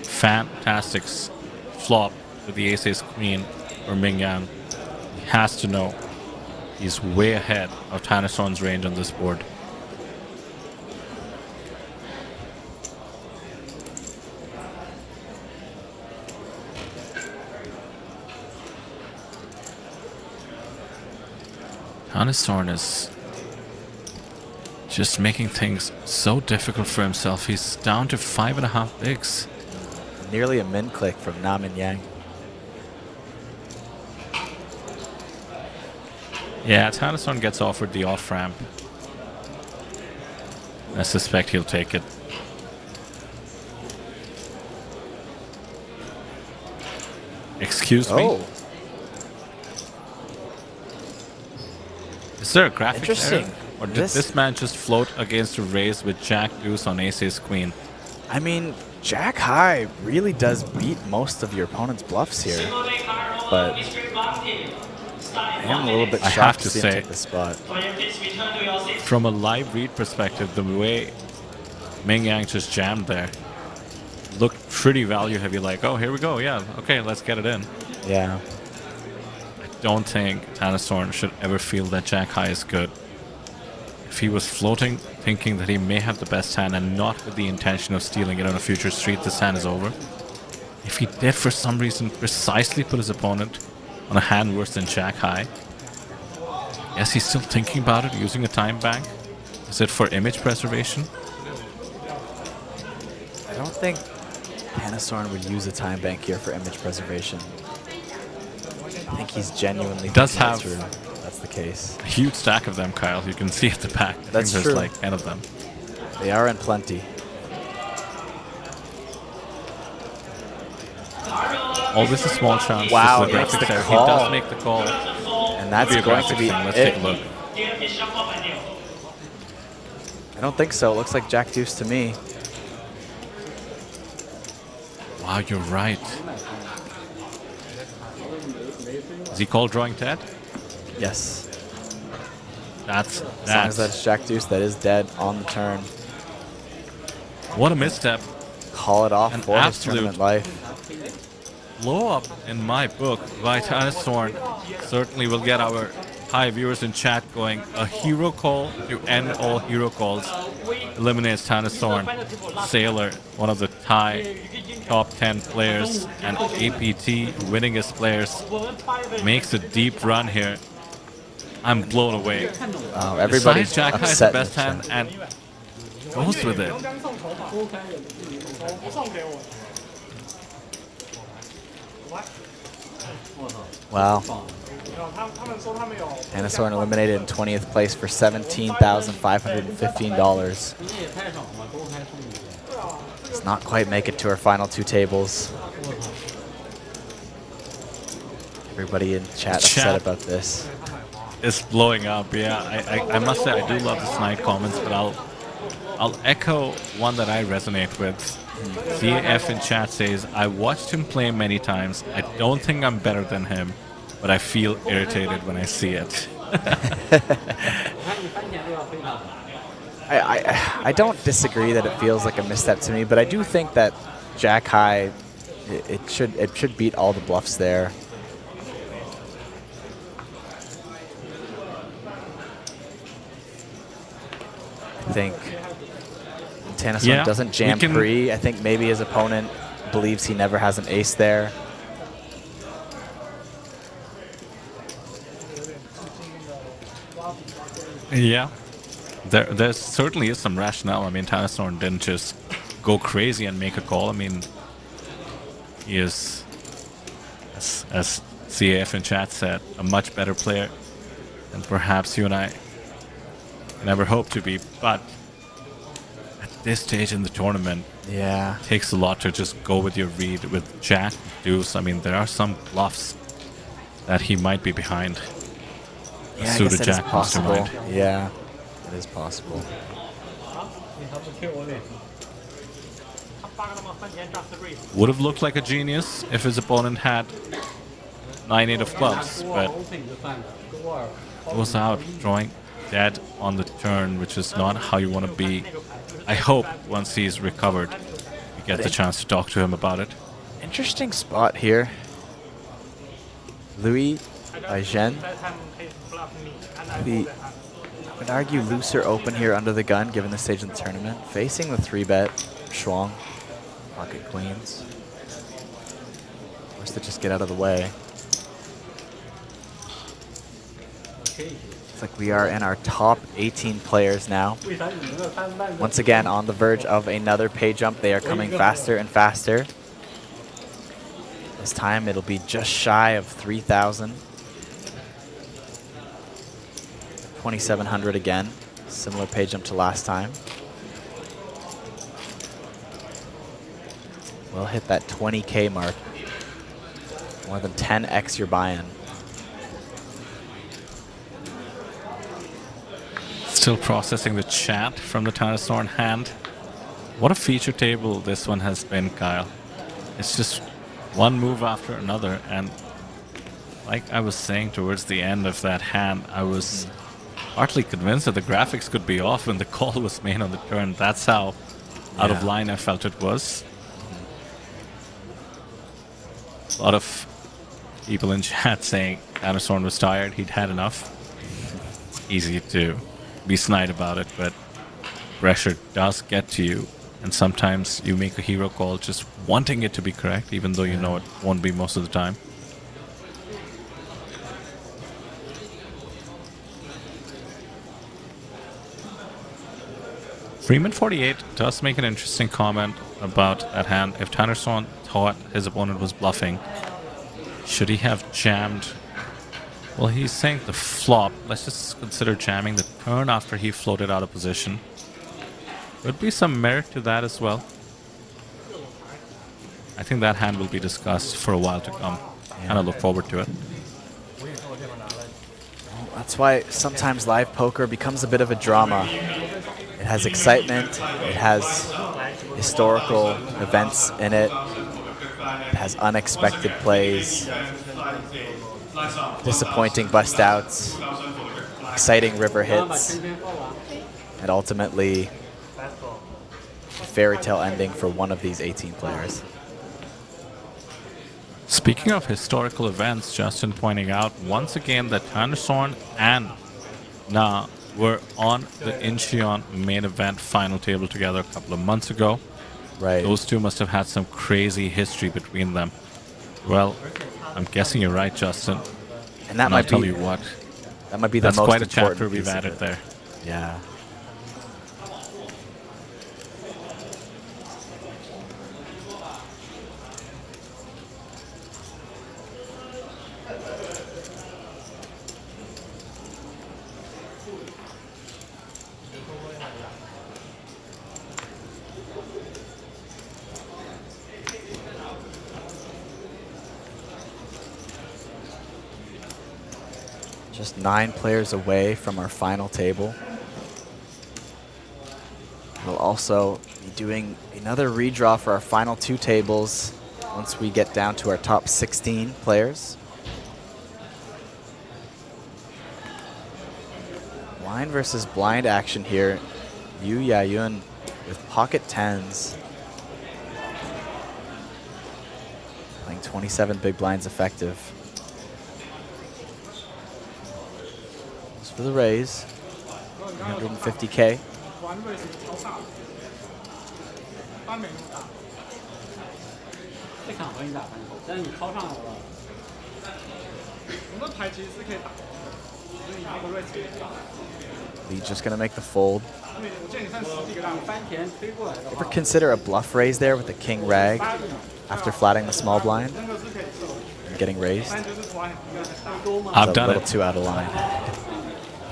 Fantastic flop with the ace-ace queen for Mingyang. He has to know he's way ahead of Thunderstorm's range on this board. Thunderstorm is just making things so difficult for himself. He's down to 5.5 bigs. Nearly a min click from Na Mingyang. Yeah, Thunderstorm gets offered the off ramp. I suspect he'll take it. Excuse me? Is there a graphic error? Or did this man just float against a raise with Jack Deuce on ace queen? I mean, Jack High really does beat most of your opponent's bluffs here, but I am a little bit shocked to see him take the spot. From a live read perspective, the way Mingyang just jammed there looked pretty value heavy, like, oh, here we go, yeah, okay, let's get it in. Yeah. I don't think Thunderstorm should ever feel that Jack High is good. If he was floating, thinking that he may have the best hand and not with the intention of stealing it on a future street, this hand is over. If he did for some reason precisely put his opponent on a hand worse than Jack High, yes, he's still thinking about it, using a time bank. Is it for image preservation? I don't think Thunderstorm would use a time bank here for image preservation. I think he's genuinely does have through. That's the case. A huge stack of them, Kyle. You can see at the back. That's there's true. like 10 of them. They are in plenty. Oh, this is a small chance. Wow, he makes the He call. does make the call. And that's going to be Let's it. take a look. I don't think so. It looks like Jack Deuce to me. Wow, you're right. Is he called drawing dead? Yes. That's As long as that's Jack Deuce, that is dead on the turn. What a misstep. Call it off An for his absolute tournament life. blow up in my book by Thunderstorm. Certainly will get our Thai viewers in chat going. A hero call to end all hero calls. Eliminates Thunderstorm. Sailor, one of the Thai top 10 players and APT winningest players, makes a deep run here. I'm blown away. Everybody's Jack High is the best hand and goes with it. Wow. Thunderstorm eliminated in 20th place for $17,515. Does not quite make it to our final two tables. Everybody in chat upset about this. It's blowing up, yeah. I must say I do love the snide comments, but I'll echo one that I resonate with. CAF in chat says, I watched him play many times. I don't think I'm better than him, but I feel irritated when I see it. I don't disagree that it feels like a misstep to me, but I do think that Jack High, it should beat all the bluffs there. I think Thunderstorm doesn't jam pre. I think maybe his opponent believes he never has an ace there. Yeah, there certainly is some rationale. I mean, Thunderstorm didn't just go crazy and make a call. I mean, he is, as CAF in chat said, a much better player than perhaps you and I never hoped to be, but at this stage in the tournament, yeah, it takes a lot to just go with your read with Jack, Deuce. I mean, there are some bluffs that he might be behind. Yeah, I Suited guess Jack comes to mind. Yeah, it is possible. Would have looked like a genius if his opponent had 9-8 of clubs, but goes out drawing dead on the turn, which is not how you want to be. I hope once he's recovered, you get the chance to talk to him about it. Interesting spot here. Louis Agen. I would argue looser open here under the gun, given the stage of the tournament. Facing the 3-bet Shuang, pocket queens. Forced to just get out of the way. Looks like we are in our top 18 players now. Once again, on the verge of another pay jump. They are coming faster and faster. This time it'll be just shy of 3,000. 2,700 again. Similar pay jump to last time. We'll hit that 20K mark. More than 10x your buy-in. Still processing the chat from the Thunderstorm hand. What a feature table this one has been, Kyle. It's just one move after another, and like I was saying towards the end of that hand, I was partly convinced that the graphics could be off when the call was made on the turn. That's how out of line I felt it was. A lot of people in chat saying Thunderstorm was tired, he'd had enough. It's easy to be snide about it, but pressure does get to you, and sometimes you make a hero call just wanting it to be correct, even though you know it won't be most of the time. Freeman48 does make an interesting comment about that hand. If Thunderstorm thought his opponent was bluffing, should he have jammed? Well, he's saying the flop. Let's just consider jamming the turn after he floated out of position. Would be some merit to that as well. I think that hand will be discussed for a while to come, and I look forward to it. That's why sometimes live poker becomes a bit of a drama. It has excitement, it has historical events in it, it has unexpected plays, disappointing bust outs, exciting river hits, and ultimately a fairy tale ending for one of these 18 players. Speaking of historical events, Justin pointing out once again that Thunderstorm and Na were on the Incheon main event final table together a couple of months ago. Right. Those two must have had some crazy history between them. Well, I'm guessing you're right, Justin. And that might I'll tell you what. That might be the that's most quite a important chapter we've piece of added it. there. Yeah. Just 9 players away from our final table. We'll also be doing another redraw for our final 2 tables once we get down to our top 16 players. Blind versus blind action here. Yu Yayun with pocket 10s. Playing 27 big blinds effective. For the raise, 350K. Lee's just gonna make the fold. Ever consider a bluff raise there with the king rag after flatting the small blind and getting raised? I've done a little it. too out of line.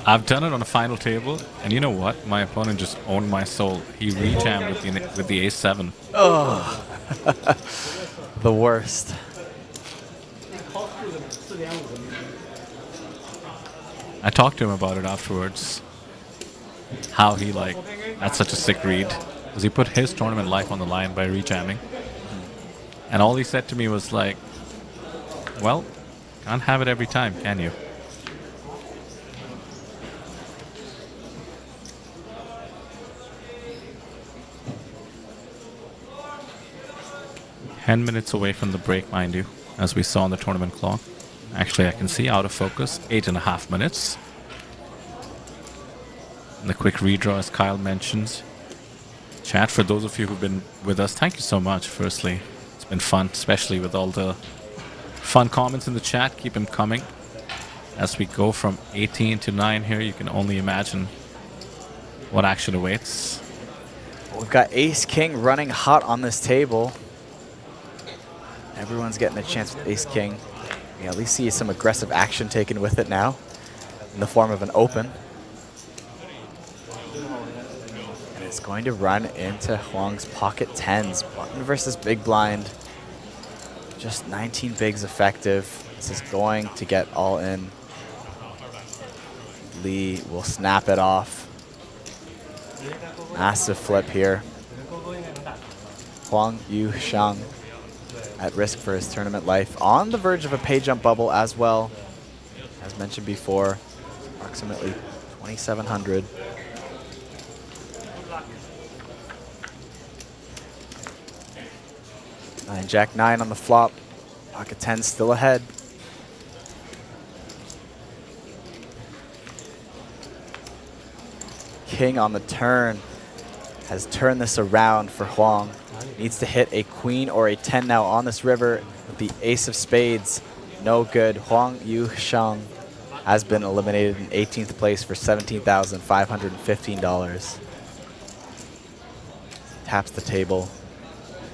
I've done it on a final table, and you know what? My opponent just owned my soul. He rejammed with the ace-7. Oh, the worst. I talked to him about it afterwards. How he that's such a sick read. Because he put his tournament life on the line by rejamming. And all he said to me was like, well, can't have it every time, can you? "10 minutes away from the break, mind you, as we saw on the tournament clock. Actually, I can see out of focus, 8.5 minutes. And the quick redraw, as Kyle mentioned. Chat, for those of you who've been with us, thank you so much, firstly. It's been fun, especially with all the fun comments in the chat. Keep them coming. As we go from 18 to 9 here, you can only imagine what action awaits. We've got Ace-King running hot on this table. Everyone's getting a chance with Ace-King. You at least see some aggressive action taken with it now in the form of an open. And it's going to run into Huang's pocket tens. Button versus big blind. Just 19 bigs effective. This is going to get all in. Lee will snap it off. Massive flip here. Huang Yuxiang at risk for his tournament life. On the verge of a pay jump bubble as well. As mentioned before, approximately 2,700. Nine Jack 9 on the flop. Pocket 10 still ahead. King on the turn has turned this around for Huang. Needs to hit a queen or a 10 now on this river with the ace of spades. No good. Huang Yuxiang has been eliminated in 18th place for $17,515. Taps the table,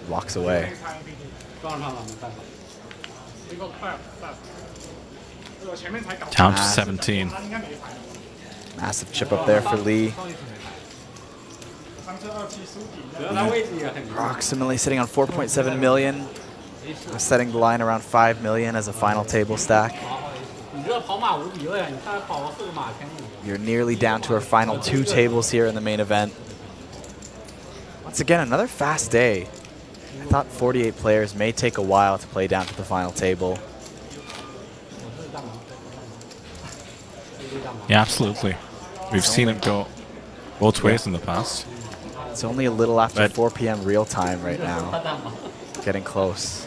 walks away. Down to 17. Massive chip up there for Lee. Approximately sitting on 4.7 million. Setting the line around 5 million as a final table stack. You're nearly down to our final 2 tables here in the main event. Once again, another fast day. I thought 48 players may take a while to play down to the final table. Yeah, absolutely. We've seen it go both ways in the past. It's only a little after 4 p.m. real time right now. Getting close.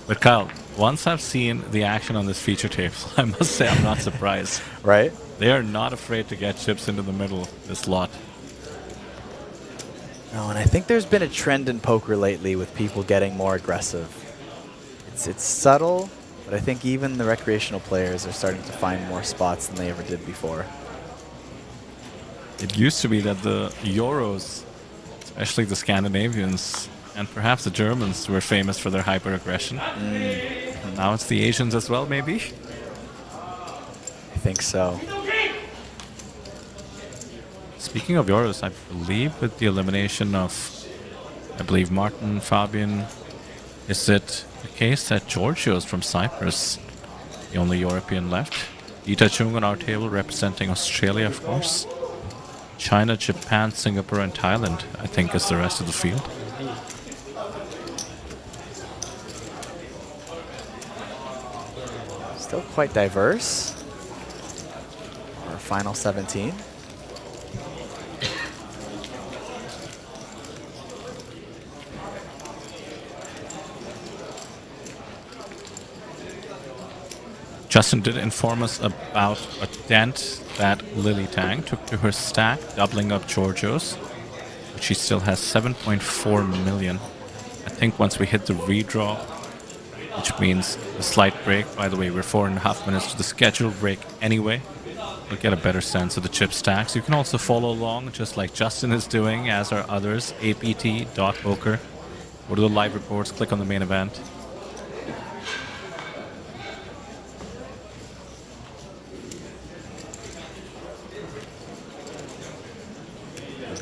But Kyle, once I've seen the action on this feature table, I must say I'm not surprised. Right? They are not afraid to get chips into the middle this lot. No, and I think there's been a trend in poker lately with people getting more aggressive. It's subtle, but I think even the recreational players are starting to find more spots than they ever did before. It used to be that the Euros, especially the Scandinavians, and perhaps the Germans were famous for their hyper-aggression. Now it's the Asians as well, maybe? I think so. Speaking of Euros, I believe with the elimination of, Martin, Fabian, is it the case that Georgios from Cyprus, the only European left? Ita Chung on our table representing Australia, of course. China, Japan, Singapore, and Thailand, I think, is the rest of the field. Still quite diverse. Our final 17. Justin did inform us about a dent that Lily Tang took to her stack, doubling up Georgios, but she still has 7.4 million. I think once we hit the redraw, which means a slight break. By the way, we're 4.5 minutes to the scheduled break anyway. We'll get a better sense of the chip stacks. You can also follow along, just like Justin is doing, as are others. APT.poker. Go to the live reports, click on the main event.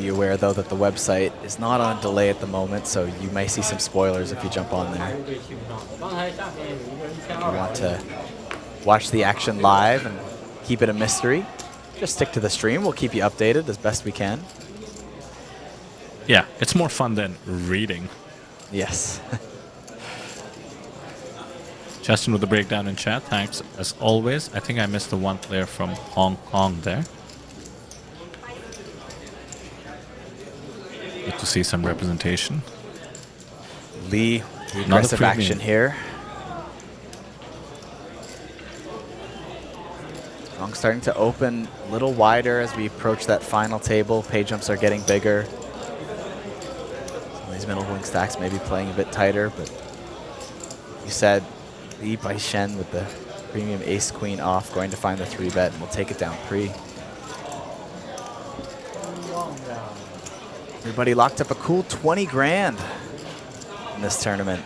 be aware, though, that the website is not on delay at the moment, so you may see some spoilers if you jump on there. If you want to watch the action live and keep it a mystery, just stick to the stream. We'll keep you updated as best we can. Yeah, it's more fun than reading. Yes. Justin with the breakdown in chat, thanks as always. I think I missed the one player from Hong Kong there. Good to see some representation. Lee, the aggressive action here. Strong starting to open a little wider as we approach that final table. Pay jumps are getting bigger. Some of these middle wing stacks may be playing a bit tighter, but you said Lee by Shen with the premium ace-queen off, going to find the 3-bet, and we'll take it down pre. Everybody locked up a cool 20 grand in this tournament.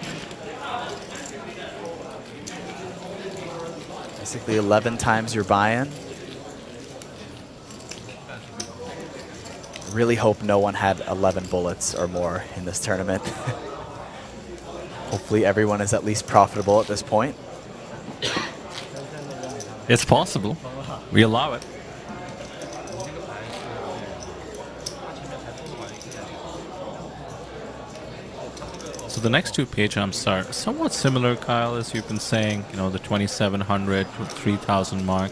Basically 11 times your buy-in. Really hope no one had 11 bullets or more in this tournament. Hopefully everyone is at least profitable at this point. It's possible. We allow it. So the next two pay jumps are somewhat similar, Kyle, as you've been saying. You know, the 2,700 to 3,000 mark,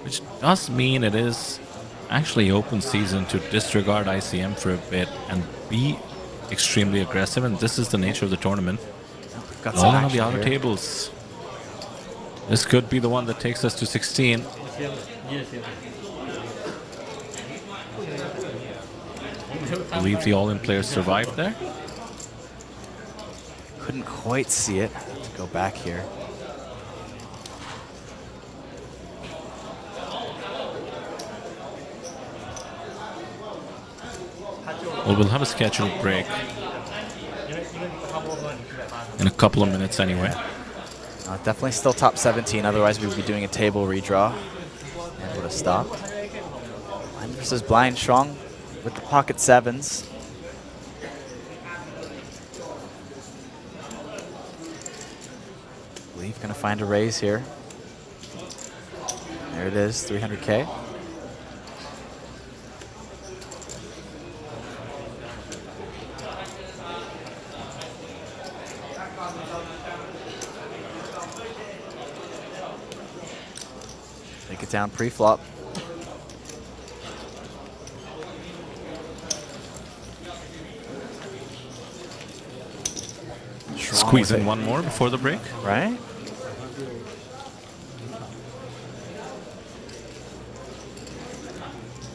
which does mean it is actually open season to disregard ICM for a bit and be extremely aggressive, and this is the nature of the tournament. All on the outer tables. This could be the one that takes us to 16. I believe the all-in players survived there. Couldn't quite see it. Let's go back here. Well, we'll have a scheduled break in a couple of minutes anyway. Definitely still top 17, otherwise we would be doing a table redraw. And would have stopped. Blind versus blind, strong with the pocket sevens. Believe gonna find a raise here. There it is, 300K. Take it down pre-flop. Squeeze in one more before the break. Right?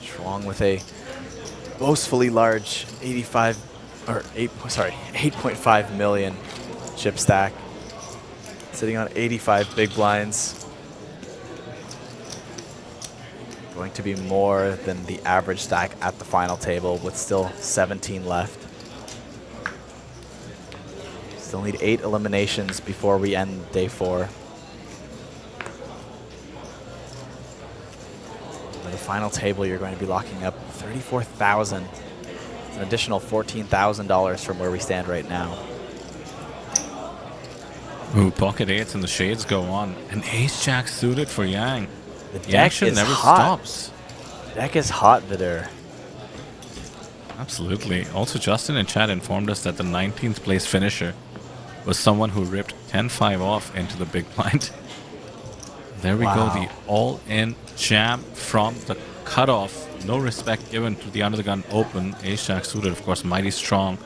Strong with a boastfully large 8.5 million chip stack. Sitting on 85 big blinds. Going to be more than the average stack at the final table with still 17 left. Still need 8 eliminations before we end day 4. For the final table, you're going to be locking up 34,000. It's an additional $14,000 from where we stand right now. Ooh, pocket 8s and the shades go on. An ace-jack suited for Yang. The action never hot. stops. The deck is hot, Vidur. Absolutely. Also, Justin in chat informed us that the 19th place finisher was someone who ripped 10-5 off into the big blind. There we go, the all-in jam from the cutoff. No respect given to the under-the-gun open. Ace-jack suited, of course, mighty strong.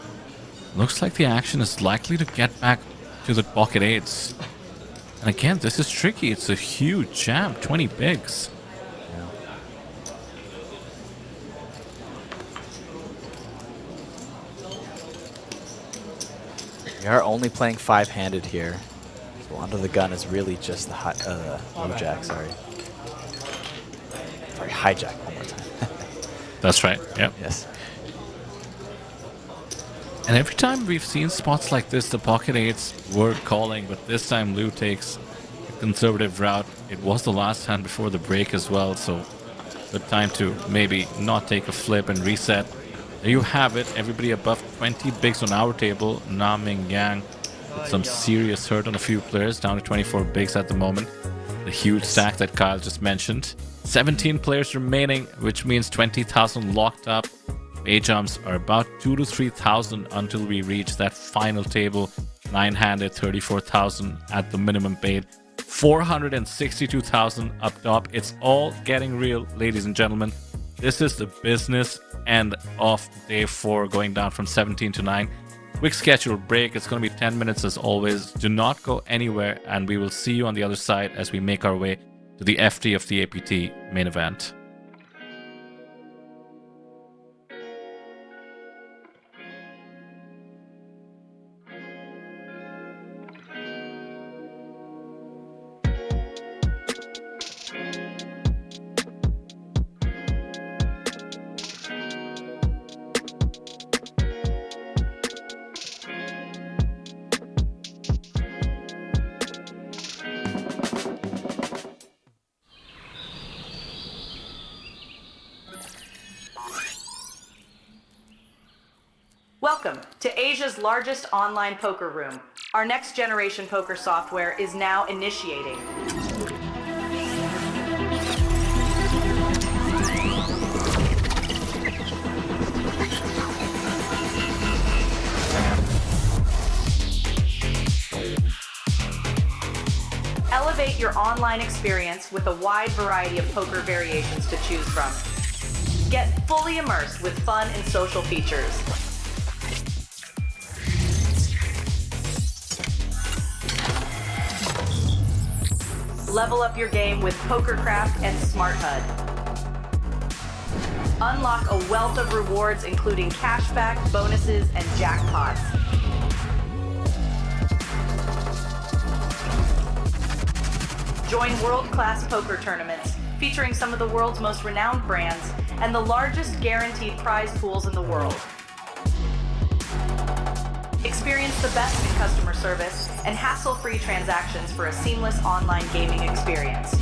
Looks like the action is likely to get back to the pocket 8s. And again, this is tricky. It's a huge jam, 20 bigs. We are only playing 5-handed here. So under the gun is really just the low jack, sorry. Sorry, hijack one more time. That's right, yep. Yes. And every time we've seen spots like this, the pocket 8s were calling, but this time Lou takes a conservative route. It was the last hand before the break as well, so good time to maybe not take a flip and reset. There you have it. Everybody above 20 bigs on our table. Na Ming Yang with some serious hurt on a few players, down to 24 bigs at the moment. The huge stack that Kyle just mentioned. 17 players remaining, which means 20,000 locked up. Pay jumps are about 2,000 to 3,000 until we reach that final table. 9-handed, 34,000 at the minimum paid. 462,000 up top. It's all getting real, ladies and gentlemen. This is the business end of day 4, going down from 17 to 9. Quick schedule break. It's going to be 10 minutes as always. Do not go anywhere, and we will see you on the other side as we make our way to the FT of the APT main event. Welcome to Asia's largest online poker room. Our next generation poker software is now initiating. Elevate your online experience with a wide variety of poker variations to choose from. Get fully immersed with fun and social features. Level up your game with PokerCraft and Smart HUD. Unlock a wealth of rewards including cashback, bonuses, and jackpots. Join world-class poker tournaments featuring some of the world's most renowned brands and the largest guaranteed prize pools in the world. Experience the best in customer service and hassle-free transactions for a seamless online gaming experience.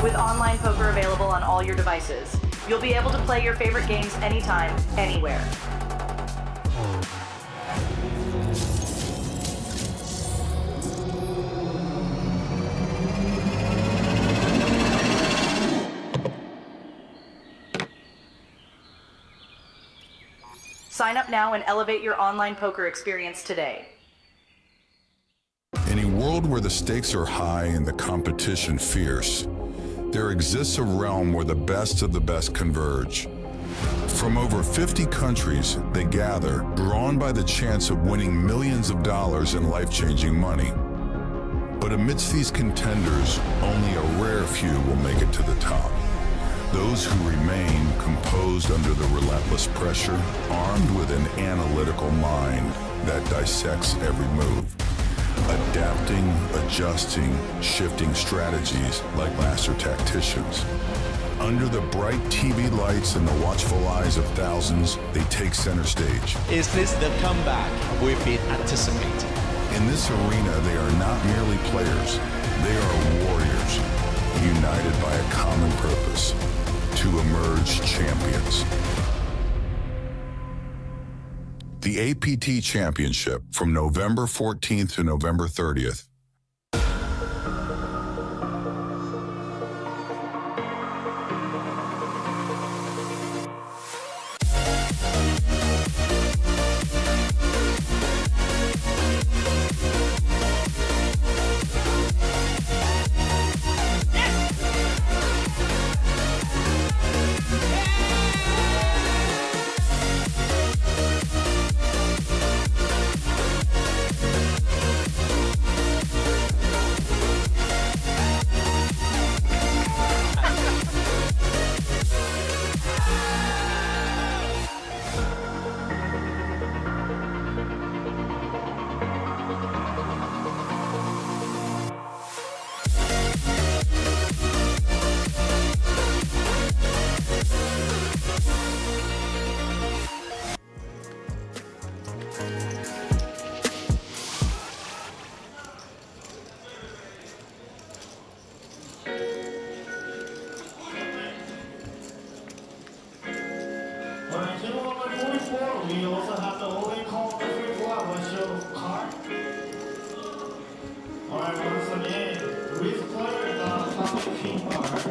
With online poker available on all your devices, you'll be able to play your favorite games anytime, anywhere. Sign up now and elevate your online poker experience today. In a world where the stakes are high and the competition fierce, there exists a realm where the best of the best converge. From over 50 countries, they gather, drawn by the chance of winning millions of dollars in life-changing money. But amidst these contenders, only a rare few will make it to the top. Those who remain composed under the relentless pressure, armed with an analytical mind that dissects every move, adapting, adjusting, shifting strategies like master tacticians. Under the bright TV lights and the watchful eyes of thousands, they take center stage. Is this the comeback we've been anticipating? In this arena, they are not merely players, they are warriors, united by a common purpose: to emerge champions. The APT Championship from November 14th to November 30th. we also have the only call the free flower show card. Alright, once again, with player the top king card.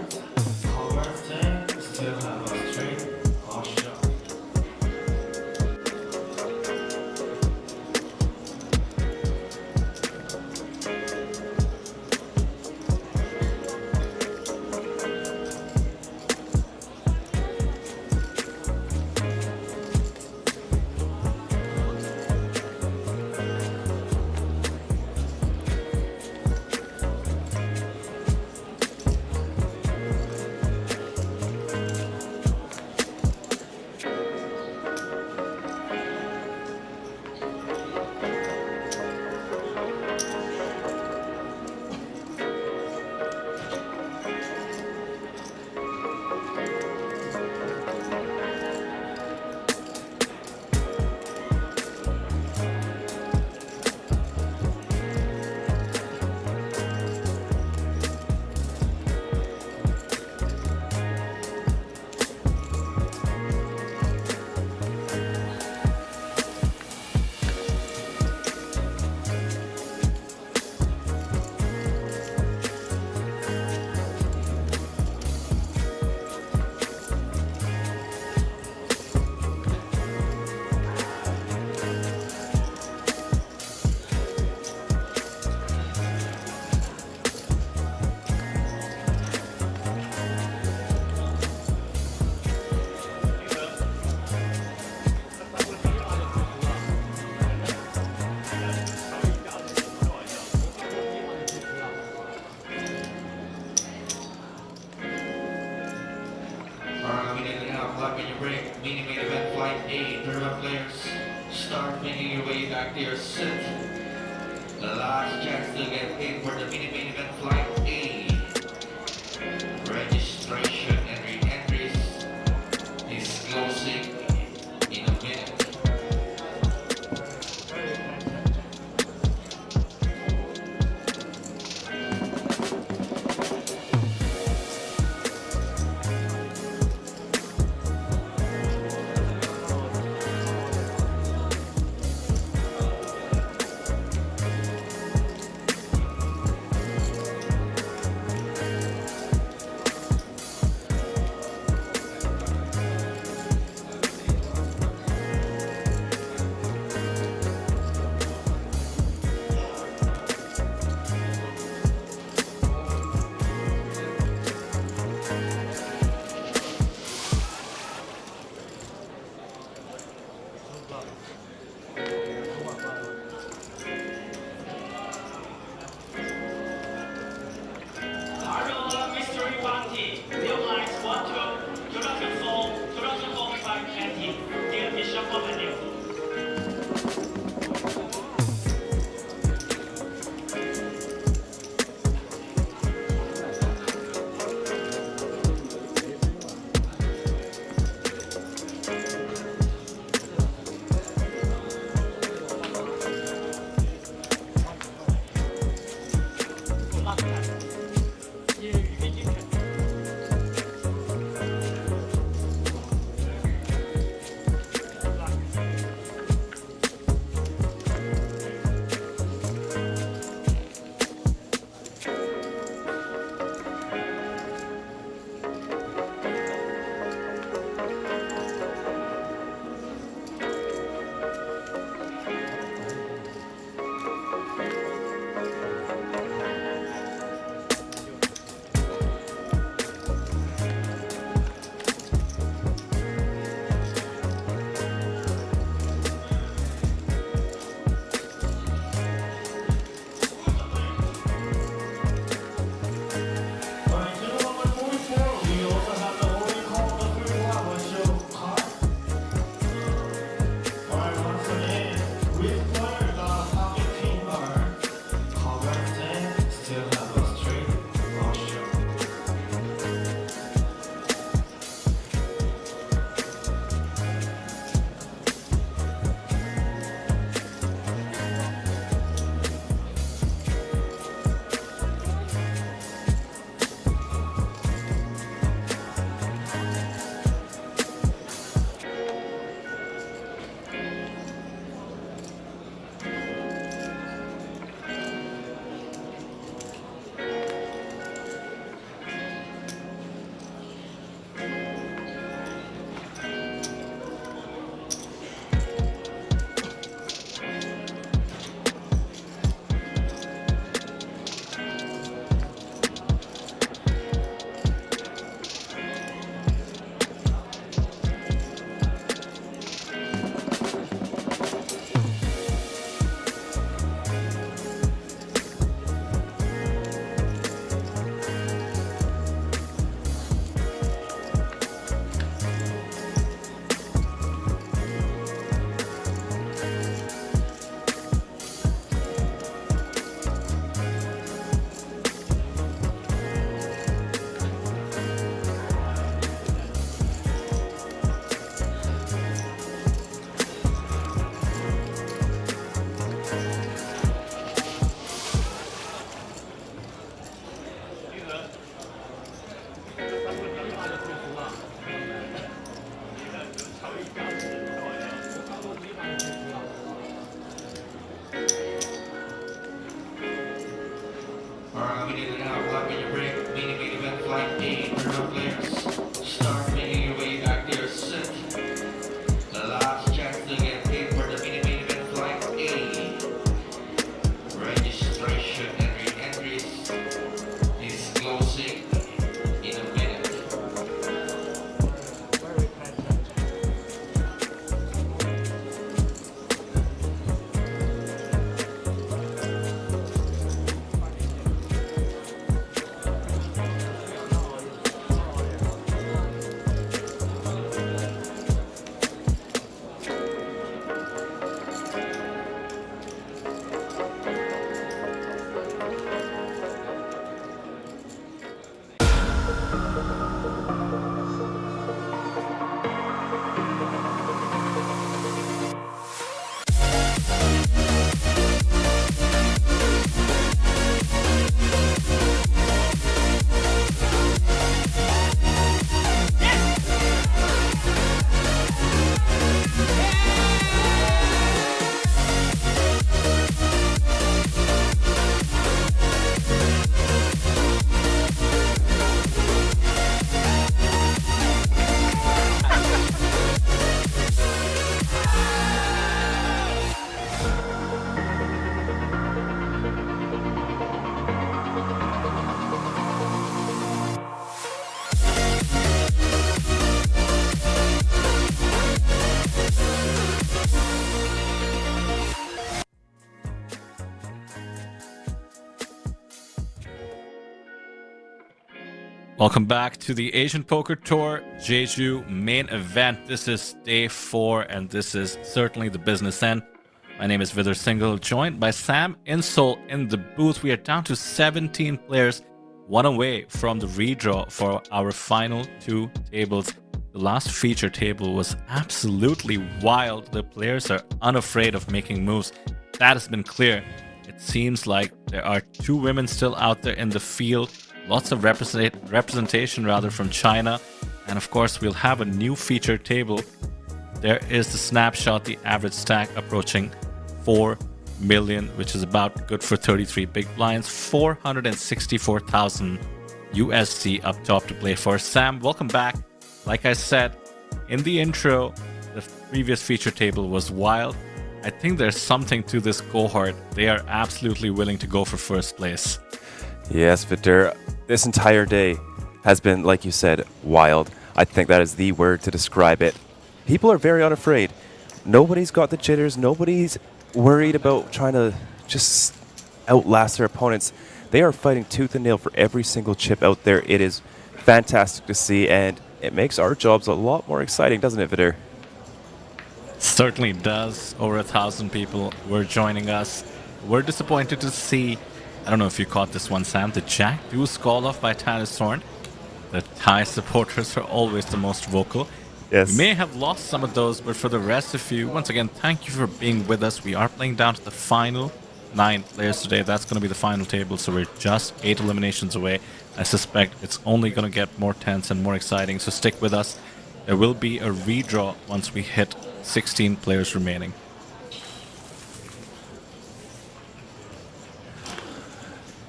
Congrats 10, still have a straight or shot. Mini main event flight A, tournament players, start making your way back to your seat. The last chance to get in for the mini main event flight A. Registration and re-entries is closing in a minute. Welcome back to the Asian Poker Tour Jeju main event. This is day 4, and this is certainly the business end. My name is Vidar Singhal, joined by Sam Insole in the booth. We are down to 17 players, one away from the redraw for our final 2 tables. The last feature table was absolutely wild. The players are unafraid of making moves. That has been clear. It seems like there are 2 women still out there in the field. Lots of representation from China. And of course, we'll have a new feature table. There is the snapshot, the average stack approaching 4 million, which is about good for 33 big blinds. 464,000 USD up top to play for. Sam, welcome back. Like I said in the intro, the previous feature table was wild. I think there's something to this cohort. They are absolutely willing to go for first place. Yes, Vidar. This entire day has been, like you said, wild. I think that is the word to describe it. People are very unafraid. Nobody's got the jitters. Nobody's worried about trying to just outlast their opponents. They are fighting tooth and nail for every single chip out there. It is fantastic to see, and it makes our jobs a lot more exciting, doesn't it, Vidar? Certainly does. Over 1,000 people were joining us. We're disappointed to see, I don't know if you caught this one, Sam, the Jack Deuce call off by Tannis Thorn. The Thai supporters are always the most vocal. Yes. We may have lost some of those, but for the rest of you, once again, thank you for being with us. We are playing down to the final 9 players today. That's going to be the final table, so we're just 8 eliminations away. I suspect it's only going to get more tense and more exciting, so stick with us. There will be a redraw once we hit 16 players remaining.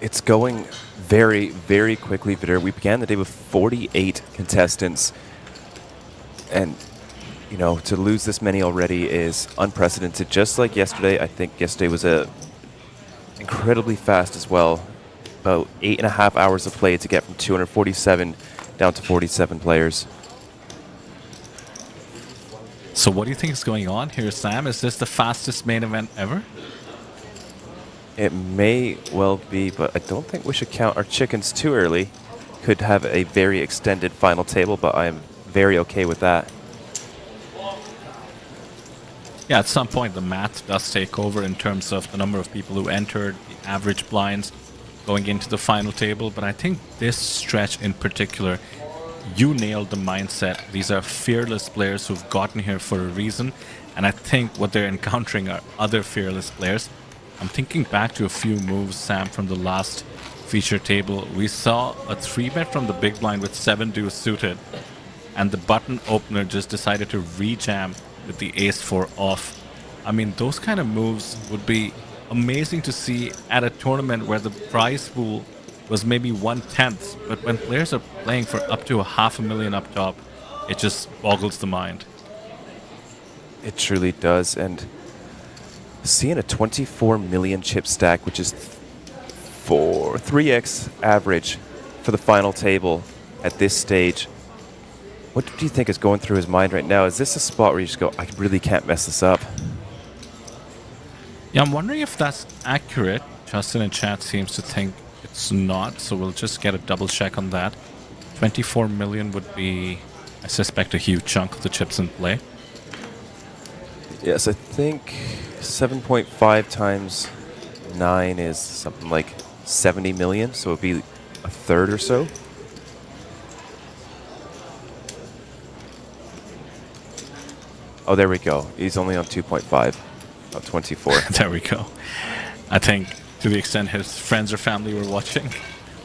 It's going very, very quickly, Vidar. We began the day with 48 contestants. And, you know, to lose this many already is unprecedented. Just like yesterday, I think yesterday was incredibly fast as well. About 8.5 hours of play to get from 247 down to 47 players. So what do you think is going on here, Sam? Is this the fastest main event ever? It may well be, but I don't think we should count our chickens too early. Could have a very extended final table, but I am very okay with that. Yeah, at some point the math does take over in terms of the number of people who entered, the average blinds going into the final table, but I think this stretch in particular, you nailed the mindset. These are fearless players who've gotten here for a reason, and I think what they're encountering are other fearless players. I'm thinking back to a few moves, Sam, from the last feature table. We saw a 3-bet from the big blind with 7 deuce suited, and the button opener just decided to rejam with the ace-4 off. I mean, those kind of moves would be amazing to see at a tournament where the prize pool was maybe 1/10, but when players are playing for up to $500,000 up top, it just boggles the mind. It truly does, and seeing a 24 million chip stack, which is 3x average for the final table at this stage. What do you think is going through his mind right now? Is this a spot where you just go, I really can't mess this up? Yeah, I'm wondering if that's accurate. Justin in chat seems to think it's not, so we'll just get a double check on that. 24 million would be, I suspect, a huge chunk of the chips in play. Yes, I think 7.5 times 9 is something like 70 million, so it would be a third or so. Oh, there we go. He's only on 2.5, not 24. There we go. I think to the extent his friends or family were watching,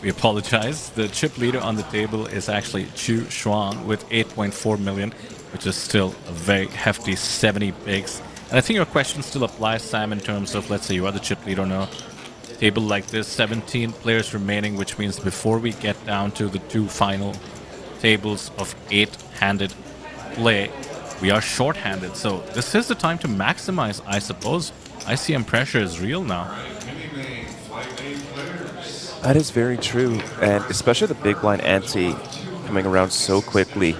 we apologize. The chip leader on the table is actually Chu Shuang with 8.4 million, which is still a very hefty 70 bigs. And I think your question still applies, Sam, in terms of, let's say you are the chip leader now. Table like this, 17 players remaining, which means before we get down to the 2 final tables of 8-handed play, we are short-handed. So this is the time to maximize, I suppose. ICM pressure is real now. That is very true, and especially the big blind ante coming around so quickly.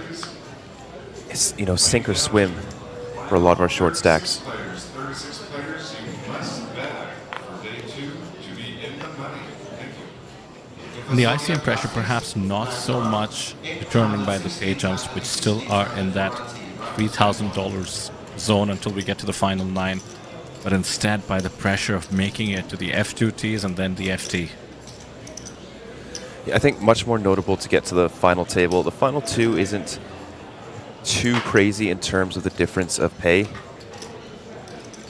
It's, you know, sink or swim for a lot of our short stacks. 36 players, you must bag for day 2 to be in the money. Thank you. And the ICM pressure perhaps not so much determined by the pay jumps, which still are in that $3,000 zone until we get to the final 9, but instead by the pressure of making it to the F2Ts and then the FT. Yeah, I think much more notable to get to the final table. The final 2 isn't too crazy in terms of the difference of pay.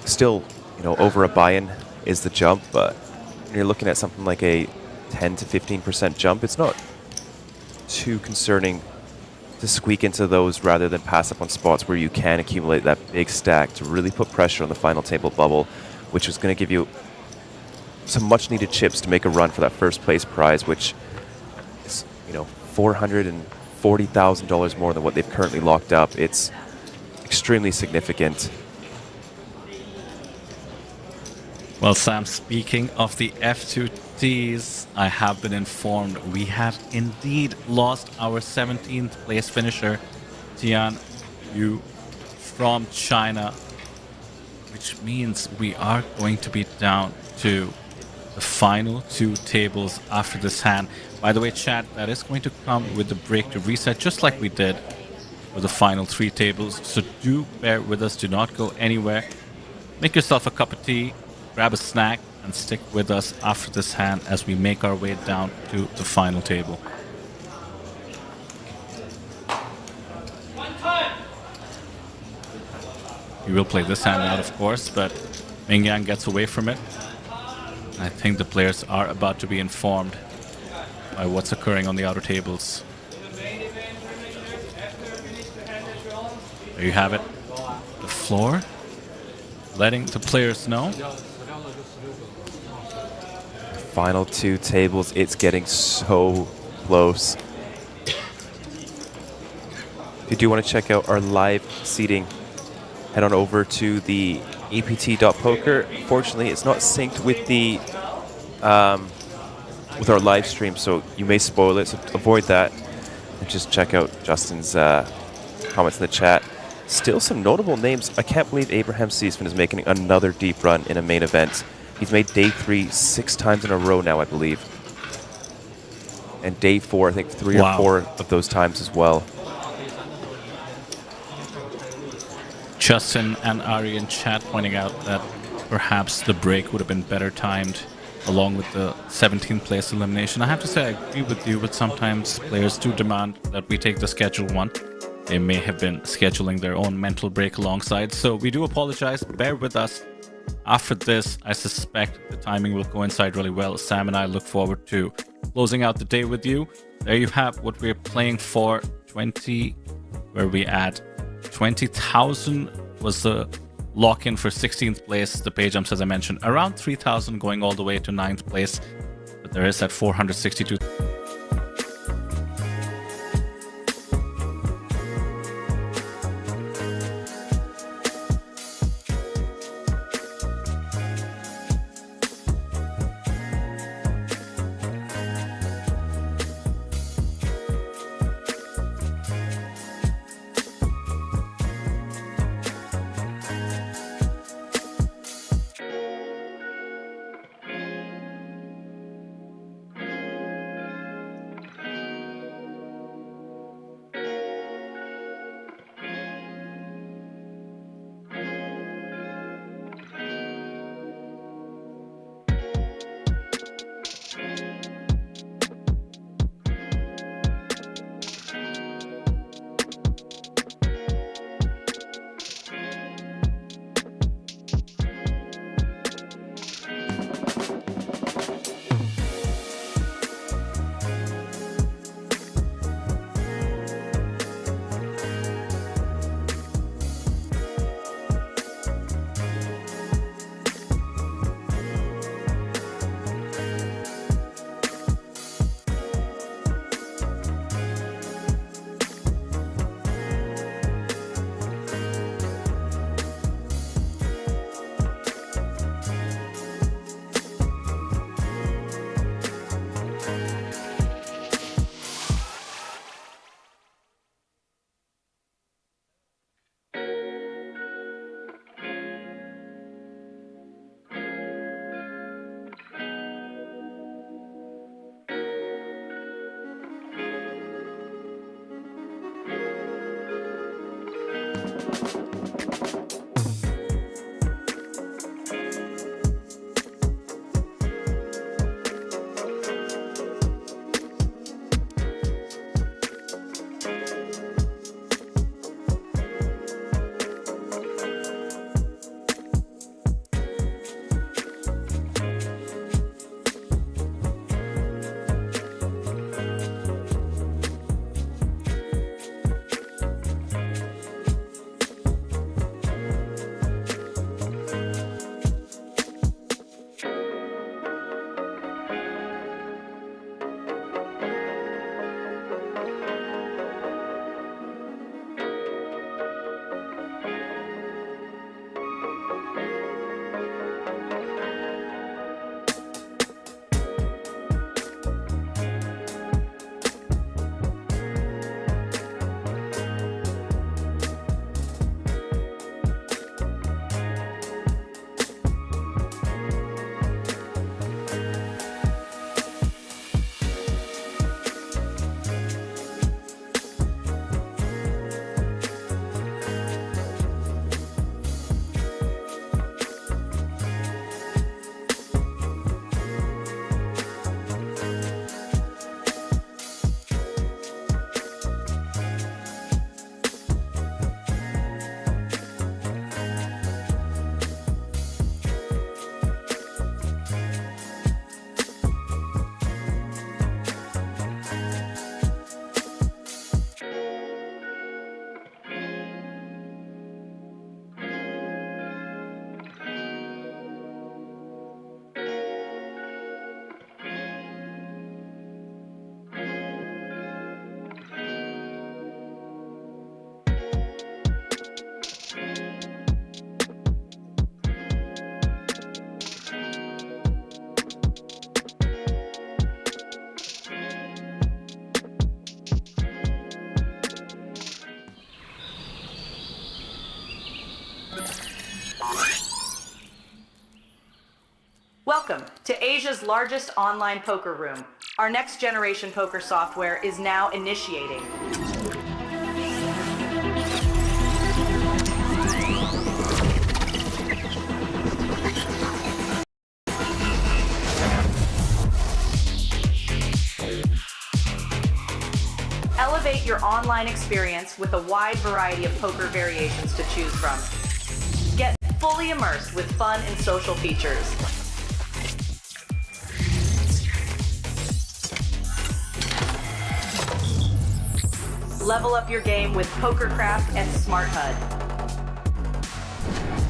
Still, over a buy-in is the jump, but when you're looking at something like a 10 to 15% jump, it's not too concerning to squeak into those rather than pass up on spots where you can accumulate that big stack to really put pressure on the final table bubble, which is going to give you some much needed chips to make a run for that first place prize, which is, $440,000 more than what they've currently locked up. It's extremely significant. Well, Sam, speaking of the F2Ts, I have been informed we have indeed lost our 17th place finisher, Tian Yu from China, which means we are going to be down to the final 2 tables after this hand. By the way, chat, that is going to come with the break to reset, just like we did with the final 3 tables. So do bear with us. Do not go anywhere. Make yourself a cup of tea, grab a snack, and stick with us after this hand as we make our way down to the final table. We will play this hand out, of course, but Ming Yang gets away from it. I think the players are about to be informed by what's occurring on the outer tables. There you have it. The floor, letting the players know. Final 2 tables, it's getting so close. If you do want to check out our live seating, head on over to the apt.poker. Fortunately, it's not synced with the with our live stream, so you may spoil it, so avoid that. And just check out Justin's comments in the chat. Still some notable names. I can't believe Abraham Seisman is making another deep run in a main event. He's made day 3 6 times in a row now, I believe. And day 4, I think 3 or 4 of those times as well. Justin and Ari in chat pointing out that perhaps the break would have been better timed along with the 17th place elimination. I have to say I agree with you, but sometimes players do demand that we take the schedule one. They may have been scheduling their own mental break alongside, so we do apologize. Bear with us. After this, I suspect the timing will coincide really well. Sam and I look forward to closing out the day with you. There you have what we're playing for. 20, where we at 20,000 was the lock-in for 16th place. The pay jumps, as I mentioned, around 3,000 going all the way to 9th place. But there is that 462. Asia's largest online poker room, our next generation poker software is now initiating. Elevate your online experience with a wide variety of poker variations to choose from. Get fully immersed with fun and social features. Level up your game with PokerCraft and Smart HUD.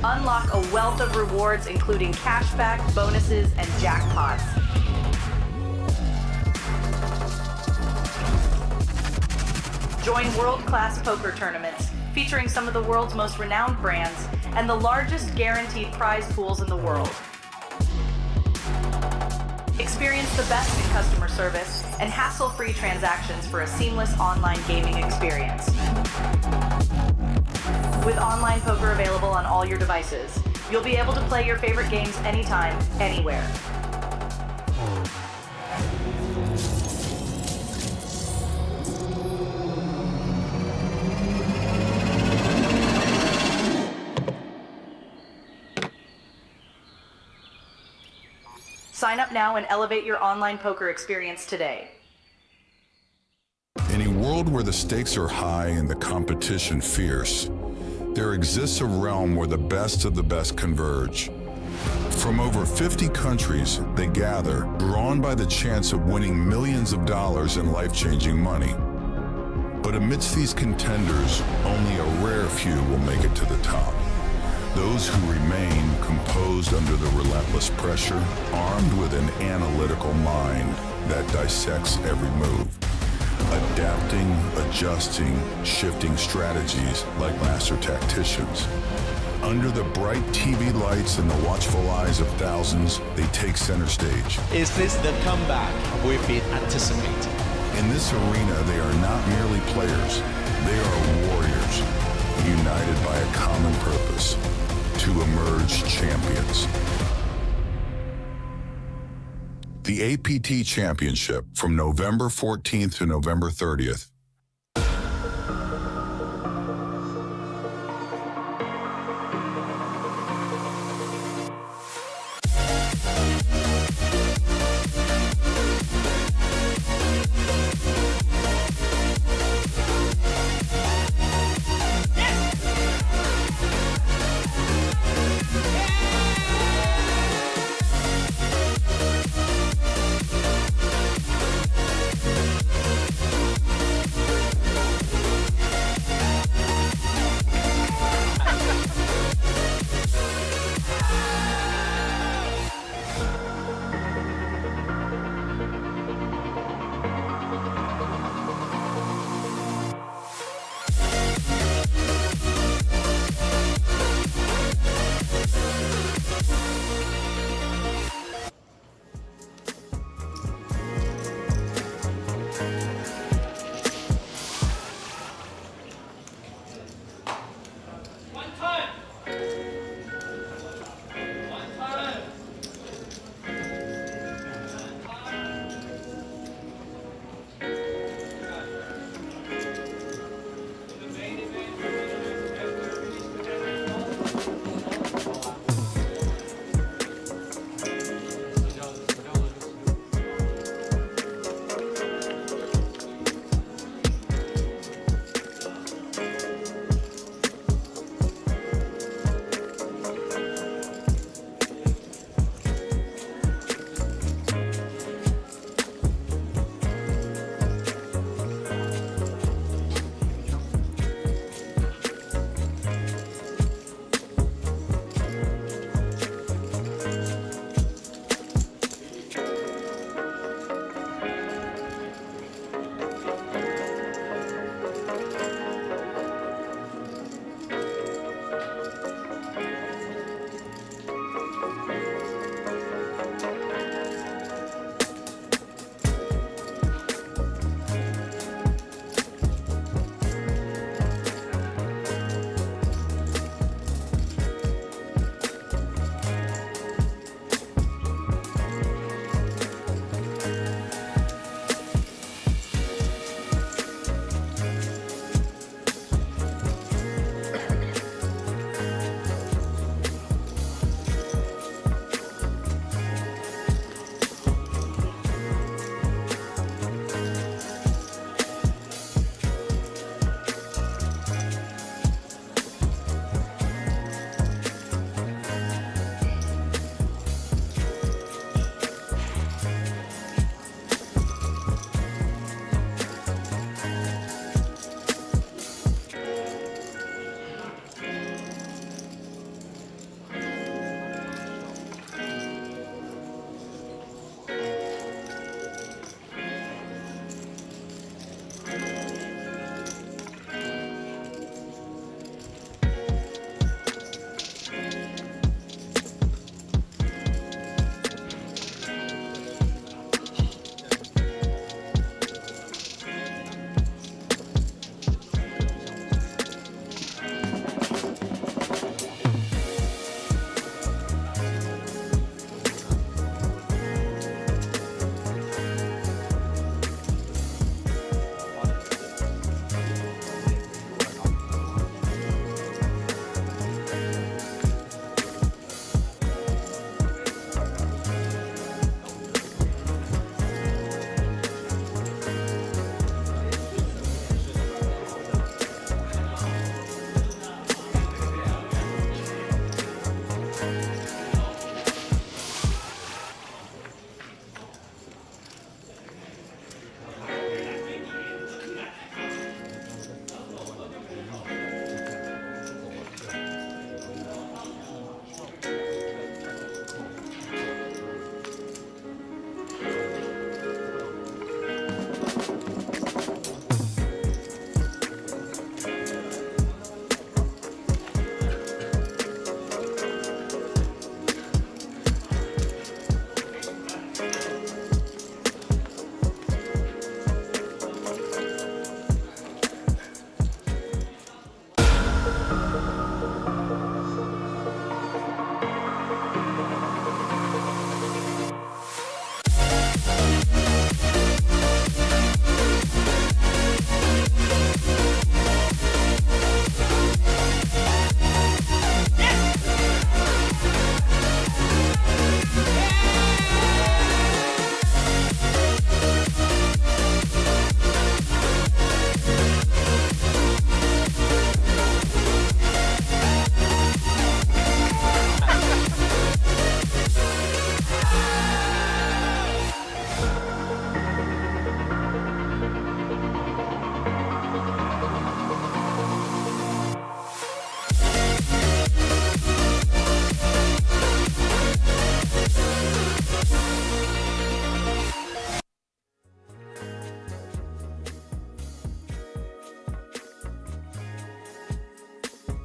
Unlock a wealth of rewards including cashback, bonuses, and jackpots. Join world-class poker tournaments featuring some of the world's most renowned brands and the largest guaranteed prize pools in the world. Experience the best in customer service and hassle-free transactions for a seamless online gaming experience. With online poker available on all your devices, you'll be able to play your favorite games anytime, anywhere. Sign up now and elevate your online poker experience today. In a world where the stakes are high and the competition fierce, there exists a realm where the best of the best converge. From over 50 countries, they gather, drawn by the chance of winning millions of dollars in life-changing money. But amidst these contenders, only a rare few will make it to the top. Those who remain composed under the relentless pressure, armed with an analytical mind that dissects every move, adapting, adjusting, shifting strategies like master tacticians. Under the bright TV lights and the watchful eyes of thousands, they take center stage. Is this the comeback we've been anticipating? In this arena, they are not merely players, they are warriors, united by a common purpose: to emerge champions. The APT Championship from November 14th to November 30th.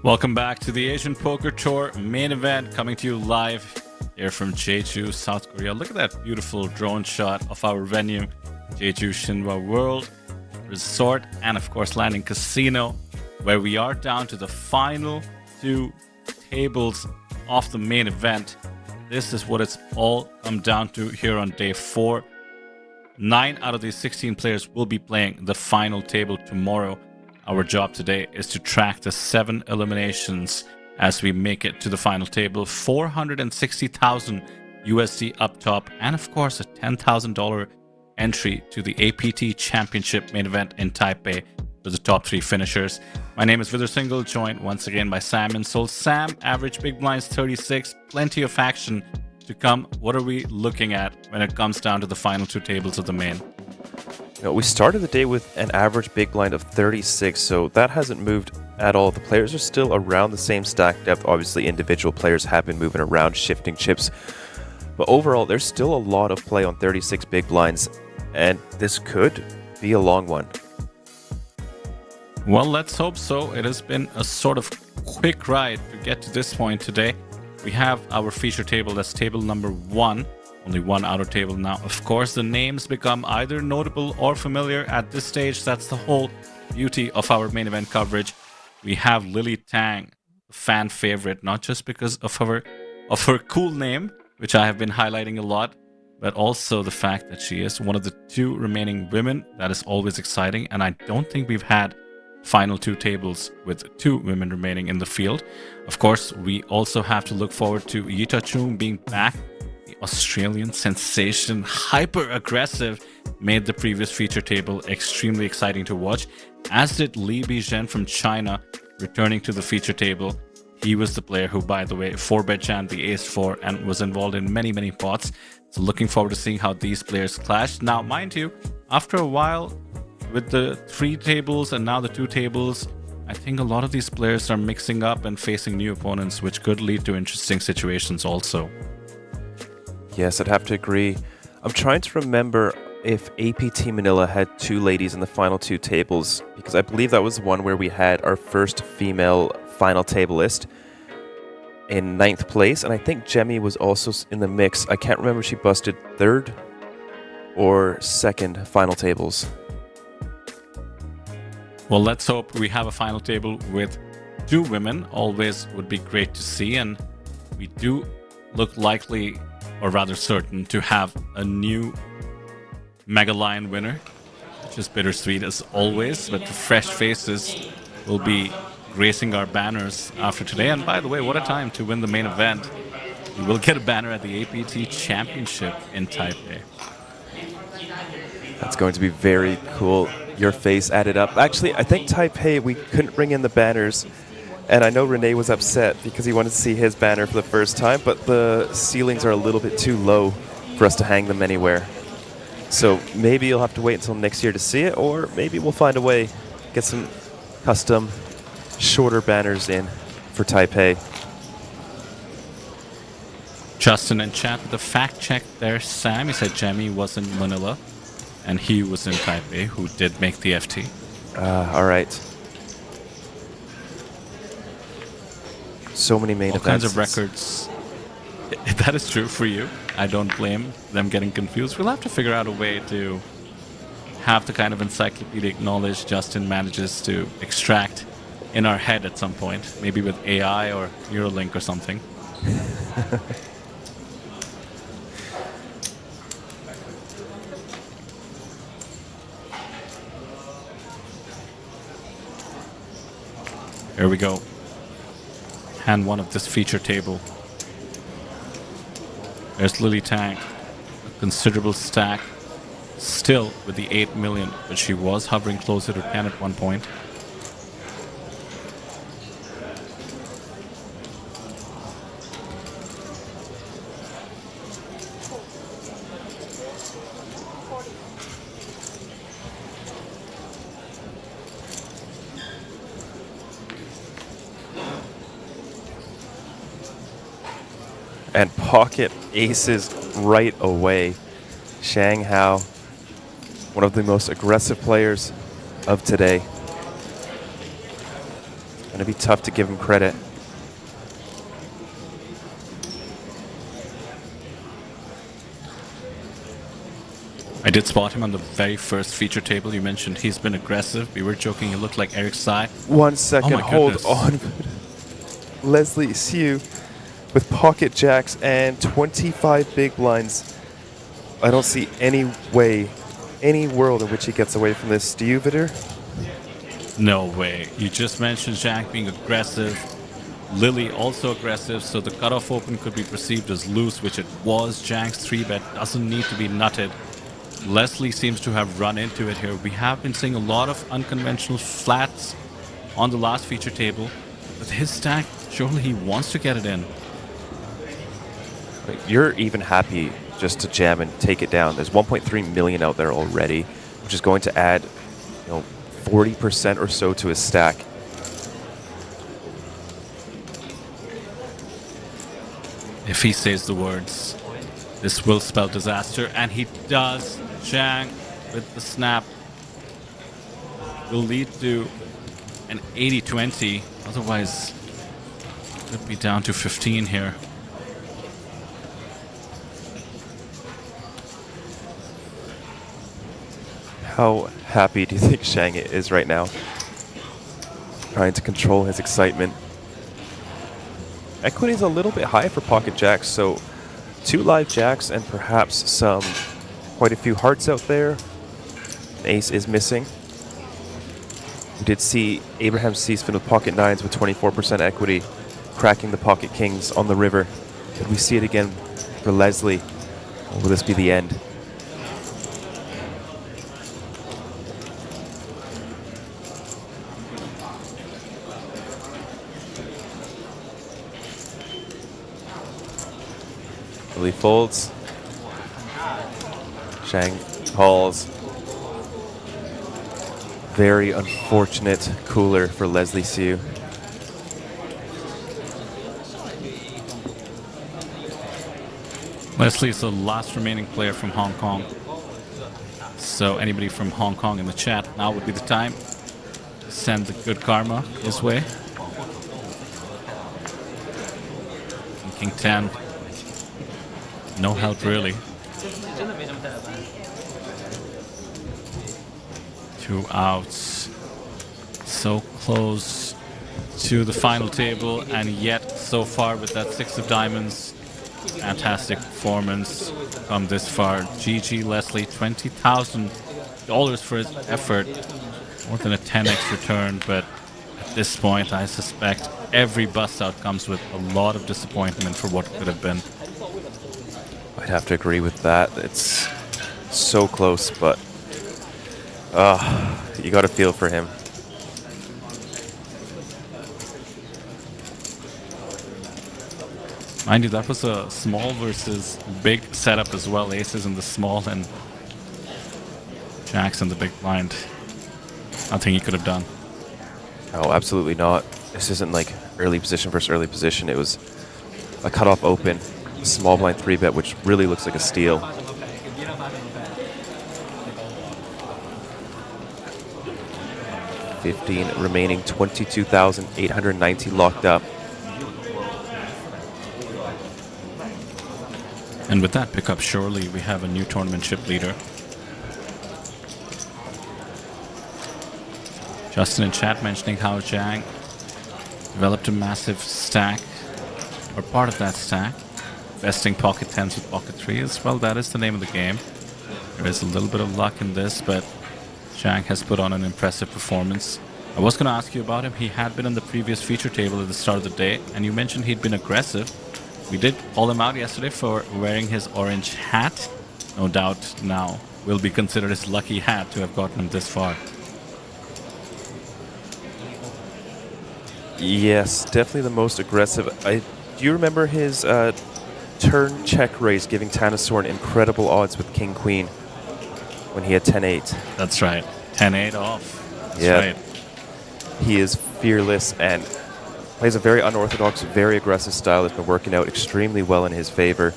Welcome back to the Asian Poker Tour main event, coming to you live here from Jeju, South Korea. Look at that beautiful drone shot of our venue, Jeju Shinhwa World Resort, and of course Landing Casino, where we are down to the final 2 tables of the main event. This is what it's all come down to here on day 4. 9 out of these 16 players will be playing the final table tomorrow. Our job today is to track the 7 eliminations as we make it to the final table. 460,000 USD up top, and of course a $10,000 entry to the APT Championship main event in Taipei for the top 3 finishers. My name is Vidar Singhal, joined once again by Sam Insole. Sam, average big blinds 36, plenty of action to come. What are we looking at when it comes down to the final 2 tables of the main? We started the day with an average big blind of 36, so that hasn't moved at all. The players are still around the same stack depth. Obviously, individual players have been moving around, shifting chips. But overall, there's still a lot of play on 36 big blinds, and this could be a long one. Well, let's hope so. It has been a sort of quick ride to get to this point today. We have our feature table, that's table number 1. Only 1 outer table now. Of course, the names become either notable or familiar at this stage. That's the whole beauty of our main event coverage. We have Lily Tang, fan favorite, not just because of her cool name, which I have been highlighting a lot, but also the fact that she is one of the 2 remaining women. That is always exciting, and I don't think we've had final 2 tables with 2 women remaining in the field. Of course, we also have to look forward to Yita Chung being back. The Australian sensation, hyper aggressive, made the previous feature table extremely exciting to watch, as did Li Bizhen from China returning to the feature table. He was the player who, by the way, 4-bet jammed the ace-4 and was involved in many pots. So looking forward to seeing how these players clash. Now, mind you, after a while, with the 3 tables and now the 2 tables, I think a lot of these players are mixing up and facing new opponents, which could lead to interesting situations also. Yes, I'd have to agree. I'm trying to remember if APT Manila had 2 ladies in the final 2 tables, because I believe that was one where we had our first female final tableist in 9th place, and I think Jemmy was also in the mix. I can't remember if she busted 3rd or 2nd final tables. Well, let's hope we have a final table with 2 women. Always would be great to see, and we do look likely, or rather certain, to have a new Mega Lion winner, which is bittersweet as always, but the fresh faces will be gracing our banners after today. And by the way, what a time to win the main event. You will get a banner at the APT Championship in Taipei. That's going to be very cool. Your face added up. Actually, I think Taipei, we couldn't bring in the banners. And I know Renee was upset because he wanted to see his banner for the first time, but the ceilings are a little bit too low for us to hang them anywhere. So maybe you'll have to wait until next year to see it, or maybe we'll find a way, get some custom, shorter banners in for Taipei. Justin in chat with the fact check there, Sam. He said Jemmy was in Manila, and he was in Taipei, who did make the FT. All right. So many main all events. Kinds of records. That is true for you. I don't blame them getting confused. We'll have to figure out a way to have the kind of encyclopedic knowledge Justin manages to extract in our head at some point, maybe with AI or Neuralink or something. Here we go. Hand 1 of this feature table. There's Lily Tang, a considerable stack, still with the 8 million, but she was hovering closer to 10 at one point. And pocket aces right away. Shang Hao, one of the most aggressive players of today. Gonna be tough to give him credit. I did spot him on the very first feature table. You mentioned he's been aggressive. We were joking, he looked like Eric Sai. 1 second, my hold goodness. on. Leslie Siu with pocket jacks and 25 big blinds. I don't see any way, any world in which he gets away from this. Do you, Vidir? No way. You just mentioned Zhang being aggressive. Lily also aggressive, so the cutoff open could be perceived as loose, which it was. Zhang's 3-bet doesn't need to be nutted. Leslie seems to have run into it here. We have been seeing a lot of unconventional flats on the last feature table. With his stack, surely he wants to get it in. You're even happy just to jam and take it down. There's 1.3 million out there already, which is going to add, 40% or so to his stack. If he says the words, this will spell disaster, and he does. Zhang with the snap will lead to an 80-20. Otherwise, could be down to 15 here. How happy do you think Zhang is right now? Trying to control his excitement. Equity is a little bit high for pocket jacks, so 2 live jacks and perhaps quite a few hearts out there. An ace is missing. We did see Abraham Seasfin with pocket 9s with 24% equity, cracking the pocket kings on the river. Could we see it again for Leslie? Or will this be the end? Lily folds. Zhang calls. Very unfortunate cooler for Leslie Siu. Leslie is the last remaining player from Hong Kong. So anybody from Hong Kong in the chat, now would be the time to send the good karma his way. And King 10. No help really. 2 outs. So close to the final table, and yet so far with that 6 of diamonds. Fantastic performance from this far. GG Leslie, $20,000 for his effort. More than a 10x return, but at this point I suspect every bust out comes with a lot of disappointment for what could have been. I'd have to agree with that. It's so close, but you got to feel for him. Mind you, that was a small versus big setup as well. Aces in the small and jacks in the big blind. Nothing he could have done. Oh, absolutely not. This isn't like early position versus early position. It was a cutoff open, small blind 3-bet, which really looks like a steal. $15 remaining, 22,890 locked up. And with that pickup, surely we have a new tournament chip leader. Justin in chat mentioning how Zhang developed a massive stack, or part of that stack, vesting pocket 10s with pocket 3s. Well, that is the name of the game. There is a little bit of luck in this, but Zhang has put on an impressive performance. I was going to ask you about him. He had been on the previous feature table at the start of the day, and you mentioned he'd been aggressive. We did call him out yesterday for wearing his orange hat. No doubt now will be considered his lucky hat to have gotten him this far. Yes, definitely the most aggressive. Do you remember his turn check raise giving Tanasorn incredible odds with King Queen when he had 10-8? That's right. 10-8 off. That's yeah. right. He is fearless and plays a very unorthodox, very aggressive style that's been working out extremely well in his favor.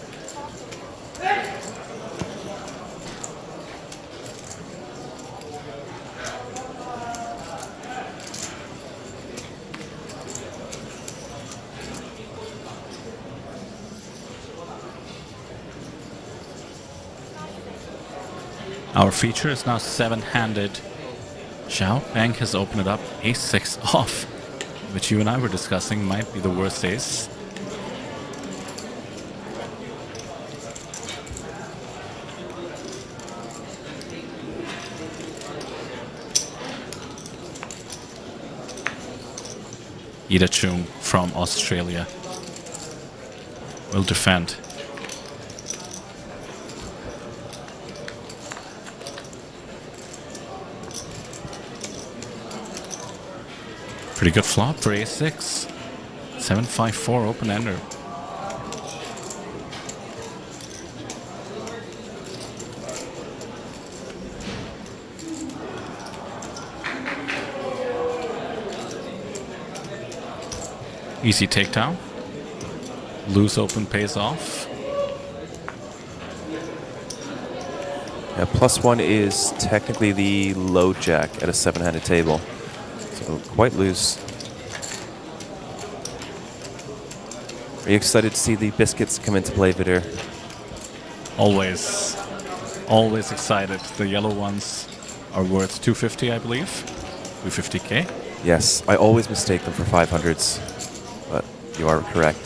Our feature is now 7-handed. Xiao Bang has opened it up ace-6 off, which you and I were discussing might be the worst ace. Ida Chung from Australia will defend. Pretty good flop for ace-6. 7-5-4 open-ender. Easy takedown. Loose open pays off. Yeah, +1 is technically the low jack at a 7-handed table. So quite loose. Are you excited to see the biscuits come into play, Vidir? Always. Always excited. The yellow ones are worth 250, I believe. 250k. Yes, I always mistake them for 500s, but you are correct.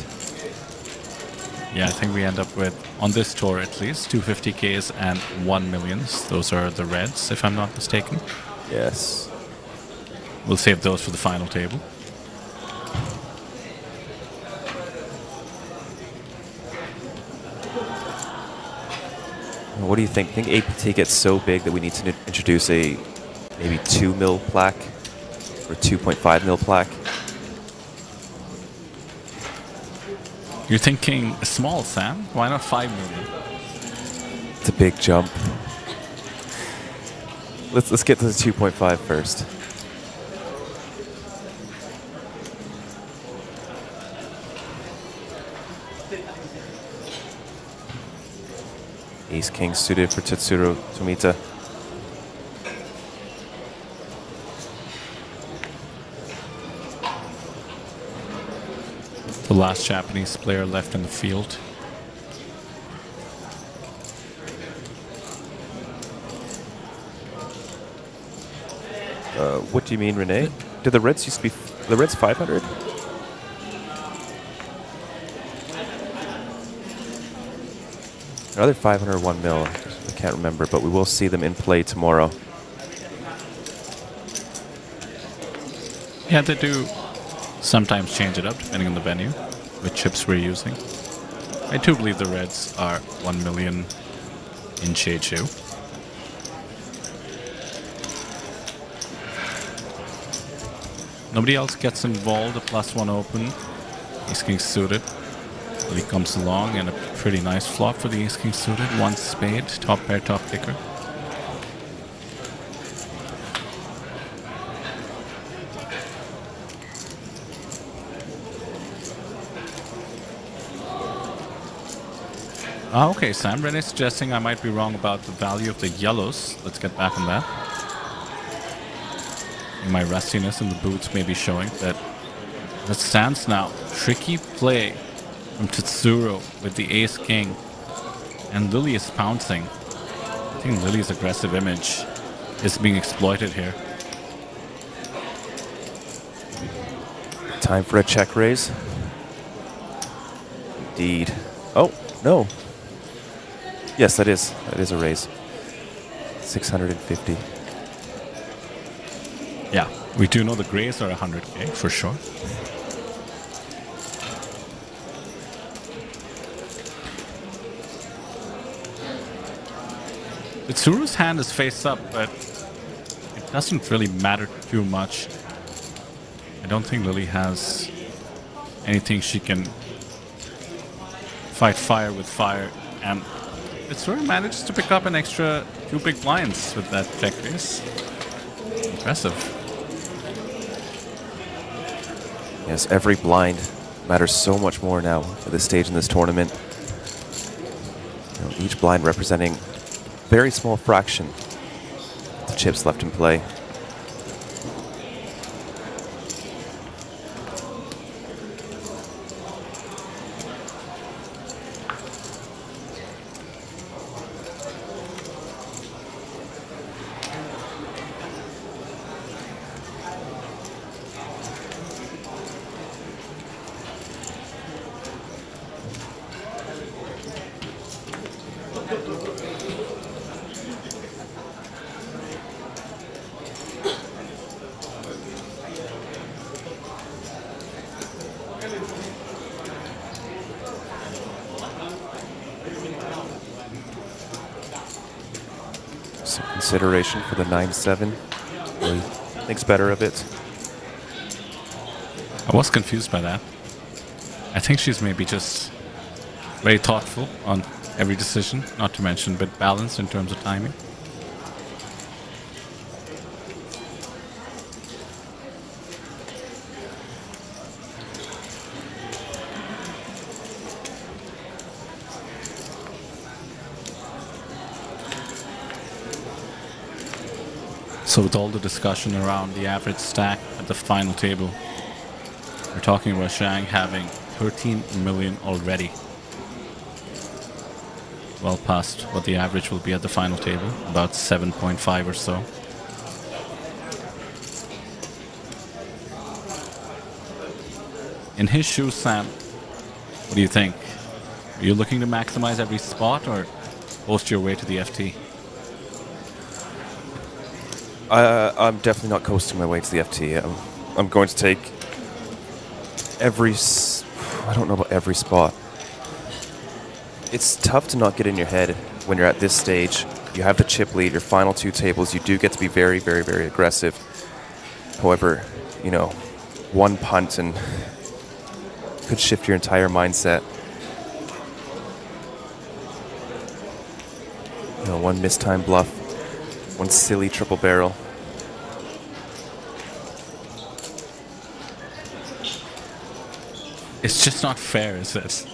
Yeah, I think we end up with, on this tour at least, 250ks and 1 millions. Those are the reds, if I'm not mistaken. Yes. We'll save those for the final table. What do you think? Think APT gets so big that we need to introduce a maybe 2 mil plaque or 2.5 mil plaque? You're thinking small, Sam? Why not 5 million? It's a big jump. Let's get to the 2.5 first. Ace King suited for Tetsuro Tomita. The last Japanese player left in the field. What do you mean, Renee? Did the Reds used to be the Reds 500? Another 500 or 1 mil. I can't remember, but we will see them in play tomorrow. Yeah, they do sometimes change it up depending on the venue, which chips we're using. I do believe the Reds are 1 million in Jeju. Nobody else gets involved. A +1 open. Ace King suited. He comes along and a pretty nice flop for the Ace King suited. 1 spade, top pair, top kicker. Okay, Sam. Rene's suggesting I might be wrong about the value of the yellows. Let's get back on that. My rustiness in the boots may be showing that it stands now. Tricky play from Tetsuro with the Ace King. And Lily is pouncing. I think Lily's aggressive image is being exploited here. Time for a check raise. Indeed. Oh, no. Yes, that is a raise. 650. Yeah, we do know the grays are 100k for sure. Tsuru's hand is face up, but it doesn't really matter too much. I don't think Lily has anything she can fight fire with fire, and Tsuru manages to pick up an extra 2 big blinds with that check raise. Impressive. Yes, every blind matters so much more now at this stage in this tournament. You know, each blind representing a very small fraction of the chips left in play. consideration for the 9-7. Really thinks better of it. I was confused by that. I think she's maybe just very thoughtful on every decision, not to mention a bit balanced in terms of timing. So with all the discussion around the average stack at the final table, we're talking about Shang having 13 million already. Well past what the average will be at the final table, about 7.5 or so. In his shoes, Sam, what do you think? Are you looking to maximize every spot or post your way to the FT? I'm definitely not coasting my way to the FT. I'm going to take I don't know about every spot. It's tough to not get in your head when you're at this stage. You have the chip lead, your final 2 tables. You do get to be very, very, very aggressive. However, you know, one punt and could shift your entire mindset. You know, one mistimed bluff, one silly triple barrel. It's just not fair, is it?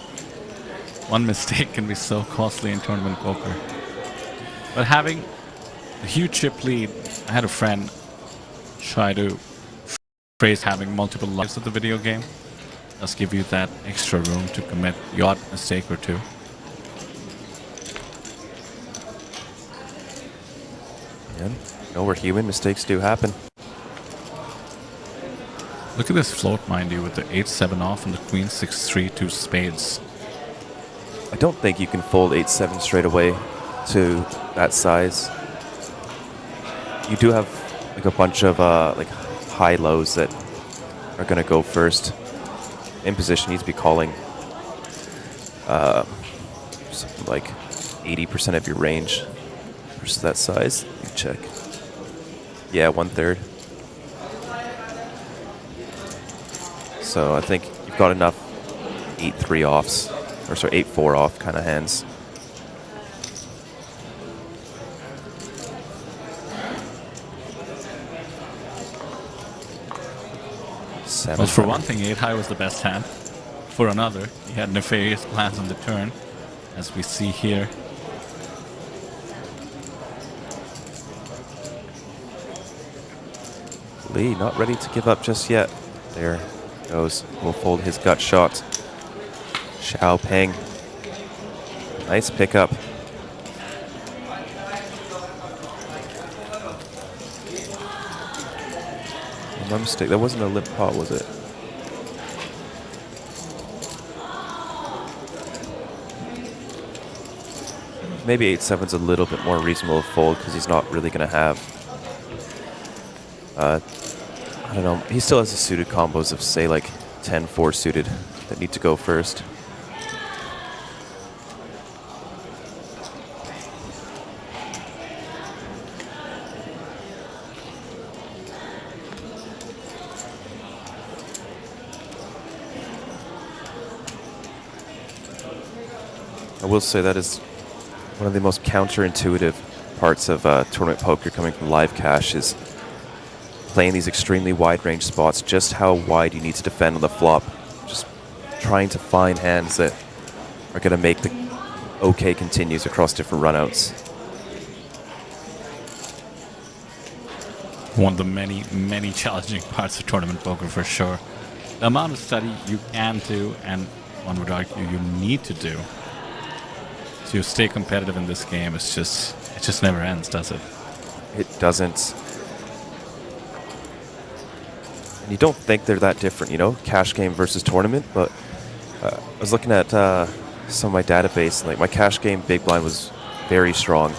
One mistake can be so costly in tournament poker. But having a huge chip lead, I had a friend try to phrase having multiple lives of the video game. Does give you that extra room to commit the odd mistake or two. And, you know, we're human, mistakes do happen. Look at this float, mind you, with the 8-7 off and the queen 6-3 2 spades. I don't think you can fold 8-7 straight away to that size. You do have like a bunch of like high lows that are going to go first. In position needs to be calling something like 80% of your range versus that size. Let me check. Yeah, 1/3. So I think you've got enough 8-3 offs, or sorry, 8-4 off kind of hands. Well, for one thing, 8 high was the best hand. For another, he had nefarious plans on the turn, as we see here. Lee not ready to give up just yet. There goes. Will fold his gut shot. Xiao Peng. Nice pickup. My mistake. That wasn't a limp pot, was it? Maybe 8-7's a little bit more reasonable to fold because he's not really going to have. I don't know. He still has the suited combos of, say, like 10-4 suited that need to go first. I will say that is one of the most counterintuitive parts of tournament poker coming from live cash is playing these extremely wide range spots, just how wide you need to defend on the flop. Just trying to find hands that are going to make the okay continues across different runouts. One of the many, many challenging parts of tournament poker for sure. The amount of study you can do, and one would argue you need to do, to stay competitive in this game, it just never ends, does it? It doesn't. And you don't think they're that different, you know, cash game versus tournament, but I was looking at some of my database, and like my cash game big blind was very strong.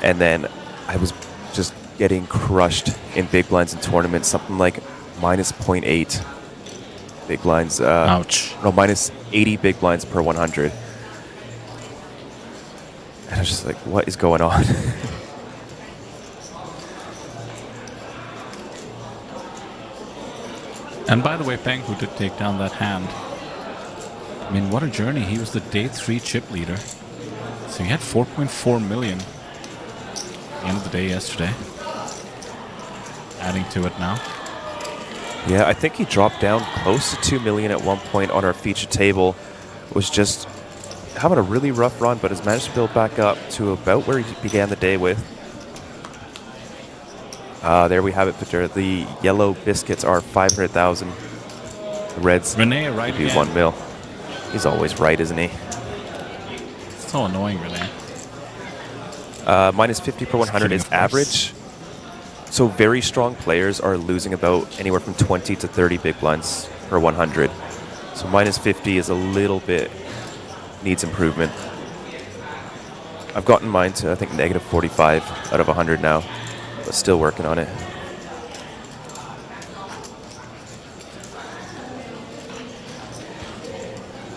And then I was just getting crushed in big blinds in tournaments, something like minus 0.8 big blinds. Ouch. No, minus 80 big blinds per 100. And I was just like, what is going on? And by the way, Peng, who did take down that hand, I mean, what a journey. He was the day 3 chip leader. So he had 4.4 million at the end of the day yesterday. Adding to it now. Yeah, I think he dropped down close to 2 million at one point on our feature table. Was just having a really rough run, but has managed to build back up to about where he began the day with. There we have it, Peter. The yellow biscuits are 500,000. The reds Renee, right do 1 mil. He's always right, isn't he? So annoying, Renee. Minus 50 per 100 is average. So very strong players are losing about anywhere from 20 to 30 big blinds per 100. So minus 50 is a little bit, needs improvement. I've gotten mine to, I think, negative 45 out of 100 now, but still working on it.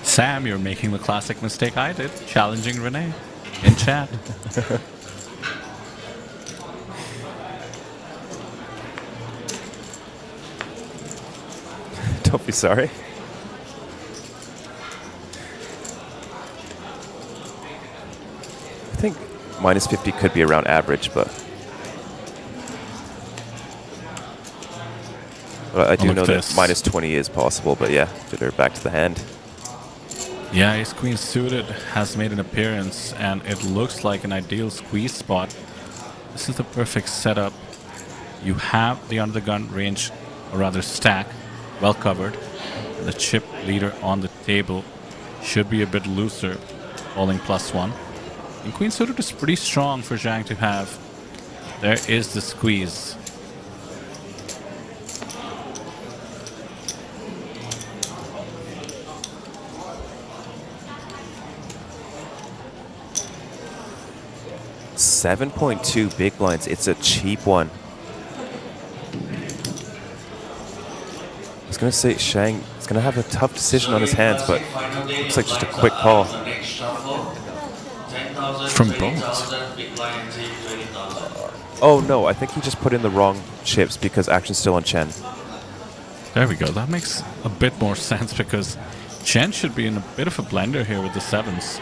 Sam, you're making the classic mistake I did, challenging Renee in chat. Don't be sorry. I think minus 50 could be around average, but I do know that minus 20 is possible, but yeah, they're back to the hand. Yeah, ace queen suited has made an appearance, and it looks like an ideal squeeze spot. This is the perfect setup. You have the under the gun range, or rather stack, well covered. And the chip leader on the table should be a bit looser, falling +1. And queen suited is pretty strong for Zhang to have. There is the squeeze. $7.2 big blinds. It's a cheap one. I was going to say Shang is going to have a tough decision on his hands, but looks like just a quick call. From both. Oh no, I think he just put in the wrong chips because action's still on Chen. There we go. That makes a bit more sense because Chen should be in a bit of a blender here with the 7s.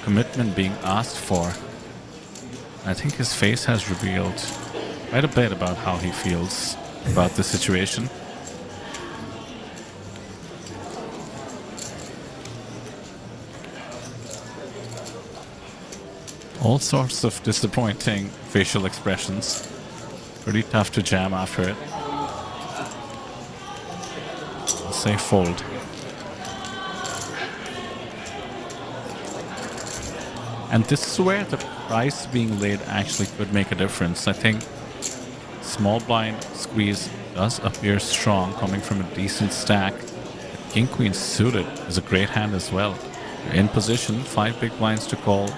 Commitment being asked for. I think his face has revealed quite a bit about how he feels about the situation. All sorts of disappointing facial expressions. Pretty tough to jam after it. I'll say fold. And this is where the price being laid actually could make a difference. I think small blind squeeze does appear strong coming from a decent stack. King Queen suited is a great hand as well. In position, 5 big blinds to call,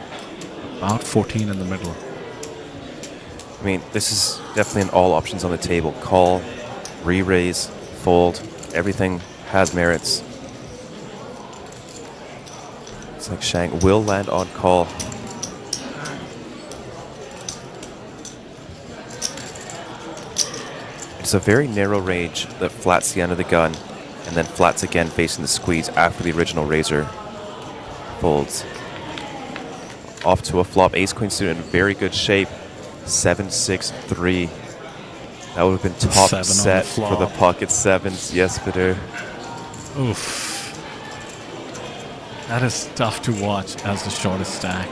about 14 in the middle. I mean, this is definitely an all options on the table. Call, re-raise, fold, everything has merits. It's like Shang will land on call. It's a very narrow range that flats the end of the gun and then flats again facing the squeeze after the original razor folds. Off to a flop. Ace Queen suited in very good shape. 7-6-3. That would have been top set for the pocket 7s. Yes, Peter. Oof. That is tough to watch as the shortest stack.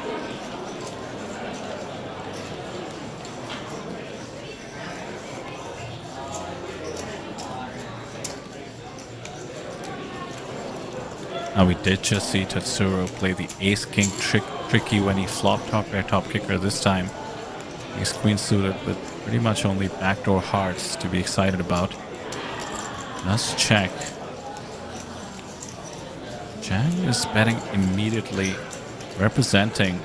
Now we did just see Tatsuro play the ace-king tricky when he flopped top pair top kicker this time. Ace-queen suited with pretty much only backdoor hearts to be excited about. Let's check. Zhang is betting immediately, representing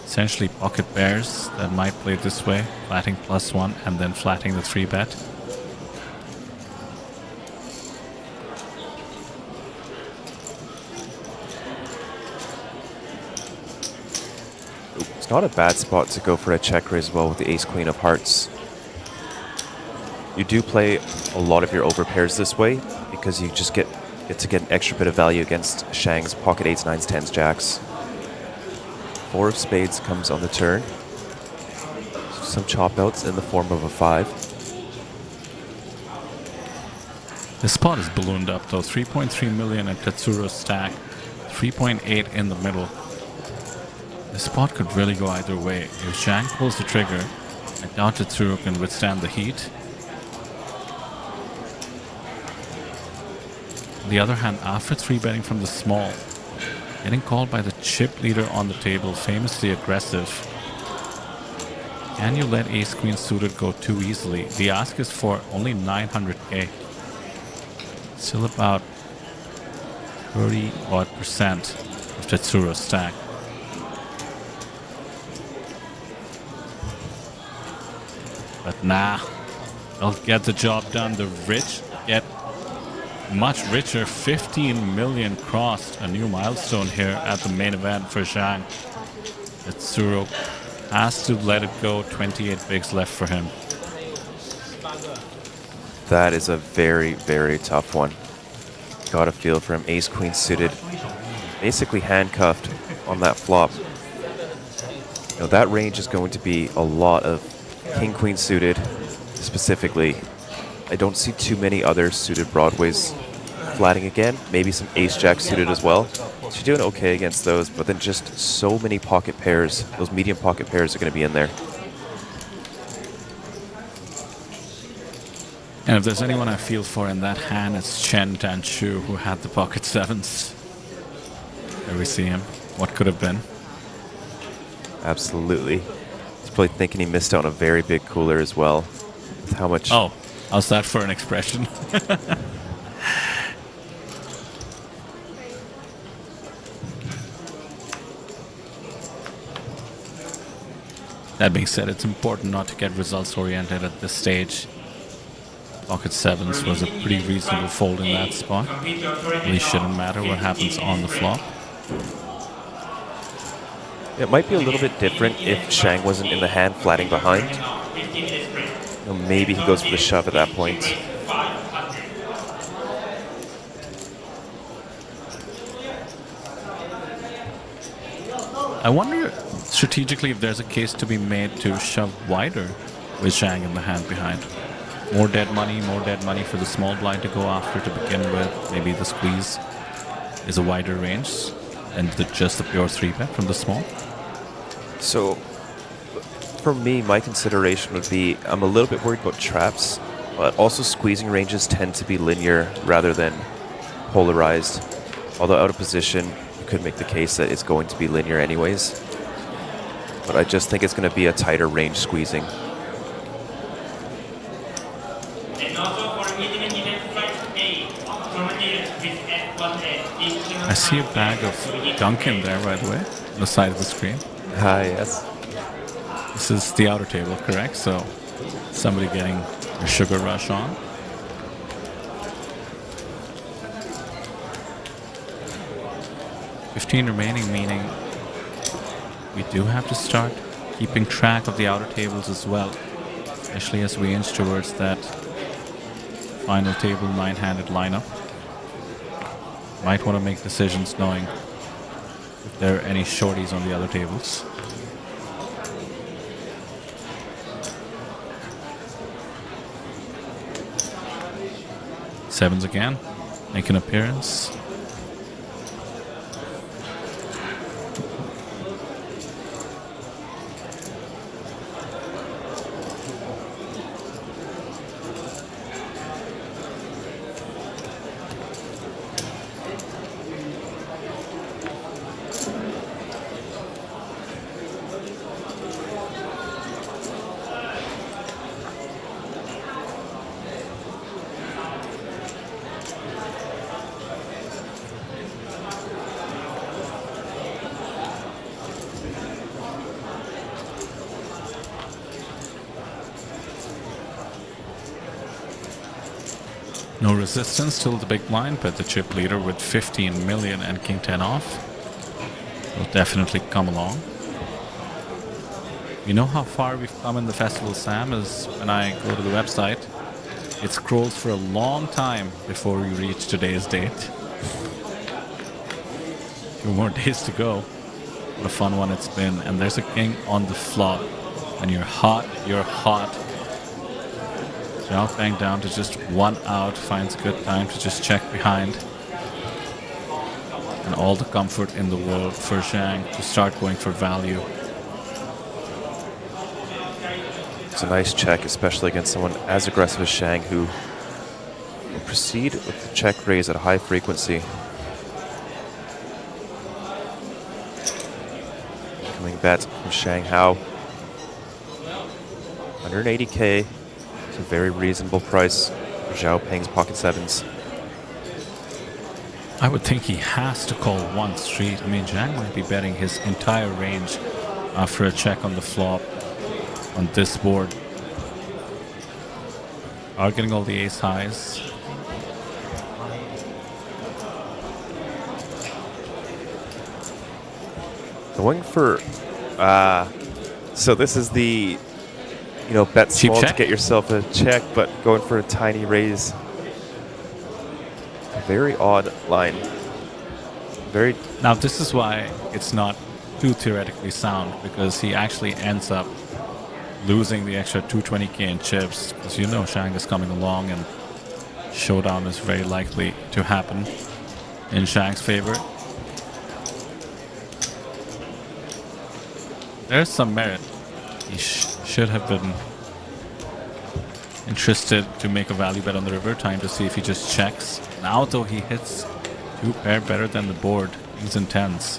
essentially pocket pairs that might play this way, flatting +1 and then flatting the 3-bet. It's not a bad spot to go for a check raise as well with the ace queen of hearts. You do play a lot of your overpairs this way because you just get to get an extra bit of value against Shang's pocket 8s, 9s, 10s, jacks. 4 of spades comes on the turn. Some chop outs in the form of a 5. This spot is ballooned up though. 3.3 million at Tetsuro's stack, 3.8 in the middle. This spot could really go either way. If Shang pulls the trigger, I doubt Tetsuro can withstand the heat. On the other hand, after 3-betting from the small, getting called by the chip leader on the table, famously aggressive. Can you let ace-queen suited go too easily? The ask is for only 900k. Still about 30% of Tetsuro's stack. But nah, they'll get the job done. The rich get much richer. 15 million crossed, a new milestone here at the main event for Zhang. Tetsuro has to let it go. 28 bigs left for him. That is a very, very tough one. Got a feel for him. Ace queen suited, basically handcuffed on that flop. You know, that range is going to be a lot of king queen suited specifically. I don't see too many other suited broadways flatting again. Maybe some ace jack suited as well. So you're doing okay against those, but then just so many pocket pairs. Those medium pocket pairs are going to be in there. And if there's anyone I feel for in that hand, it's Chen Tanshu, who had the pocket 7s. There we see him. What could have been? Absolutely. He's probably thinking he missed out on a very big cooler as well. With how much... Oh, how's that for an expression? That being said, it's important not to get results oriented at this stage. Pocket 7s was a pretty reasonable fold in that spot. Really shouldn't matter what happens on the flop. It might be a little bit different if Shang wasn't in the hand flatting behind. You know, maybe he goes for the shove at that point. I wonder strategically if there's a case to be made to shove wider with Shang in the hand behind. More dead money for the small blind to go after to begin with. Maybe the squeeze is a wider range than just the pure 3-bet from the small. So, for me, my consideration would be I'm a little bit worried about traps, but also squeezing ranges tend to be linear rather than polarized. Although out of position, you could make the case that it's going to be linear anyways. But I just think it's going to be a tighter range squeezing. I see a bag of Dunkin' there, by the way, on the side of the screen. Hi, yes. This is the outer table, correct? So somebody getting a sugar rush on. $15 remaining, meaning we do have to start keeping track of the outer tables as well, especially as we inch towards that final table 9-handed lineup. Might want to make decisions knowing if there are any shorties on the other tables. Sevens again, make an appearance. No resistance till the big blind, but the chip leader with 15 million and king 10 off will definitely come along. You know how far we've come in the festival, Sam, is when I go to the website, It scrolls for a long time before we reach today's date. 2 more days to go. What a fun one it's been. And there's a king on the flop. And you're hot, you're hot. Zhao Peng down to just 1 out. Finds a good time to just check behind. And all the comfort in the world for Zhang to start going for value. It's a nice check, especially against someone as aggressive as Shang, who will proceed with the check raise at a high frequency. Coming bet from Shang Hao. 180k. It's a very reasonable price for Zhao Peng's pocket sevens. I would think he has to call one street. I mean, Zhang might be betting his entire range after a check on the flop on this board. Are getting all the ace highs. Going for, so this is the, you know, bet Cheap small check? to get yourself a check, but going for a tiny raise. A very odd line. Very. Now this is why it's not too theoretically sound, because he actually ends up losing the extra 220k in chips, because you know Shang is coming along and showdown is very likely to happen in Shang's favor. There's some merit. He should have been interested to make a value bet on the river, time to see if he just checks. Now though he hits 2 pair better than the board. He's intense.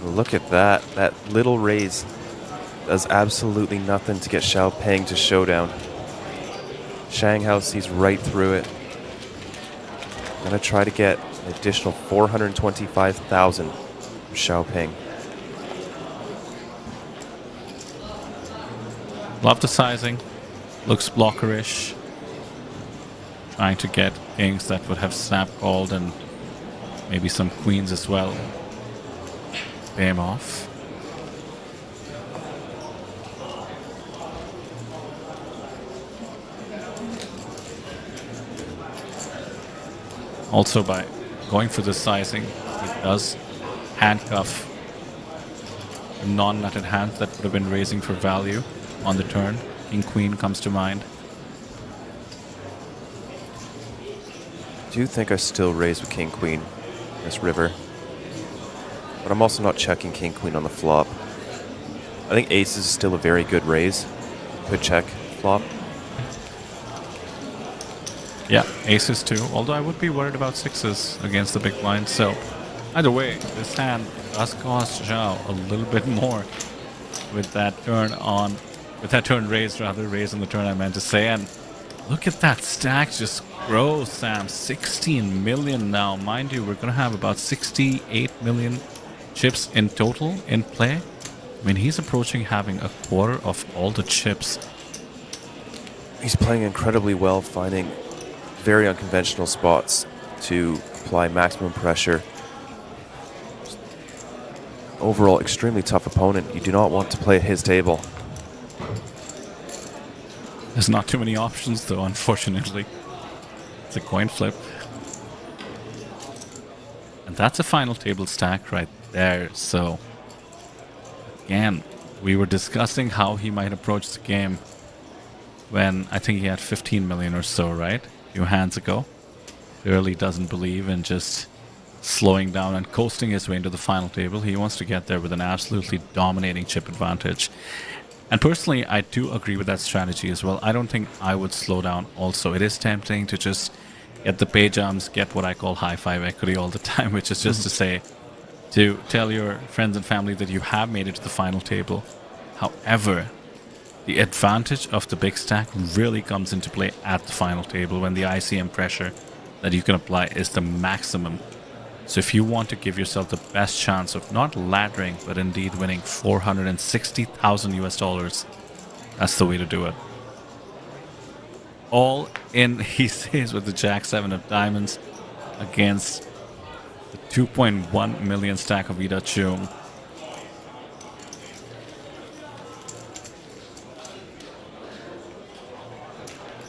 Look at that. That little raise does absolutely nothing to get Zhao Peng to showdown. Shang Hao sees right through it. Gonna try to get an additional 425,000 from Zhao Peng. Love the sizing. Looks blockerish. Trying to get kings that would have snap called and maybe some queens as well. Pay him off. Also, by going for the sizing, he does handcuff non-nutted hands that would have been raising for value on the turn. King Queen comes to mind. Do think I still raise with King Queen this river, but I'm also not checking King Queen on the flop. I think ace is still a very good raise. Could check flop. Yeah, aces too, although I would be worried about sixes against the big blind. So either way, this hand does cost Zhao a little bit more with that turn on, with that turn raised, rather raised on the turn I meant to say. And look at that stack just grow, Sam. 16 million now. Mind you, we're going to have about 68 million chips in total in play. I mean, he's approaching having a quarter of all the chips. He's playing incredibly well, finding very unconventional spots to apply maximum pressure. Overall, extremely tough opponent. You do not want to play at his table. There's not too many options, though, unfortunately. It's a coin flip. And that's a final table stack right there. So, again, we were discussing how he might approach the game when I think he had 15 million or so, right? A few hands ago. Clearly doesn't believe in just slowing down and coasting his way into the final table. He wants to get there with an absolutely dominating chip advantage. And personally, I do agree with that strategy as well. I don't think I would slow down also. It is tempting to just get the pay jumps, get what I call high five equity all the time, which is just to say, to tell your friends and family that you have made it to the final table. However, the advantage of the big stack really comes into play at the final table when the ICM pressure that you can apply is the maximum. So if you want to give yourself the best chance of not laddering, but indeed winning $460,000 US, That's the way to do it. All in, he says, with the Jack 7 of diamonds against the 2.1 million stack of Ida Chung.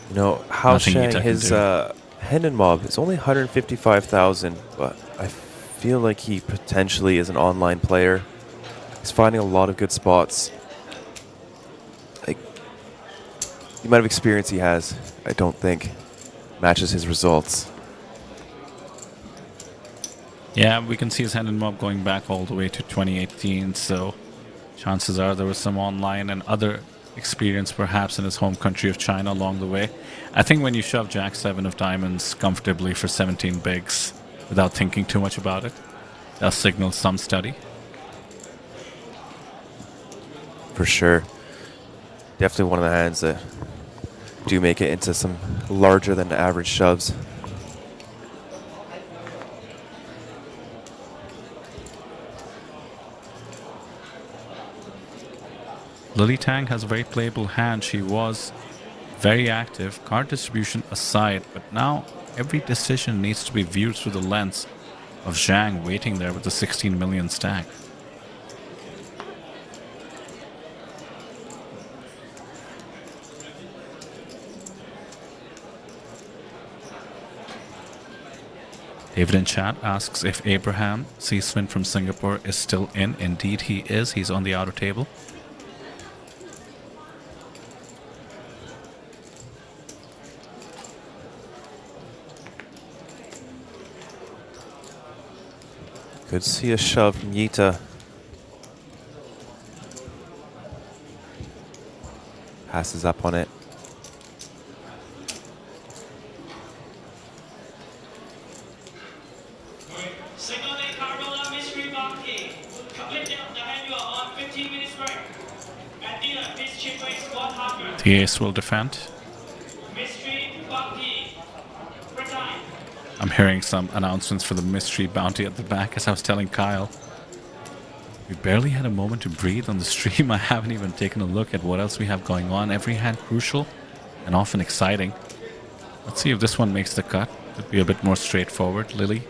You know, Hao Nothing Shang, Ita can his do. Hendon mob is only 155,000, but I feel like he potentially is an online player. He's finding a lot of good spots. Like, the amount of experience he has, I don't think matches his results. Yeah, we can see his hand in mob going back all the way to 2018, so chances are there was some online and other experience perhaps in his home country of China along the way. I think when you shove Jack 7 of diamonds comfortably for 17 bigs without thinking too much about it, that signals some study. For sure. Definitely one of the hands that do make it into some larger than average shoves. Lily Tang has a very playable hand. She was very active, card distribution aside, but now every decision needs to be viewed through the lens of Zhang waiting there with the 16 million stack. David in chat asks if Abraham Seaswin from Singapore is still in. Indeed he is. He's on the outer table. Could see a shove from Yita. Passes up on it. The ace will defend. I'm hearing some announcements for the mystery bounty at the back, as I was telling Kyle. We barely had a moment to breathe on the stream. I haven't even taken a look at what else we have going on. Every hand crucial and often exciting. Let's see if this one makes the cut. Could be a bit more straightforward. Lily,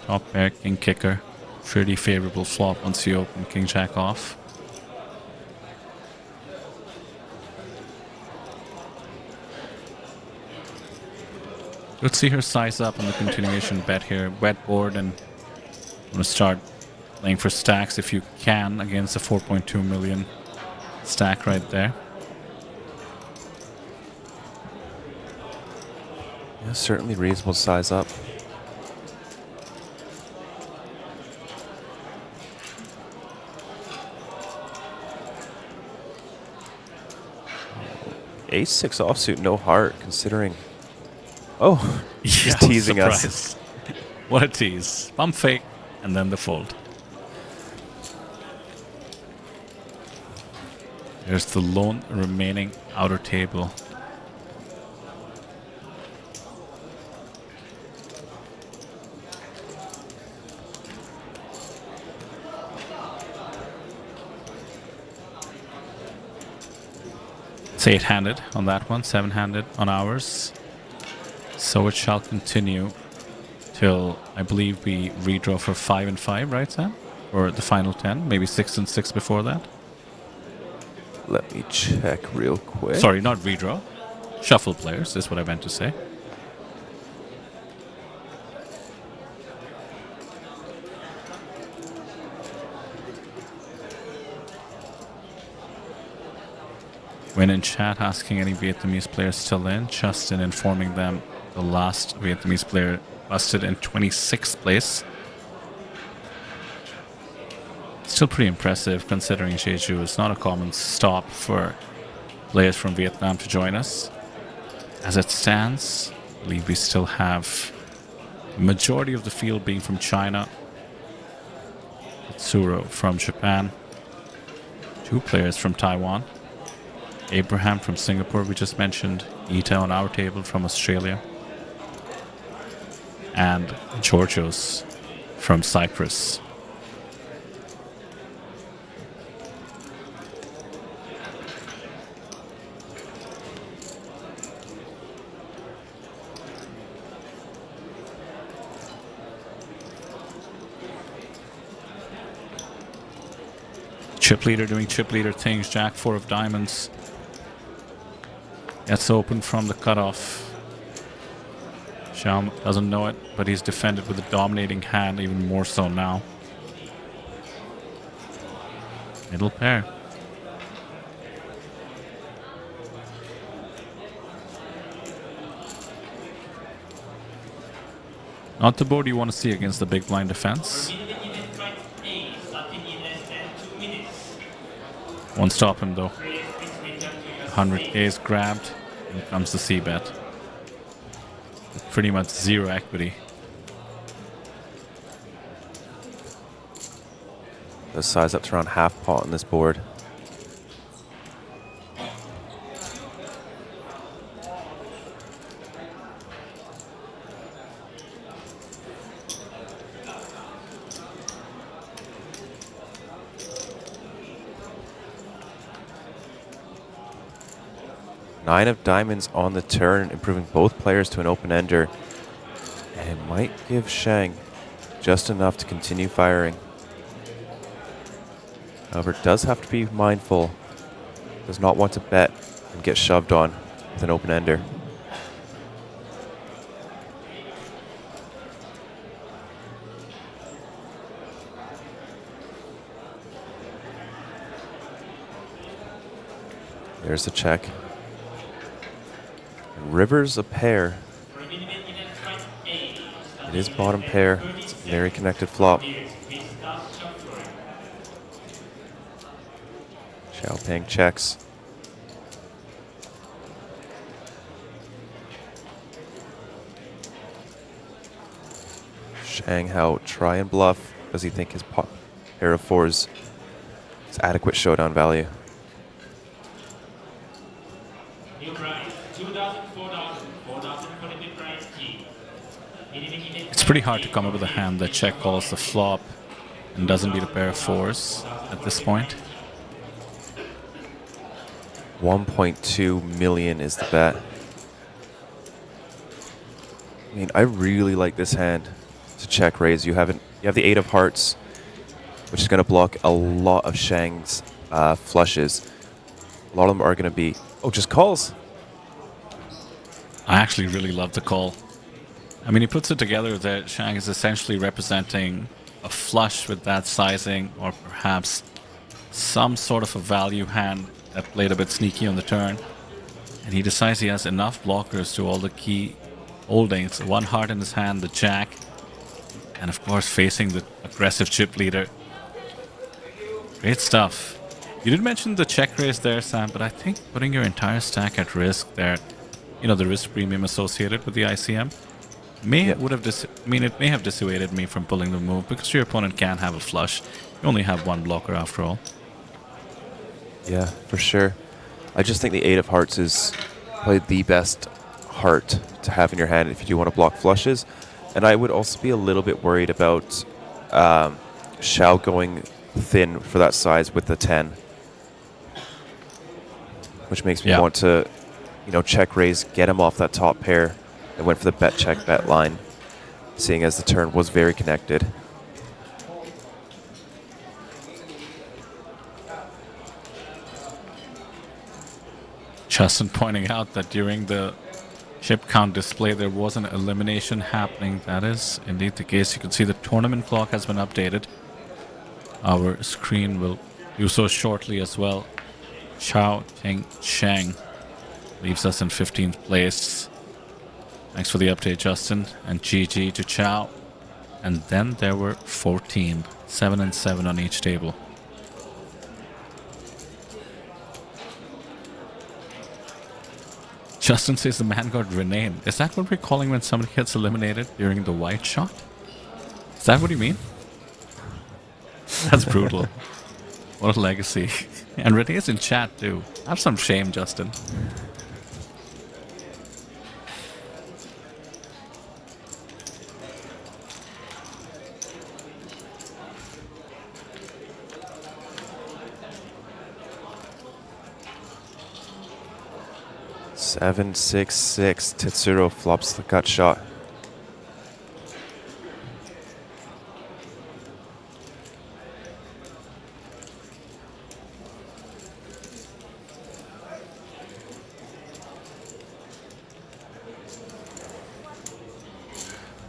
top pair, king kicker. Pretty favorable flop once you open king jack off. Let's see her size up on the continuation bet here. Wet board, and I'm going to start playing for stacks if you can against a 4.2 million stack right there. Yeah, certainly reasonable size up. Ace-6 offsuit, no heart, considering... Oh, he's teasing us. What a tease. Pump fake, and then the fold. There's the lone remaining outer table. It's 8-handed on that one, 7-handed on ours. So it shall continue till I believe we redraw for 5 and 5, right, Sam? Or the final 10, maybe 6 and 6 before that. Let me check real quick. Sorry, not redraw. Shuffle players is what I meant to say. When in chat asking any Vietnamese players still in, Justin informing them the last Vietnamese player busted in 26th place. Still pretty impressive considering Jeju is not a common stop for players from Vietnam to join us. As it stands, I believe we still have the majority of the field being from China. Tsuro from Japan. 2 players from Taiwan. Abraham from Singapore, we just mentioned. Ita on our table from Australia. And Georgios from Cyprus. Chip leader doing chip leader things. Jack 4 of diamonds. Gets open from the cutoff. Xiao doesn't know it, but he's defended with a dominating hand, even more so now. Middle pair. Not the board you want to see against the big blind defense. Won't stop him though. 100k is grabbed. Here comes the C-bet. Pretty much zero equity. The size up to around half pot on this board. Nine of diamonds on the turn, improving both players to an open-ender. And it might give Shang just enough to continue firing. However, does have to be mindful. Does not want to bet and get shoved on with an open-ender. There's the check. River's a pair. It is bottom pair. It's a very connected flop. Xiaoping checks. Shang Hao try and bluff. Does he think his pair of fours is adequate showdown value? It's pretty hard to come up with a hand that check calls the flop and doesn't beat a pair of fours at this point. 1.2 million is the bet. I mean, I really like this hand to check raise. You have the 8 of hearts, which is going to block a lot of Shang's flushes. A lot of them are going to be, oh, just calls. I actually really love the call. I mean, he puts it together that Shang is essentially representing a flush with that sizing, or perhaps some sort of a value hand that played a bit sneaky on the turn. And he decides he has enough blockers to all the key holdings. 1 heart in his hand, the jack, and of course facing the aggressive chip leader. Great stuff. You did mention the check raise there, Sam, but I think putting your entire stack at risk there, you know, the risk premium associated with the ICM, it may have dissuaded me from pulling the move, because your opponent can have a flush. You only have 1 blocker after all. Yeah, for sure. I just think the 8 of hearts is probably the best heart to have in your hand if you do want to block flushes. And I would also be a little bit worried about Xiao going thin for that size with the 10. Which makes me want to, you know, check raise, get him off that top pair, and went for the bet check bet line, seeing as the turn was very connected. Justin pointing out that during the chip count display there was an elimination happening. That is indeed the case. You can see the tournament clock has been updated. Our screen will do so shortly as well. Chao Ting Cheng leaves us in 15th place. Thanks for the update, Justin. And GG to Chao. And then there were 14, 7 and 7 on each table. Justin says the man got renamed. Is that what we're calling when somebody gets eliminated during the white shot? Is that what you mean? That's brutal. What a legacy. And Renee's in chat too. Have some shame, Justin. Seven, 6, 6. Tetsuro flops the gut shot.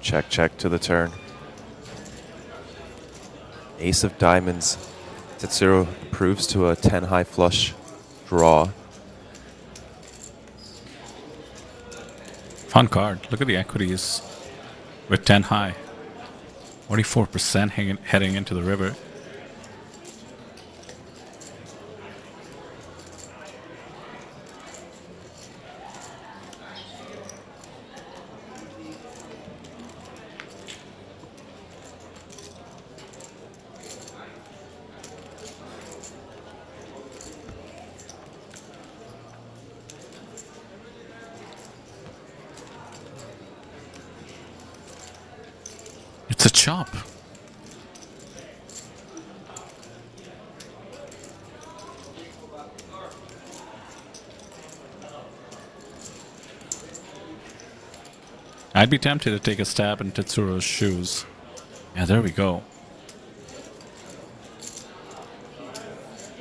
Check, check to the turn. Ace of diamonds. Tetsuro improves to a 10 high flush draw. Fun card. Look at the equities with 10 high. 44% heading into the river. It's a chop. I'd be tempted to take a stab in Tetsuro's shoes. Yeah, there we go.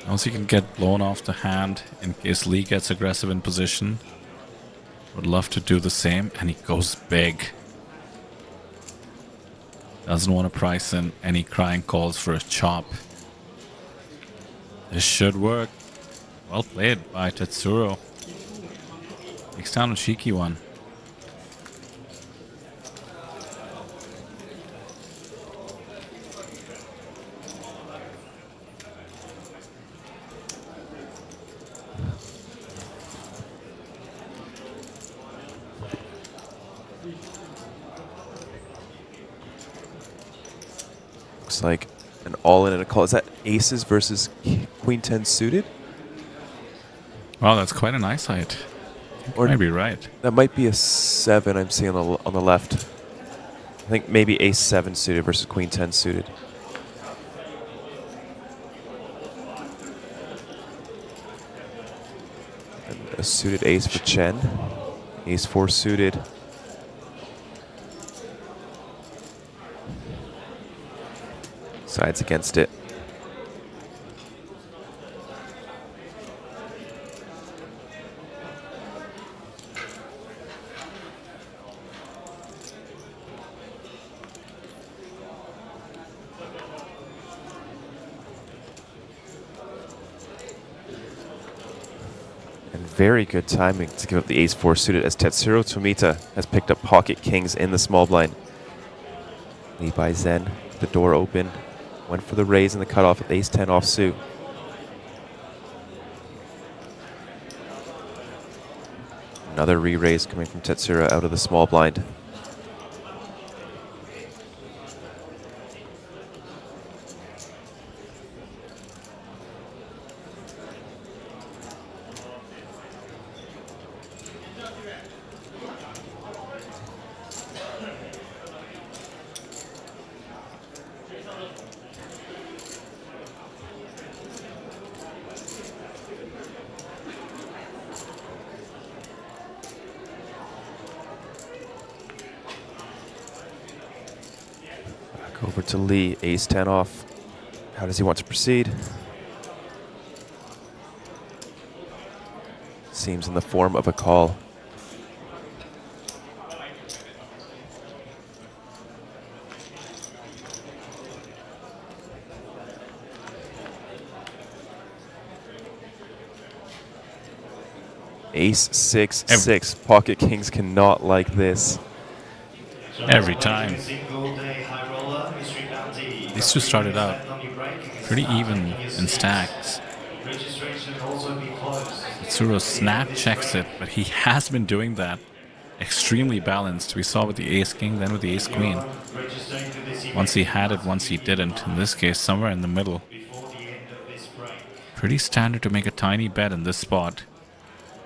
Also, you can get blown off the hand in case Lee gets aggressive in position. Would love to do the same, and he goes big. Doesn't want to price in any crying calls for a chop. This should work. Well played by Tetsuro. Takes down a cheeky one. Looks like an all-in and a call. Is that aces versus queen 10 suited? Wow, that's quite a nice height. Or maybe right. That might be a 7 I'm seeing on the left. I think maybe ace 7 suited versus queen 10 suited. And a suited ace for Chen. Ace 4 suited. Sides against it. And very good timing to give up the ace 4 suited as Tetsuro Tomita has picked up pocket kings in the small blind. Lead by Zen, the door open. Went for the raise and the cutoff with ace 10 offsuit. Another re-raise coming from Tetsuro out of the small blind. Over to Lee, ace 10 off. How does he want to proceed? Seems in the form of a call. Ace 6 6. Pocket kings cannot like this. Every time. These two started out pretty even in stacks. Tetsuro snap checks it, but he has been doing that extremely balanced. We saw with the ace king, then with the ace queen. Once he had it, once he didn't. In this case, somewhere in the middle. Pretty standard to make a tiny bet in this spot.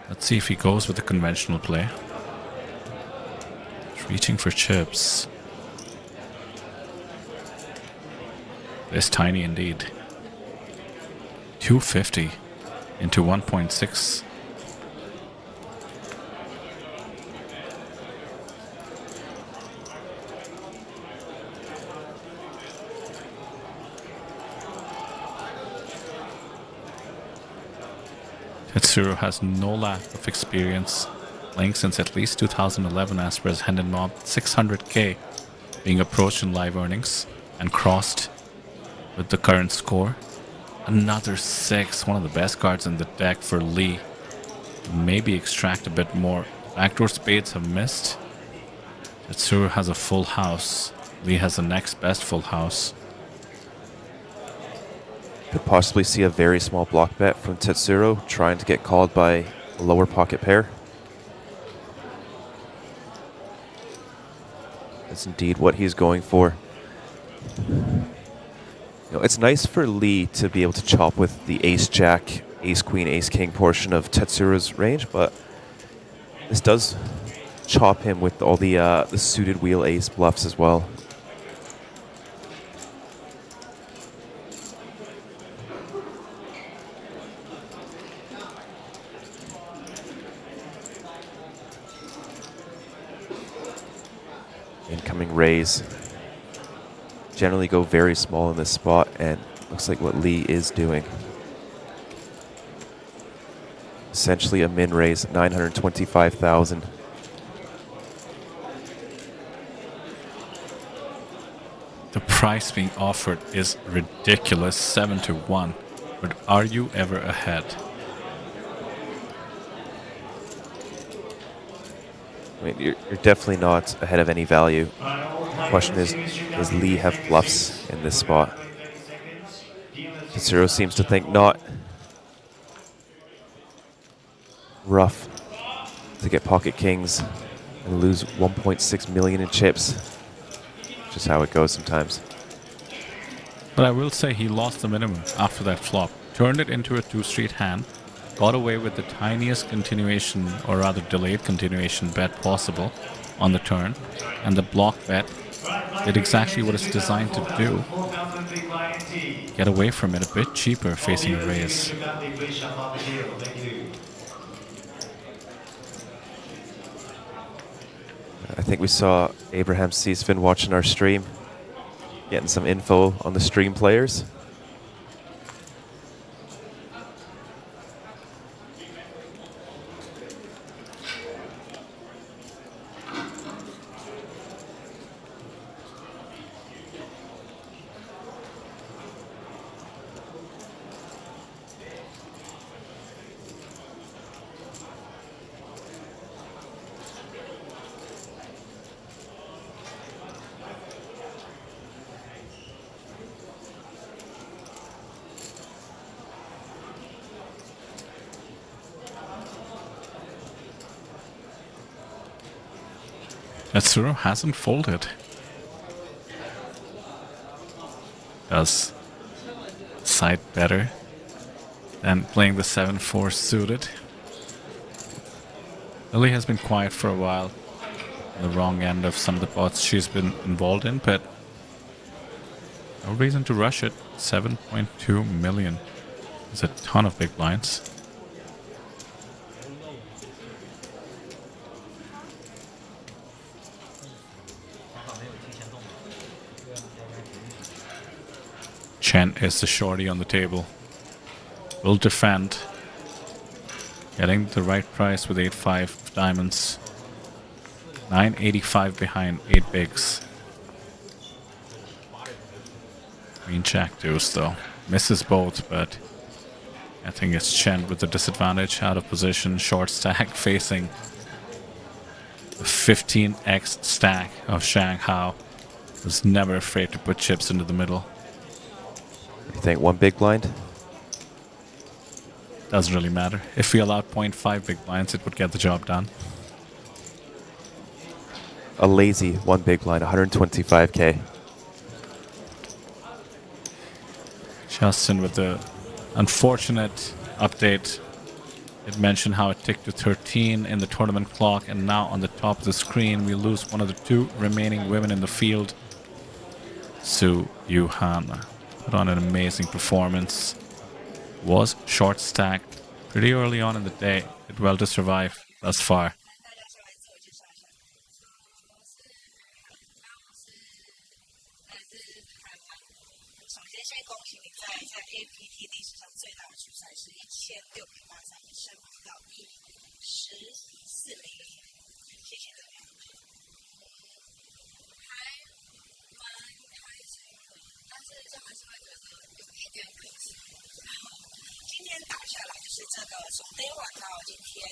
Let's see if he goes with the conventional play. Reaching for chips. It's tiny indeed. 250 into 1.6. Tetsuro has no lack of experience, playing since at least 2011 as per his hand and mob, 600k. being approached in live earnings and crossed with the current score. Another 6, one of the best cards in the deck for Lee. Maybe extract a bit more. Backdoor spades have missed. Tetsuro has a full house. Lee has the next best full house. Could possibly see a very small block bet from Tetsuro trying to get called by a lower pocket pair. That's indeed what he's going for. You know, it's nice for Lee to be able to chop with the ace-jack, ace-queen, ace-king portion of Tetsuro's range, but this does chop him with all the suited wheel ace bluffs as well. Incoming raise. Generally go very small in this spot, and looks like what Lee is doing. Essentially a min raise, 925,000. The price being offered is ridiculous, 7-1. But are you ever ahead? I mean, you're definitely not ahead of any value. The question is, does Lee have bluffs in this spot? Tetsuro seems to think not. Rough to get pocket kings and lose 1.6 million in chips. Just how it goes sometimes. But I will say he lost the minimum after that flop. Turned it into a 2-street hand. Got away with the tiniest continuation, or rather delayed continuation bet possible on the turn. And the block bet did exactly what it's designed to do. Get away from it a bit cheaper facing a raise. I think we saw Abraham Seasfin watching our stream, getting some info on the stream players. Tetsuro hasn't folded. Does side better than playing the 7-4 suited. Lily has been quiet for a while. On the wrong end of some of the pots she's been involved in, but no reason to rush it. 7.2 million is a ton of big blinds. Chen is the shorty on the table. Will defend. Getting the right price with 8-5 diamonds. 985 behind 8 bigs. Queen Jack deuce though. Misses both, but I think it's Chen with the disadvantage, out of position, short stack facing the 15x stack of Shanghai. Was never afraid to put chips into the middle. You think one big blind? Doesn't really matter. If we allowed 0.5 big blinds, it would get the job done. A lazy one big blind, 125k. Justin with the unfortunate update. It mentioned how it ticked to 13 in the tournament clock, and now on the top of the screen we lose one of the 2 remaining women in the field. Su Yuhan put on an amazing performance. Was short stacked pretty early on in the day. Did well to survive thus far.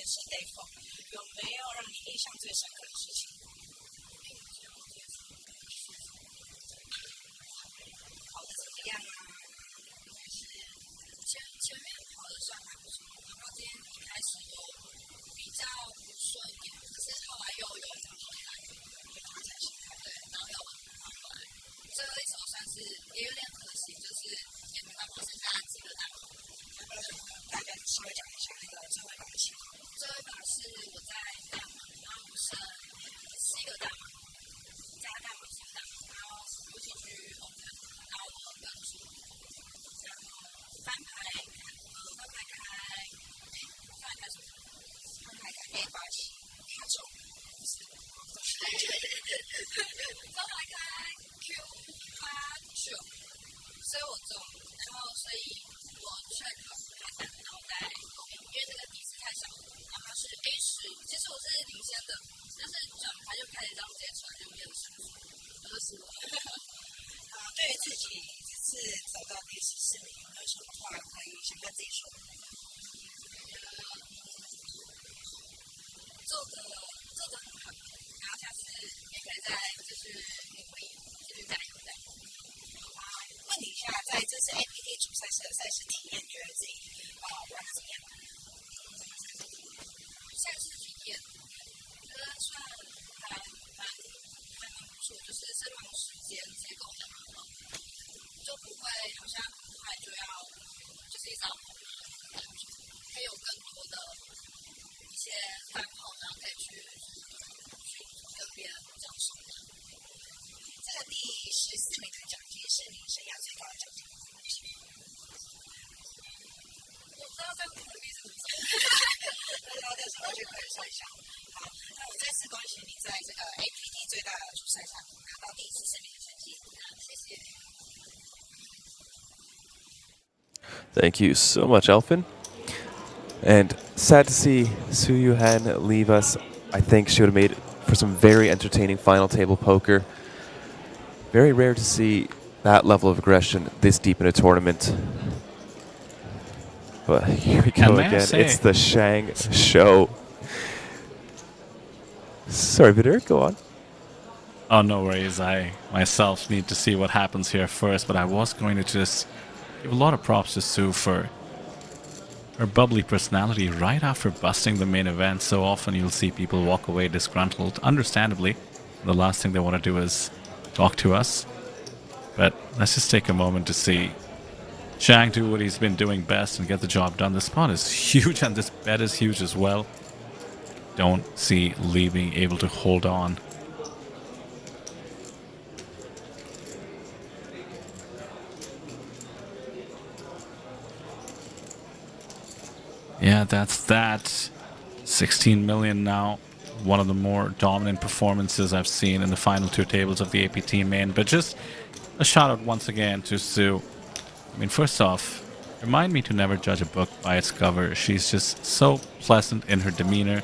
是 day 4，有没有让你印象最深刻的事情？跑得怎么样啊？前面跑得算还不错，然后今天一开始有比较不顺一点，可是后来又有找回来，对，然后又跑回来。最后一手算是也有点可惜，就是也没办法剩下几个大马。大概稍微讲一下那个最后一把的情况。最后一把是我在大马，然后我剩7个大马，加大马4大马，然后我进去 open， 然后我跟住，然后翻牌开什么？翻牌开 A 8 7，他中，翻牌开 Q 8 9，所以我中，然后所以我 check 然后在后面，因为这个底子太小，然后是 A10，其实我是领先的，但是转牌就开始这样直接传，就变成我就输了。对于自己这次走到第14名，有没有什么话可以想跟自己说？做得很好，然后下次也可以再就是努力，继续加油这样。问你一下，在这次 APT 主赛事的赛事体验，觉得自己玩的怎么样？赛事体验，我觉得算还蛮不错，就是升龙时间结构很好，就不会好像很快就要就是一直要跑，可以有更多的一些饭后，然后可以去跟别人交手。这个第14名的奖金是你生涯最高的奖金。我不知道这个比例是怎么算，不知道到时候去可以算一下。好，那我再次恭喜你在这个 APT 最大的主赛上拿到第14名的成绩，谢谢。Thank you so much, Elfin. And sad to see Su Yuhan leave us. I think she would have made for some very entertaining final table poker. Very rare to see that level of aggression this deep in a tournament. But here we go again. It's the Shang show. Sorry, Vidir, go on. Oh, no worries. I myself need to see what happens here first, but I was going to just give a lot of props to Su for her bubbly personality right after busting the main event. So often you'll see people walk away disgruntled, understandably. The last thing they want to do is talk to us. But let's just take a moment to see Shang do what he's been doing best and get the job done. The spot is huge and this bet is huge as well. Don't see Lee being able to hold on. Yeah, that's that. 16 million now. One of the more dominant performances I've seen in the final 2 tables of the APT main. But just a shout out once again to Su. I mean, first off, remind me to never judge a book by its cover. She's just so pleasant in her demeanor.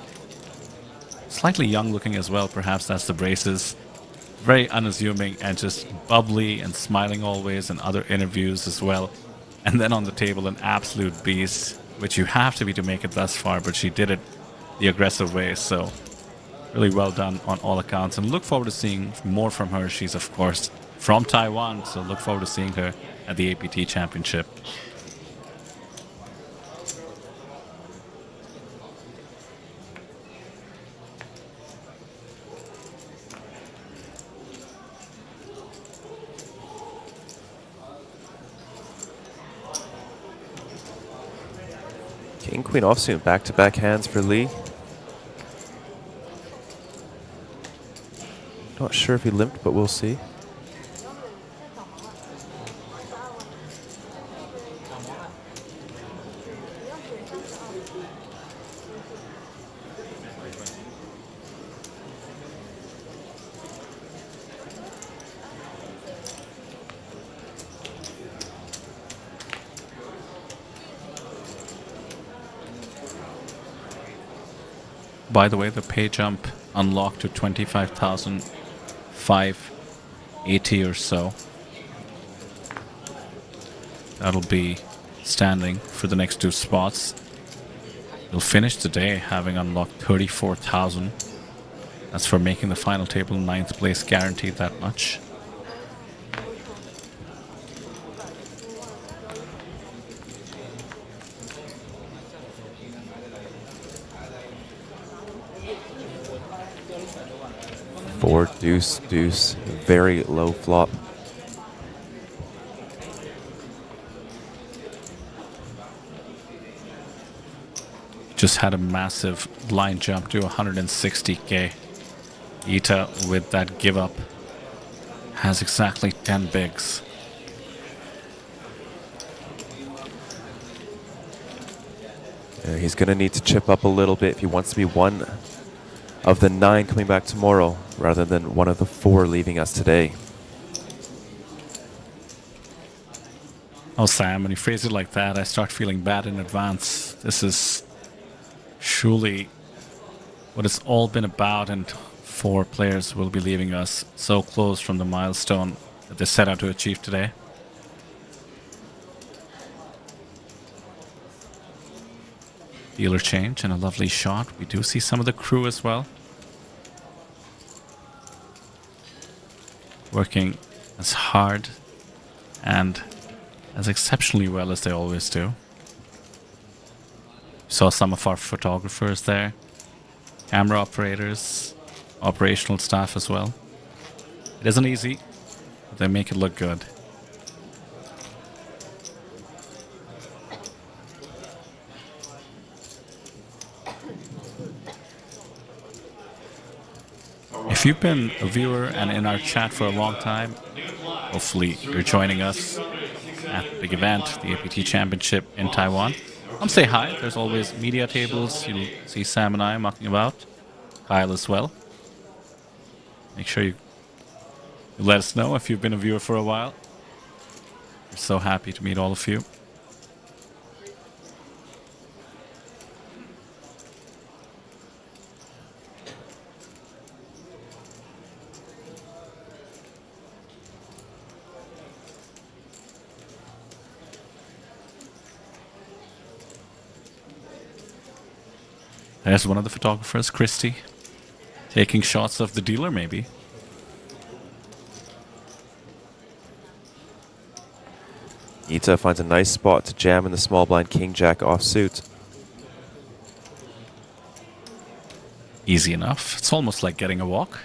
Slightly young looking as well, perhaps that's the braces. Very unassuming and just bubbly and smiling always in other interviews as well. And then on the table, an absolute beast, which you have to be to make it thus far, but she did it the aggressive way, so really well done on all accounts. And look forward to seeing more from her. She's, of course, from Taiwan, so look forward to seeing her at the APT Championship. King, Queen offsuit, back-to-back hands for Lee. Not sure if he limped, but we'll see. By the way, the pay jump unlocked to 25,580 or so. That'll be standing for the next 2 spots. You'll finish the day having unlocked 34,000. That's for making the final table 9th place guaranteed that much. Four, deuce, deuce, very low flop. Just had a massive line jump to 160k. Ita, with that give up, has exactly 10 bigs. He's going to need to chip up a little bit if he wants to be one of the 9 coming back tomorrow, rather than one of the 4 leaving us today. Oh, Sam, when you phrase it like that, I start feeling bad in advance. This is surely what it's all been about, and 4 players will be leaving us so close from the milestone that they set out to achieve today. Dealer change and a lovely shot. We do see some of the crew as well, working as hard and as exceptionally well as they always do. Saw some of our photographers there, camera operators, operational staff as well. It isn't easy, but they make it look good. If you've been a viewer and in our chat for a long time, hopefully you're joining us at the big event, the APT Championship in Taiwan. Come say hi. There's always media tables. You'll see Sam and I mucking about. Kyle as well. Make sure you let us know if you've been a viewer for a while. We're so happy to meet all of you. There's one of the photographers, Christy, taking shots of the dealer, maybe. Ita finds a nice spot to jam in the small blind king-jack offsuit. Easy enough. It's almost like getting a walk.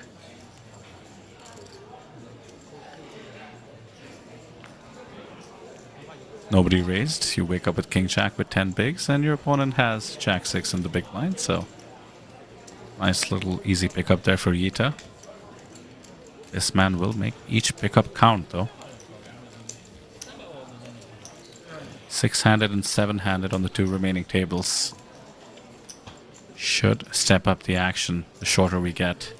Nobody raised. You wake up with king-jack with 10 bigs, and your opponent has jack-6 in the big blind, so nice little easy pickup there for Yita. This man will make each pickup count, though. 6-handed and 7-handed on the 2 remaining tables. Should step up the action the shorter we get.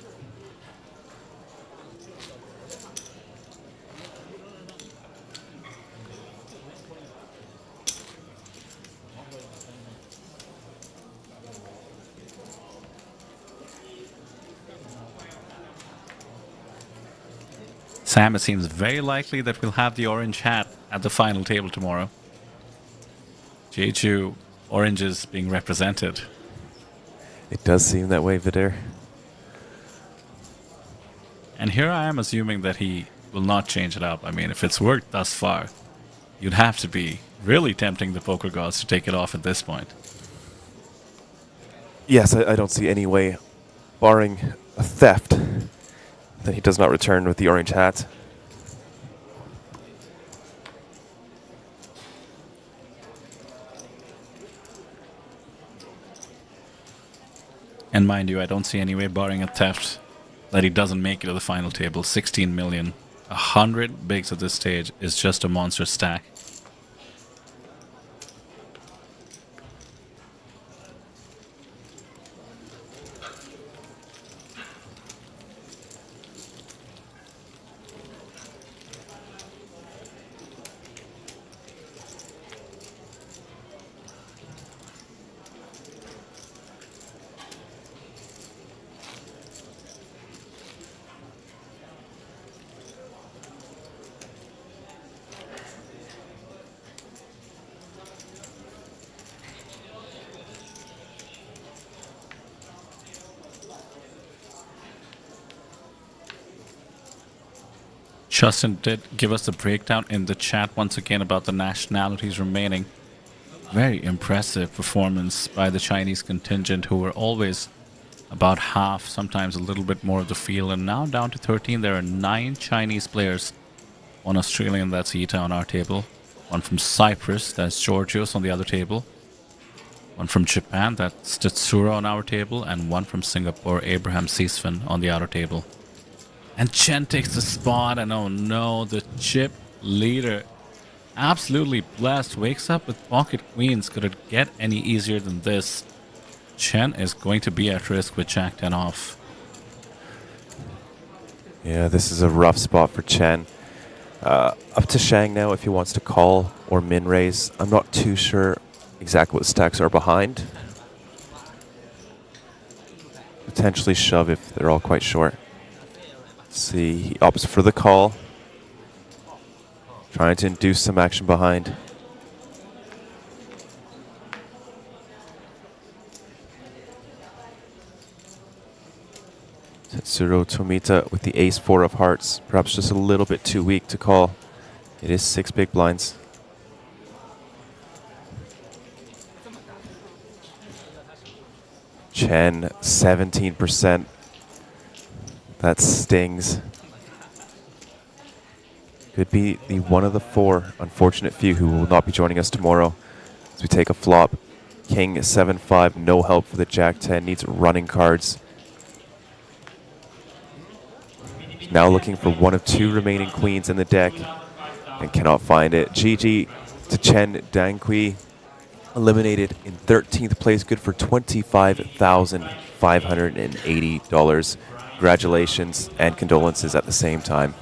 Sam, it seems very likely that we'll have the orange hat at the final table tomorrow. Jeju oranges being represented. It does seem that way, Vidir. And here I am assuming that he will not change it up. I mean, if it's worked thus far, you'd have to be really tempting the poker gods to take it off at this point. Yes, I don't see any way, barring a theft, that he does not return with the orange hat. And mind you, I don't see any way, barring a theft, that he doesn't make it to the final table. 16 million. 100 bigs at this stage is just a monster stack. Justin did give us a breakdown in the chat once again about the nationalities remaining. Very impressive performance by the Chinese contingent, who were always about half, sometimes a little bit more of the field, and now down to 13. There are 9 Chinese players. One Australian, that's Ita on our table. One from Cyprus, that's Georgios on the other table. One from Japan, that's Tetsuro on our table. And one from Singapore, Abraham Seesvan on the outer table. And Chen takes the spot, and oh no, the chip leader, absolutely blessed, wakes up with pocket queens. Could it get any easier than this? Chen is going to be at risk with Jack 10 off. Yeah, this is a rough spot for Chen. Up to Shang now if he wants to call or min raise. I'm not too sure exactly what stacks are behind. Potentially shove if they're all quite short. Let's see, he opts for the call. Trying to induce some action behind. Tetsuro Tomita with the ace-4 of hearts. Perhaps just a little bit too weak to call. It is 6 big blinds. Chen, 17%. That stings. Could be the one of the 4 unfortunate few who will not be joining us tomorrow as we take a flop. King 7-5, no help for the Jack 10, needs running cards. Now looking for one of 2 remaining queens in the deck and cannot find it. GG to Chen Dangqi, eliminated in 13th place, good for $25,580. Congratulations and condolences at the same time.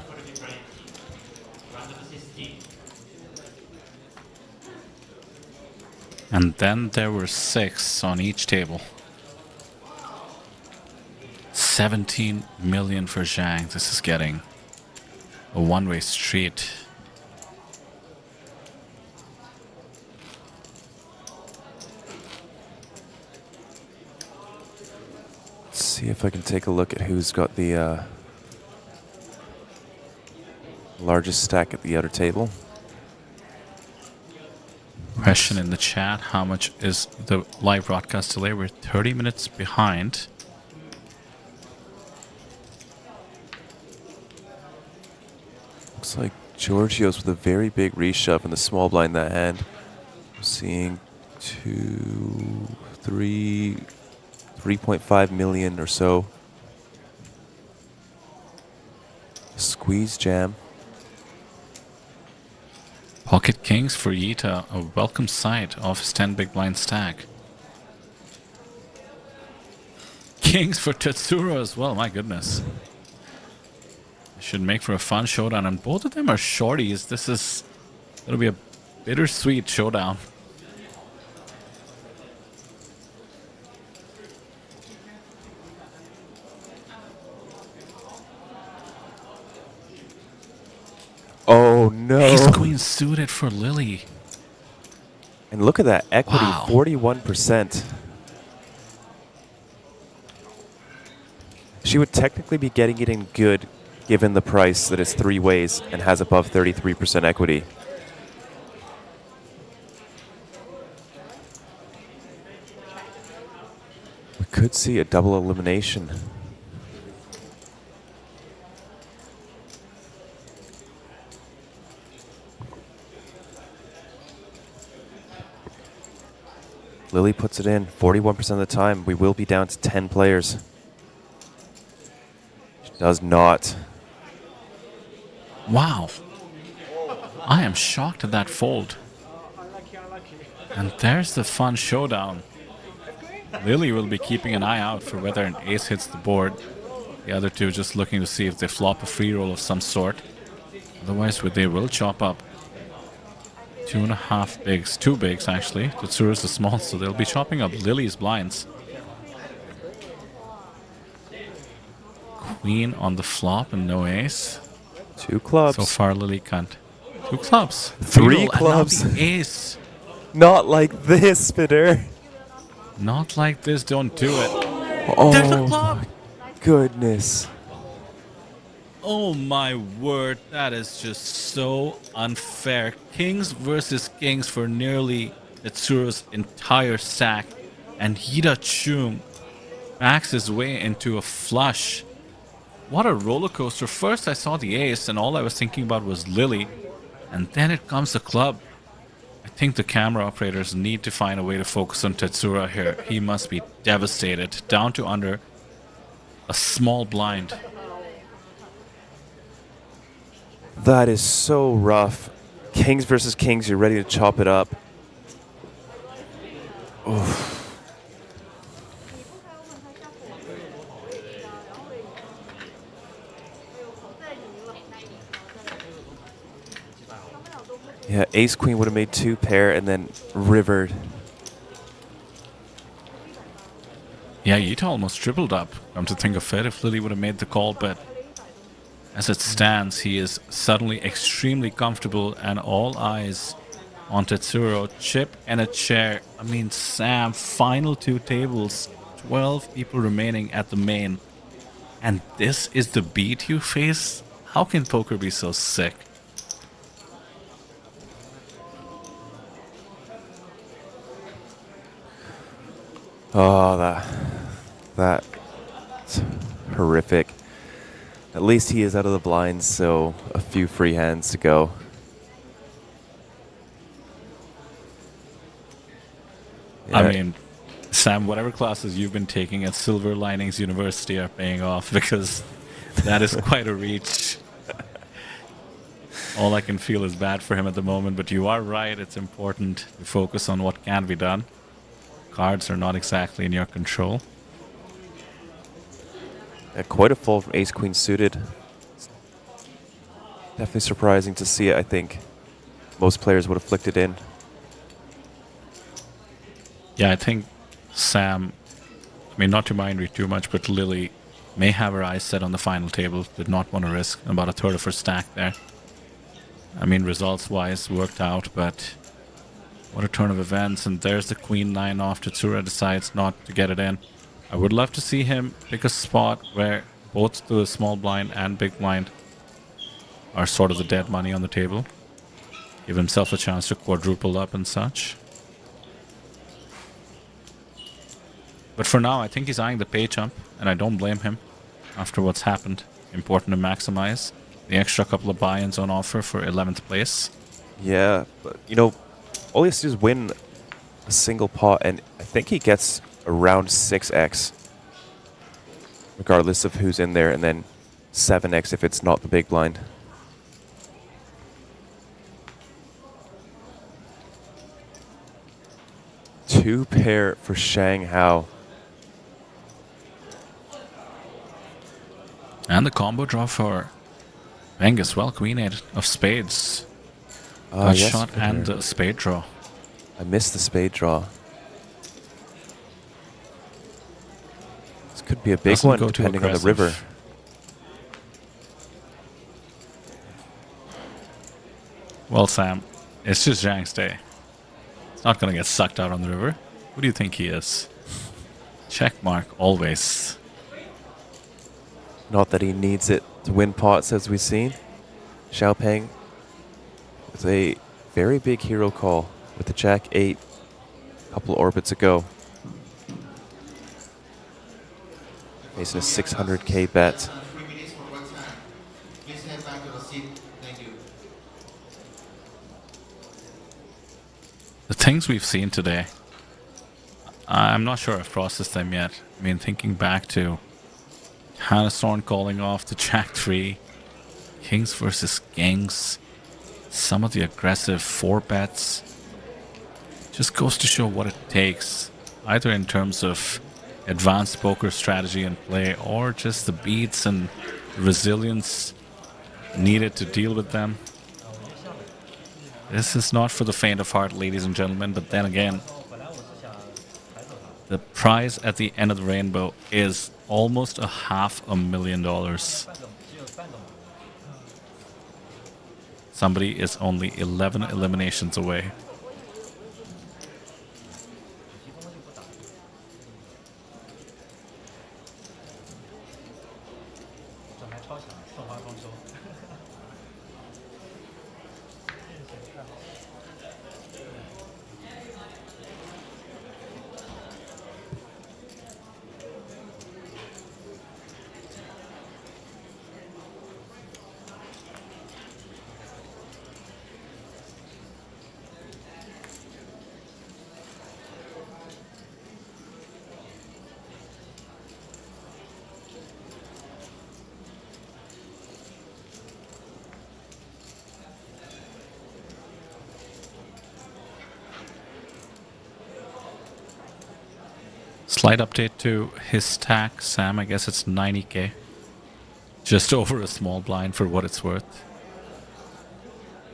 And then there were 6 on each table. 17 million for Zhang. This is getting a one-way street. Let's see if I can take a look at who's got the largest stack at the outer table. Question in the chat, how much is the live broadcast delay? We're 30 minutes behind. Looks like Georgios with a very big reshove in the small blind that hand. I'm seeing 3.5 million or so. Squeeze jam. Pocket Kings for Yita, a welcome sight of his 10 big blind stack. Kings for Tetsuro as well, my goodness. Should make for a fun showdown, and both of them are shorties. This is going to be a bittersweet showdown. Oh no! Ace Queen suited for Lily. And look at that equity, Wow. 41%. She would technically be getting it in good, given the price that is 3 ways and has above 33% equity. We could see a double elimination. Lily puts it in 41% of the time. We will be down to 10 players. She does not. Wow. I am shocked at that fold. And there's the fun showdown. Lily will be keeping an eye out for whether an ace hits the board. The other two just looking to see if they flop a free roll of some sort. Otherwise, they will chop up 2.5 bigs. 2 bigs, actually. Tetsuro's the small, so they'll be chopping up Lily's blinds. Queen on the flop and no ace. 2 clubs. So far, Lily can't. 2 clubs. 3 clubs. And now the ace. Not like this, Spitter. Not like this, don't do it. Oh, There's a club. goodness. Oh my word, that is just so unfair. Kings versus kings for nearly Tetsuro's entire stack, and Hida Chum backs his way into a flush. What a roller coaster. First I saw the ace and all I was thinking about was Lily, and then it comes the club. I think the camera operators need to find a way to focus on Tetsuro here. He must be devastated. Down to under a small blind. That is so rough. Kings versus kings, you're ready to chop it up. Oof. Yeah, ace queen would have made 2 pair and then rivered. Yeah, Yita almost tripled up. Come to think of it, if Lily would have made the call, but as it stands, he is suddenly extremely comfortable and all eyes on Tetsuro. Chip and a chair. I mean, Sam, final 2 tables, 12 people remaining at the main. And this is the beat you face? How can poker be so sick? Oh, that's horrific. At least he is out of the blinds, so a few free hands to go. Yeah. I mean, Sam, whatever classes you've been taking at Silver Linings University are paying off, because that is quite a reach. All I can feel is bad for him at the moment, but you are right, it's important to focus on what can be done. Cards are not exactly in your control. Quite a fold from ace queen suited. Definitely surprising to see it, I think. Most players would have flicked it in. Yeah, I think Sam, I mean, not to mind read too much, but Lily may have her eyes set on the final table. Did not want to risk about a third of her stack there. I mean, results-wise, worked out, but what a turn of events. And there's the queen 9 off. Tetsuro decides not to get it in. I would love to see him pick a spot where both the small blind and big blind are sort of the dead money on the table. Give himself a chance to quadruple up and such. But for now, I think he's eyeing the pay jump, and I don't blame him after what's happened. Important to maximize the extra couple of buy-ins on offer for 11th place. Yeah, but you know, all he has to do is win a single pot, and I think he gets around 6x, regardless of who's in there, and then 7x if it's not the big blind. Two pair for Shanghai. And the combo draw for Beng as well, Queen 8 of spades. Yes, shot and the spade draw. I missed the spade draw. This could be a big one, depending on the river. Well, Sam, it's just Zhang's day. It's not going to get sucked out on the river. Who do you think he is? Check mark, always. Not that he needs it to win pots, as we've seen. Xiaopeng with a very big hero call with the Jack 8 a couple of orbits ago. Facing a 600k bet. The things we've seen today, I'm not sure I've processed them yet. I mean, thinking back to Hannah Thorne calling off the Jack 3, Kings versus Kings, some of the aggressive 4 bets, just goes to show what it takes, either in terms of advanced poker strategy and play, or just the beats and resilience needed to deal with them. This is not for the faint of heart, ladies and gentlemen, but then again, the prize at the end of the rainbow is almost $500,000. Somebody is only 11 eliminations away. 超强，送花丰收。Slight update to his stack, Sam. I guess it's 90k. Just over a small blind for what it's worth.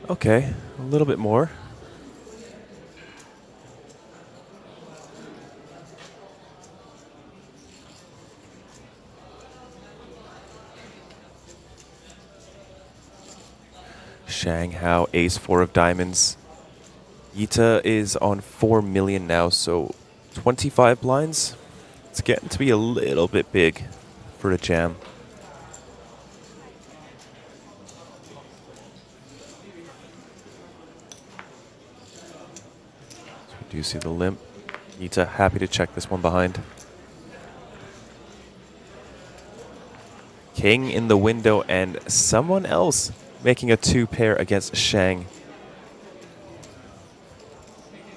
Okay, a little bit more. Shanghao, ace 4 of diamonds. Yita is on 4 million now, so 25 blinds. It's getting to be a little bit big for a jam. So we do see the limp. Yita happy to check this one behind. King in the window and someone else making a 2-pair against Shang.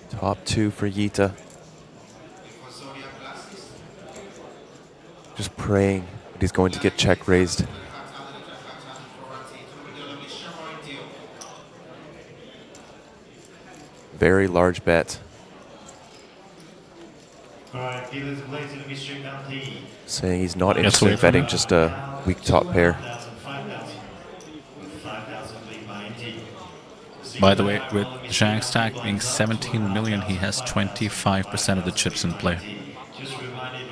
Top 2 for Yita. Just praying that he's going to get check raised. Very large bet. Alright, dealers and ladies in the mystery bounty. Saying he's not interested in betting just a weak top pair. By the way, with Zhang's stack being 17 million, he has 25% of the chips in play.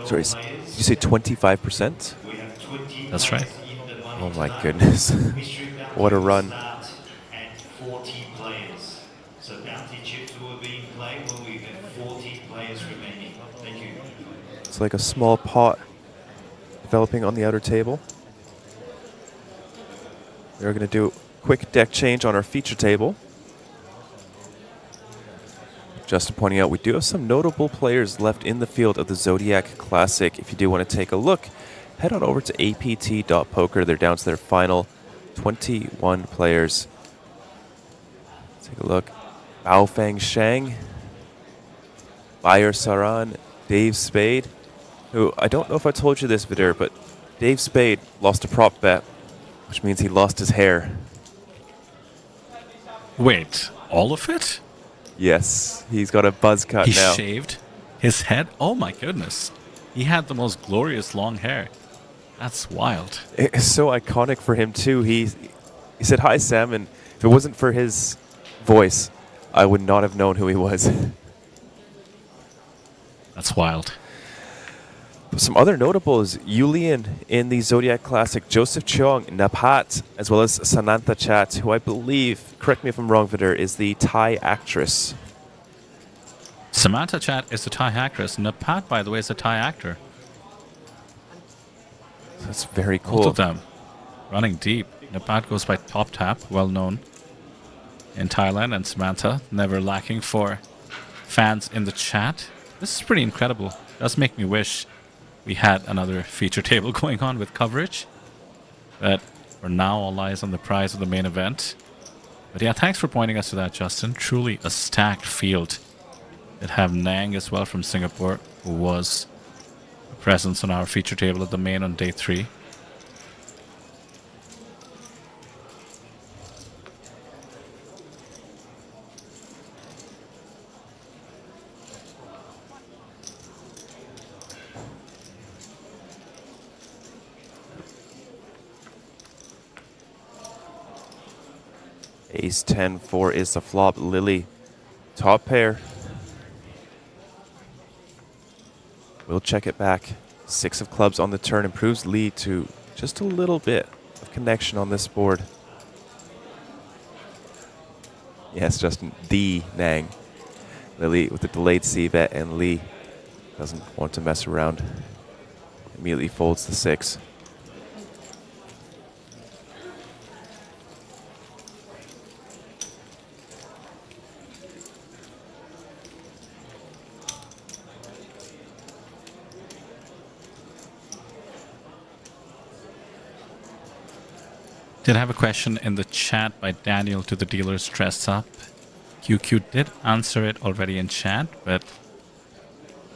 Sorry, did you say 25%? That's right. Oh my goodness. What a run. So bounty chips will be in play when we have 14 players remaining. Thank you. It's like a small pot developing on the outer table. We're going to do a quick deck change on our feature table. Justin pointing out we do have some notable players left in the field of the Zodiac Classic. If you do want to take a look, head on over to apt.poker. They're down to their final 21 players. Take a look. Baofeng Shang, Bayer Saran, Dave Spade, who I don't know if I told you this, Vidir, but Dave Spade lost a prop bet, which means he lost his hair. Wait, all of it? Yes, he's got a buzz cut now. He shaved his head? Oh my goodness. He had the most glorious long hair. That's wild. It's so iconic for him too. He said, "Hi, Sam," and if it wasn't for his voice, I would not have known who he was. That's wild. Some other notables, Yulian in the Zodiac Classic, Joseph Cheong, Napat, as well as Sanantha Chat, who I believe, correct me if I'm wrong, Vidir, is the Thai actress. Samantha Chat is a Thai actress. Napat, by the way, is a Thai actor. That's very cool. Both of them running deep. Napat goes by Top Tap, well known in Thailand, and Samantha, never lacking for fans in the chat. This is pretty incredible. It does make me wish we had another feature table going on with coverage. But for now, all eyes on the prize of the main event. But yeah, thanks for pointing us to that, Justin. Truly a stacked field. It have Nang as well from Singapore, who was a presence on our feature table at the main on day 3. Ace 10-4 is the flop. Lily, top pair. We'll check it back. 6 of clubs on the turn improves Lee to just a little bit of connection on this board. Yes, Justin, the Nang. Lily with the delayed C-bet, and Lee doesn't want to mess around. Immediately folds the 6. Did have a question in the chat by Daniel to the dealers dress up. QQ did answer it already in chat, but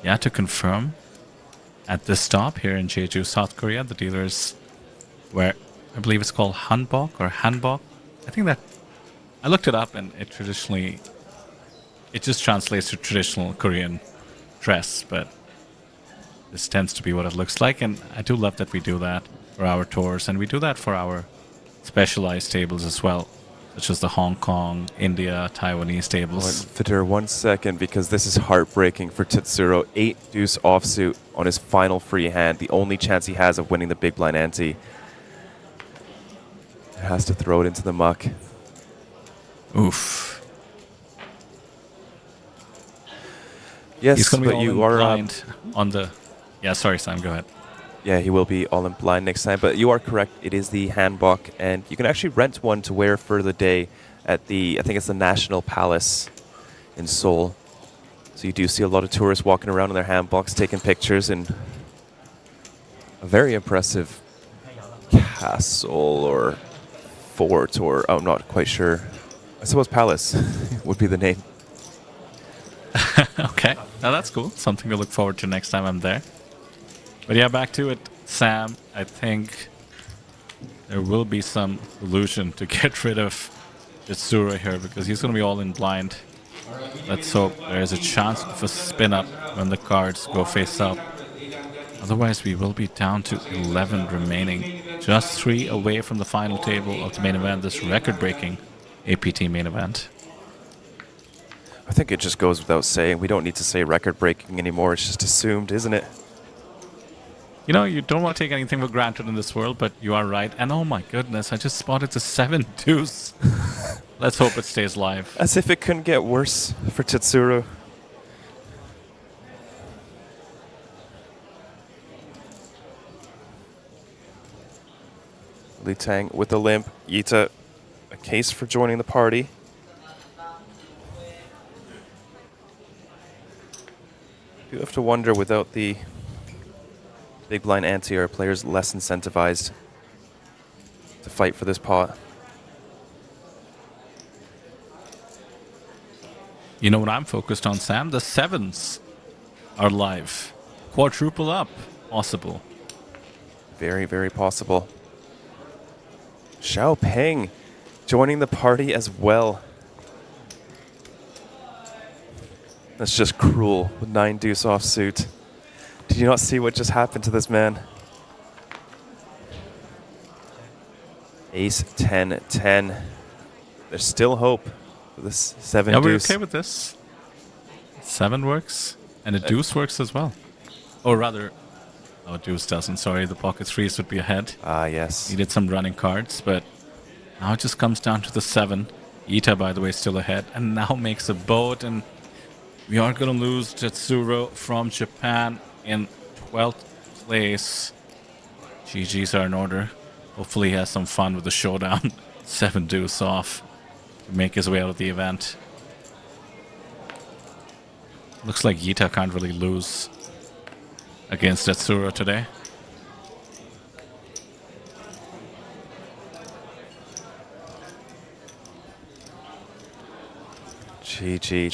yeah, to confirm, at this stop here in Jeju, South Korea, the dealers wear, I believe it's called hanbok or hanbok. I think that, I looked it up and it just translates to traditional Korean dress, but this tends to be what it looks like, and I do love that we do that for our tours, and we do that for our specialized tables as well, such as the Hong Kong, India, Taiwanese tables. Vidur, 1 second, because this is heartbreaking for Tetsuro. 8-deuce offsuit on his final free hand, the only chance he has of winning the big blind ante. He has to throw it into the muck. Oof. Yes, he's going to be but all you in are blind on the... Yeah, sorry, Sam, go ahead. Yeah, he will be all in blind next time, but you are correct. It is the hanbok, and you can actually rent one to wear for the day at the, I think it's the National Palace in Seoul. So you do see a lot of tourists walking around in their hanboks, taking pictures, and a very impressive castle or fort, or I'm not quite sure. I suppose Palace would be the name. Okay, now that's cool. Something to look forward to next time I'm there. But yeah, back to it, Sam. I think there will be some illusion to get rid of Tetsuro here, because he's going to be all in blind. Let's hope there is a chance of a spin up when the cards go face up. Otherwise, we will be down to 11 remaining. Just 3 away from the final table of the main event, this record-breaking APT main event. I think it just goes without saying. We don't need to say record-breaking anymore. It's just assumed, isn't it? You know, you don't want to take anything for granted in this world, but you are right. And oh my goodness, I just spotted the 7-deuce. Let's hope it stays live. As if it couldn't get worse for Tetsuro. Li Tang with a limp. Yita, a case for joining the party. You have to wonder, without the big blind ante, are players less incentivized to fight for this pot? You know what I'm focused on, Sam? The 7s are live. Quadruple up, possible. Very, very possible. Xiao Peng joining the party as well. That's just cruel with 9-deuce offsuit. Did you not see what just happened to this man? Ace 10-10. There's still hope for this 7-deuce. Yeah, we're okay with this. 7 works, and a deuce works as well. Or rather, no, deuce doesn't. Sorry, the pocket threes would be ahead. Ah, yes. Needed some running cards, but now it just comes down to the 7. Ita, by the way, still ahead, and now makes a boat, and we are going to lose Tetsuro from Japan in 12th place. GGs are in order. Hopefully he has some fun with the showdown. 7-deuce off to make his way out of the event. Looks like Yita can't really lose against Tetsuro today. GG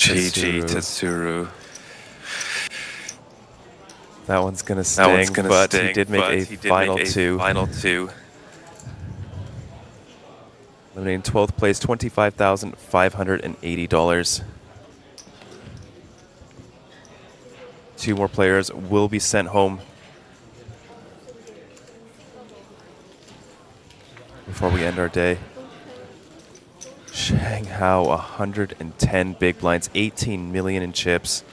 Tetsuro. That one's gonna sting, but he did make a final two. Eliminating 12th place, $25,580. 2 more players will be sent home before we end our day. Shang Hao, 110 big blinds, 18 million in chips.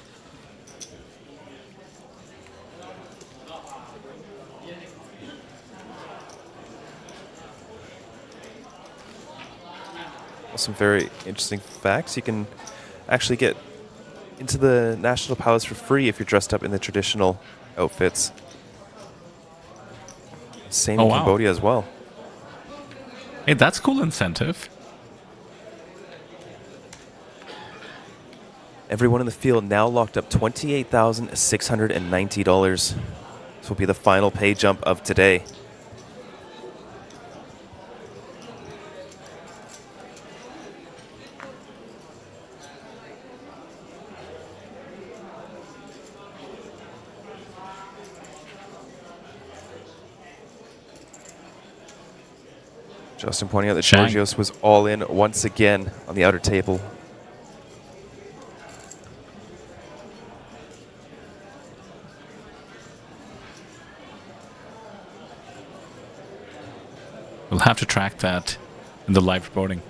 Some very interesting facts. You can actually get into the National Palace for free if you're dressed up in the traditional outfits. Same in Cambodia as well. Hey, that's cool incentive. Everyone in the field now locked up $28,690. This will be the final pay jump of today. Justin pointing out that Shang. Georgios was all in once again on the outer table. We'll have to track that in the live reporting.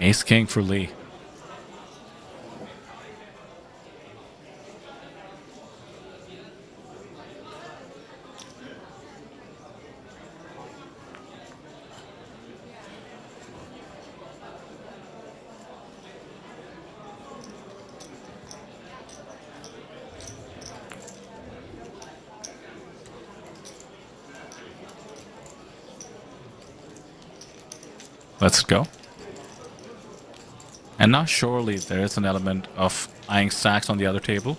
Ace King for Lee. Let's go. And now surely there is an element of eyeing stacks on the other table,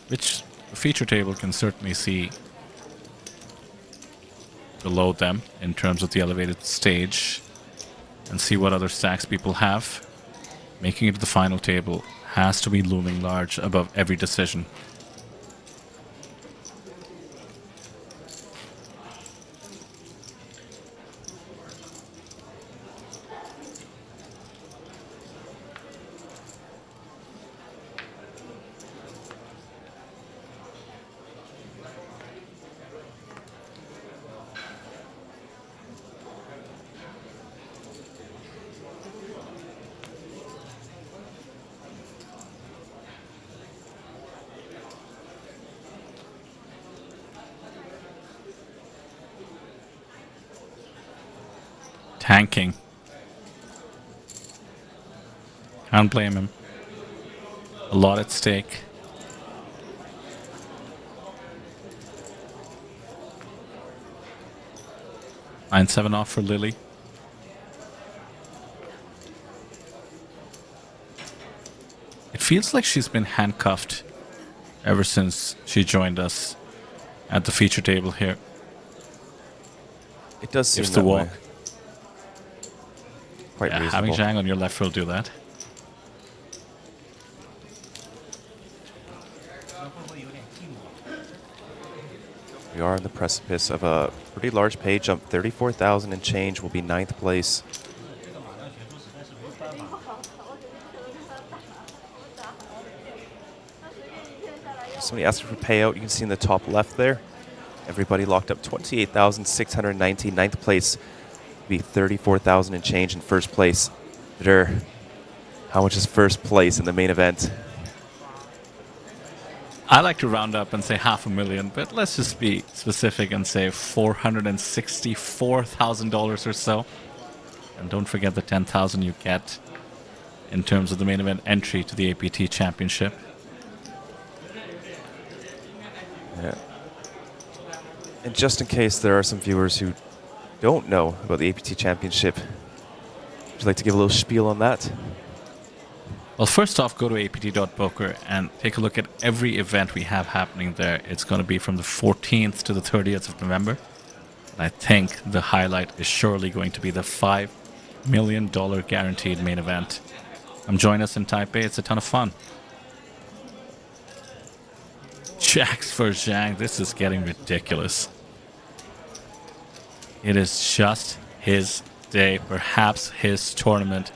which the feature table can certainly see below them in terms of the elevated stage and see what other stacks people have. Making it to the final table has to be looming large above every decision. Tanking. Can't blame him. A lot at stake. Nine 7 off for Lily. It feels like she's been handcuffed ever since she joined us at the feature table here. It does seem Gives that the walk. way. Quite Yeah, having Zhang on your left will do that. We are on the precipice of a pretty large pay jump. 34,000 and change will be 9th place. Somebody asked for payout. You can see in the top left there. Everybody locked up 28,690. 9th place be 34,000 and change in first place. How much is first place in the main event? I like to round up and say $500,000, but let's just be specific and say $464,000 or so. And don't forget the $10,000 you get in terms of the main event entry to the APT Championship. Yeah. And just in case there are some viewers who don't know about the APT Championship, would you like to give a little spiel on that? Well, first off, go to apt.poker and take a look at every event we have happening there. It's going to be from the 14th to the 30th of November. And I think the highlight is surely going to be the $5 million guaranteed main event. Come join us in Taipei. It's a ton of fun. Jacks for Zhang. This is getting ridiculous. It is just his day, perhaps his tournament.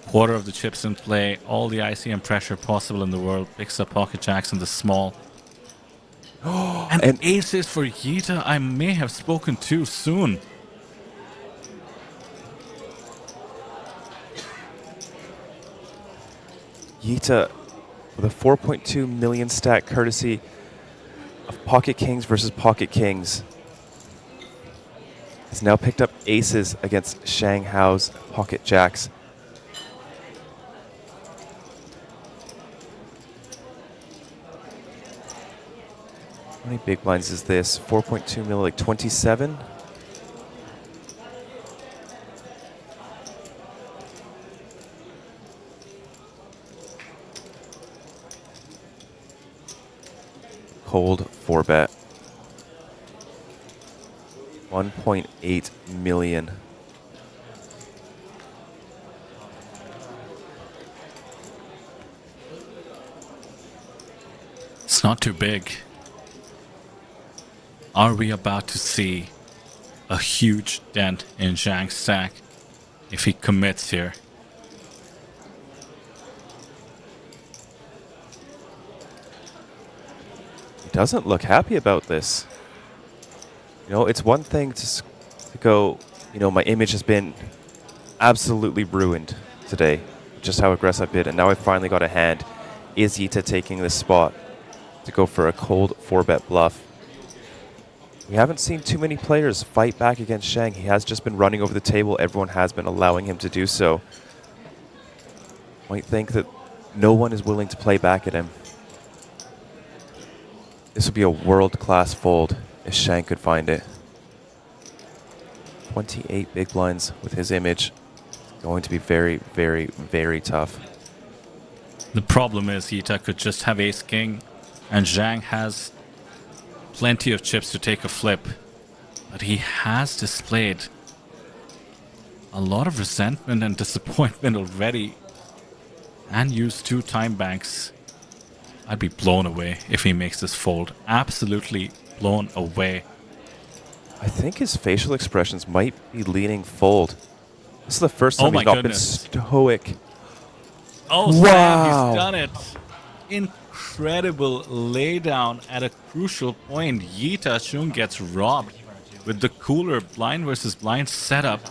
Quarter of the chips in play, all the ICM pressure possible in the world. Picks up pocket jacks in the small. and aces for Yita. I may have spoken too soon. Yita with a 4.2 million stack courtesy of Pocket Kings versus Pocket Kings. Has now picked up aces against Shang Hao's Pocket Jacks. How many big blinds is this? 4.2 mil, like 27? Cold 4-bet. 1.8 million. It's not too big. Are we about to see a huge dent in Zhang's stack if he commits here. He doesn't look happy about this. You know, it's one thing to go, you know, my image has been absolutely ruined today, just how aggressive I've been, and now I finally got a hand. Is Yita taking this spot to go for a cold 4-bet bluff? We haven't seen too many players fight back against Zhang. He has just been running over the table. Everyone has been allowing him to do so. Might think that no one is willing to play back at him. This would be a world-class fold if Zhang could find it. 28 big blinds with his image. Going to be very, very, very tough. The problem is Yita could just have ace-king, and Zhang has plenty of chips to take a flip. But he has displayed a lot of resentment and disappointment already, and used 2 time banks. I'd be blown away if he makes this fold. Absolutely blown away. I think his facial expressions might be leaning fold. This is the first time he's not been stoic. Oh, wow. Sam, he's done it. Incredible laydown at a crucial point. Yita Chung gets robbed with the cooler blind versus blind setup,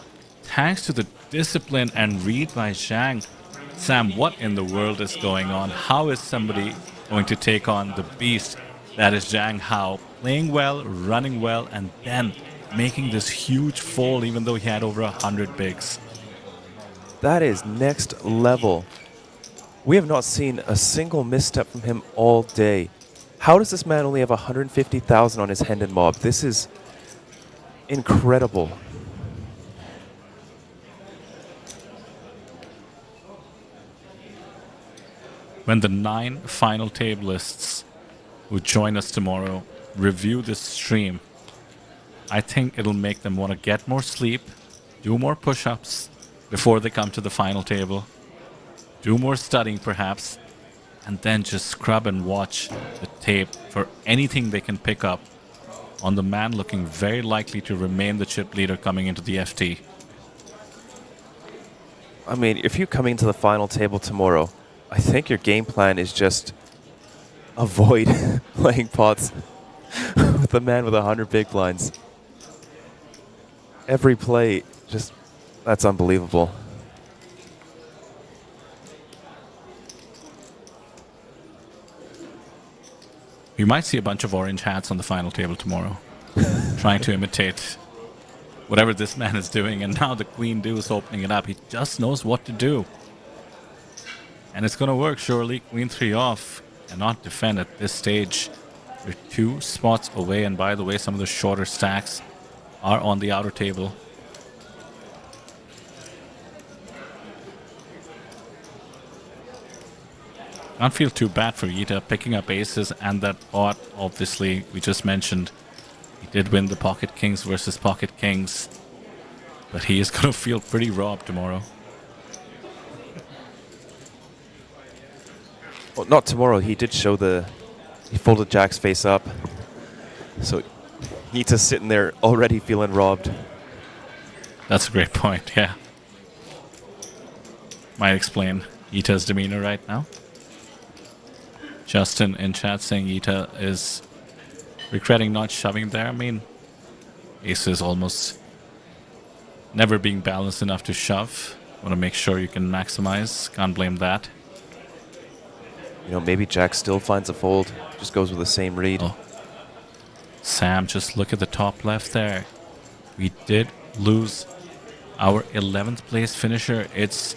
thanks to the discipline and read by Zhang. Sam, what in the world is going on? How is somebody going to take on the beast that is Zhang Hao, playing well, running well, and then making this huge fold even though he had over 100 bigs? That is next level. We have not seen a single misstep from him all day. How does this man only have 150,000 on his Hendon mob? This is incredible. When the 9 final tablists who join us tomorrow review this stream, I think it'll make them want to get more sleep, do more push-ups before they come to the final table, do more studying perhaps, and then just scrub and watch the tape for anything they can pick up on the man looking very likely to remain the chip leader coming into the FT. I mean, if you're coming to the final table tomorrow, I think your game plan is just avoid playing pots with a man with 100 big blinds. Every play, just, that's unbelievable. We might see a bunch of orange hats on the final table tomorrow, trying to imitate whatever this man is doing, and now the queen deuce opening it up. He just knows what to do. And it's going to work, surely. Queen 3 off, cannot defend at this stage. We're 2 spots away, and by the way, some of the shorter stacks are on the outer table. Can't feel too bad for Yita picking up aces and that pot, obviously, we just mentioned. He did win the Pocket Kings versus Pocket Kings, but he is going to feel pretty robbed tomorrow. Well, not tomorrow. He did show he folded Jack's face up. So Yita's sitting there already feeling robbed. That's a great point, yeah. Might explain Yita's demeanor right now. Justin in chat saying Yita is regretting not shoving there. I mean, ace is almost never being balanced enough to shove. Want to make sure you can maximize. Can't blame that. You know, maybe Jack still finds a fold. Just goes with the same read. Oh. Sam, just look at the top left there. We did lose our 11th place finisher. It's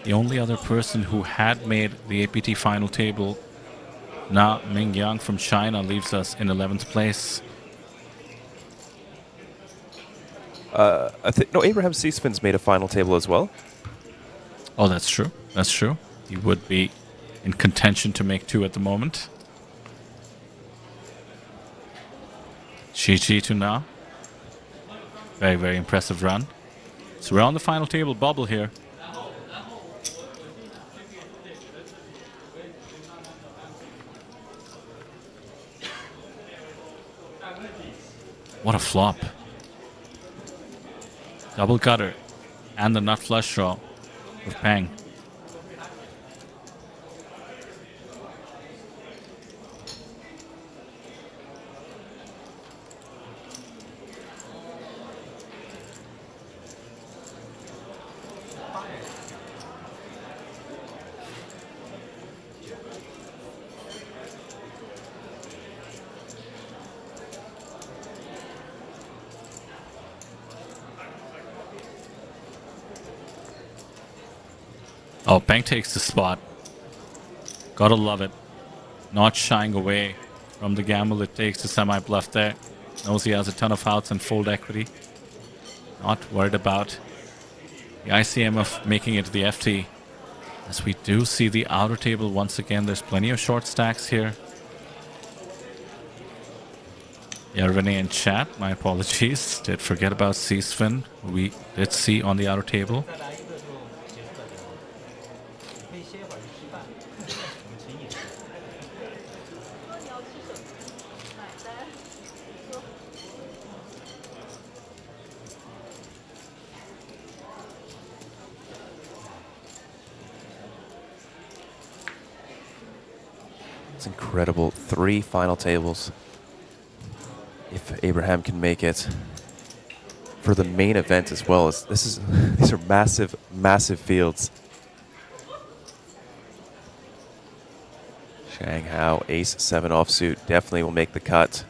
the only other person who had made the APT final table. Now Ming Yang from China leaves us in 11th place. I think no, Abraham Seasfin's made a final table as well. Oh, that's true. That's true. He would be in contention to make 2 at the moment. GG to now. Very, very impressive run. So we're on the final table bubble here. What a flop. Double cutter and the nut flush draw of Peng. Oh, Peng takes the spot. Gotta love it. Not shying away from the gamble it takes to semi-bluff there. Knows he has a ton of outs and fold equity. Not worried about the ICM of making it to the FT. As we do see the outer table once again, there's plenty of short stacks here. Yeah, Renee in chat, my apologies. Did forget about C-Spin. We did see on the outer table. It's incredible. 3 final tables. If Abraham can make it for the main event as well. These are massive, massive fields. Shang Hao, ace-7 offsuit, definitely will make the cut.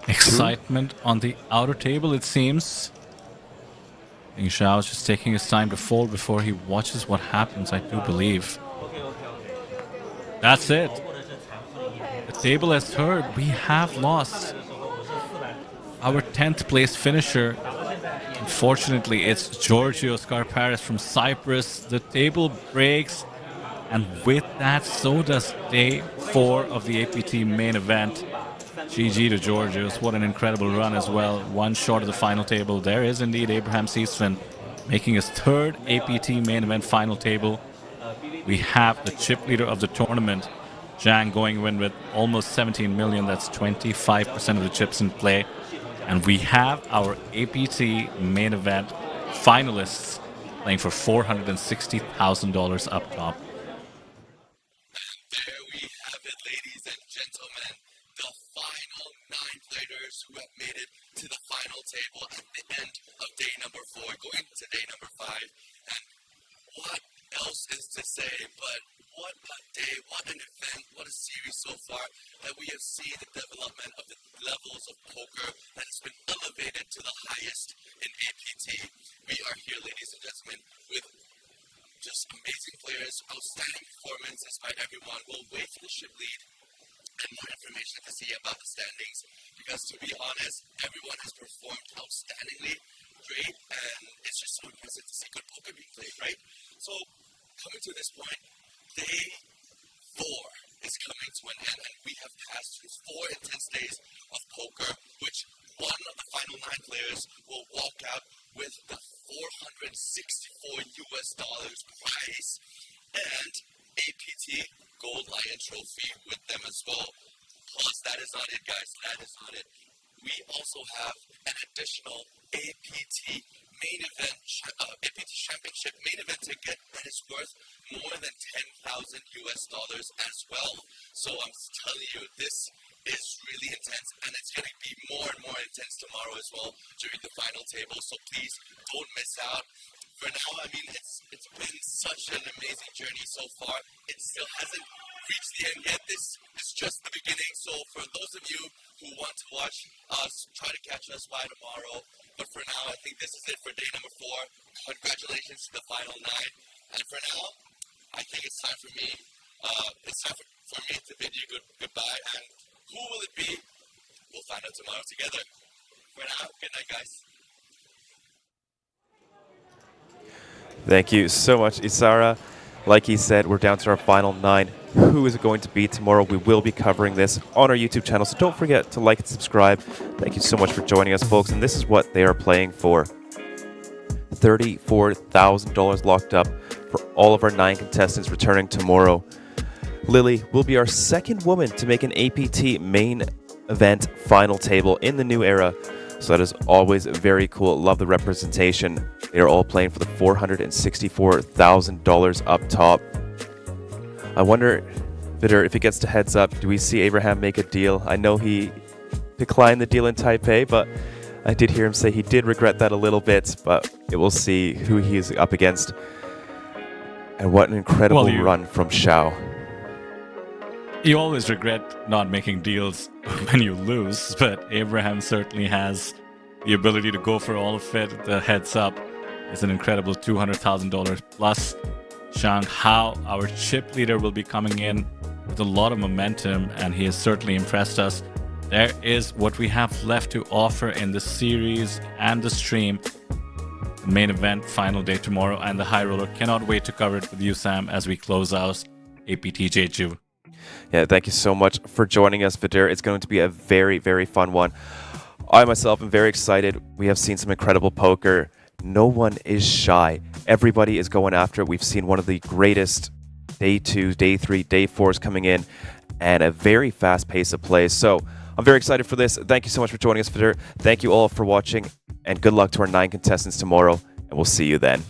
Excitement on the outer table, it seems. Ling Xiao is just taking his time to fold before he watches what happens, I do believe. That's it. The table has heard. We have lost our 10th place finisher. Unfortunately, it's Georgios Karparis from Cyprus. The table breaks, and with that, so does day 4 of the APT main event. GG to Georgios. What an incredible run as well. One short of the final table. There is indeed Abraham Seasfin making his 3rd APT main event final table. We have the chip leader of the tournament, Zhang, going in with almost 17 million. That's 25% of the chips in play. And we have our APT main event finalists playing for $460,000 up top. There we have it, ladies and gentlemen. The final 9 players who have made it to the final table at the end of day number 4, going to day number 5. And what else is to say but what a day, what an event, what a series so far that we have seen the development of the levels of poker that has been elevated to the highest in APT. We are here, ladies and gentlemen, with just amazing players, outstanding performances by everyone. We'll wait for the ship lead and more information to see about the standings, because to be honest, everyone has performed outstandingly great, and it's just so impressive to see good poker being played, right? So, coming to this point, day 4 is coming to an end, and we have passed through 4 intense days of poker, which one of the final 9 players will walk out with the $464 prize and APT Gold Lion Trophy with them as well. Plus, that is not it, guys. That is not it. We also have an additional APT main event, APT Championship main event ticket that is worth more than $10,000 as well. So I'm telling you, this is really intense, and it's going to be more and more intense tomorrow as well during the final table. So please don't miss out. For now, I mean, it's been such an amazing journey so far. It still hasn't reached the end yet. This is just the beginning. So for those of you who want to watch us, try to catch us by tomorrow. But for now, I think this is it for day number 4. Congratulations to the final 9. And for now, I think it's time for me. It's time for me to bid you goodbye. And who will it be? We'll find out tomorrow together. For now, good night, guys. Thank you so much, Isara. Like he said, we're down to our final 9. Who is it going to be tomorrow? We will be covering this on our YouTube channel, so don't forget to like and subscribe. Thank you so much for joining us, folks. And this is what they are playing for. $34,000 locked up for all of our 9 contestants returning tomorrow. Lily will be our second woman to make an APT main event final table in the new era. So that is always very cool. Love the representation. They are all playing for the $464,000 up top. I wonder, Vidur, if it gets to heads up, do we see Abraham make a deal? I know he declined the deal in Taipei, but I did hear him say he did regret that a little bit, but we'll see who he is up against. And what an incredible run from Xiao. You always regret not making deals when you lose, but Abraham certainly has the ability to go for all of it. The heads up is an incredible $200,000 plus. Zhang Hao, our chip leader, will be coming in with a lot of momentum, and he has certainly impressed us. There is what we have left to offer in the series and the stream. The main event, final day tomorrow, and the high roller. Cannot wait to cover it with you, Sam, as we close out APT Jeju. Yeah, thank you so much for joining us, Vidur. It's going to be a very, very fun one. I myself am very excited. We have seen some incredible poker. No one is shy. Everybody is going after it. We've seen one of the greatest day 2s, day 3, day 4s coming in, and a very fast pace of play. So I'm very excited for this. Thank you so much for joining us, Vidur. Thank you all for watching, and good luck to our 9 contestants tomorrow, and we'll see you then.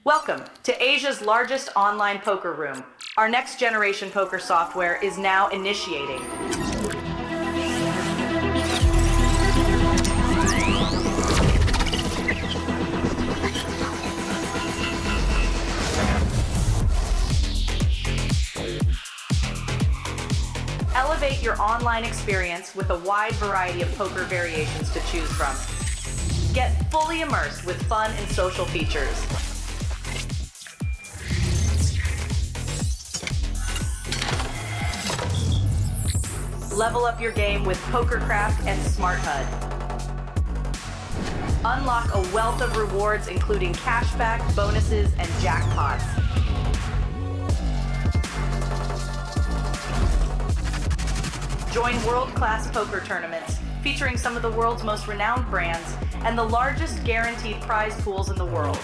Welcome to Asia's largest online poker room. Our next generation poker software is now initiating. Elevate your online experience with a wide variety of poker variations to choose from. Get fully immersed with fun and social features. Level up your game with PokerCraft and Smart HUD. Unlock a wealth of rewards including cashback, bonuses, and jackpots. Join world-class poker tournaments featuring some of the world's most renowned brands and the largest guaranteed prize pools in the world.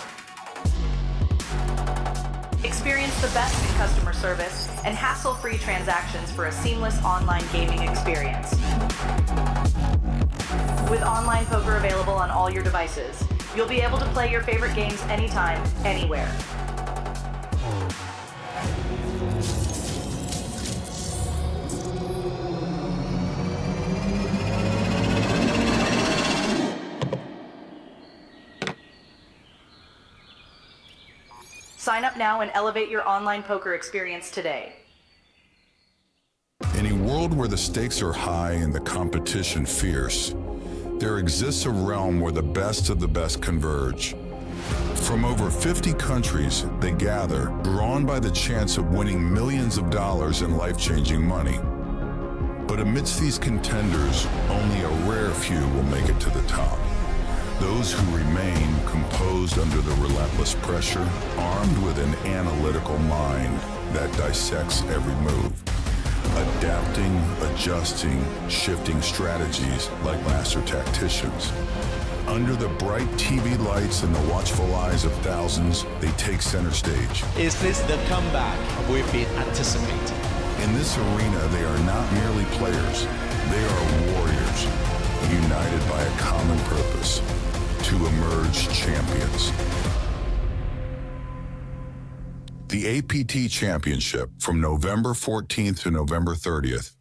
Experience the best in customer service and hassle-free transactions for a seamless online gaming experience. With online poker available on all your devices, you'll be able to play your favorite games anytime, anywhere. Sign up now and elevate your online poker experience today. In a world where the stakes are high and the competition fierce, there exists a realm where the best of the best converge. From over 50 countries, they gather, drawn by the chance of winning millions of dollars in life-changing money. But amidst these contenders, only a rare few will make it to the top. Those who remain composed under the relentless pressure, armed with an analytical mind that dissects every move. adapting, adjusting, shifting strategies like master tacticians. Under the bright TV lights and the watchful eyes of thousands, they take center stage. Is this the comeback we've been anticipating? In this arena, they are not merely players. They are warriors, united by a common purpose, to emerge champions. The APT Championship from November 14th to November 30th